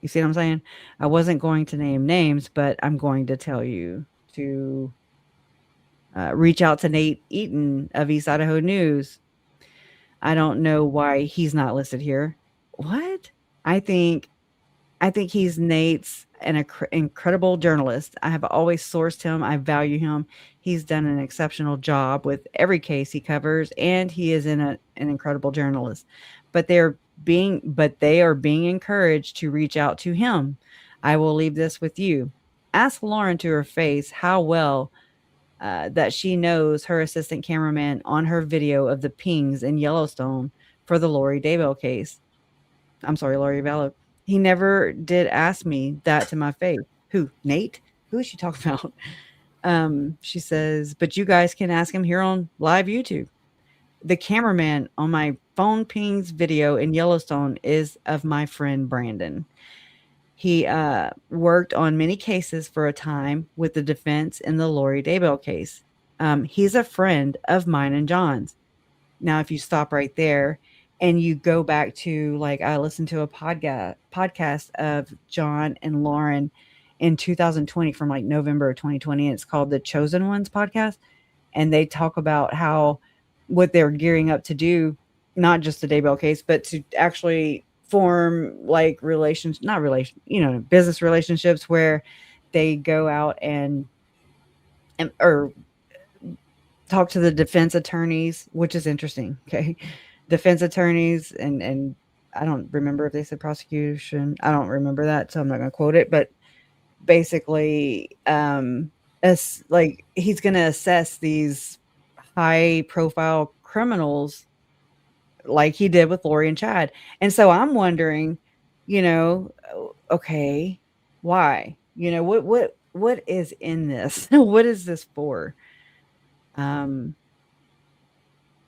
You see what I'm saying? I wasn't going to name names, but I'm going to tell you to reach out to Nate Eaton of East Idaho News. I don't know why he's not listed here. What? I think he's Nate's an incredible journalist. I have always sourced him. I value him. He's done an exceptional job with every case he covers, and he is an incredible journalist. But they are being encouraged to reach out to him. I will leave this with you. Ask Lauren to her face how well that she knows her assistant cameraman on her video of the pings in Yellowstone for the Lori Daybell case. I'm sorry, Lori Vallow. He never did ask me that to my face. Who? Nate? Who is she talking about? She says, but you guys can ask him here on live YouTube. The cameraman on my phone pings video in Yellowstone is of my friend Brandon. He worked on many cases for a time with the defense in the Lori Daybell case. He's a friend of mine and John's. Now, if you stop right there and you go back to, like, I listened to a podcast of John and Lauren in 2020 from like November of 2020. And it's called the Chosen Ones podcast. And they talk about how what they're gearing up to do, not just the Daybell case, but to actually form like business relationships where they go out and or talk to the defense attorneys, which is interesting. Okay. Defense attorneys and I don't remember if they said prosecution. I don't remember that, so I'm not going to quote it, but basically as like he's going to assess these high profile criminals like he did with Lori and Chad. And so I'm wondering, okay, why? What is in this? What is this for? Um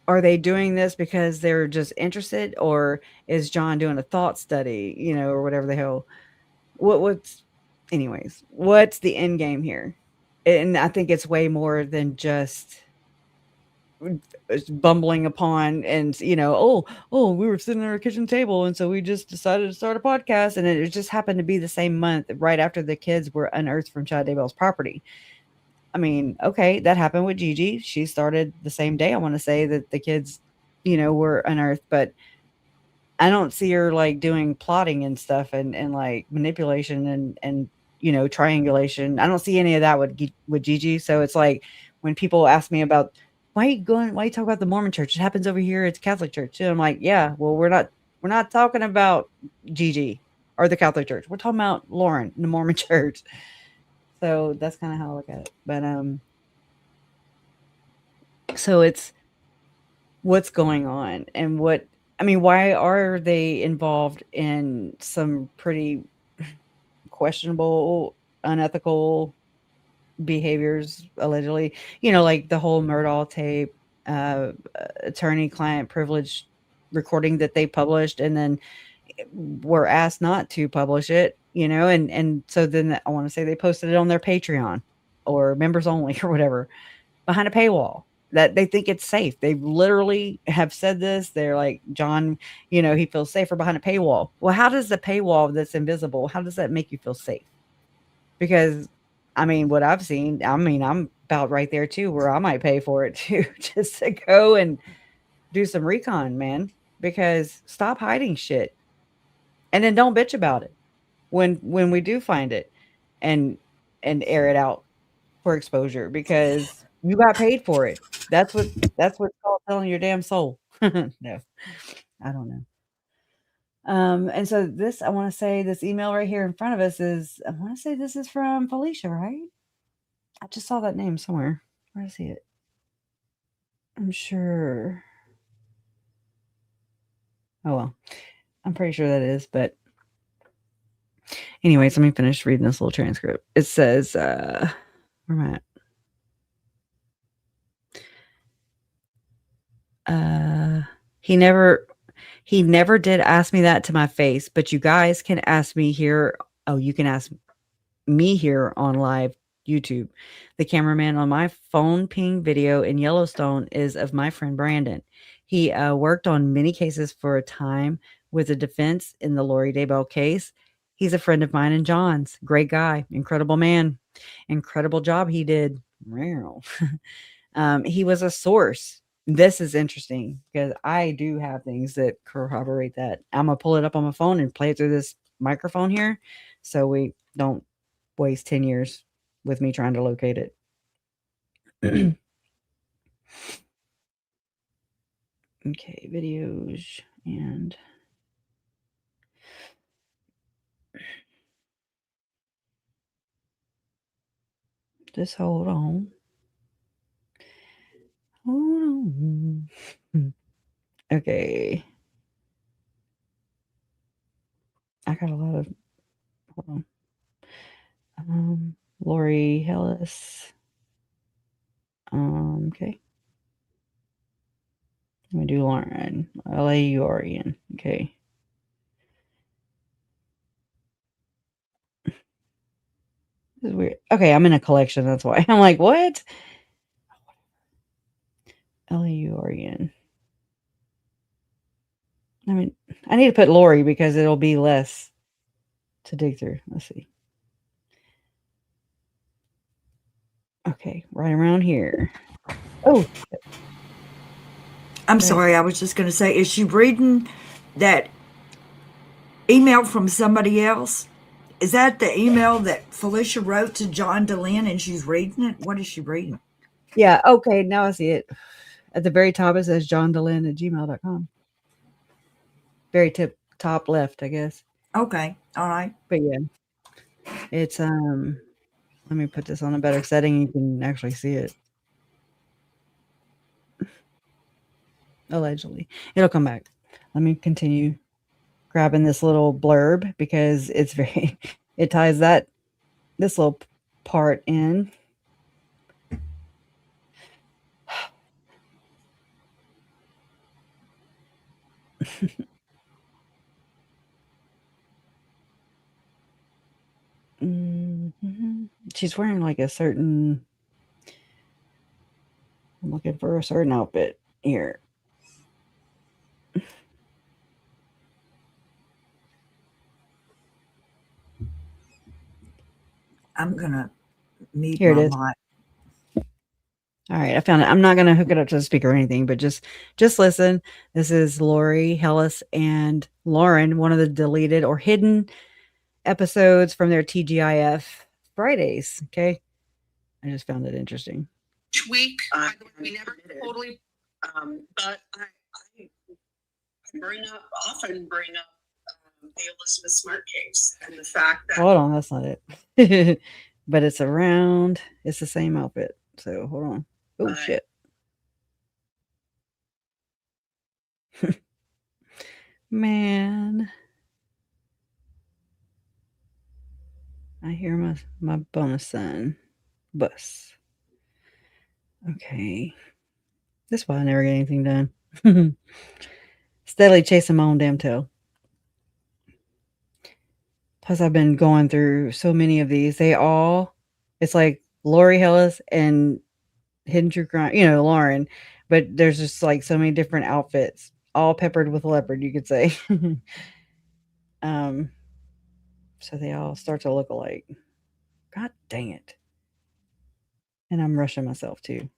are they doing this because they're just interested, or is John doing a thought study, or whatever the hell? What's the end game here? And I think it's way more than just bumbling upon and, we were sitting at our kitchen table and so we just decided to start a podcast, and it just happened to be the same month right after the kids were unearthed from Chad Daybell's property. I mean, okay, that happened with Gigi. She started the same day, I want to say, that the kids, were unearthed, but I don't see her like doing plotting and stuff and like manipulation and triangulation. I don't see any of that with Gigi. So it's like when people ask me about why you talk about the Mormon church? It happens over here, it's Catholic church too. I'm like, yeah, well, we're not talking about Gigi or the Catholic church. We're talking about Lauren, the Mormon church. So that's kind of how I look at it. But so it's what's going on and why are they involved in some pretty questionable, unethical behaviors allegedly? Like the whole Murdaugh tape, attorney-client privilege recording that they published, and then were asked not to publish it, and so then I want to say they posted it on their Patreon or members only or whatever behind a paywall that they think it's safe. They literally have said this. They're like, John, he feels safer behind a paywall. Well, how does the paywall that's invisible, how does that make you feel safe? Because what I've seen, I'm about right there too, where I might pay for it too, just to go and do some recon, man, because stop hiding shit. And then don't bitch about it when we do find it and air it out for exposure, because you got paid for it. That's what's called selling your damn soul. No, I don't know. And so I want to say this email right here in front of us I want to say this is from Felicia, right? I just saw that name somewhere. Where is it? I'm sure. Oh, well, I'm pretty sure that is, but anyways, let me finish reading this little transcript. It says, where am I at? He never did ask me that to my face, but you guys can ask me here. Oh, you can ask me here on live YouTube. The cameraman on my phone ping video in Yellowstone is of my friend Brandon. He worked on many cases for a time with the defense in the Lori Daybell case. He's a friend of mine and John's. Great guy, incredible man, incredible job he did. He was a source. This is interesting because I do have things that corroborate that. I'm going to pull it up on my phone and play it through this microphone here so we don't waste 10 years with me trying to locate it. Okay, videos and just hold on. Hold on. Okay. I got a lot of, hold on. Lori Hellis. Okay. Let me do Lauren. Laurian. Okay. This is weird. Okay, I'm in a collection. That's why. I'm like, what? Laurian. I mean, I need to put Lori because it'll be less to dig through. Let's see. Okay, right around here. Oh, I'm Go ahead. sorry. I was just going to say, is she reading that email from somebody else? Is that the email that Felicia wrote to John DeLynn and she's reading it? What is she reading? Yeah, okay, now I see it. At the very top, it says johndelin@gmail.com. Very top left, I guess. Okay. All right. But yeah, it's let me put this on a better setting. You can actually see it. Allegedly, it'll come back. Let me continue grabbing this little blurb because it's very. It ties this little part in. Mhm. She's wearing like a certain. I'm looking for a certain outfit here. I'm going to mute Here it my is. mic. All right, I found it. I'm not going to hook it up to the speaker or anything, but just listen. This is Lori Hellis and Lauren, one of the deleted or hidden episodes from their TGIF Fridays. Okay, I just found it interesting. Each week, we never totally, but I often bring up the Elizabeth Smart case and the fact that. Hold on, that's not it. But it's around. It's the same outfit. So hold on. Oh shit. Man, I hear my bonus son bus. Okay, that's why I never get anything done. Steadily chasing my own damn tail. Plus, I've been going through so many of these. It's like Lori Hellis and Hidden True Crime, Lauren, but there's just like so many different outfits, all peppered with leopard, you could say. So they all start to look alike. God dang it. And I'm rushing myself too.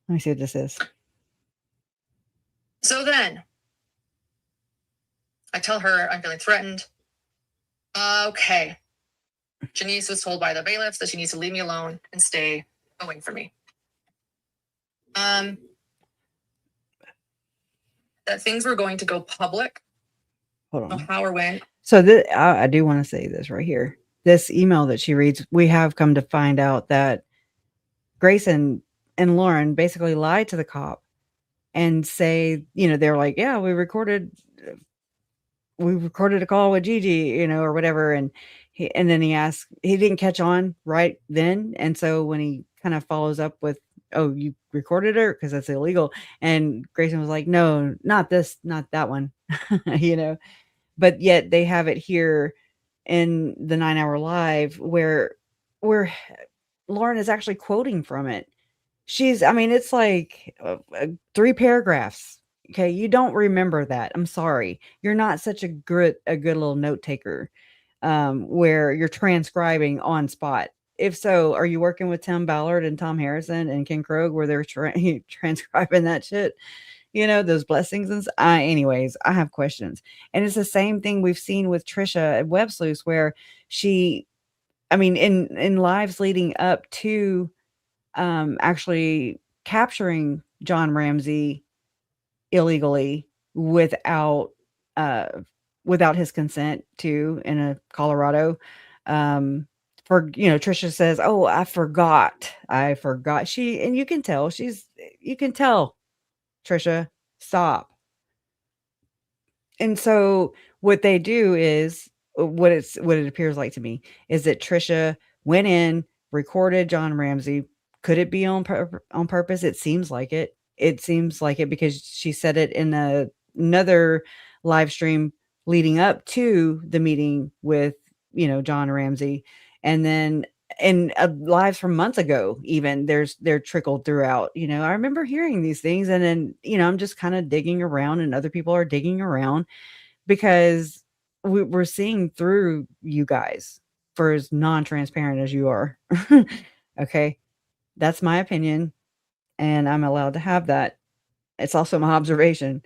Let me see what this is. So then, I tell her I'm feeling threatened. Okay. Janice was told by the bailiffs that she needs to leave me alone and stay away from me. That things were going to go public. Hold I don't on. know how or when. So I do want to say this right here. This email that she reads, we have come to find out that Grayson and Lauren basically lied to the cop and say, they're like, yeah, we recorded a call with Gigi, or whatever. And then he didn't catch on right then. And so when he kind of follows up with, oh, you recorded her because that's illegal. And Grayson was like, no, not that one, but yet they have it here in the 9-hour live where Lauren is actually quoting from it. It's like 3 paragraphs. Okay, you don't remember that. I'm sorry. You're not such a good little note taker where you're transcribing on spot. If so, are you working with Tim Ballard and Tom Harrison and Ken Krogh where they're transcribing that shit? Those blessings and anyways, I have questions. And it's the same thing we've seen with Trisha at Web Sleuths where in lives leading up to actually capturing John Ramsey illegally without his consent in Colorado. Trisha says, "Oh, I forgot. And you can tell Trisha, stop." And so what they do is what it appears like to me is that Trisha went in, recorded John Ramsey. Could it be on purpose? It seems like it. It seems like it because she said it in another live stream leading up to the meeting with, John Ramsey. And then in lives from months ago, even they're trickled throughout. I remember hearing these things, and then I'm just kind of digging around, and other people are digging around because we're seeing through you guys for as non-transparent as you are. Okay, that's my opinion, and I'm allowed to have that. It's also my observation.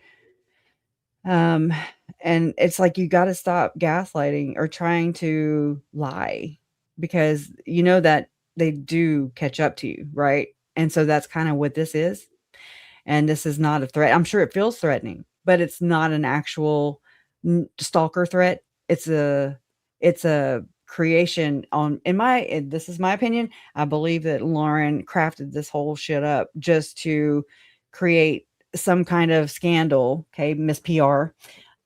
Um, and it's like you got to stop gaslighting or trying to lie, because you know that they do catch up to you, right? And so that's kind of what this is. And this is not a threat. I'm sure it feels threatening, but it's not an actual stalker threat. It's a creation on this is my opinion. I believe that Lauren crafted this whole shit up just to create some kind of scandal, okay, Miss PR,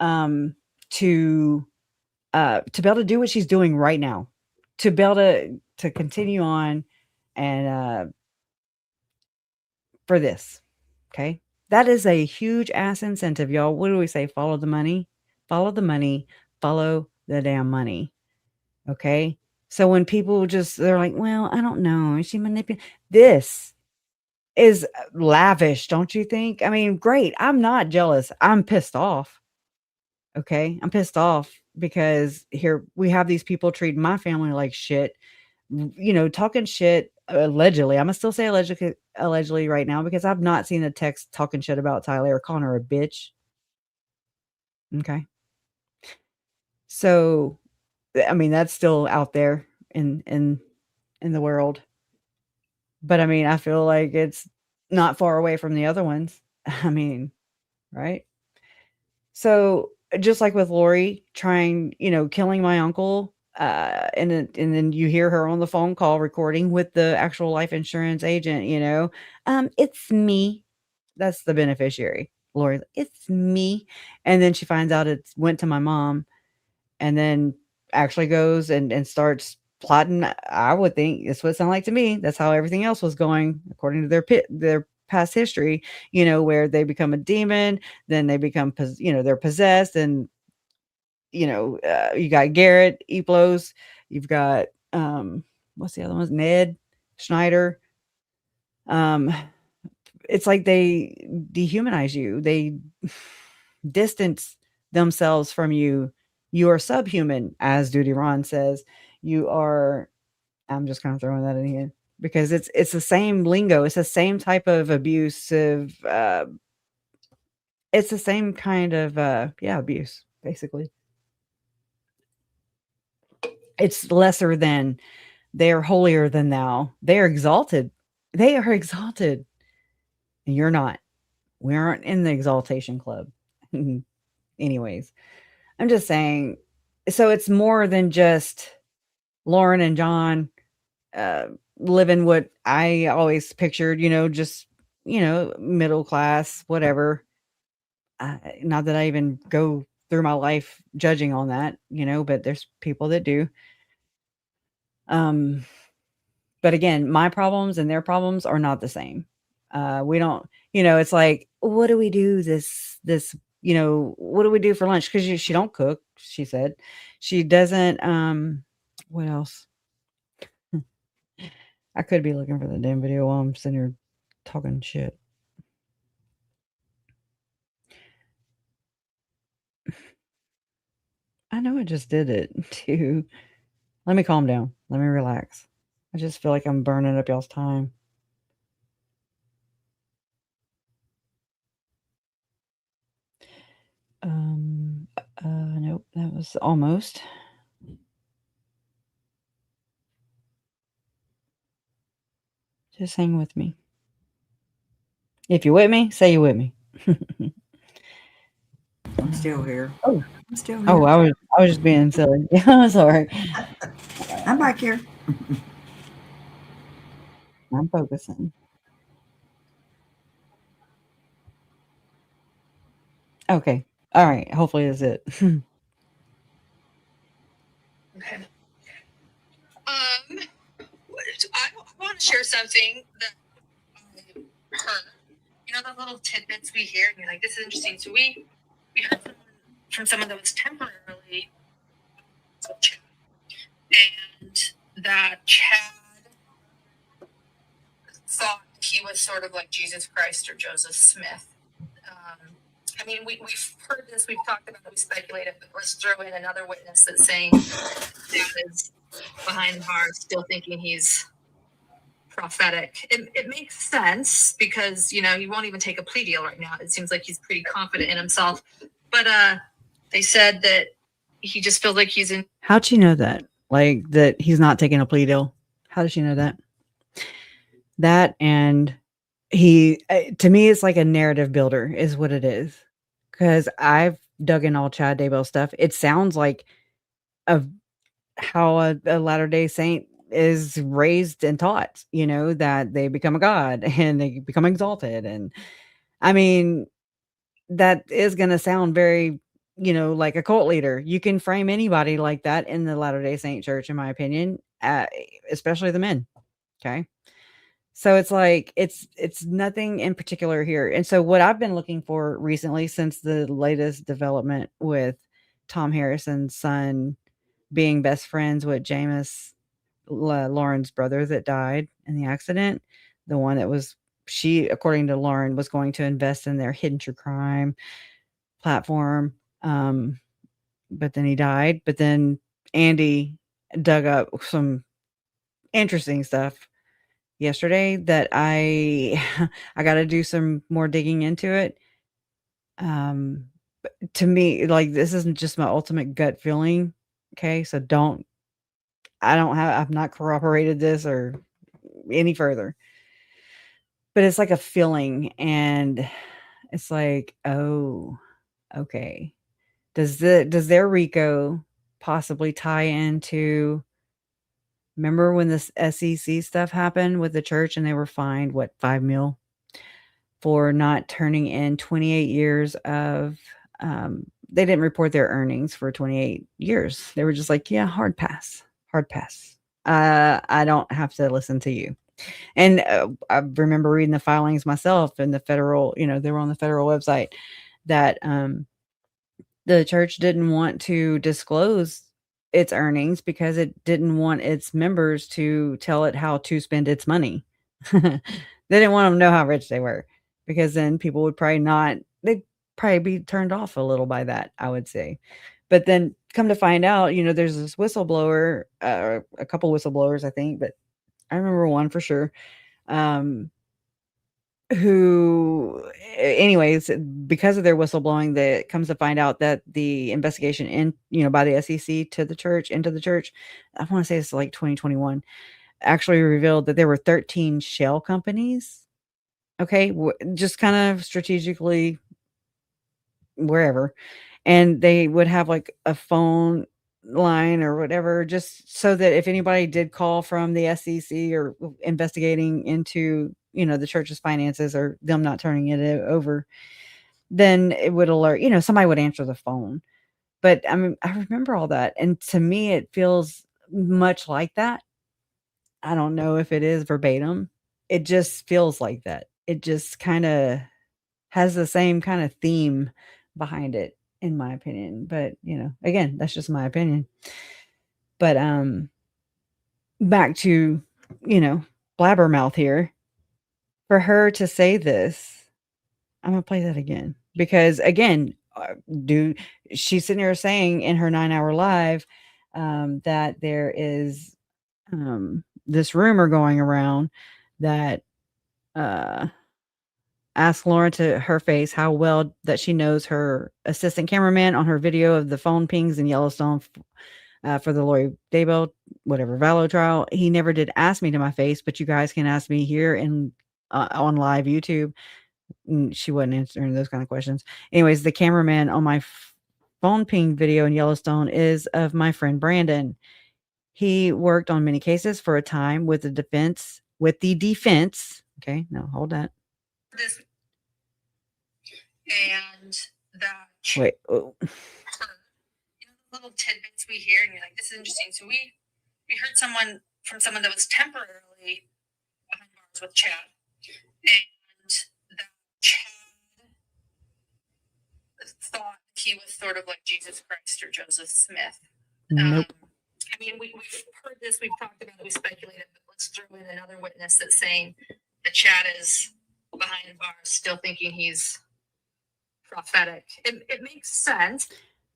um, to to be able to do what she's doing right now, to be able to continue on, and for this. Okay. That is a huge ass incentive, y'all. What do we say? Follow the money, follow the money, follow the damn money. Okay. So when people they're like, well, I don't know. Is she manipulating? This is lavish, don't you think? I mean, great. I'm not jealous. I'm pissed off. Okay. I'm pissed off because here we have these people treating my family like shit, talking shit allegedly. I'm gonna still say allegedly right now because I've not seen a text talking shit about Tyler or calling her a bitch. Okay. So, I mean, that's still out there in the world. But I mean, I feel like it's not far away from the other ones. I mean, right? So, just like with Lori trying, killing my uncle, and then you hear her on the phone call recording with the actual life insurance agent, it's me. That's the beneficiary. Lori, it's me. And then she finds out it went to my mom, and then actually goes and starts plotting. I would think that's what it sounded like to me. That's how everything else was going, according to their past history, where they become a demon, then they become, they're possessed. And, you got Garrett, Eplos, you've got, what's the other ones? Ned Schneider. Um, it's like they dehumanize you. They distance themselves from you. You are subhuman, as Duty Ron says. You are. I'm just kind of throwing that in here because it's the same lingo. It's the same type of abusive. It's the same kind of abuse, basically. It's lesser than. They are holier than thou. They are exalted. They are exalted. And you're not. We aren't in the exaltation club. Anyways, I'm just saying. So it's more than just Lauren and John living what I always pictured, just, middle class, whatever. Not that I even go through my life judging on that, but there's people that do. But again, my problems and their problems are not the same. We don't, it's like, what do we do what do we do for lunch? Because she don't cook, she said. She doesn't, what else? I could be looking for the damn video while I'm sitting here talking shit. I know I just did it too. Let me calm down. Let me relax. I just feel like I'm burning up y'all's time. Nope, that was almost. Just hang with me. If you're with me, say you're with me. I'm still here. Oh, I'm still here. oh, I was just being silly. Yeah, sorry. I'm back here. I'm focusing. Okay. All right. Hopefully that's it. Okay. I want to share something that I heard. The little tidbits we hear, and you're like, this is interesting. So we heard from someone that was temporarily, and that Chad thought he was sort of like Jesus Christ or Joseph Smith. I mean, we've heard this, we've talked about it, we speculated, but let's throw in another witness that's saying that is behind the bars, still thinking he's prophetic. It makes sense because, you know, he won't even take a plea deal right now. It seems like he's pretty confident in himself. But they said that he just feels like he's in. How'd she know that? Like that he's not taking a plea deal? How does she know that? That and he, to me, it's like a narrative builder is what it is. Because I've dug in all Chad Daybell stuff. It sounds like of how a Latter-day Saint is raised and taught, you know, that they become a god and they become exalted. And I mean, that is going to sound very, you know, like a cult leader. You can frame anybody like that in the Latter-day Saint church, in my opinion, especially the men. Okay. So it's like it's nothing in particular here. And so what I've been looking for recently since the latest development with Tom Harrison's son being best friends with Jameis Lauren's brother that died in the accident, the one that was she, according to Lauren, was going to invest in their hidden true crime platform. But then he died. But then Andy dug up some interesting stuff yesterday that I I got to do some more digging into it. To me, like this isn't just my ultimate gut feeling. Okay, so I've not corroborated this or any further, but it's like a feeling, and it's like, oh, okay. Does their RICO possibly tie into? Remember when this SEC stuff happened with the church and they were fined, what, $5 million for not turning in 28 years of, they didn't report their earnings for 28 years. They were just like, yeah, hard pass. I don't have to listen to you. And I remember reading the filings myself in the federal, you know, they were on the federal website that the church didn't want to disclose its earnings because it didn't want its members to tell it how to spend its money. They didn't want them to know how rich they were because then people would they'd probably be turned off a little by that, I would say. But then come to find out, you know, there's this whistleblower, a couple whistleblowers, I think, but I remember one for sure. Who, anyways, because of their whistleblowing, that comes to find out that the investigation by the SEC into the church, I want to say it's like 2021, actually revealed that there were 13 shell companies. Okay. Just kind of strategically wherever. And they would have like a phone line or whatever, just so that if anybody did call from the SEC or investigating into, you know, the church's finances or them not turning it over, then it would alert, you know, somebody would answer the phone. But I mean, I remember all that. And to me, it feels much like that. I don't know if it is verbatim. It just feels like that. It just kind of has the same kind of theme behind it, in my opinion. But, you know, again, that's just my opinion. But back to, you know, blabbermouth here. For her to say this, I'm gonna play that again because again, she's sitting here saying in her 9-hour live that there is this rumor going around that asked Lauren to her face how well that she knows her assistant cameraman on her video of the phone pings in Yellowstone for the Lori Daybell, whatever, Vallow trial. He never did ask me to my face, but you guys can ask me here in on live YouTube. She wasn't answering those kind of questions. Anyways, the cameraman on my phone ping video in Yellowstone is of my friend Brandon. He worked on many cases for a time with the defense. Okay, no, hold that. This and that. Wait. Oh. You know, the little tidbits we hear, and you're like, "This is interesting." So we heard someone that was temporarily behind bars with Chad, and that Chad thought he was sort of like Jesus Christ or Joseph Smith. Nope. I mean, we've heard this, we've talked about it, we speculated, but let's throw in another witness that's saying that Chad is behind bars, still thinking he's prophetic. It makes sense.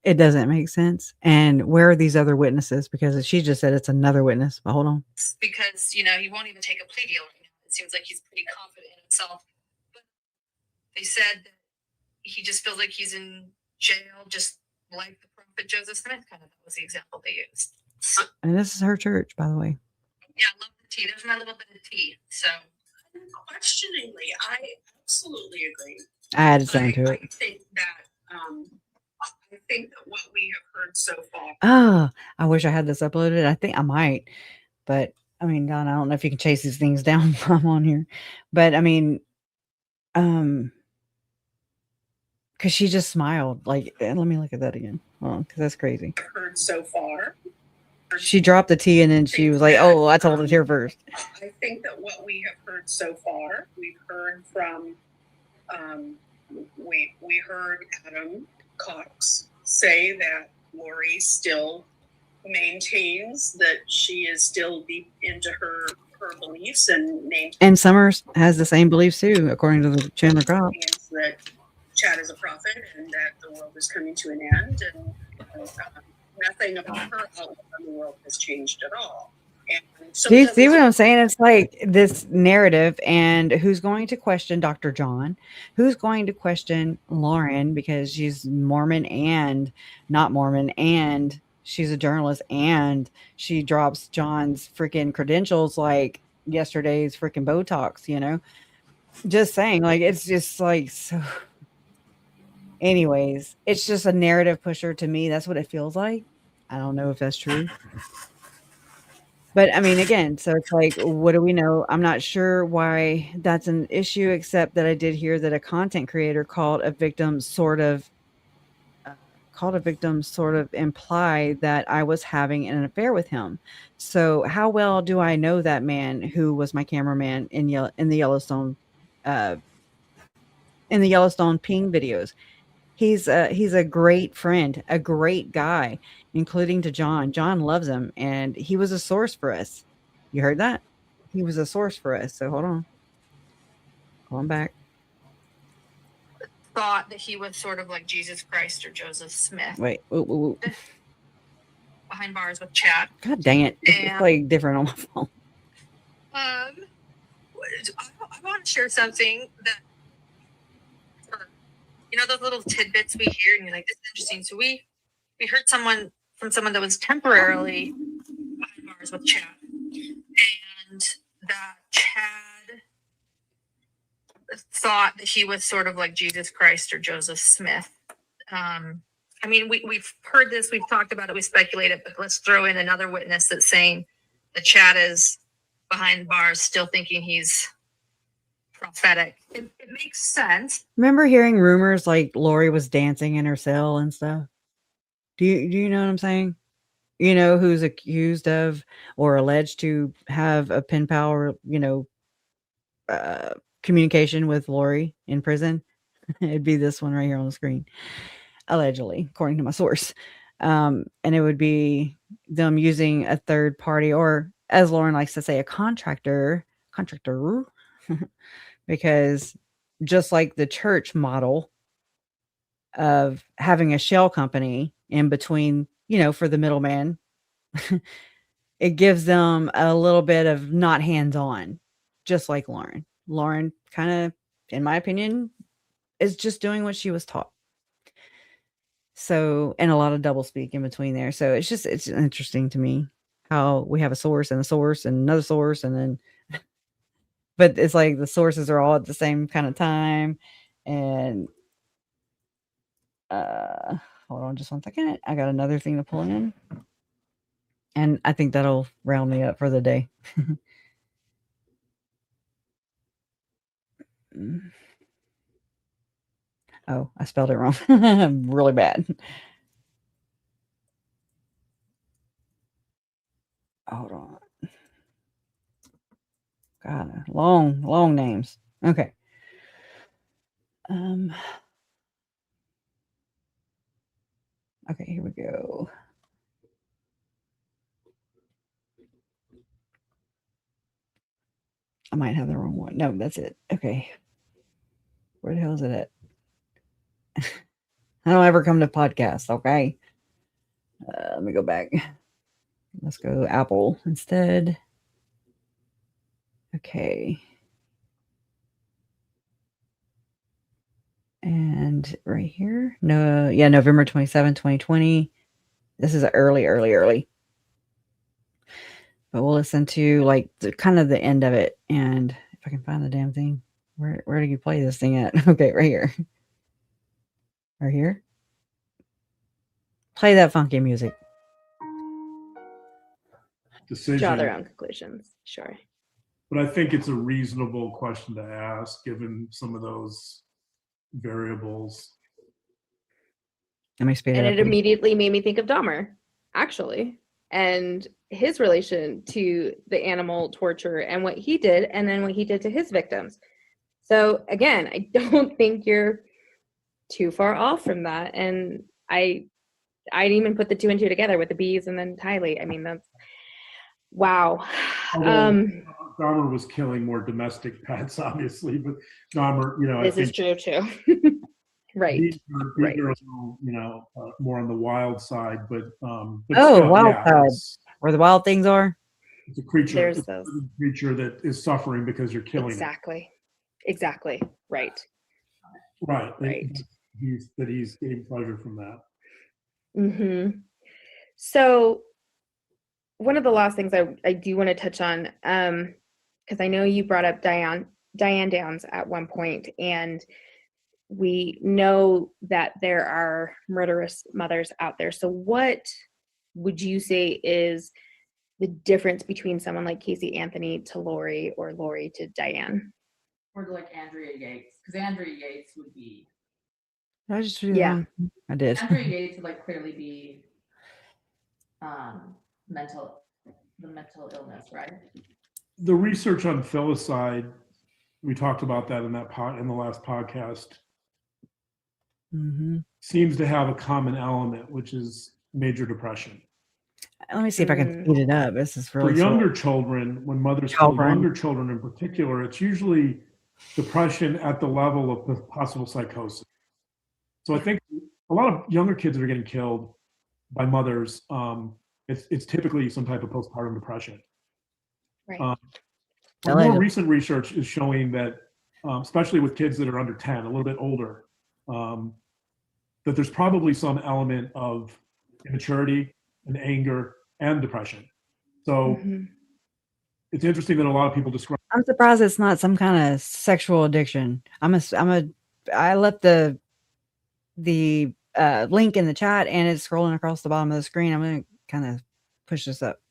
It doesn't make sense. And where are these other witnesses? Because she just said it's another witness. But hold on. Because, you know, he won't even take a plea deal right now. It seems like he's pretty confident in himself. But they said that he just feels like he's in jail, just like the prophet Joseph Smith, kind of. That was the example they used. And this is her church, by the way. Yeah, I love the tea. There's my little bit of tea. So, Questioningly, I absolutely agree. I added something to it. I think that what we have heard so far. Oh, I wish I had this uploaded. I think I might. But I mean, Don, I don't know if you can chase these things down while I'm on here. But I mean, because she just smiled. Like, let me look at that again. Hold on, because that's crazy. Heard so far. She dropped the tea and then she was like, "Oh, I told it here first." I think that what we have heard so far, we've heard from, we heard Adam Cox say that Lori still maintains that she is still deep into her beliefs and Summers has the same beliefs too, according to the Chandler Cop. That Chad is a prophet and that the world is coming to an end, and nothing about her outlook on the world has changed at all. And so Do you see what I'm saying? It's like this narrative, and who's going to question Dr. John? Who's going to question Lauren because she's Mormon and not Mormon, and she's a journalist, and she drops John's freaking credentials like yesterday's freaking Botox, you know? Just saying, like, it's just like so. Anyways, it's just a narrative pusher to me. That's what it feels like. I don't know if that's true. But I mean, again, so it's like, what do we know? I'm not sure why that's an issue, except that I did hear that a content creator called a victim sort of imply that I was having an affair with him. So how well do I know that man who was my cameraman in the Yellowstone ping videos? He's a great friend, a great guy, including to John. John loves him, and he was a source for us. You heard that? He was a source for us. So hold on. Going back. thought that he was sort of like Jesus Christ or Joseph Smith. Wait. Ooh. Behind bars with Chad. God dang it. It's like different on my phone. I want to share something that, you know, those little tidbits we hear and you're like, this is interesting. So we heard from someone that was temporarily behind bars with Chad, and that Chad thought that he was sort of like Jesus Christ or Joseph Smith. I mean, we've heard this, we've talked about it, we speculated, but let's throw in another witness that's saying that Chad is behind bars, still thinking he's prophetic. It makes sense. Remember hearing rumors like Lori was dancing in her cell and stuff? Do you know what I'm saying? You know who's accused of or alleged to have a pen pal or, you know, communication with Lori in prison? It'd be this one right here on the screen. Allegedly, according to my source. And it would be them using a third party, or as Lauren likes to say, a contractor, because just like the church model of having a shell company in between, you know, for the middleman, it gives them a little bit of not hands-on, just like Lauren. Lauren kind of, in my opinion, is just doing what she was taught. So, and a lot of double speak in between there. So it's interesting to me how we have a source and another source. And then, but it's like the sources are all at the same kind of time. And, hold on just one second. I got another thing to pull in. And I think that'll round me up for the day. Oh, I spelled it wrong. Really bad. Hold on. God, long names. Okay. Okay, here we go. I might have the wrong one. No, that's it. Okay. Where the hell is it at? I don't ever come to podcasts, okay? Let me go back. Let's go Apple instead. Okay. And right here. No, yeah, November 27, 2020. This is early. But we'll listen to like kind of the end of it. And if I can find the damn thing. Where do you play this thing at? Okay, right here. Right here. Play that funky music. Decision. Draw their own conclusions. Sure. But I think it's a reasonable question to ask given some of those variables. Let me speed And it it up. immediately made me think of Dahmer, actually, and his relation to the animal torture and what he did, and then what he did to his victims. So again, I don't think you're too far off from that. And I didn't even put the 2 and 2 together with the bees and then Tylee. I mean, that's wow. Dahmer was killing more domestic pets, obviously, but Dahmer, This is true too. Right. These are a little, more on the wild side, but Oh, still, wild side. it's Where the wild things are. a creature. There's It's those. a creature that is suffering because you're killing Exactly. Right. it. Right. Right. He's getting pleasure from that. Mm-hmm. So one of the last things I do want to touch on, because I know you brought up Diane Downs at one point, and we know that there are murderous mothers out there. So what would you say is the difference between someone like Casey Anthony to Lori, or Lori to Diane? Or like Andrea Yates, because Andrea Yates would be. Did I just do Yeah. wrong? I did. Andrea Yates would like clearly be the mental illness, right? The research on filicide, we talked about that in the last podcast, Mm-hmm. seems to have a common element, which is major depression. Let me see if I can speed it up. This is really For younger children, when mothers kill younger children in particular, it's usually depression at the level of possible psychosis. So I think a lot of younger kids that are getting killed by mothers, it's typically some type of postpartum depression. Right. More recent research is showing that, especially with kids that are under 10, a little bit older, that there's probably some element of immaturity and anger and depression. So it's interesting that a lot of people describe. I'm surprised it's not some kind of sexual addiction. I left the link in the chat and it's scrolling across the bottom of the screen. I'm going to kind of push this up.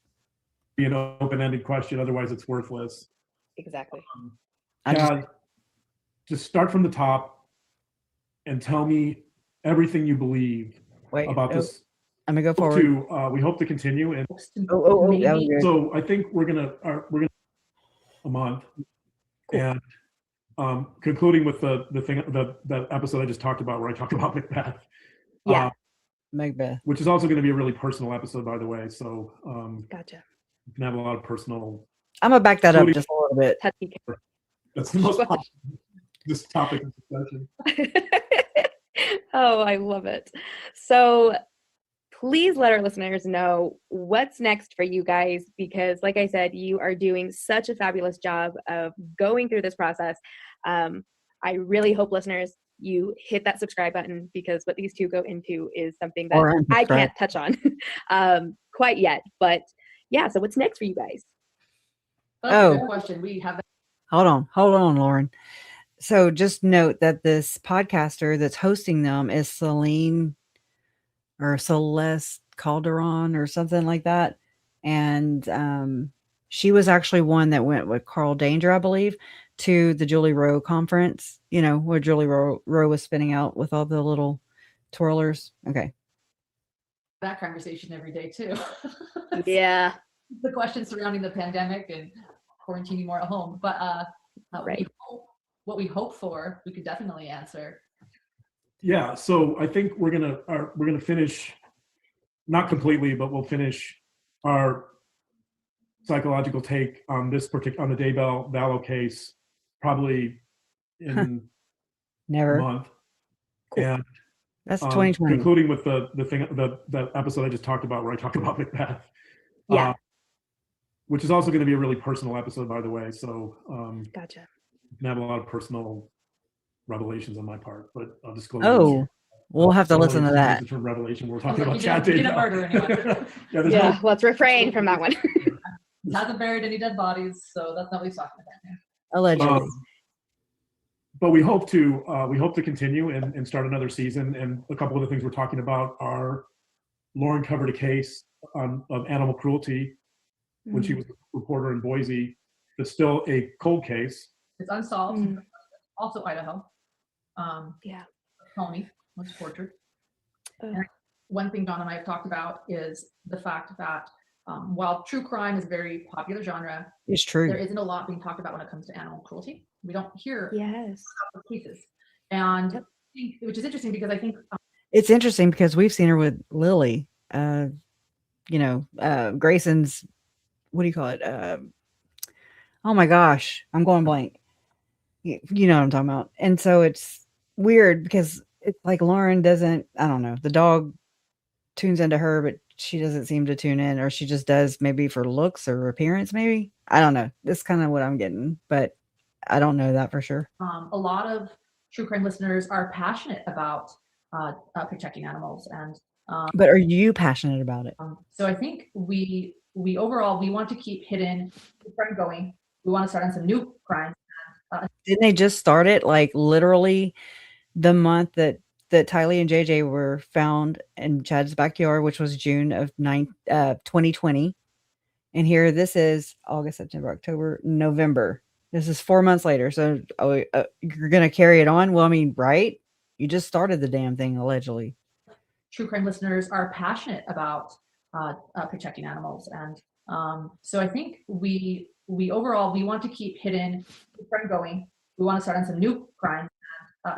Be an open-ended question, otherwise it's worthless. Exactly. Just start from the top and tell me everything you believe about this. I'm gonna go forward. We hope to continue, and that was good. so I think we're gonna a month, and concluding with the episode I just talked about, where I talked about Macbeth. Yeah. Macbeth, which is also going to be a really personal episode, by the way. So gotcha. You can have a lot of personal. I'm gonna back that up just a little bit. That's the most popular, this topic of discussion. Oh, I love it. So please let our listeners know what's next for you guys, because like I said, you are doing such a fabulous job of going through this process. I really hope, listeners, you hit that subscribe button, because what these two go into is something that I can't touch on quite yet. But yeah, so what's next for you guys? That's a good question. We have. Hold on, Lauren. So just note that this podcaster that's hosting them is Celine or Celeste Calderon or something like that. And she was actually one that went with Carl Danger, I believe, to the Julie Rowe conference, where Julie Rowe was spinning out with all the little twirlers. Okay. That conversation every day too. Yeah. The questions surrounding the pandemic and quarantining more at home. But right. What we hope for, we could definitely answer. Yeah, so I think we're gonna finish, not completely, but we'll finish our psychological take on this particular, on the Dave Vallow case, probably in a Never. month. Cool. And That's 2020. concluding with the episode I just talked about, where I talk about Macbeth. Yeah. Which is also going to be a really personal episode, by the way. So Gotcha. you can have a lot of personal revelations on my part, but I'll disclose. Oh, we'll have to listen to that. The term revelation. We're I was talking like, about you Chad didn't murder anyone. yeah, there's Yeah, let's refrain from that one. He hasn't buried any dead bodies, so that's not what he's talking about here. Allegedly. But we hope to continue and start another season. And a couple of the things we're talking about are Lauren covered a case of animal cruelty when she was a reporter in Boise. It's still a cold case. It's unsolved. Also Idaho. Yeah. Pony was tortured. Ugh. And one thing Don and I have talked about is the fact that while true crime is a very popular genre, It's true. there isn't a lot being talked about when it comes to animal cruelty. We don't hear Yes. about cases. And which is interesting because I think It's interesting because we've seen her with Lily, Grayson's, what do you call it? Oh my gosh, I'm going blank. You know what I'm talking about. And so it's weird because it's like Lauren doesn't, I don't know, the dog tunes into her, but she doesn't seem to tune in, or she just does maybe for looks or appearance, maybe. I don't know. That's kind of what I'm getting, but I don't know that for sure. a lot of true crime listeners are passionate about protecting animals. And But are you passionate about it? so I think we overall, we want to keep hidden crime going. We want to start on some new crimes. Didn't they just start it like literally the month that Tylee and JJ were found in Chad's backyard, which was June of 2020. And here this is August, September, October, November. This is 4 months later. So you're going to carry it on? Well, I mean, right? You just started the damn thing, allegedly. True crime listeners are passionate about protecting animals. And so I think we overall, we want to keep hidden crime going. We want to start on some new crimes,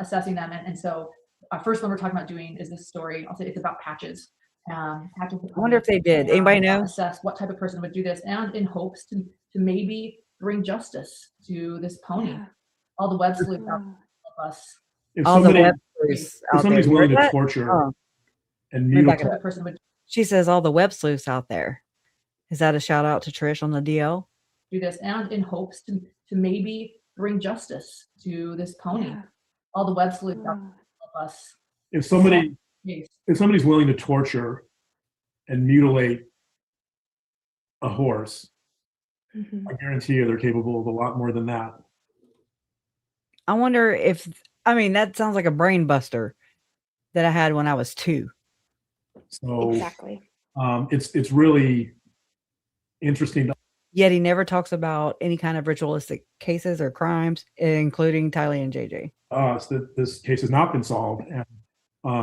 assessing them. And so first one we're talking about doing is this story. I'll say it's about patches. Patches. I wonder if they did. Anybody know? Assess what type of person would do this, and in hopes to maybe bring justice to this pony. Yeah. All the web sleuths out of us. If All the somebody, web sleuths if out somebody's there. willing Heard to that? torture Oh. and Maybe I mutilate, can- What type of person would She says all the web sleuths out there. Is that a shout out to Trish on the DL? do this, and in hopes to maybe bring justice to this pony. Yeah. All the web sleuths out of us. if somebody's Yes. willing to torture and mutilate a horse, Mhm. I guarantee you they're capable of a lot more than that. I wonder if, I mean, that sounds like a brain buster that I had when I was 2. So Exactly. it's really interesting. Yet he never talks about any kind of ritualistic cases or crimes, including Tylee and JJ. Us that this case has not been solved, and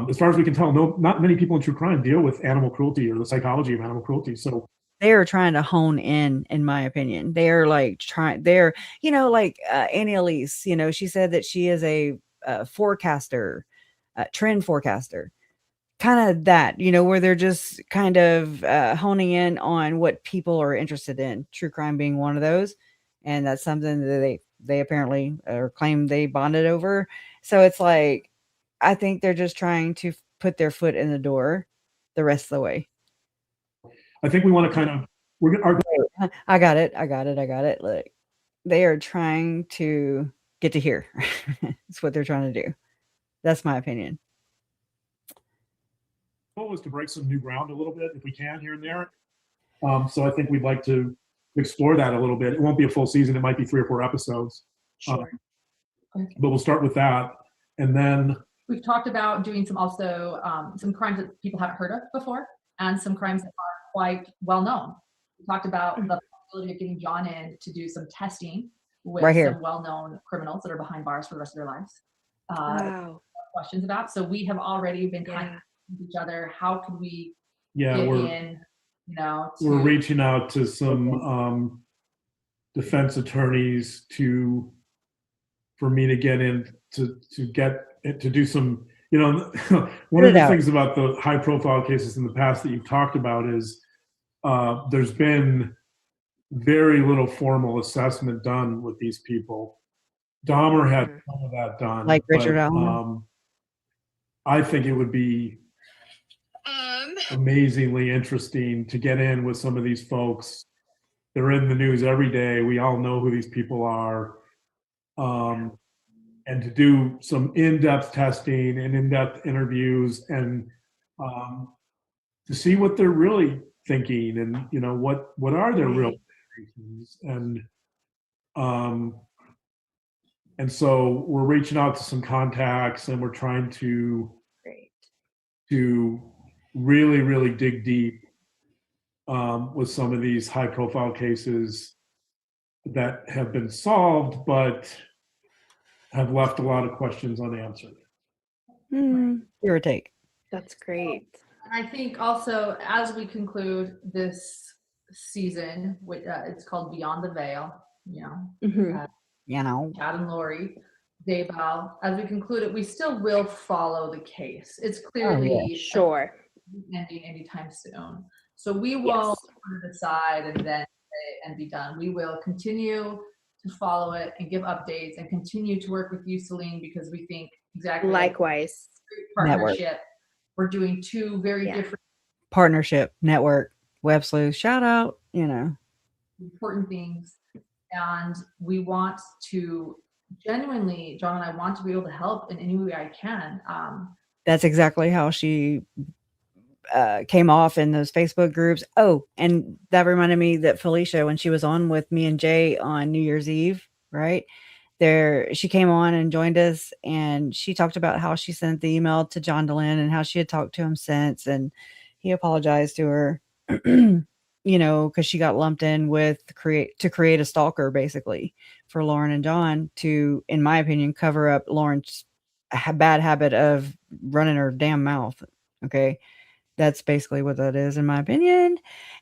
as far as we can tell, not many people in true crime deal with animal cruelty or the psychology of animal cruelty. So They are trying to hone in my opinion. They're like they're, like Annie Elise, she said that she is a forecaster, trend forecaster. Kind of that, where they're just kind of honing in on what people are interested in, true crime being one of those. And that's something that they apparently or claim they bonded over. So it's like, I think they're just trying to put their foot in the door the rest of the way. I think we want to kind of I got it. Look, they are trying to get to here. That's what they're trying to do. That's my opinion. goal is to break some new ground a little bit if we can here and there. So I think we'd like to explore that a little bit. It won't be a full season. It might be 3 or 4 episodes. Sure. But we'll start with that. And then We've talked about doing some crimes that people haven't heard of before, and some crimes that are quite well known. We talked about the possibility of getting John in to do some testing with Right here. some well-known criminals that are behind bars for the rest of their lives. Wow. Questions about. So we have already been kind Yeah. of with each other. How could we yeah, get we're in? To we're reaching out to some defense attorneys for me to get in to do some, one of the things about the high profile cases in the past that you've talked about is there's been very little formal assessment done with these people. Dahmer had Mhm. some of that done, Like Richard but Allen? I think it would be amazingly interesting to get in with some of these folks. They're in the news every day. We all know who these people are. And to do some in-depth testing and in-depth interviews and to see what they're really thinking and, you know, what are their real Right. motivations. And so we're reaching out to some contacts and we're trying to Great. really, really dig deep with some of these high profile cases that have been solved, but have left a lot of questions unanswered. Give or take. That's great. I think also as we conclude this season, it's called Beyond the Veil, you know, Mhm. You know, Chad and Lori, Daybell. As we conclude it, we still will follow the case. It's clearly Sure. ending anytime soon. So we won't put it aside and then say and be done. We will continue to follow it and give updates and continue to work with you, Celine, because we think exactly like Likewise. partnership. We're doing two very Yeah. different partnership, network, web sleuth, shout out, you know. important things. And we want to genuinely, John and I want to be able to help in any way I can. That's exactly how she came off in those Facebook groups. Oh, and that reminded me that Felicia, when she was on with me and Jay on New Year's Eve, right? There, she came on and joined us, and she talked about how she sent the email to John Dehlin and how she had talked to him since, and he apologized to her, you know, because she got lumped in with to create a stalker, basically, for Lauren and John to, in my opinion, cover up Lauren's bad habit of running her damn mouth. Okay. That's basically what that is, in my opinion,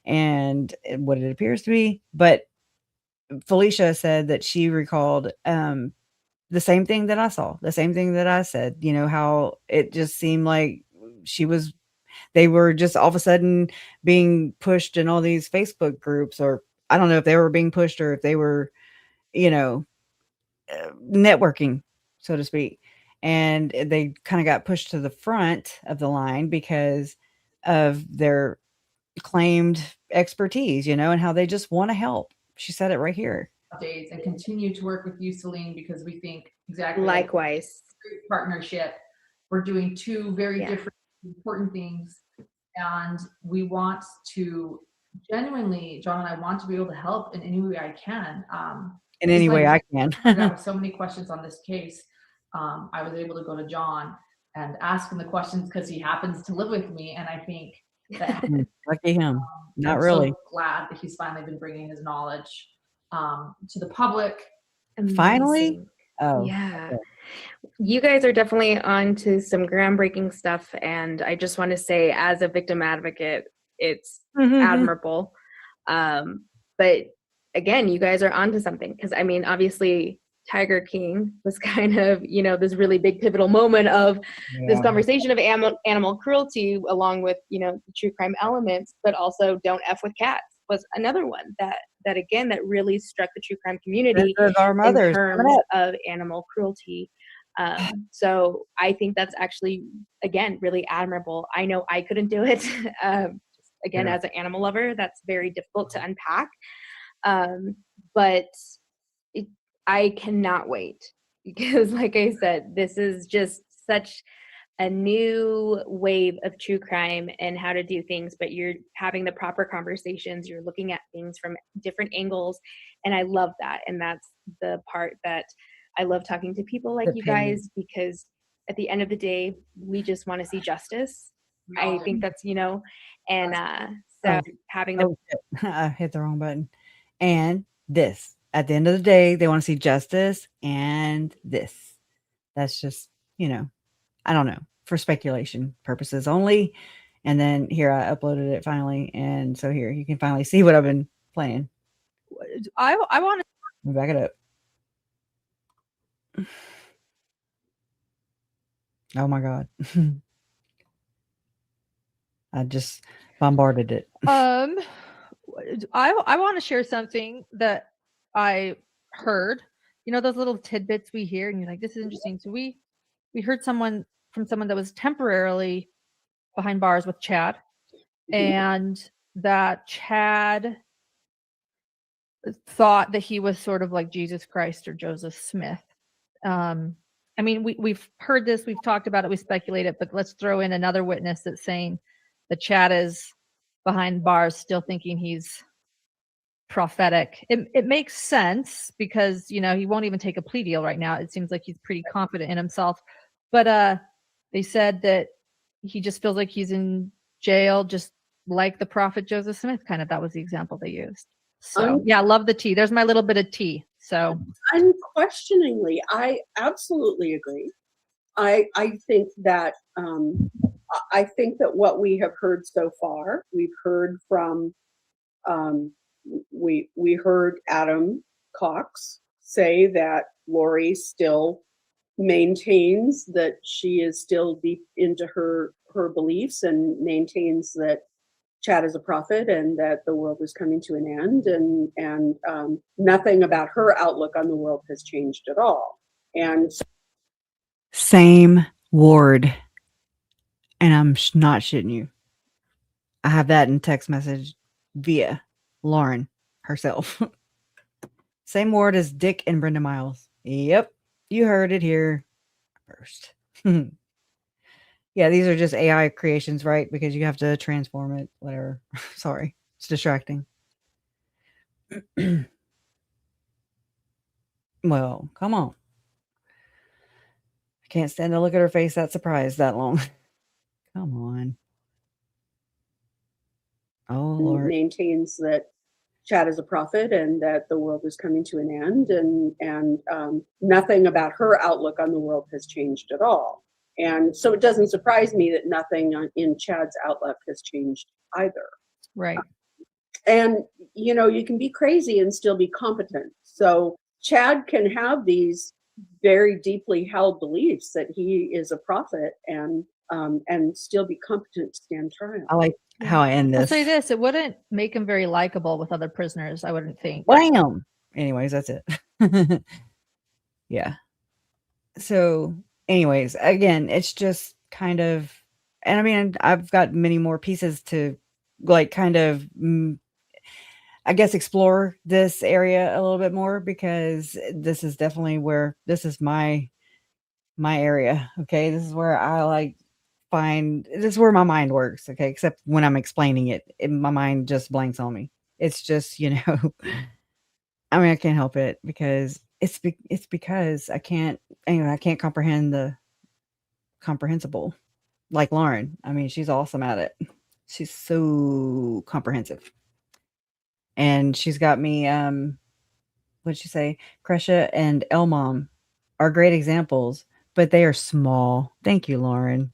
and what it appears to be. But Felicia said that she recalled the same thing that I saw, the same thing that I said, you know, how it just seemed like they were just all of a sudden being pushed in all these Facebook groups, or I don't know if they were being pushed or if they were, you know, networking, so to speak. And they kind of got pushed to the front of the line because of their claimed expertise, you know, and how they just want to help. She said it right here. Updates and continue to work with you, Celine, because we think exactly Likewise. like partnership. We're doing two very different important things. And we want to genuinely, John and I want to be able to help in any way I can. In any way I can. I got so many questions on this case. I was able to go to John and ask him the questions because he happens to live with me. And I think that lucky him. Not I'm really. so glad that he's finally been bringing his knowledge to the public. Finally? Amazing. Oh, Yeah. okay. You guys are definitely on to some groundbreaking stuff. And I just want to say, as a victim advocate, it's admirable. But again, you guys are onto something. Because, I mean, obviously, Tiger King was kind of, you know, this really big pivotal moment of this conversation of animal cruelty, along with, you know, the true crime elements, but also Don't F with Cats was another one that again, that really struck the true crime community Our mothers, in terms of animal cruelty. So I think that's actually, again, really admirable. I know I couldn't do it. Again, as an animal lover, that's very difficult to unpack. But I cannot wait because, like I said, this is just such a new wave of true crime and how to do things, but you're having the proper conversations. You're looking at things from different angles. And I love that. And that's the part that I love talking to people like you guys, because at the end of the day, we just want to see justice. I think that's, you know, and so having the I hit the wrong button. And this, at the end of the day, they want to see justice and this. That's just, you know, I don't know, for speculation purposes only. And then here I uploaded it finally. And so here you can finally see what I've been playing. I want Let me back it up. Oh my God. I just bombarded it. I want to share something that I heard. You know those little tidbits we hear, and you're like, "This is interesting." So we heard someone that was temporarily behind bars with Chad, and that Chad thought that he was sort of like Jesus Christ or Joseph Smith. I mean, we've heard this, we've talked about it, we speculated, but let's throw in another witness that's saying that Chad is behind bars still thinking he's prophetic. It makes sense because, you know, he won't even take a plea deal right now. It seems like he's pretty confident in himself. But they said that he just feels like he's in jail, just like the prophet Joseph Smith, kind of. That was the example they used. So yeah, love the tea. There's my little bit of tea. So Unquestioningly, I absolutely agree. I think that what we have heard so far, we've heard from we heard Adam Cox say that Lori still maintains that she is still deep into her beliefs and maintains that Chad is a prophet and that the world is coming to an end, and nothing about her outlook on the world has changed at all. And Same ward. And I'm not shitting you. I have that in text message via Lauren herself. Same ward as Dick and Brenda Miles. Yep. You heard it here first. Yeah, these are just AI creations, right? Because you have to transform it, whatever. Sorry. It's distracting. Well, come on. I can't stand to look at her face that surprised that long. Come on. Oh, Lord. Maintains that Chad is a prophet and that the world is coming to an end, and nothing about her outlook on the world has changed at all. And so it doesn't surprise me that nothing in Chad's outlook has changed either. right. And you know, you can be crazy and still be competent. So Chad can have these very deeply held beliefs that he is a prophet and still be competent to stand trial. I like how I end I'll this. say this, it wouldn't make him very likable with other prisoners, I wouldn't think. Blam! Anyways, that's it. Yeah. So, anyways, again, it's just kind of, and I mean, I've got many more pieces to like kind of, I guess, explore this area a little bit more because this is definitely where this is my area. Okay. This is where I like this is where my mind works. Okay. Except when I'm explaining it, my mind just blanks on me. It's just, you know, I mean, I can't help it because it's because I can't comprehend the comprehensible like Lauren. I mean, she's awesome at it. She's so comprehensive. And she's got me, what'd she say? Kresha and Elmom are great examples, but they are small. Thank you, Lauren.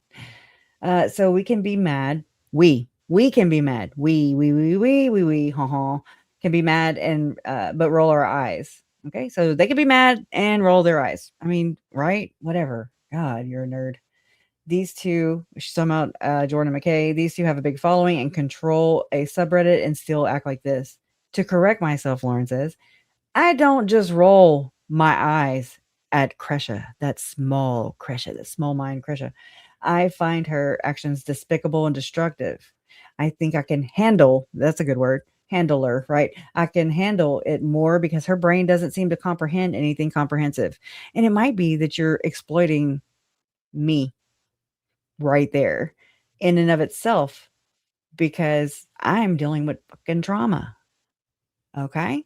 So we can be mad. We can be mad. We, ha ha, can be mad and, but roll our eyes. Okay. So they can be mad and roll their eyes. I mean, right? Whatever. God, you're a nerd. These two, she's talking about Jordan McKay. These two have a big following and control a subreddit and still act like this. To correct myself, Lauren says, I don't just roll my eyes at Kresha, that small mind Kresha. I find her actions despicable and destructive. I think I can handle, that's a good word, handler, right? I can handle it more because her brain doesn't seem to comprehend anything comprehensive. And it might be that you're exploiting me right there in and of itself because I'm dealing with fucking trauma. Okay.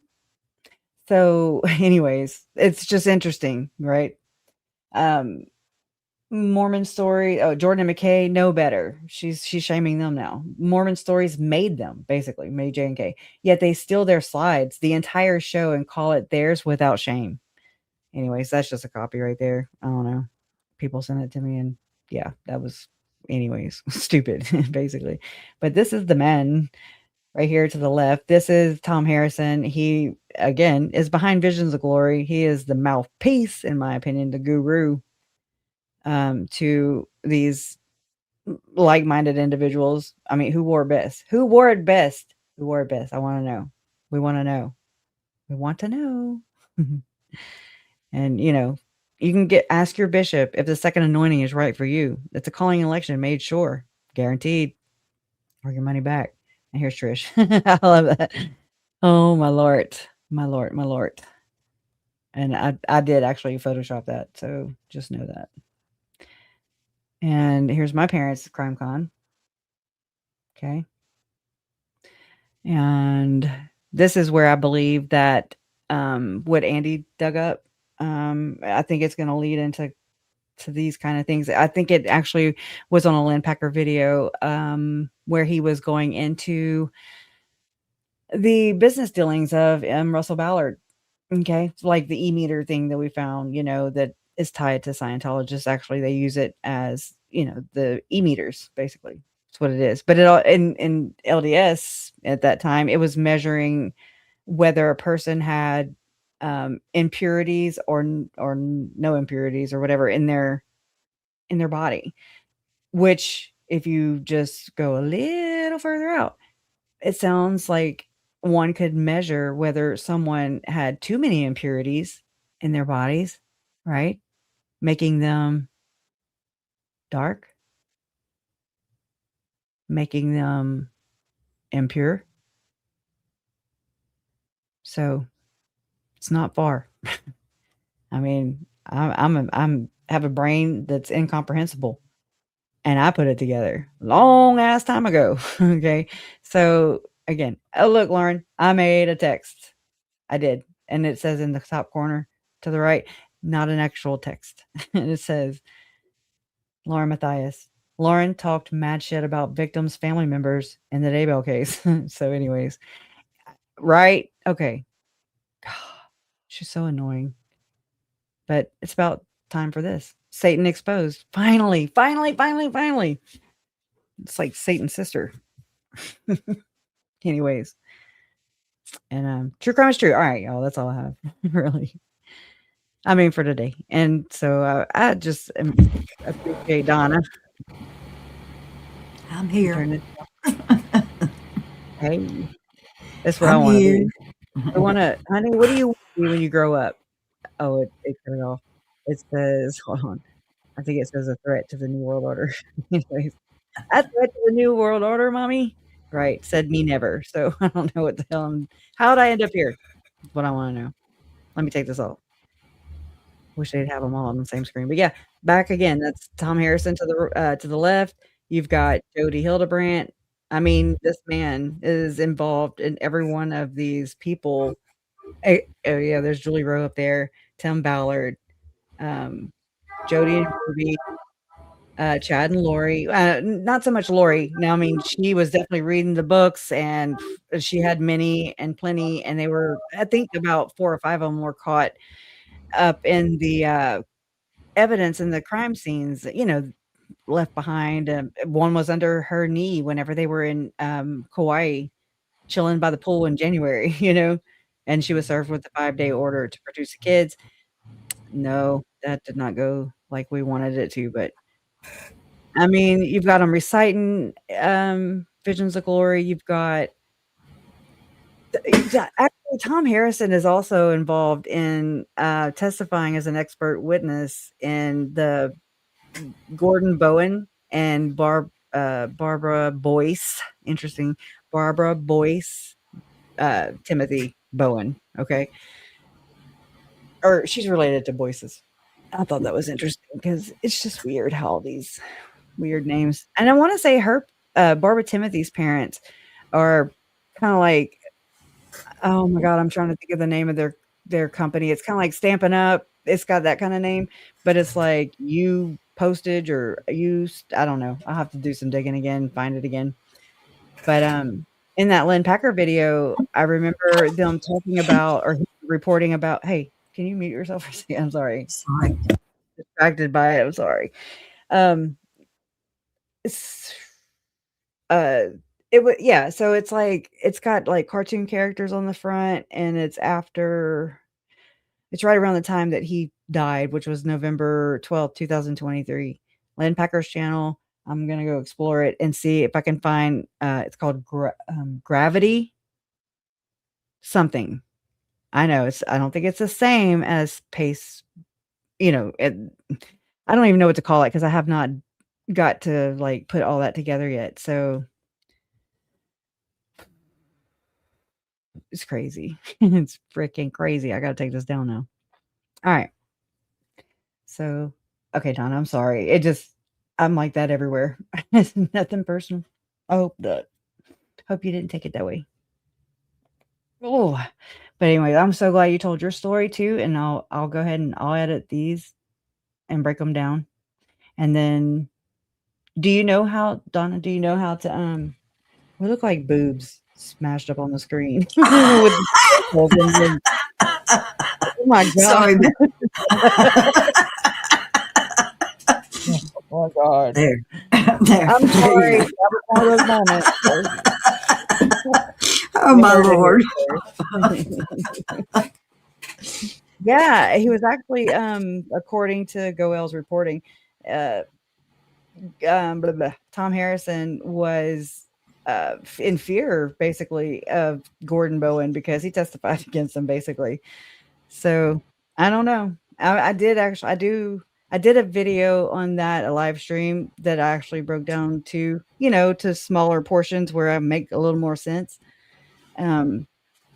So anyways, it's just interesting, right? Mormon story. Oh, Jordan and McKay know better. She's shaming them now. Mormon stories made them, basically, made J&K. Yet they steal their slides, the entire show, and call it theirs without shame. Anyways, that's just a copy right there. I don't know. People sent it to me, and yeah, that was, anyways, stupid, basically. But this is the men right here to the left. This is Tom Harrison. He, again, is behind Visions of Glory. He is the mouthpiece, in my opinion, the guru to these like-minded individuals. I mean, who wore it best? Who wore it best? We wore it best. I want to know. We want to know. We want to know. And you can ask your bishop if the second anointing is right for you. It's a calling election made sure, guaranteed, or your money back. And here's Trish. I love that. Oh my Lord, my Lord, my Lord. And I did actually Photoshop that, so just know that. And here's my parents' crime con. Okay. And this is where I believe that what Andy dug up, I think it's going to lead into these kind of things. I think it actually was on a Lynn Packer video where he was going into the business dealings of Russell Ballard. Okay. Like the e-meter thing that we found, that is tied to Scientologists. Actually, they use it as, the e-meters, basically. That's what it is. But it all in LDS at that time, it was measuring whether a person had impurities or no impurities or whatever in their body, which if you just go a little further out, it sounds like one could measure whether someone had too many impurities in their bodies, right? Making them dark, making them impure. So it's not far. I mean, I'm have a brain that's incomprehensible, and I put it together long ass time ago. Okay, so again, oh look, Lauren, I made a text. I did, and it says in the top corner to the right, not an actual text, and it says, Lauren Matthias. Lauren talked mad shit about victims' family members in the Daybell case. So, anyways, right? Okay. She's so annoying. But it's about time for this. Satan exposed. Finally, finally, finally, finally. It's like Satan's sister. Anyways. And true crime is true. All right, y'all. That's all I have. Really. I mean, for today. And so I just appreciate Donna. I'm here. Hey, that's what I want to be. I want to, honey, what do you want to be when you grow up? Oh, it cut it off. It says, hold on. I think it says a threat to the New World Order. Anyways, a threat to the New World Order, mommy? Right. Said me never. So I don't know what the hell. How did I end up here? That's what I want to know. Let me take this off. Wish they'd have them all on the same screen. But yeah, back again. That's Tom Harrison to the left. You've got Jody Hildebrandt. I mean, this man is involved in every one of these people. Oh yeah, there's Julie Rowe up there, Tim Ballard, Jody and Ruby, Chad and Lori. Not so much Lori. Now, I mean, she was definitely reading the books, and she had many and plenty, and they were, I think, about 4 or 5 of them were caught up in the evidence in the crime scenes. Left behind. One was under her knee whenever they were in Kauai, chilling by the pool in January. And she was served with a 5-day order to produce the kids. No, that did not go like we wanted it to, but I mean, you've got them reciting visions of glory. You've got actually Tom Harrison is also involved in testifying as an expert witness in the Gordon Bowen and Barbara Boyce. Interesting. Barbara Boyce, Timothy Bowen. Okay. Or she's related to Boyce's. I thought that was interesting because it's just weird how all these weird names. And I want to say her, Barbara Timothy's parents are kind of like, oh my God, I'm trying to think of the name of their company. It's kind of like Stampin' Up. It's got that kind of name, but it's like you postage or used. I don't know. I'll have to do some digging again, find it again. But in that Lynn Packer video, I remember them talking about or reporting about, hey, can you mute yourself for a second? I'm sorry. Sorry. Distracted by it. I'm sorry. It's it would, yeah, so it's like it's got like cartoon characters on the front, and it's right around the time that he died, which was November 12th, 2023. Lynn Packer's channel, I'm gonna go explore it and see if I can find. It's called Gravity something. I know it's. I don't think it's the same as Pace. You know, I don't even know what to call it because I have not got to like put all that together yet. So it's crazy. It's freaking crazy. I gotta take this down now. All right. So okay, Donna, I'm sorry. I'm like that everywhere. It's nothing personal. I hope you didn't take it that way. Oh, but anyway, I'm so glad you told your story too, and I'll go ahead and I'll edit these and break them down. And then, do you know how, Donna? Do you know how to we look like boobs smashed up on the screen with the circles and then, oh my god! Sorry. Oh my god! There. I'm There sorry. you That was one of those moments. Oh my Lord. Yeah, he was actually, according to Goel's reporting, blah, blah, Tom Harrison was in fear, basically, of Gordon Bowen because he testified against him, basically. So I don't know. I did I did a video on that, a live stream that I actually broke down to smaller portions where I make a little more sense. And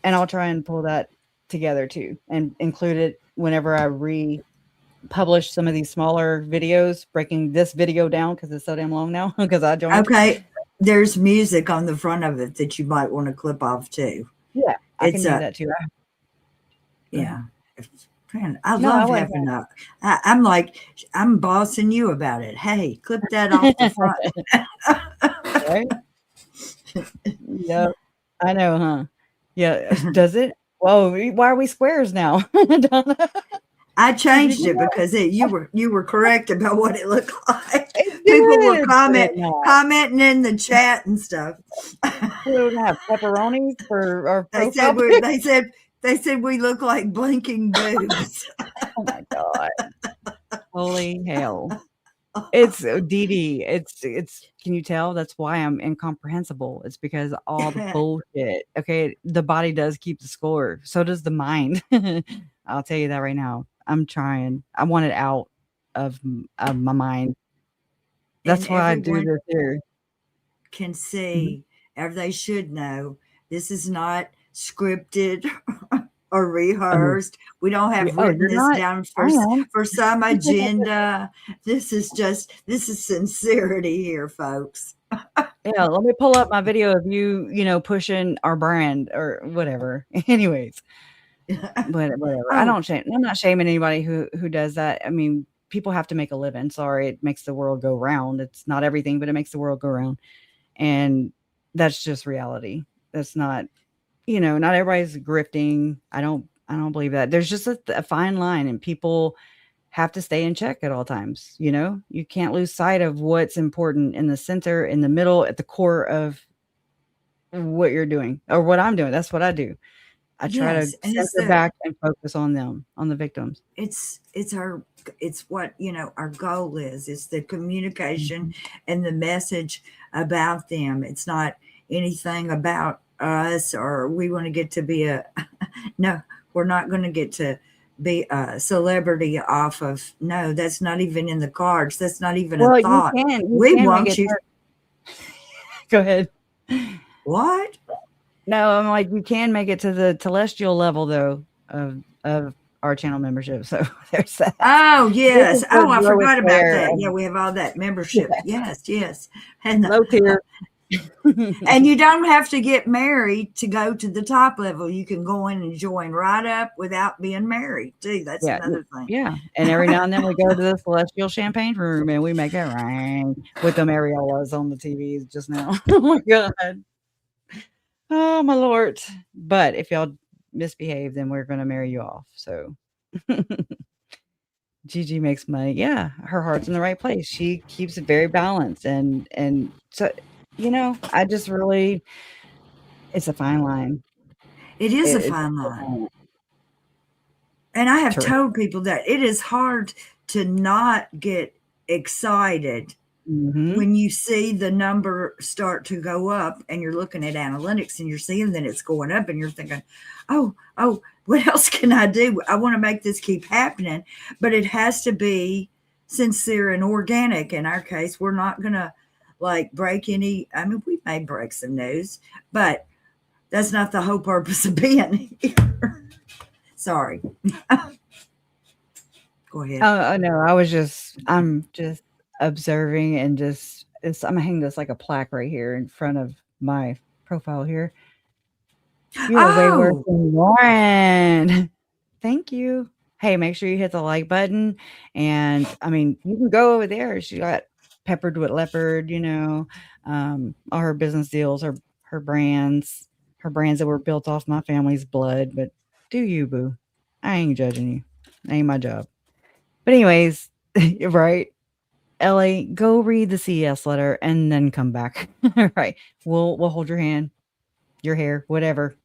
I'll try and pull that together too and include it whenever I republish some of these smaller videos, breaking this video down because it's so damn long now because I joined. Okay. There's music on the front of it that you might want to clip off too. Yeah, I can It's do that too. yeah. Man, I No, I love like having I'm like, I'm bossing you about it. Hey, clip that off the front. Right? Yep. I know, huh? Yeah. Does it? Whoa, why are we squares now? Donna? I changed it because you were correct about what it looked like. It People were did, but it not. commenting in the chat and stuff. We don't have pepperonis for our They profile. they said we look like blinking boobs. Oh my god! Holy hell! It's Dee Dee. It's. Can you tell? That's why I'm incomprehensible. It's because all the bullshit. Okay, the body does keep the score. So does the mind. I'll tell you that right now. I'm trying. I want it out of my mind. That's And why I do everyone this here. can see, or they should know, this is not scripted or rehearsed. We don't have written you're this not. down I am. for some agenda. This is sincerity here, folks. Yeah, let me pull up my video of you pushing our brand or whatever. Anyways, whatever. I'm not shaming anybody who does that. I mean, people have to make a living. Sorry, it makes the world go round. It's not everything, but it makes the world go round. And that's just reality. That's not, not everybody's grifting. I don't believe that. There's just a fine line, and people have to stay in check at all times. You can't lose sight of what's important in the center, in the middle, at the core of what you're doing or what I'm doing. That's what I do. I try to center back and focus on them, on the victims. It's what our goal is. It's the communication and the message about them. It's not anything about us, or we want to get to be no, we're not going to get to be a celebrity off of. No, that's not even in the cards. That's not even a thought. We want you. Go ahead. What? No, I'm like, you can make it to the celestial level though of our channel membership. So there's that. Oh yes. Oh, I forgot about that. Yeah, we have all that membership. Yes. And low tier. And you don't have to get married to go to the top level. You can go in and join right up without being married too. That's another thing. Yeah. And every now and then we go to the celestial champagne room and we make it rain with them areolas on the TVs just now. Oh my God. Oh my Lord. But if y'all misbehave, then we're going to marry you off. So Gigi makes money. Yeah. Her heart's in the right place. She keeps it very balanced. And so, I just really, it's a fine line. It is a fine line. And I have told people that it is hard to not get excited Mhm. when you see the number start to go up and you're looking at analytics and you're seeing that it's going up and you're thinking, oh, what else can I do? I want to make this keep happening, but it has to be sincere and organic. In our case, we're not going to like break any, I mean, we may break some news, but that's not the whole purpose of being here. Sorry. Go ahead. Oh, no, I'm just observing and I'm gonna hang this like a plaque right here in front of my profile here. You are way worse Oh, than Lauren. Thank you. Hey, make sure you hit the like button. And I mean, you can go over there. She got peppered with leopard, all her business deals, her brands that were built off my family's blood. But do you, boo? I ain't judging you. Ain't my job. But anyways, right? Ellie, go read the CES letter and then come back. Right. We'll hold your hand, your hair, whatever.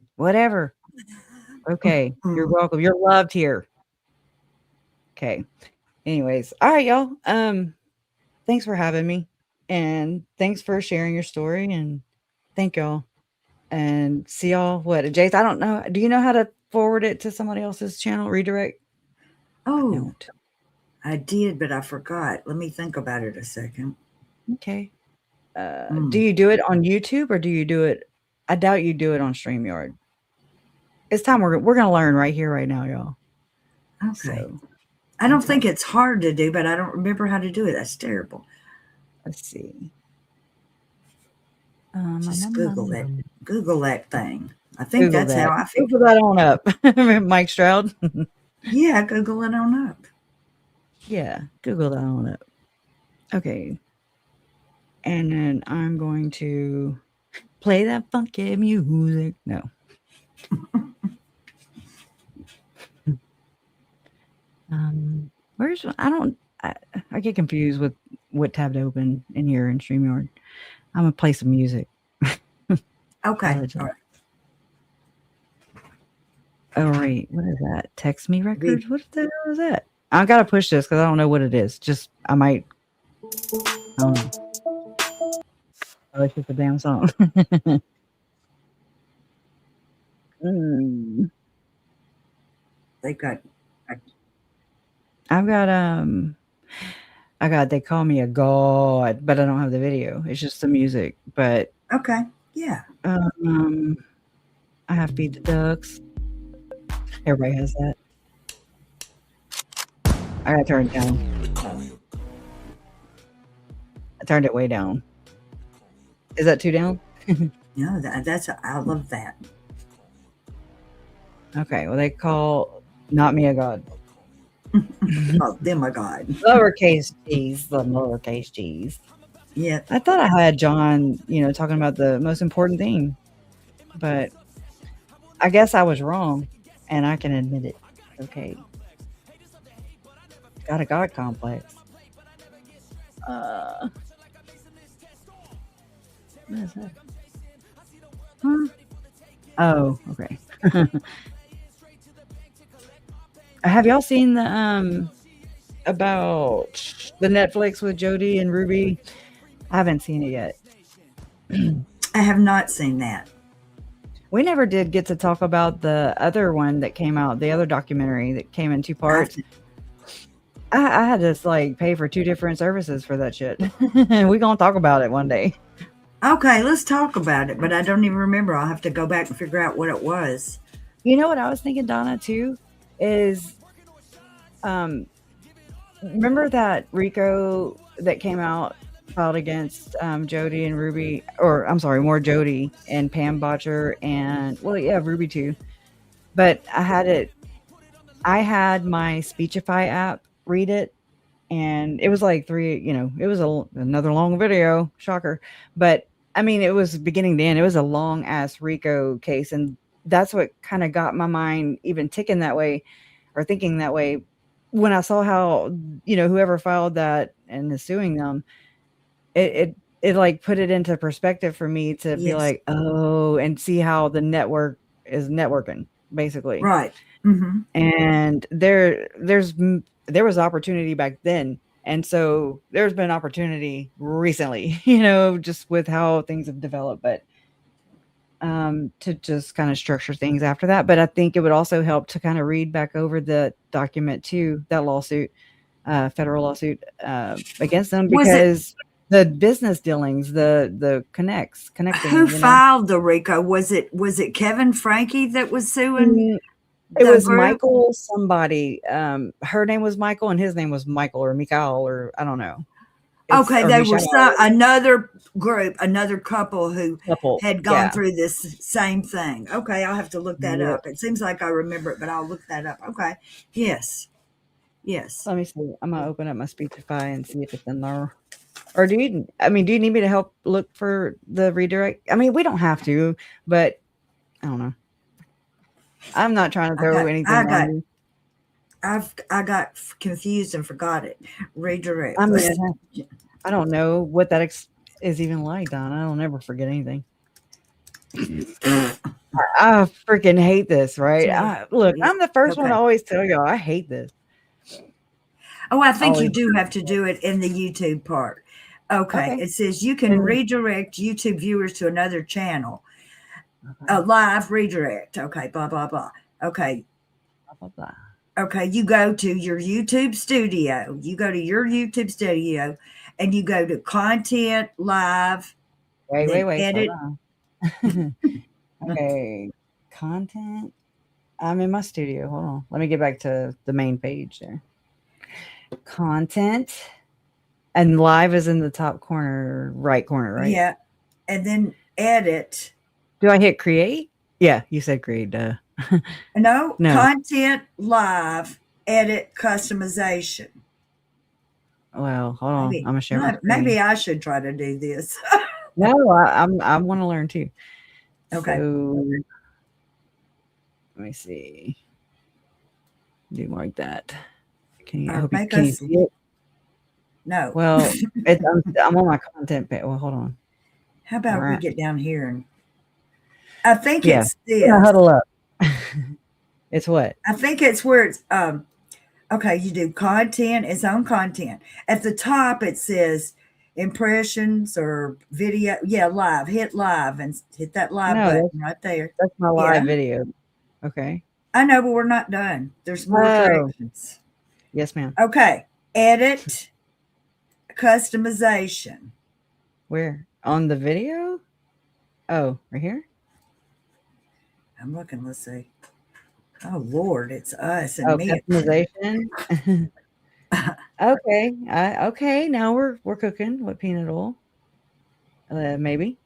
Okay. You're welcome. You're loved here. Okay. Anyways. All right, y'all. Thanks for having me. And thanks for sharing your story. And thank y'all. And see y'all. What, Jace? I don't know. Do you know how to forward it to somebody else's channel? Redirect? oh, I did, but I forgot. Let me think about it a second. Okay. Do you do it on YouTube or do you do it? I doubt you do it on StreamYard. It's time we're gonna learn right here, right now, y'all. Okay. So, I don't think it's hard to do, but I don't remember how to do it. That's terrible. let's see. Just Google that thing. I think Google that's that. how I feel. Google that on up, Mike Stroud. Yeah, Google it on up. Yeah, Google that on up. Okay. And then I'm going to play that funky music. No. Where's I get confused with what tab to open in here in StreamYard. I'm gonna play some music. Okay. All right. Oh, right. What is that? Text me records? What the hell is that? I gotta push this because I don't know what it is. I might. Oh, it's just a damn song. They got. I've got I got They Call Me a God, but I don't have the video. It's just the music. But okay, yeah. I have Feed the Ducks. Everybody has that. I gotta turn it down. I turned it way down. Is that too down? No, I love that. Okay, well, they call Not Me a God. Oh, them a God. Lowercase g's, the lowercase g's. Yeah. I thought I had John, talking about the most important thing, but I guess I was wrong, and I can admit it. Okay. Got a God complex. What is that? Huh? Oh, okay. Have y'all seen the about the Netflix with Jody and Ruby? I haven't seen it yet. I have not seen that. We never did get to talk about the other one that came out, the other documentary that came in 2 parts. I had to pay for 2 different services for that shit. We're gonna talk about it one day. Okay, let's talk about it, but I don't even remember. I'll have to go back and figure out what it was. You know what I was thinking, Donna, too, is remember that RICO that came out filed against Jody and Ruby, or I'm sorry, more Jody and Pam Botcher and Ruby too. But I had my Speechify app read it, and it was like 3, it was another long video, shocker. But I mean, it was beginning to end. It was a long ass RICO case, and that's what kind of got my mind even ticking that way or thinking that way when I saw how, whoever filed that and is suing them, it put it into perspective for me to be like, oh, and see how the network is networking, basically. Right. Mm-hmm. And there was opportunity back then And so there's been opportunity recently, you know, just with how things have developed, but to just kind of structure things after that. But I think it would also help to kind of read back over the document too, that lawsuit, federal lawsuit against them, Was it because the business dealings, the connecting, who you know. filed the RICO? Was it Kevin Frankie that was suing It the was group? Michael somebody. Her name was Michael and his name was Michael or Mikael or I don't know. Okay, Or they were Michelle. another group, another couple who Couple. had gone Yeah. through this same thing. Okay, I'll have to look that Yep. up. It seems like I remember it, but I'll look that up. Okay. Yes. Yes. Let me see. I'm gonna open up my Speechify and see if it's in there. Or do you need me to help look for the redirect? I mean, we don't have to, but I don't know. I'm not trying to throw anything on you. I got confused and forgot it. Redirect. I mean, I don't know what that is even like, Donna. I don't ever forget anything. I freaking hate this, right? Look, I'm the first one to always tell y'all I hate this. Oh, I think you do have to do it in the YouTube part. Okay. It says you can redirect YouTube viewers to another channel. A live redirect. Okay, blah, blah, blah. Okay. Blah, blah, blah. Okay, you go to your YouTube studio. You go to your YouTube studio and you go to content live. Wait. Edit. Hold on. Okay. Content. I'm in my studio. Hold on. Let me get back to the main page there. Content. And live is in the top corner, right corner, right? Yeah. And then edit. Do I hit create? Yeah, you said create, duh. No, content live, edit, customization. Well, hold on. I'm gonna share my screen. Maybe I should try to do this. No, I want to learn too. Okay. So, let me see. Do more like that. Can you see it? No. Well, I'm on my content page. Well, hold on. How about we get down here and I think it's this. Huddle up. It's what? I think it's where it's okay, you do content, its own content. At the top it says impressions or video. Yeah, live. Hit live and hit that live button right there. That's my live video. Okay. I know, but we're not done. There's more directions. Yes, ma'am. Okay. Edit, customization. Where? On the video? Oh, right here? I'm looking. Let's see. Oh, Lord, it's us and me. Customization. Okay. Okay. Now we're cooking with peanut oil. Maybe.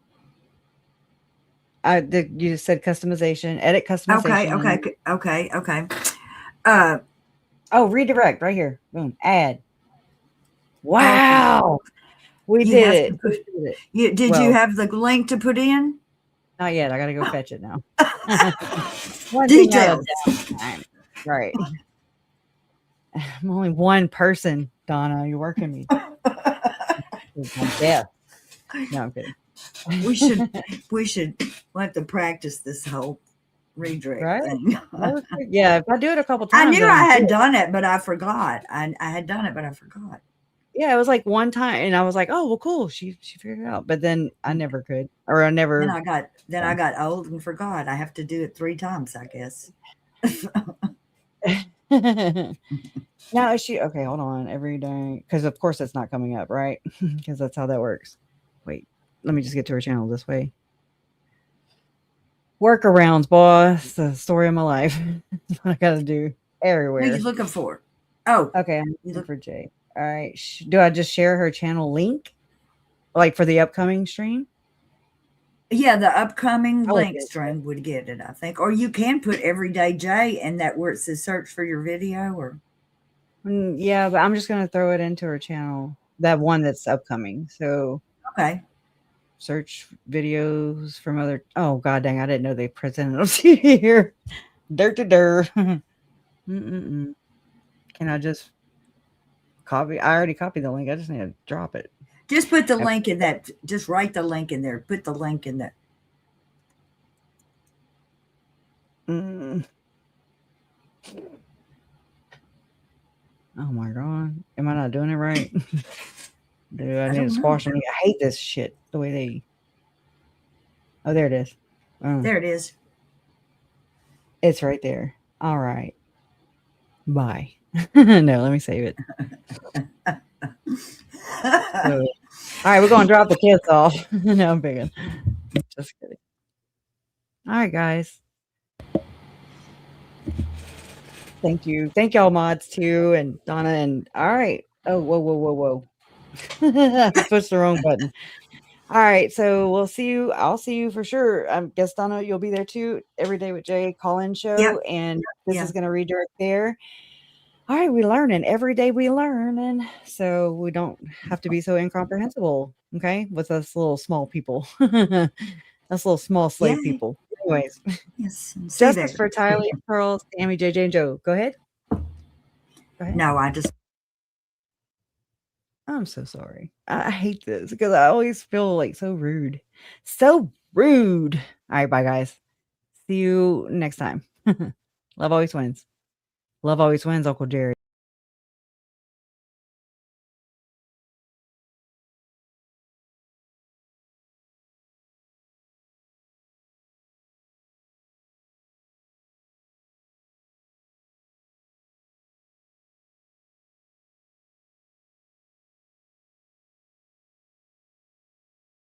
You just said customization. Edit customization. Okay. Oh, redirect right here. Boom. Add. Wow. We did it. Did you have the link to put in? Not yet. I gotta go fetch it now. Details. Right. I'm only one person, Donna. You're working me. Yeah. No, I'm kidding. We should have to practice this whole redirect thing. Yeah, if I do it a couple times. I knew I had done it, but I forgot. I had done it, but I forgot. Yeah, it was like one time, and I was like, "Oh, well, cool." She figured it out, but then I never could, or I never. Then I got old and forgot. I have to do it 3 times, I guess. Now is she okay? Hold on, every day, because of course it's not coming up, right? Because that's how that works. Wait, let me just get to her channel this way. Workarounds, boss. The story of my life. That's what I got to do everywhere. What are you looking for? Oh, okay. I'm looking for Jay. All right. Do I just share her channel link, like for the upcoming stream? Yeah, the upcoming link stream would get it, I think. Or you can put Everyday Jay and that where it says search for your video. Or yeah, but I'm just gonna throw it into her channel. That one that's upcoming. So okay. Search videos from other. Oh god dang! I didn't know they presented them here. Dirt. Can I just copy? I already copied the link. I just need to drop it. Just put the link in that. Just write the link in there. Put the link in there. Oh my god. Am I not doing it right? Dude, I need don't to know. squash them. I hate this shit. The way they. Oh, there it is. Oh, There it is. it's right there. All right. Bye. No, let me save it. So, all right, we're going to drop the kids off. No, I'm picking. Just kidding. All right, guys. Thank you. Thank y'all mods too, and Donna, and all right. Oh, whoa. I pushed the wrong button. All right, so we'll see you. I'll see you for sure. I guess Donna, you'll be there too. Every Day with Jay call-in show, Yep. and this Yeah. is going to redirect there. All right, we learning every day. We learn, and so we don't have to be so incomprehensible. Okay, with us little small people, us little small slave Yay. people. Anyways, Yes. See justice there. for Tyler, Pearl, Sammy, JJ, and Joe. Go ahead. Go ahead. No, I just. I'm so sorry. I hate this because I always feel like so rude. So rude. All right, bye, guys. See you next time. Love always wins. Love always wins, Uncle Jerry.